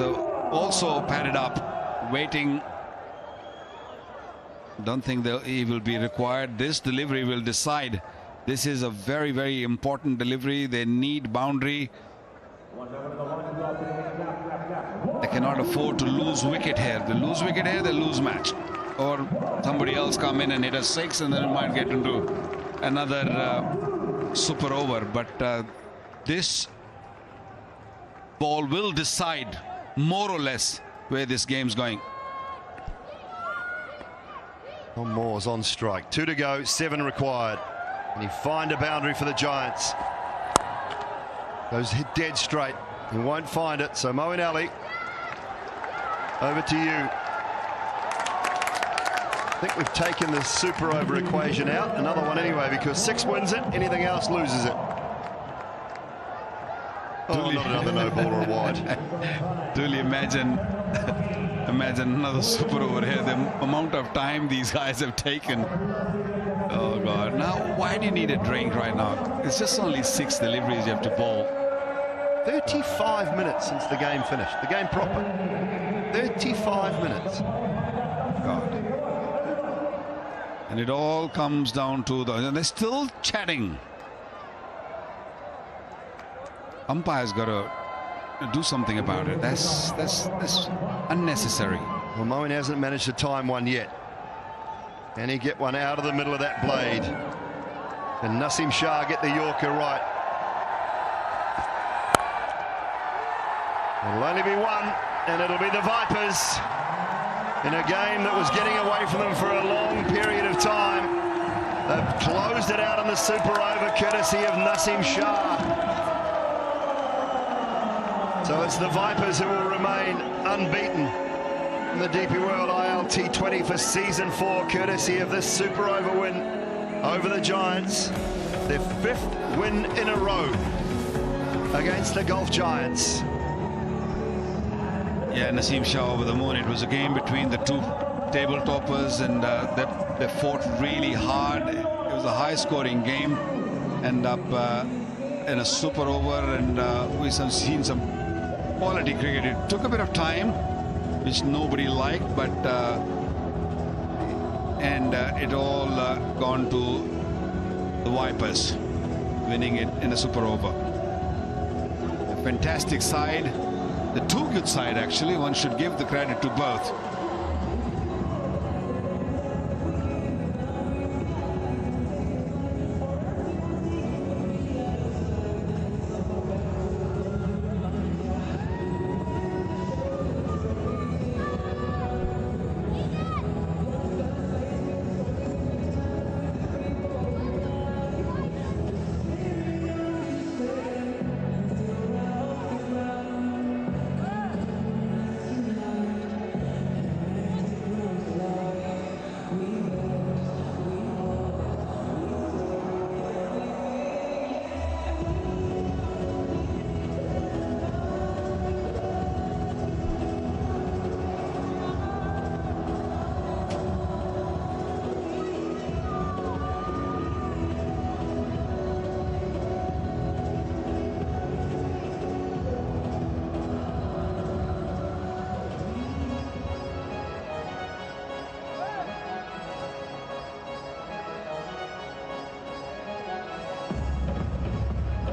also padded up, waiting. Don't think he will be required. This delivery will decide. This is a very, very important delivery. They need boundary. They cannot afford to lose wicket here. They lose wicket here, they lose match. Or somebody else come in and hit a 6 and then it might get into another super over. But this ball will decide more or less where this game's going. Tom Moore's on strike. 2 to go, 7 required. And he find a boundary for the Giants. Goes dead straight. He won't find it. So Moeen Ali, over to you. I think we've taken the super over equation out. Another one anyway, because 6 wins it, anything else loses it. Oh, not another no ball or a wide. Do you imagine another super over here? The amount of time these guys have taken. Oh God! Now, why do you need a drink right now? It's just only 6 deliveries you have to bowl. 35 minutes since the game finished. The game proper. 35 minutes. God. And it all comes down to and they're still chatting. Umpire's got to do something about it. That's unnecessary. Well, Moeen hasn't managed to time one yet. Can he get one out of the middle of that blade? Can Naseem Shah get the Yorker right? It'll only be one, and it'll be the Vipers in a game that was getting away from them for a long period of time. They've closed it out in the super over courtesy of Naseem Shah. So it's the Vipers who will remain unbeaten in the DP World ILT20 for season 4, courtesy of this super over win over the Giants. Their 5th win in a row against the Gulf Giants. Yeah, Naseem Shah over the moon. It was a game between the two table toppers, and they fought really hard. It was a high-scoring game. End up in a super over, and we've seen some quality cricket. It took a bit of time, which nobody liked, but it all gone to the Vipers, winning it in a super over. A fantastic side. The two good side, actually. One should give the credit to both.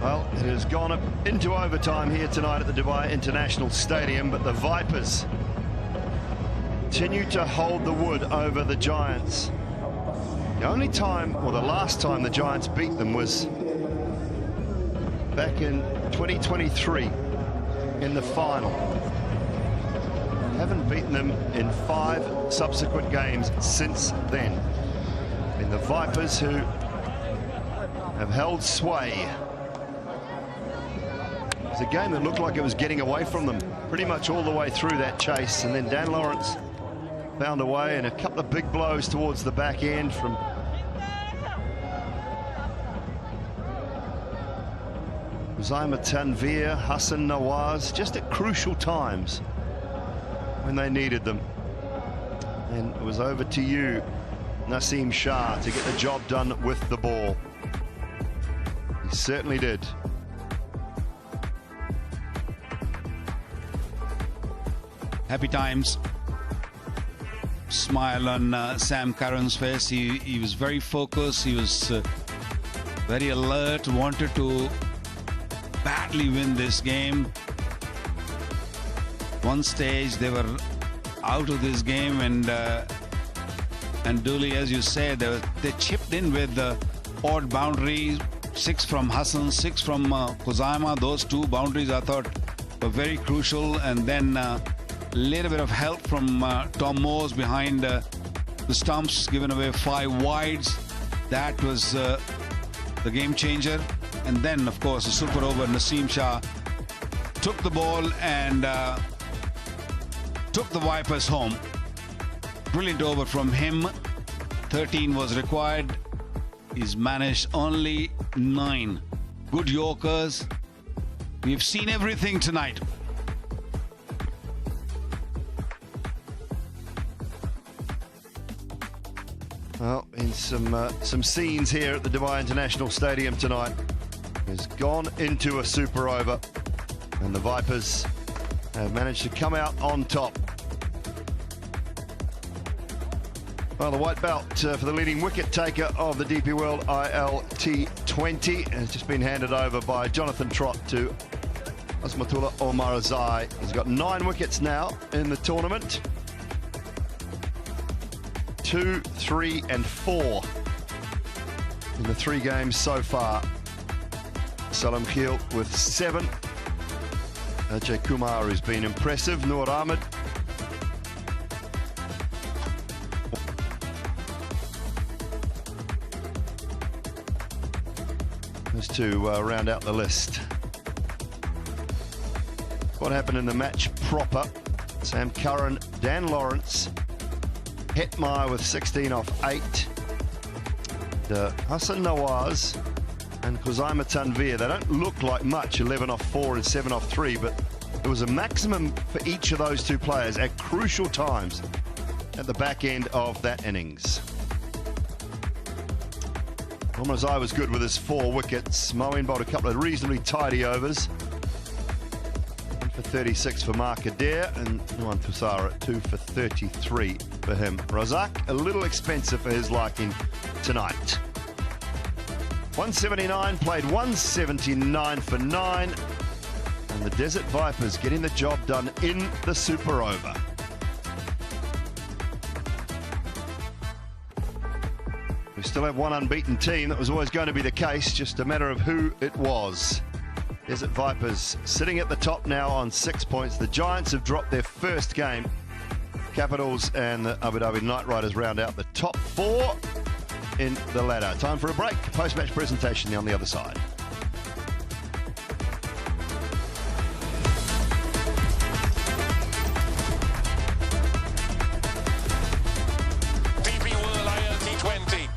Well, it has gone up into overtime here tonight at the Dubai International Stadium, but the Vipers continue to hold the wood over the Giants. The only time, or the last time the Giants beat them was back in 2023 in the final. Haven't beaten them in 5 subsequent games since then. And the Vipers who have held sway. It was a game that looked like it was getting away from them pretty much all the way through that chase, and then Dan Lawrence found a way, and a couple of big blows towards the back end from Uzaima Tanvir, Hassan Nawaz, just at crucial times when they needed them. And it was over to you, Naseem Shah, to get the job done with the ball. He certainly did. Happy times. Smile on Sam Curran's face. He was very focused. He was very alert. Wanted to badly win this game. One stage they were out of this game, and Dooley, as you said, they chipped in with the odd boundaries. 6 from Hassan, 6 from Uzaima. Those 2 boundaries I thought were very crucial, and then little bit of help from Tom Moores behind the stumps, giving away 5 wides. That was the game changer. And then, of course, the super over, Naseem Shah took the ball and took the Vipers home. Brilliant over from him. 13 was required. He's managed only 9. Good Yorkers. We've seen everything tonight. Well, in some scenes here at the Dubai International Stadium tonight, has gone into a super over, and the Vipers have managed to come out on top. Well, the white belt for the leading wicket taker of the DP World ILT20 has just been handed over by Jonathan Trott to Asmatullah Omarzai. He's got 9 wickets now in the tournament. 2, 3 and 4 in the 3 games so far. Salam Khil with 7. Ajay Kumar has been impressive. Noor Ahmed. Those two round out the list. What happened in the match proper? Sam Curran, Dan Lawrence, Hetmeyer with 16 off 8. Hassan Nawaz and Kuzaima Tanvir, they don't look like much, 11 off 4 and 7 off 3, but there was a maximum for each of those two players at crucial times at the back end of that innings. Omrazai was good with his 4 wickets. Moeen bowled a couple of reasonably tidy overs. 1 for 36 for Mark Adair and Nuwan Thassara 2 for 33 for him. Razak, a little expensive for his liking tonight. 179, played 179 for 9. And the Desert Vipers getting the job done in the super over. We still have one unbeaten team. That was always going to be the case, just a matter of who it was. Desert Vipers sitting at the top now on 6 points. The Giants have dropped their first game. Capitals and the Abu Dhabi Knight Riders round out the top 4 in the ladder. Time for a break. Post-match presentation on the other side. DP World ILT20.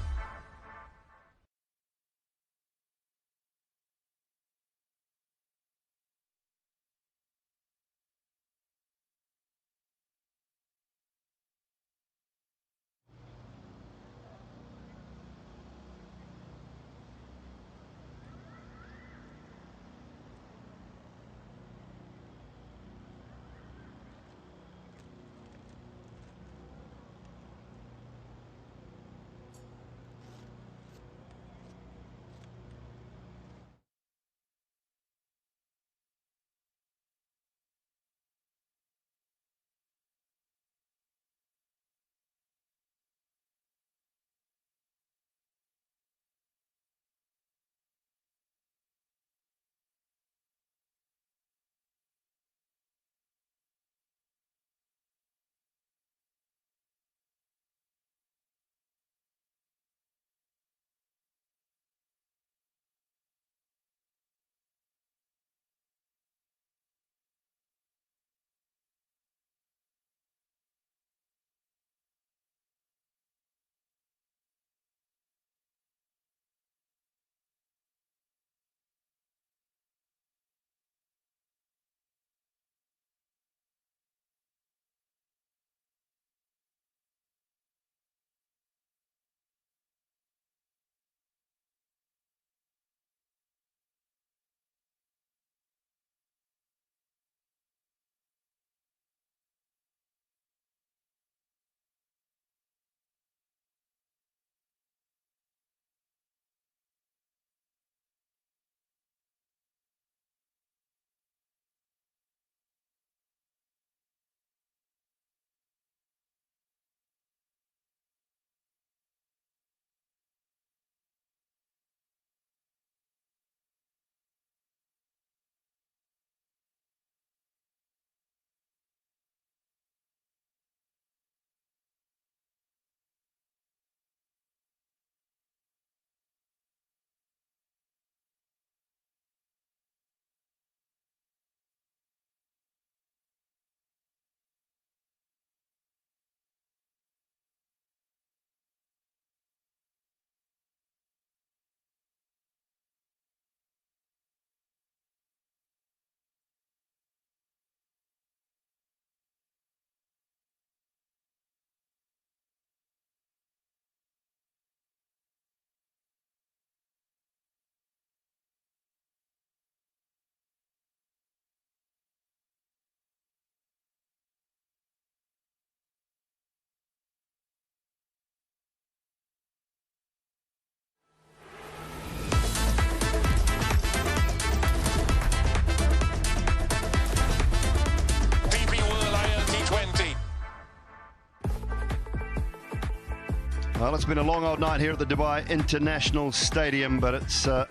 Well, it's been a long old night here at the Dubai International Stadium, but it's the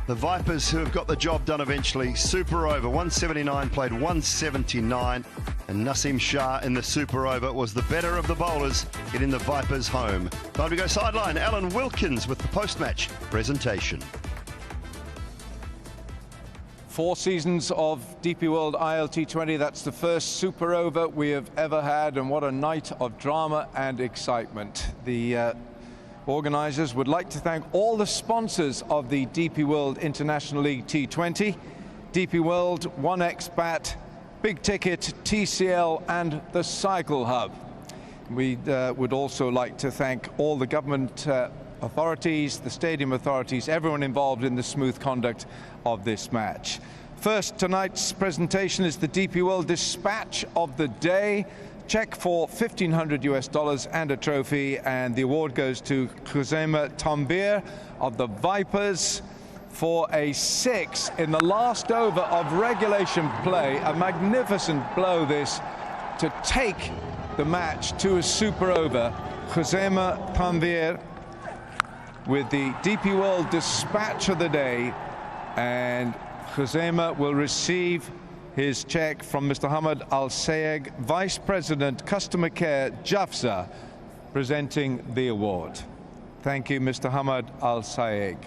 Vipers who have got the job done eventually. Super over, 179 played 179, and Naseem Shah in the super over was the better of the bowlers, getting the Vipers home. Time to go sideline. Alan Wilkins with the post-match presentation. 4 seasons of DP World ILT20. That's the first super over we have ever had, and what a night of drama and excitement. The organisers would like to thank all the sponsors of the DP World International League T20, DP World, 1X Bat, Big Ticket, TCL and the Cycle Hub. We would also like to thank all the government authorities, the stadium authorities, everyone involved in the smooth conduct of this match. First, tonight's presentation is the DP World Dispatch of the Day. Check for $1,500 and a trophy, and the award goes to Khuzaima Tanvir of the Vipers for a 6 in the last over of regulation play. A magnificent blow this to take the match to a super over. Khuzaima Tanvir with the DP World Dispatch of the Day, and Khuzaima will receive his check from Mr. Hamad Al-Sayeg, Vice President Customer Care Jafza, presenting the award. Thank you, Mr. Hamad Al-Sayeg.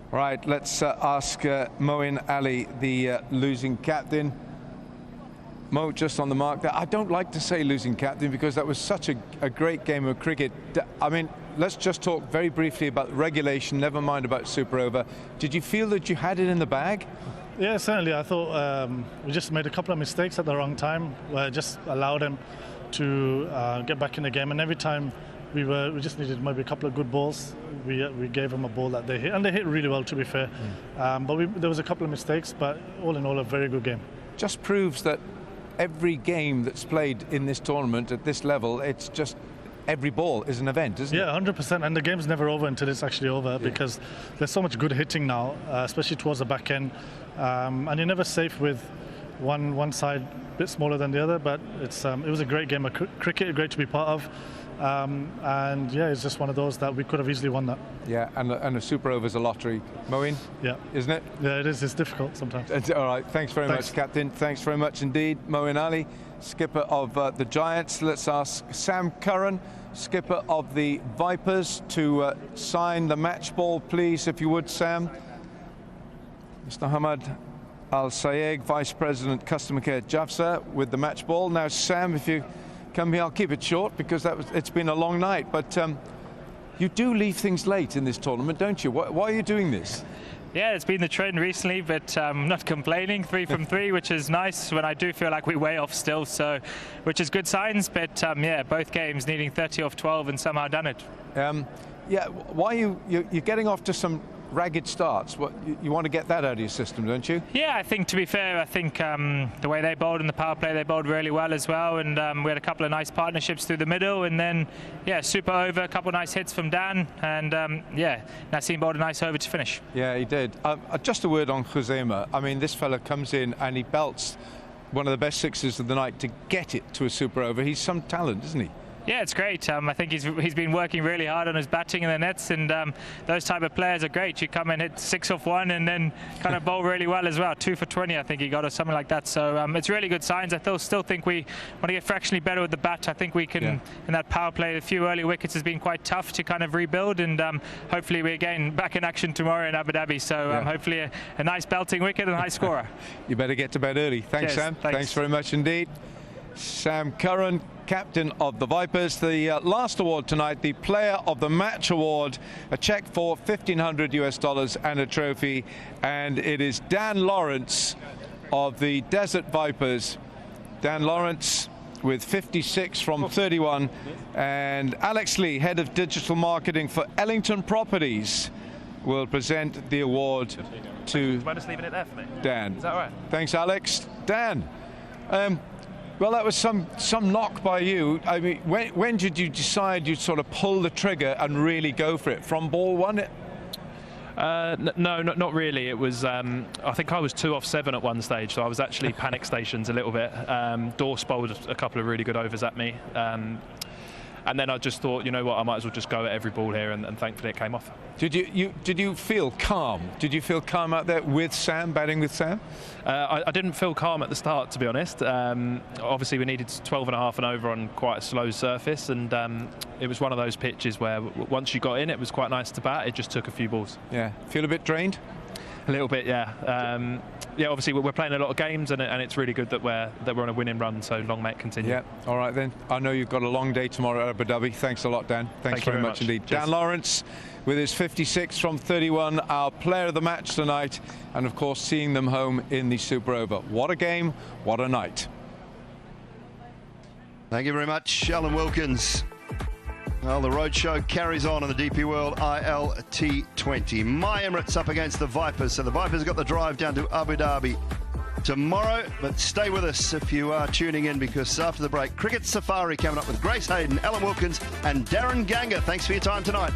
Right, let's ask Moeen Ali, the losing captain. Mo, just on the mark there. I don't like to say losing captain because that was such a great game of cricket. I mean, let's just talk very briefly about regulation, never mind about super over. Did you feel that you had it in the bag? Yeah, certainly. I thought we just made a couple of mistakes at the wrong time, where just allowed them to get back in the game. And every time we just needed maybe a couple of good balls. We gave them a ball that they hit, and they hit really well, to be fair. But there was a couple of mistakes, but all in all, a very good game. Just proves that every game that's played in this tournament at this level, it's just every ball is an event, isn't it? Yeah, 100%. And the game's never over until it's actually over, because there's so much good hitting now, especially towards the back end. And you're never safe with one side a bit smaller than the other, but it was a great game of cricket, great to be part of. And yeah, it's just one of those that we could have easily won that. Yeah, and a super over is a lottery. Moeen? Yeah. Isn't it? Yeah, it is. It's difficult sometimes. All right. Thanks very much, Captain. Thanks very much indeed. Moeen Ali, skipper of the Giants. Let's ask Sam Curran, skipper of the Vipers, to sign the match ball, please, if you would, Sam. Mr. Hamad Al-Sayeg, Vice President Customer Care Jafza, with the match ball. Now, Sam, if you come here, I'll keep it short because it's been a long night, but you do leave things late in this tournament, don't you? Why are you doing this? Yeah, it's been the trend recently, but I'm not complaining. 3 from 3, which is nice when I do feel like we're way off still, so which is good signs. But yeah, both games needing 30 off 12 and somehow done it. Yeah, why you're getting off to some ragged starts? What you want to get that out of your system, don't you? Yeah, I think, to be fair, I think the way they bowled in the power play, they bowled really well as well, and we had a couple of nice partnerships through the middle, and then yeah, super over, a couple of nice hits from Dan, and yeah, Naseem bowled a nice over to finish. Yeah, he did. Just a word on Khuzaima. I mean, this fella comes in and he belts one of the best sixes of the night to get it to a super over. He's some talent, isn't he? Yeah, it's great. I think he's been working really hard on his batting in the nets, and those type of players are great. You come and hit 6 off 1 and then kind of bowl really well as well. 2 for 20, I think he got, or something like that. So it's really good signs. I still think we want to get fractionally better with the bat. I think we can, in that power play, a few early wickets has been quite tough to kind of rebuild, and hopefully we're again back in action tomorrow in Abu Dhabi. So hopefully a nice belting wicket and a high scorer. You better get to bed early. Thanks, Cheers. Sam. Thanks very much indeed. Sam Curran, captain of the Vipers. The last award tonight, the Player of the Match award, a check for $1,500 and a trophy, and it is Dan Lawrence of the Desert Vipers. Dan Lawrence with 56 from 31, and Alex Lee, head of digital marketing for Ellington Properties, will present the award to leaving it there for me? Dan. Is that all right? Thanks, Alex. Dan. Well, that was some knock by you. I mean, when did you decide you'd sort of pull the trigger and really go for it? From ball 1? No, not really. It was, I think I was 2 off 7 at one stage, so I was actually panic stations a little bit. Dorse bowled a couple of really good overs at me. And then I just thought, you know what, I might as well just go at every ball here, and thankfully it came off. Did you feel calm? Did you feel calm out there with Sam, batting with Sam? I didn't feel calm at the start, to be honest. Obviously, we needed 12.5 and over on quite a slow surface, and it was one of those pitches where once you got in, it was quite nice to bat. It just took a few balls. Yeah. Feel a bit drained? A little bit, yeah. Yeah, obviously we're playing a lot of games, and it's really good that we're on a winning run. So long may it continue. Yeah. All right then. I know you've got a long day tomorrow at Abu Dhabi. Thanks a lot, Dan. Thanks Thank you very much indeed. Cheers. Dan Lawrence with his 56 from 31, our player of the match tonight, and of course seeing them home in the Super Over. What a game! What a night! Thank you very much, Alan Wilkins. Well, the roadshow carries on the DP World ILT20. My Emirates up against the Vipers. So the Vipers have got the drive down to Abu Dhabi tomorrow. But stay with us if you are tuning in, because after the break, Cricket Safari coming up with Grace Hayden, Alan Wilkins and Darren Ganga. Thanks for your time tonight.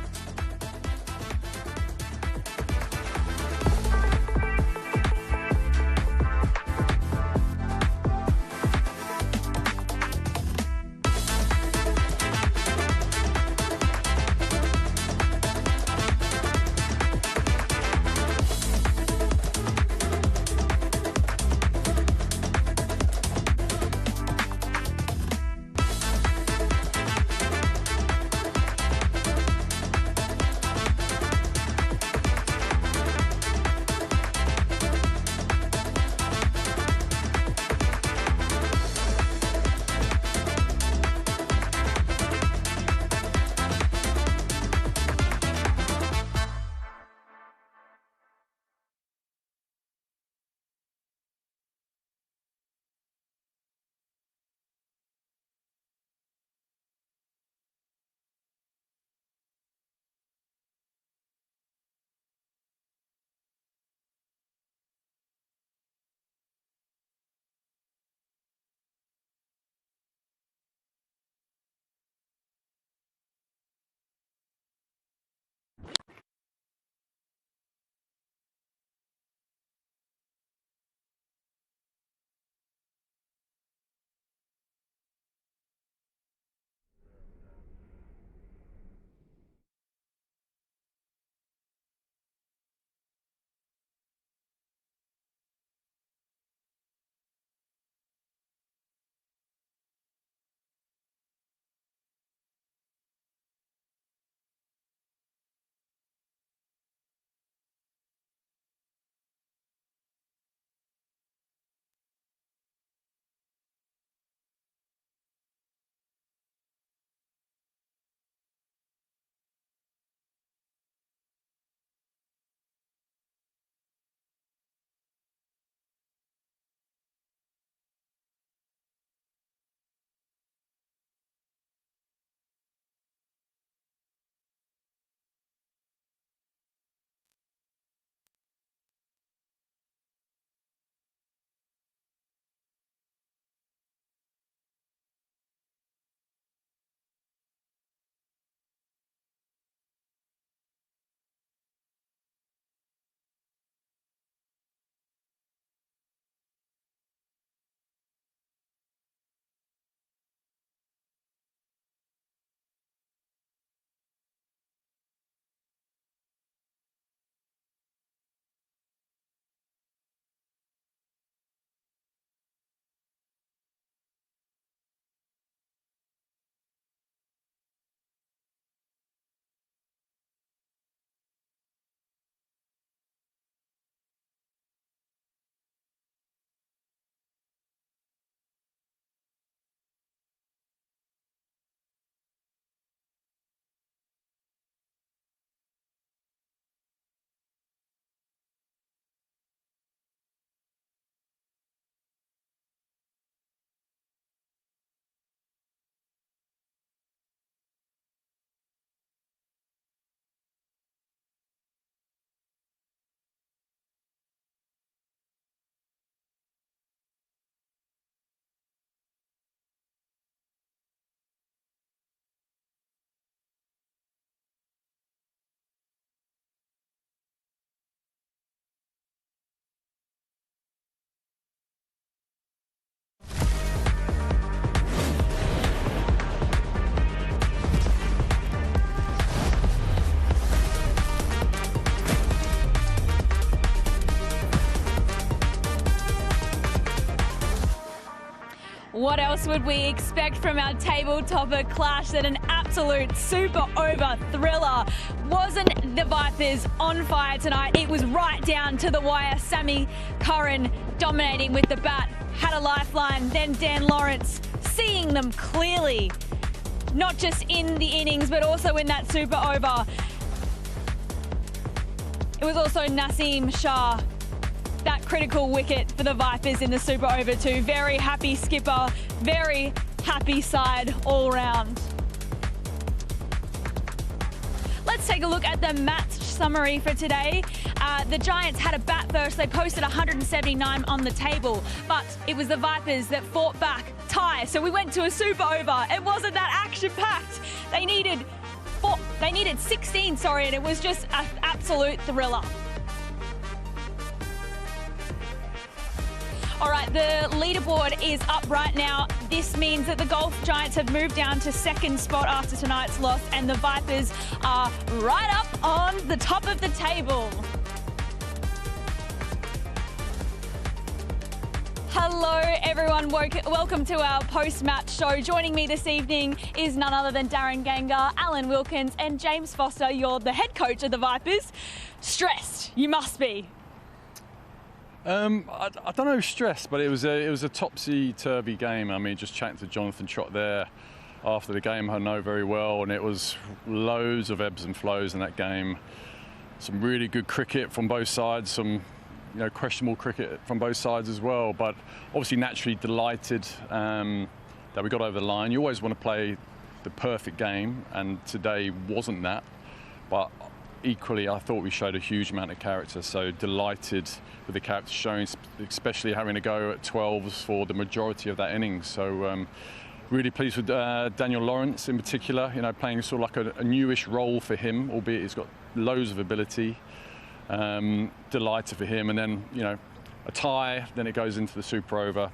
What else would we expect from our table topper clash than an absolute super over thriller? Wasn't the Vipers on fire tonight? It was right down to the wire. Sammy Curran dominating with the bat, had a lifeline, then Dan Lawrence seeing them clearly, not just in the innings but also in that super over. It was also Naseem Shah, that critical wicket for the Vipers in the super over too. Very happy skipper, very happy side all round. Let's take a look at the match summary for today. The Giants had a bat first. They posted 179 on the table, but it was the Vipers that fought back, tie. So we went to a super over. It wasn't that action-packed. They needed 16, and it was just an absolute thriller. All right, the leaderboard is up right now. This means that the Golf Giants have moved down to second spot after tonight's loss, and the Vipers are right up on the top of the table. Hello everyone, welcome to our post-match show. Joining me this evening is none other than Darren Ganger, Alan Wilkins and James Foster. You're the head coach of the Vipers. Stressed, you must be. I don't know, stressed, but it was a topsy-turvy game. I mean, just chatting to Jonathan Trott there after the game, I know very well, and it was loads of ebbs and flows in that game. Some really good cricket from both sides, some questionable cricket from both sides as well, but obviously naturally delighted that we got over the line. You always want to play the perfect game, and today wasn't that, but equally I thought we showed a huge amount of character, so delighted with the character showing, especially having to go at 12s for the majority of that innings. So really pleased with Daniel Lawrence in particular, playing sort of like a newish role for him, albeit he's got loads of ability. Delighted for him, and then a tie, then it goes into the super over.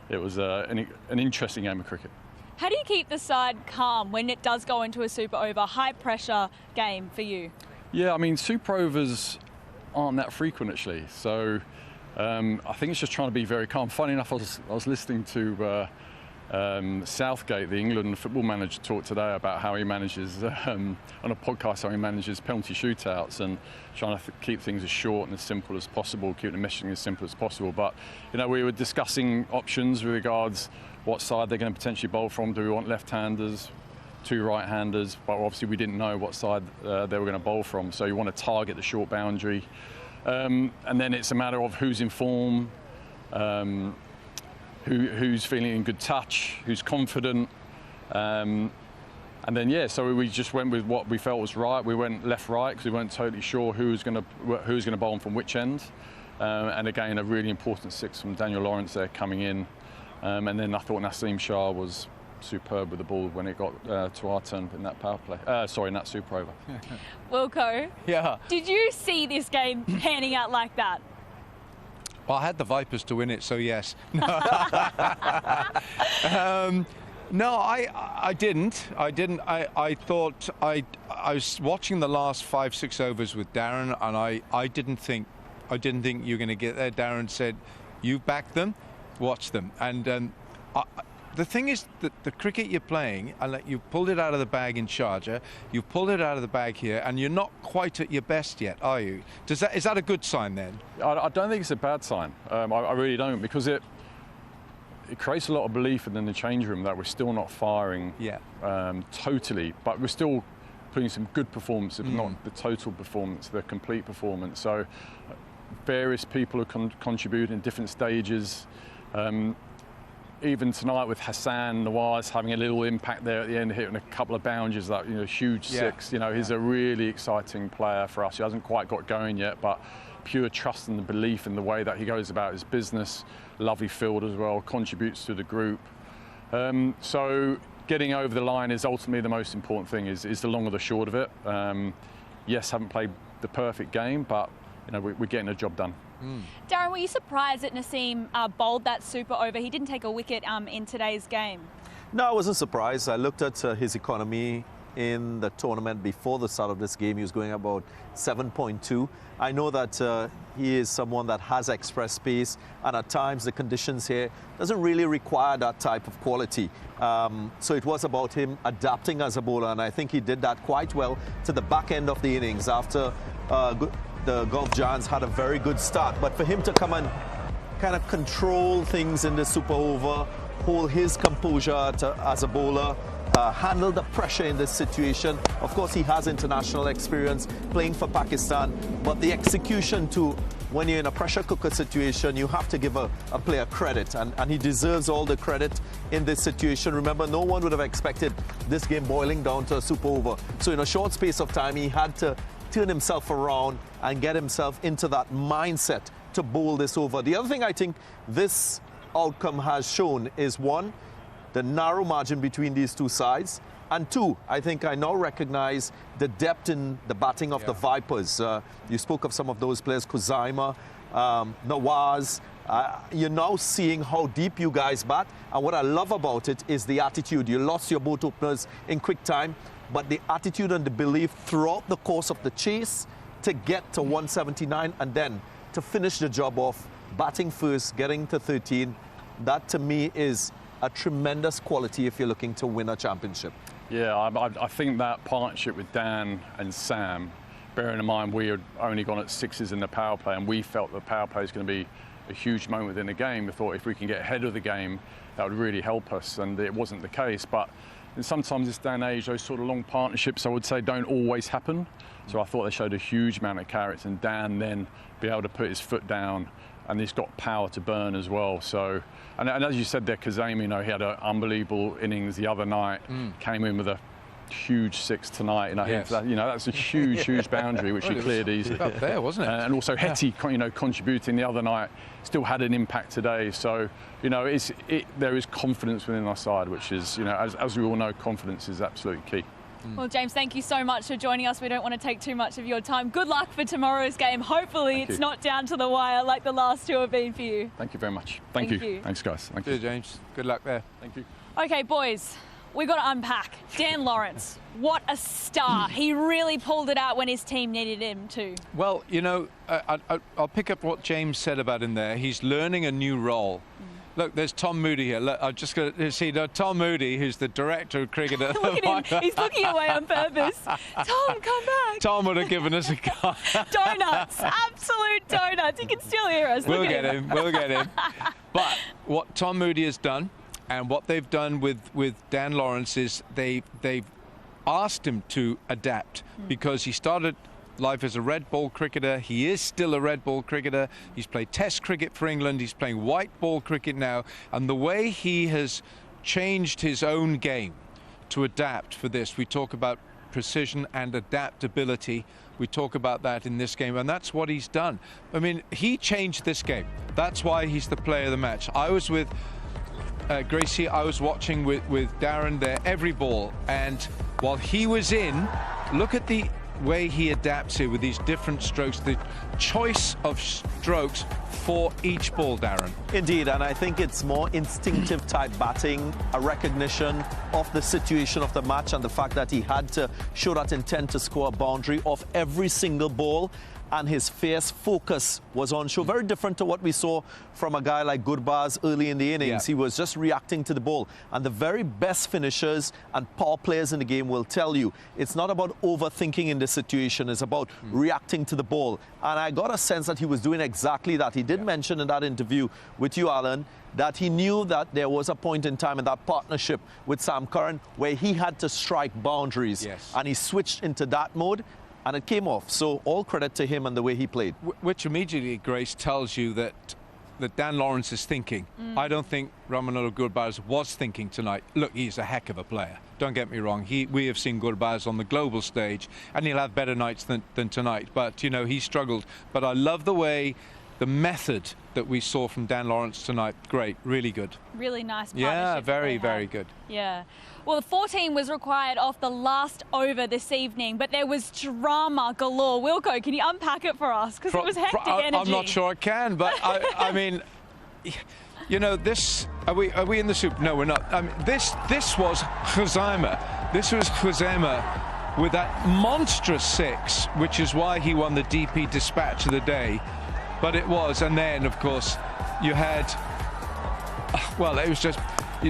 It was an interesting game of cricket. How do you keep the side calm when it does go into a super over, high pressure game for you? Yeah, I mean, super overs aren't that frequent actually, so I think it's just trying to be very calm. Funny enough, I was listening to Southgate, the England football manager, talk today about how he manages on a podcast, how he manages penalty shootouts and trying to keep things as short and as simple as possible, keep the messaging as simple as possible. But we were discussing options with regards what side they're going to potentially bowl from. Do we want left-handers, two right-handers? But obviously we didn't know what side they were going to bowl from, so you want to target the short boundary, and then it's a matter of who's in form, who's feeling in good touch, who's confident, and then so we just went with what we felt was right. We went left-right because we weren't totally sure who was going to bowl from which end, and again a really important six from Daniel Lawrence there coming in, and then I thought Naseem Shah was superb with the ball when it got to our turn in that power play. In that super over. Wilco, yeah. Did you see this game panning out like that? Well, I had the Vipers to win it, so yes. No, I didn't. I thought I was watching the last 5-6 overs with Darren, and I didn't think you're going to get there. Darren said, "You back them, watch them." And the thing is that the cricket you're playing, and you pulled it out of the bag in Sharjah, you pulled it out of the bag here, and you're not quite at your best yet, are you? Is that a good sign then? I don't think it's a bad sign. I really don't, because it creates a lot of belief in the change room that we're still not firing totally, but we're still putting some good performance, if not the total performance, the complete performance. So various people are contributing in different stages. Even tonight with Hassan Nawaz having a little impact there at the end, hitting a couple of boundaries, that huge six. He's a really exciting player for us. He hasn't quite got going yet, but pure trust and the belief in the way that he goes about his business. Lovely field as well, contributes to the group. So getting over the line is ultimately the most important thing. Is the long or the short of it. Yes, haven't played the perfect game, but we're getting the job done. Darren, were you surprised that Naseem bowled that super over? He didn't take a wicket in today's game. No, I wasn't surprised. I looked at his economy in the tournament before the start of this game. He was going about 7.2. I know that he is someone that has express pace, and at times the conditions here doesn't really require that type of quality. So it was about him adapting as a bowler, and I think he did that quite well to the back end of the innings after the Gulf Giants had a very good start. But for him to come and kind of control things in the super over, hold his composure as a bowler, handle the pressure in this situation. Of course, he has international experience playing for Pakistan, but the execution too, when you're in a pressure cooker situation, you have to give a player credit, and he deserves all the credit in this situation. Remember, no one would have expected this game boiling down to a super over. So in a short space of time, he had to turn himself around and get himself into that mindset to bowl this over. The other thing I think this outcome has shown is, one, the narrow margin between these two sides, and two, I think I now recognize the depth in the batting of the Vipers. You spoke of some of those players, Kuzaima, Nawaz. You're now seeing how deep you guys bat, and what I love about it is the attitude. You lost your both openers in quick time, but the attitude and the belief throughout the course of the chase to get to 179 and then to finish the job off, batting first, getting to 13, that to me is a tremendous quality if you're looking to win a championship. Yeah, I think that partnership with Dan and Sam, bearing in mind we had only gone at sixes in the power play, and we felt the power play is going to be a huge moment within the game. We thought if we can get ahead of the game, that would really help us, and it wasn't the case. But sometimes this day and age, those sort of long partnerships, I would say, don't always happen. So I thought they showed a huge amount of carrots, and Dan then be able to put his foot down, and he's got power to burn as well. So, and as you said there, Kazemi, you know, he had an unbelievable innings the other night, came in with a huge six tonight, and I think that, you know, that's a huge, huge boundary which he cleared easily. Up there, wasn't it? And also Hetty, you know, contributing the other night, still had an impact today. So, you know, there is confidence within our side, which is, you know, as we all know, confidence is absolutely key. Well, James, thank you so much for joining us. We don't want to take too much of your time. Good luck for tomorrow's game. Hopefully it's not down to the wire like the last two have been for you. Thank you very much. Thank you. Thanks, guys. Thank you. James. Good luck there. Thank you. Okay, boys, we've got to unpack. Dan Lawrence, what a star. He really pulled it out when his team needed him to. Well, you know, I'll pick up what James said about him there. He's learning a new role. Look, there's Tom Moody here. Look, I'm just going to see Tom Moody, who's the director of cricket. Look at him. He's looking away on purpose. Tom, come back. Tom would have given us a card. Donuts. Absolute donuts. He can still hear us. We'll get him. We'll get him. But what Tom Moody has done, and what they've done with Dan Lawrence, is they've asked him to adapt, because he started life as a red ball cricketer. He is still a red ball cricketer. He's played test cricket for England. He's playing white ball cricket now. And the way he has changed his own game to adapt for this, we talk about precision and adaptability. We talk about that in this game, and that's what he's done. I mean, he changed this game. That's why he's the player of the match. I was with Gracie, I was watching with Darren there every ball, and while he was in, look at the way he adapts here with these different strokes, the choice of strokes for each ball, Darren. Indeed, and I think it's more instinctive type batting, a recognition of the situation of the match and the fact that he had to show that intent to score a boundary off every single ball, and his fierce focus was on show. Very different to what we saw from a guy like Gurbaz early in the innings. He was just reacting to the ball. And the very best finishers and power players in the game will tell you it's not about overthinking in this situation, it's about reacting to the ball. And I got a sense that he was doing exactly that. He did mention in that interview with you, Alan, that he knew that there was a point in time in that partnership with Sam Curran where he had to strike boundaries. And he switched into that mode, and it came off. So all credit to him and the way he played. Which immediately, Grace, tells you that Dan Lawrence is thinking. I don't think Ramanolo Gurbaz was thinking tonight. Look, he's a heck of a player. Don't get me wrong. We have seen Gurbaz on the global stage, and he'll have better nights than tonight. But, you know, he struggled. But I love the way, the method that we saw from Dan Lawrence tonight. Great, really good. Really nice partnership. Yeah, very, very good. Yeah. Well, 14 was required off the last over this evening, but there was drama galore. Wilco, can you unpack it for us? Because it was hectic energy. I'm not sure I can, but I mean, You know, this, are we in the Super? No, we're not. This was Khuzaima. This was Khuzaima with that monstrous 6, which is why he won the DP Dispatch of the day. But it was, and then, of course, you had, well, it was just,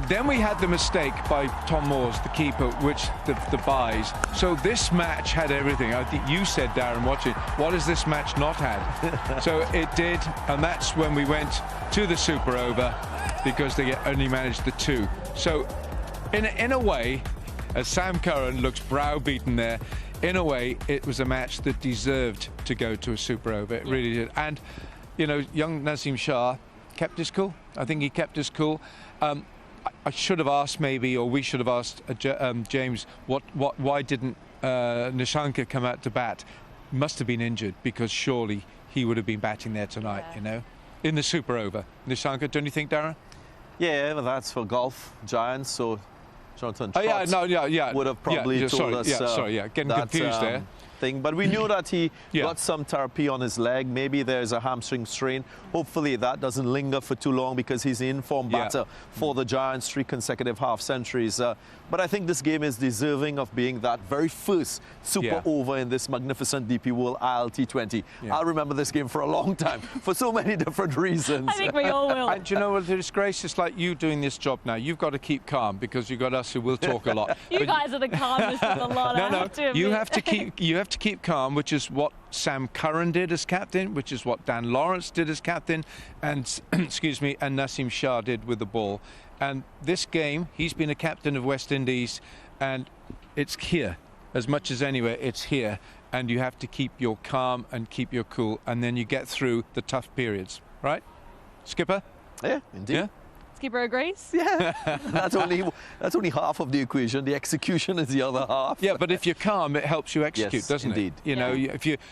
then we had the mistake by Tom Moores, the keeper, which the buys. So this match had everything. I think you said, Darren, watching, what has this match not had? So it did, and that's when we went to the Super Over, because they only managed the 2. So in a way, as Sam Curran looks browbeaten there, in a way, it was a match that deserved to go to a Super Over. It really did. And, you know, young Naseem Shah kept his cool. I think he kept his cool. I should have asked maybe, or we should have asked James, why didn't Nishanka come out to bat? Must have been injured, because surely he would have been batting there tonight, you know, in the Super Over. Nishanka, don't you think, Darren? Yeah, well, that's for golf giants, so Jonathan Trott would have probably told us getting confused there. Thing, but we knew that he got some therapy on his leg. Maybe there's a hamstring strain. Hopefully that doesn't linger for too long, because he's an in-form batter for the Giants, 3 consecutive half-centuries. But I think this game is deserving of being that very first Super Over in this magnificent DP World ILT20. I'll remember this game for a long time, for so many different reasons. I think we all will. And you know what, it's Grace, it's like you doing this job now. You've got to keep calm, because you've got us who will talk a lot. You guys are the calmest of the lot. You have to keep calm, which is what Sam Curran did as captain, which is what Dan Lawrence did as captain, and excuse me, and Naseem Shah did with the ball. And this game, he's been a captain of West Indies, and it's here as much as anywhere. It's here, and you have to keep your calm and keep your cool, and then you get through the tough periods, right, Skipper? Yeah, indeed. Yeah. Skipper agrees? Yeah, that's only half of the equation. The execution is the other half. Yeah, but if you're calm, it helps you execute, doesn't indeed. it? You know,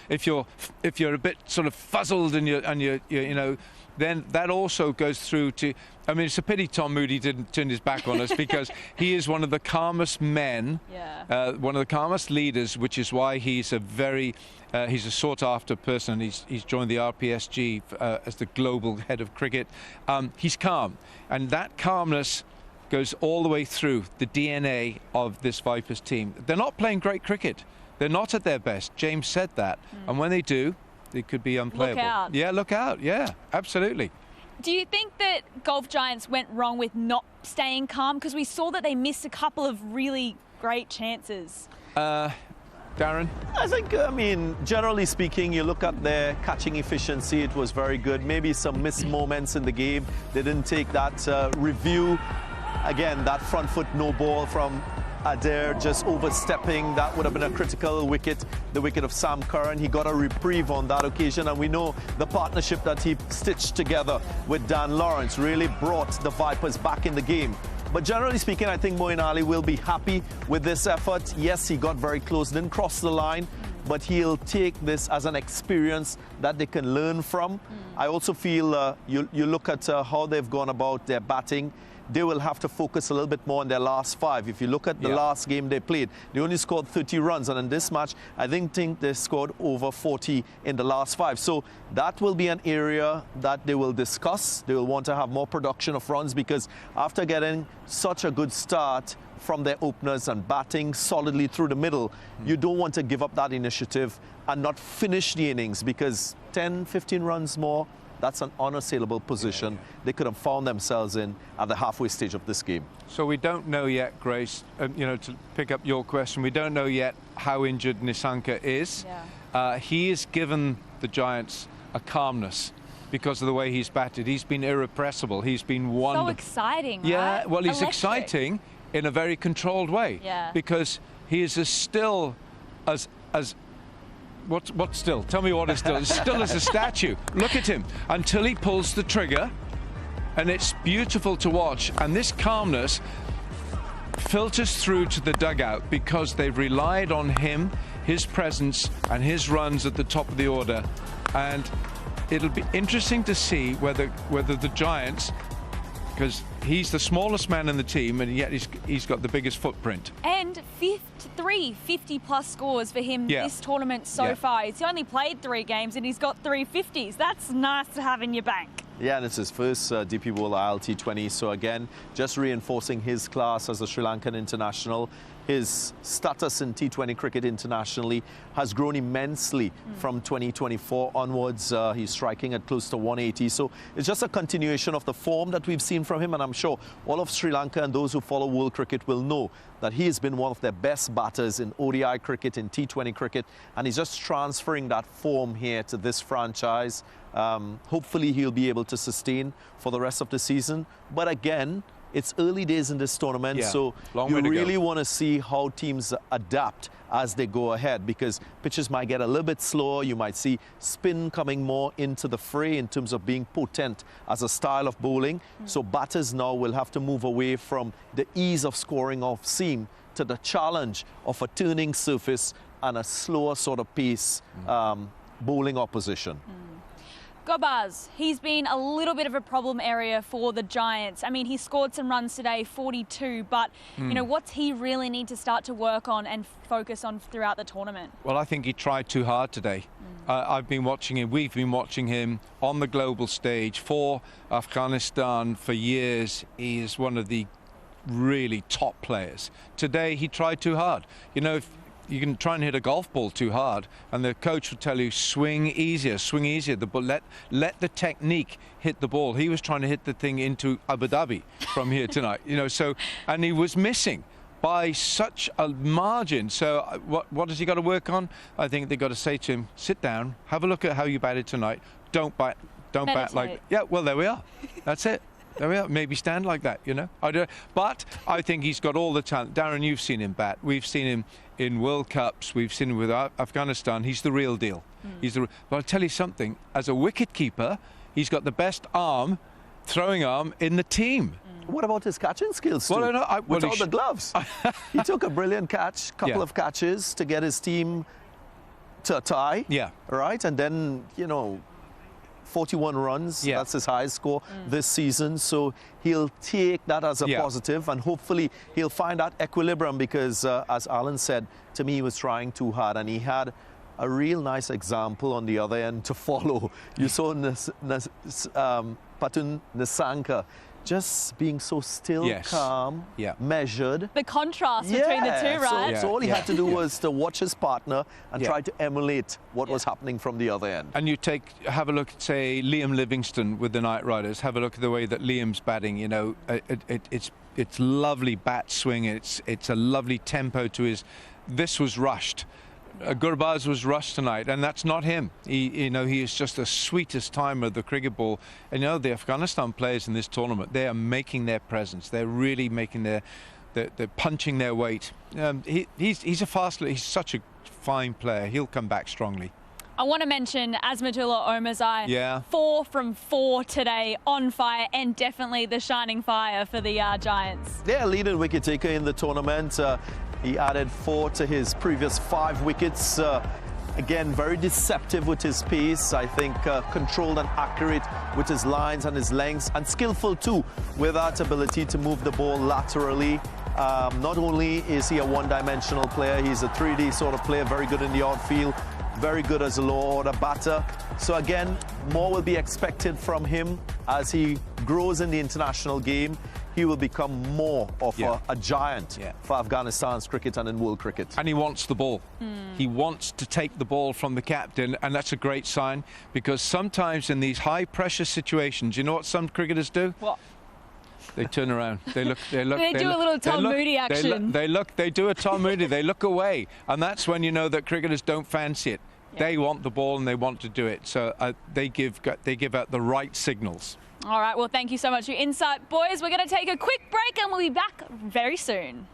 if you're a bit sort of fuzzled and you know, then that also goes through to. I mean, it's a pity Tom Moody didn't turn his back on us, because he is one of the calmest men, one of the calmest leaders, which is why he's a very he's a sought-after person. He's joined the RPSG as the global head of cricket. He's calm, and that calmness goes all the way through the DNA of this Vipers team. They're not playing great cricket. They're not at their best. James said that, and when they do, it could be unplayable. Look out. Yeah, look out. Yeah, absolutely. Do you think that Golf Giants went wrong with not staying calm? Because we saw that they missed a couple of really great chances. Darren? I think, I mean, generally speaking, you look at their catching efficiency, it was very good. Maybe some missed moments in the game. They didn't take that review. Again, that front foot no ball from Adair just overstepping, that would have been a critical wicket, the wicket of Sam Curran. He got a reprieve on that occasion, and we know the partnership that he stitched together with Dan Lawrence really brought the Vipers back in the game. But generally speaking, I think Moeen Ali will be happy with this effort. Yes, he got very close, didn't cross the line, but he'll take this as an experience that they can learn from. I also feel you look at how they've gone about their batting. They will have to focus a little bit more on their last 5. If you look at the last game they played, they only scored 30 runs, and in this match, I think they scored over 40 in the last 5. So that will be an area that they will discuss. They will want to have more production of runs, because after getting such a good start from their openers and batting solidly through the middle, you don't want to give up that initiative and not finish the innings, because 10, 15 runs more, that's an unassailable position they could have found themselves in at the halfway stage of this game. So we don't know yet, Grace, you know, to pick up your question, we don't know yet how injured Nissanka is. He has given the Giants a calmness because of the way he's batted. He's been irrepressible. He's been wonderful. So exciting, right? Yeah, well, he's Electric. Exciting in a very controlled way. Yeah. Because he is as still as What's still? Tell me what is still. As still as a statue. Look at him until he pulls the trigger, and it's beautiful to watch. And this calmness filters through to the dugout because they've relied on him, his presence, and his runs at the top of the order. And it'll be interesting to see whether the Giants, because he's the smallest man in the team, and yet he's got the biggest footprint. And 50-plus scores for him this tournament so far. He's only played 3 games and he's got 3 50s. That's nice to have in your bank. Yeah, and it's his first DP World ILT20. So again, just reinforcing his class as a Sri Lankan international. His status in T20 cricket internationally has grown immensely from 2024 onwards. He's striking at close to 180. So it's just a continuation of the form that we've seen from him. And I'm sure all of Sri Lanka and those who follow world cricket will know that he has been one of their best batters in ODI cricket, in T20 cricket. And he's just transferring that form here to this franchise. Hopefully he'll be able to sustain for the rest of the season. But again, it's early days in this tournament, so you really want to see how teams adapt as they go ahead, because pitches might get a little bit slower. You might see spin coming more into the fray in terms of being potent as a style of bowling. So batters now will have to move away from the ease of scoring off seam to the challenge of a turning surface and a slower sort of pace bowling opposition. Gobaz, he's been a little bit of a problem area for the Giants. I mean, he scored some runs today, 42, but, you know, what's he really need to start to work on and focus on throughout the tournament? Well, I think he tried too hard today. I've been watching him, we've been watching him on the global stage for Afghanistan for years. He is one of the really top players. Today, he tried too hard. You know, if you can try and hit a golf ball too hard, and the coach will tell you, swing easier, swing easier. Let the technique hit the ball. He was trying to hit the thing into Abu Dhabi from here tonight, you know. So, and he was missing by such a margin. So, what has he got to work on? I think they've got to say to him, sit down, have a look at how you batted tonight. Don't bat like. Yeah, well, there we are. That's it. There we are. Maybe stand like that, you know. But I think he's got all the talent. Darren, you've seen him bat. We've seen him in World Cups. We've seen him with Afghanistan. He's the real deal. But I'll tell you something. As a wicket keeper, he's got the best throwing arm in the team. What about his catching skills too? Without the gloves. He took a brilliant catch, couple of catches to get his team to a tie. Yeah. Right? And then, you know, 41 runs, that's his highest score this season. So he'll take that as a positive, and hopefully he'll find that equilibrium, because as Alan said, to me, he was trying too hard, and he had a real nice example on the other end to follow. You saw Patun Nisanka just being so still, calm, measured. The contrast between the two, right? So all he had to do was to watch his partner and try to emulate what was happening from the other end. And you have a look at, say, Liam Livingstone with the Knight Riders. Have a look at the way that Liam's batting. You know, it's lovely bat swing. It's a lovely tempo to his. This was rushed. Gurbaz was rushed tonight, and that's not him. He is just the sweetest timer of the cricket ball. And you know, the Afghanistan players in this tournament, they are making their presence. They're really making they're punching their weight. He's a fast. He's such a fine player. He'll come back strongly. I want to mention Azmatullah Omarzai. Yeah. 4 from 4 today, on fire, and definitely the shining fire for the Giants. They're leading wicket taker in the tournament. He added 4 to his previous 5 wickets. Again, very deceptive with his pace. I think controlled and accurate with his lines and his lengths, and skillful too with that ability to move the ball laterally. Not only is he a one-dimensional player, he's a 3D sort of player, very good in the outfield, very good as a lower-order batter. So again, more will be expected from him as he grows in the international game. He will become more of a giant for Afghanistan's cricket and in world cricket. And he wants the ball. He wants to take the ball from the captain, and that's a great sign, because sometimes in these high-pressure situations, you know what some cricketers do? What? They turn around. They look. They do a little Tom Moody action. They do a Tom Moody. They look away, and that's when you know that cricketers don't fancy it. They want the ball and they want to do it. So they give out the right signals. All right, well, thank you so much for your insight, boys. We're going to take a quick break and we'll be back very soon.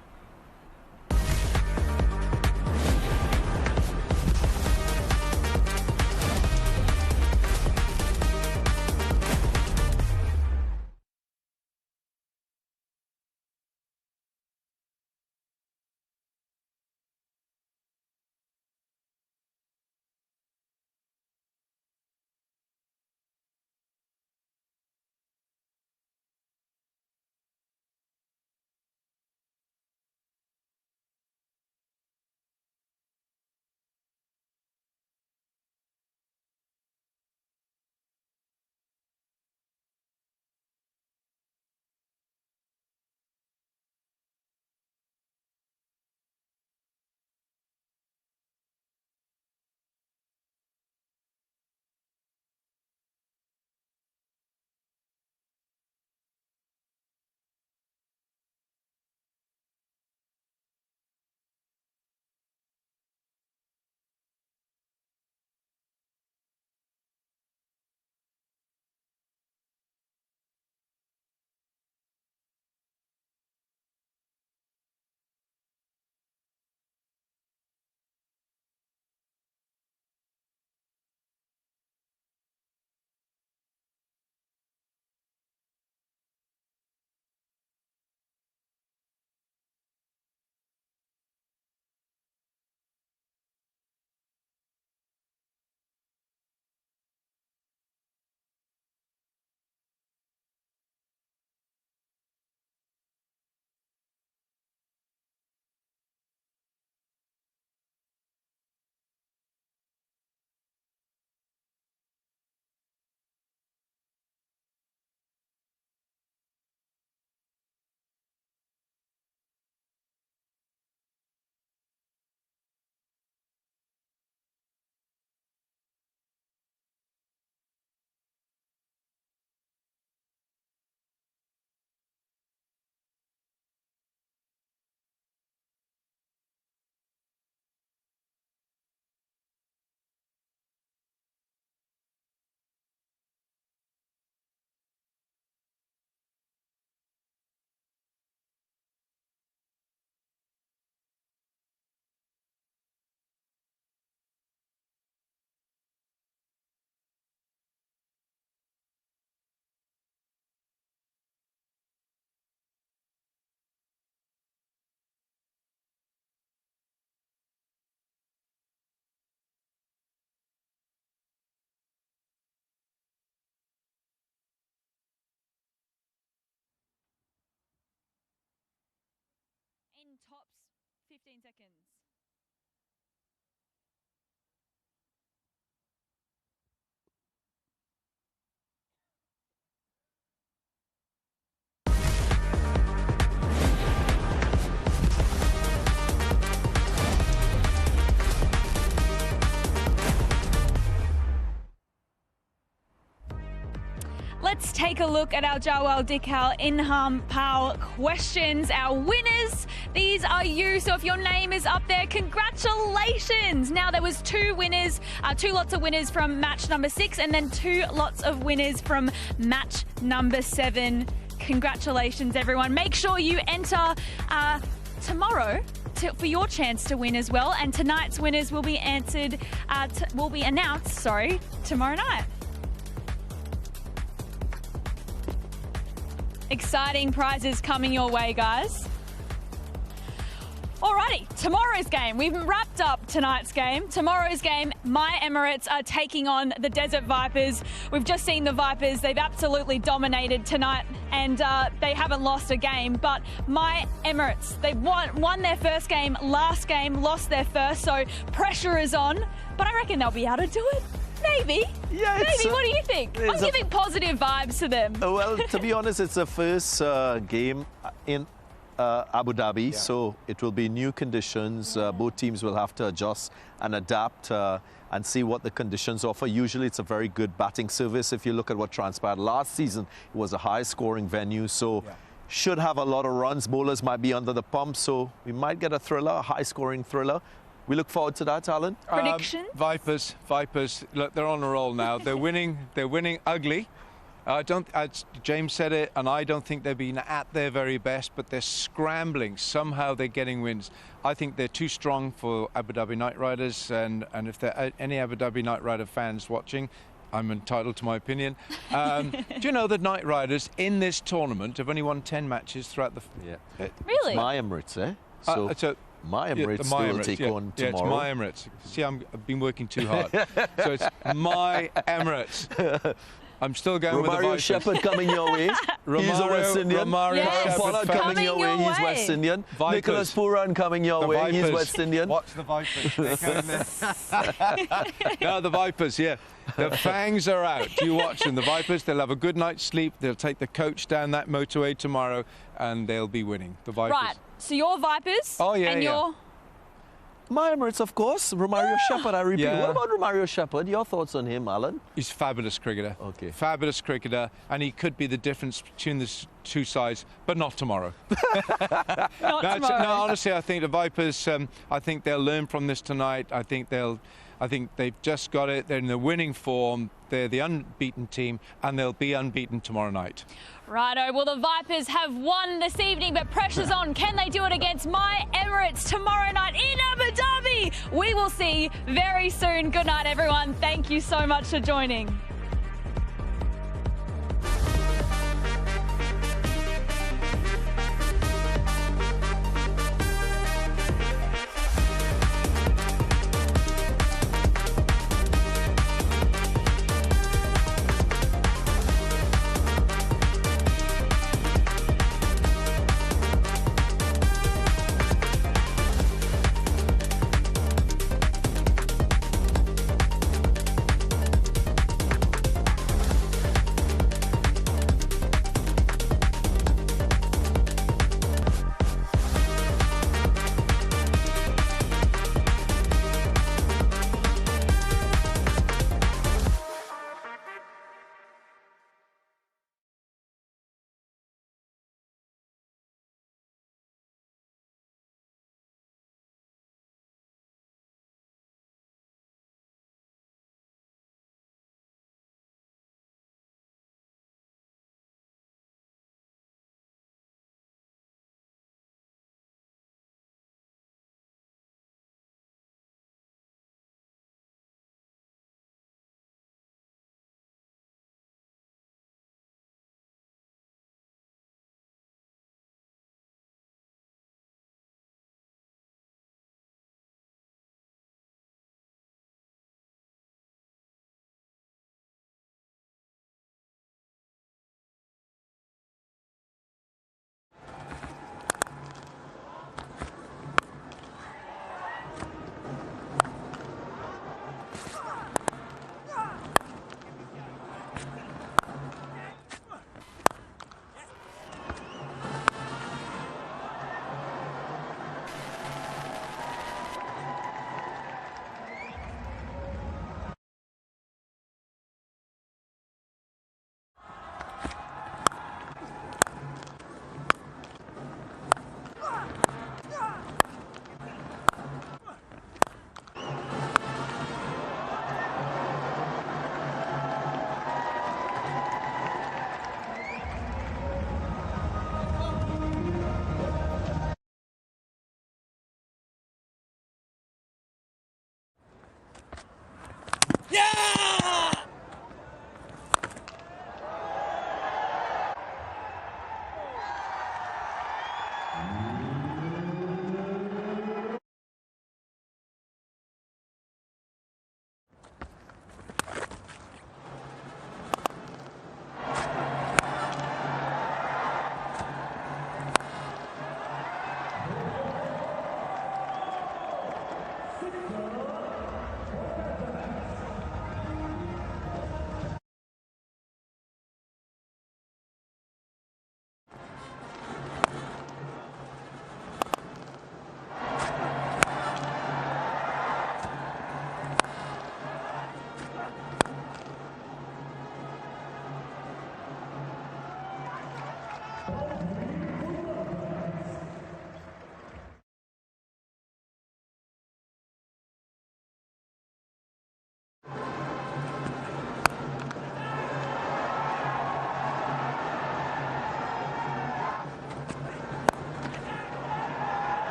Tops 15 seconds. Let's take a look at our Jawal Dikal Inham Pal questions. Our winners, these are you. So if your name is up there, congratulations. Now there was two lots of winners from match number 6 and then 2 lots of winners from match number 7. Congratulations, everyone. Make sure you enter tomorrow for your chance to win as well. And tonight's winners will be announced tomorrow night. Exciting prizes coming your way, guys. Alrighty, tomorrow's game. We've wrapped up tonight's game. Tomorrow's game, My Emirates are taking on the Desert Vipers. We've just seen the Vipers. They've absolutely dominated tonight and they haven't lost a game. But My Emirates, they won their first game, last game, lost their first, so pressure is on. But I reckon they'll be able to do it. Maybe. Yeah. Maybe. What do you think? I'm giving positive vibes to them. Well, to be honest, it's the first game in Abu Dhabi, so it will be new conditions. Both teams will have to adjust and adapt and see what the conditions offer. Usually it's a very good batting service. If you look at what transpired last season, it was a high-scoring venue, so should have a lot of runs. Bowlers might be under the pump, so we might get a thriller, a high-scoring thriller. We look forward to that, Alan. Prediction? Vipers. Look, they're on a roll now. They're winning. They're winning ugly. James said it, and I don't think they've been at their very best, but they're scrambling. Somehow they're getting wins. I think they're too strong for Abu Dhabi Knight Riders, and if there are any Abu Dhabi Knight Rider fans watching, I'm entitled to my opinion. Do you know that Knight Riders in this tournament have only won 10 matches throughout the... Really? It's My Emirates, eh? So My Emirates will take on tomorrow. Yeah, it's My Emirates. See, I've been working too hard. So it's My Emirates. I'm still going with the Vipers. Shepherd coming your way. He's a West Indian. Yes, Pollard coming your way. He's West Indian. Vipers. Nicholas Puran coming your way. He's West Indian. Watch the Vipers. They're coming there. No, the Vipers, yeah. The fangs are out. You watch them. The Vipers, they'll have a good night's sleep. They'll take the coach down that motorway tomorrow and they'll be winning. The Vipers. Right. So you're Vipers. Oh, yeah, and you're... My Emirates, of course. Romario Shepherd, I repeat. What about Romario Shepherd? Your thoughts on him, Alan? He's a fabulous cricketer. Okay. Fabulous cricketer, and he could be the difference between the two sides, but not tomorrow. Not tomorrow. No, honestly, I think the Vipers, I think they'll learn from this tonight. I think they've just got it. They're in the winning form. They're the unbeaten team, and they'll be unbeaten tomorrow night. Righto, well, the Vipers have won this evening, but pressure's on. Can they do it against My Emirates tomorrow night in Abu Dhabi? We will see very soon. Good night, everyone. Thank you so much for joining.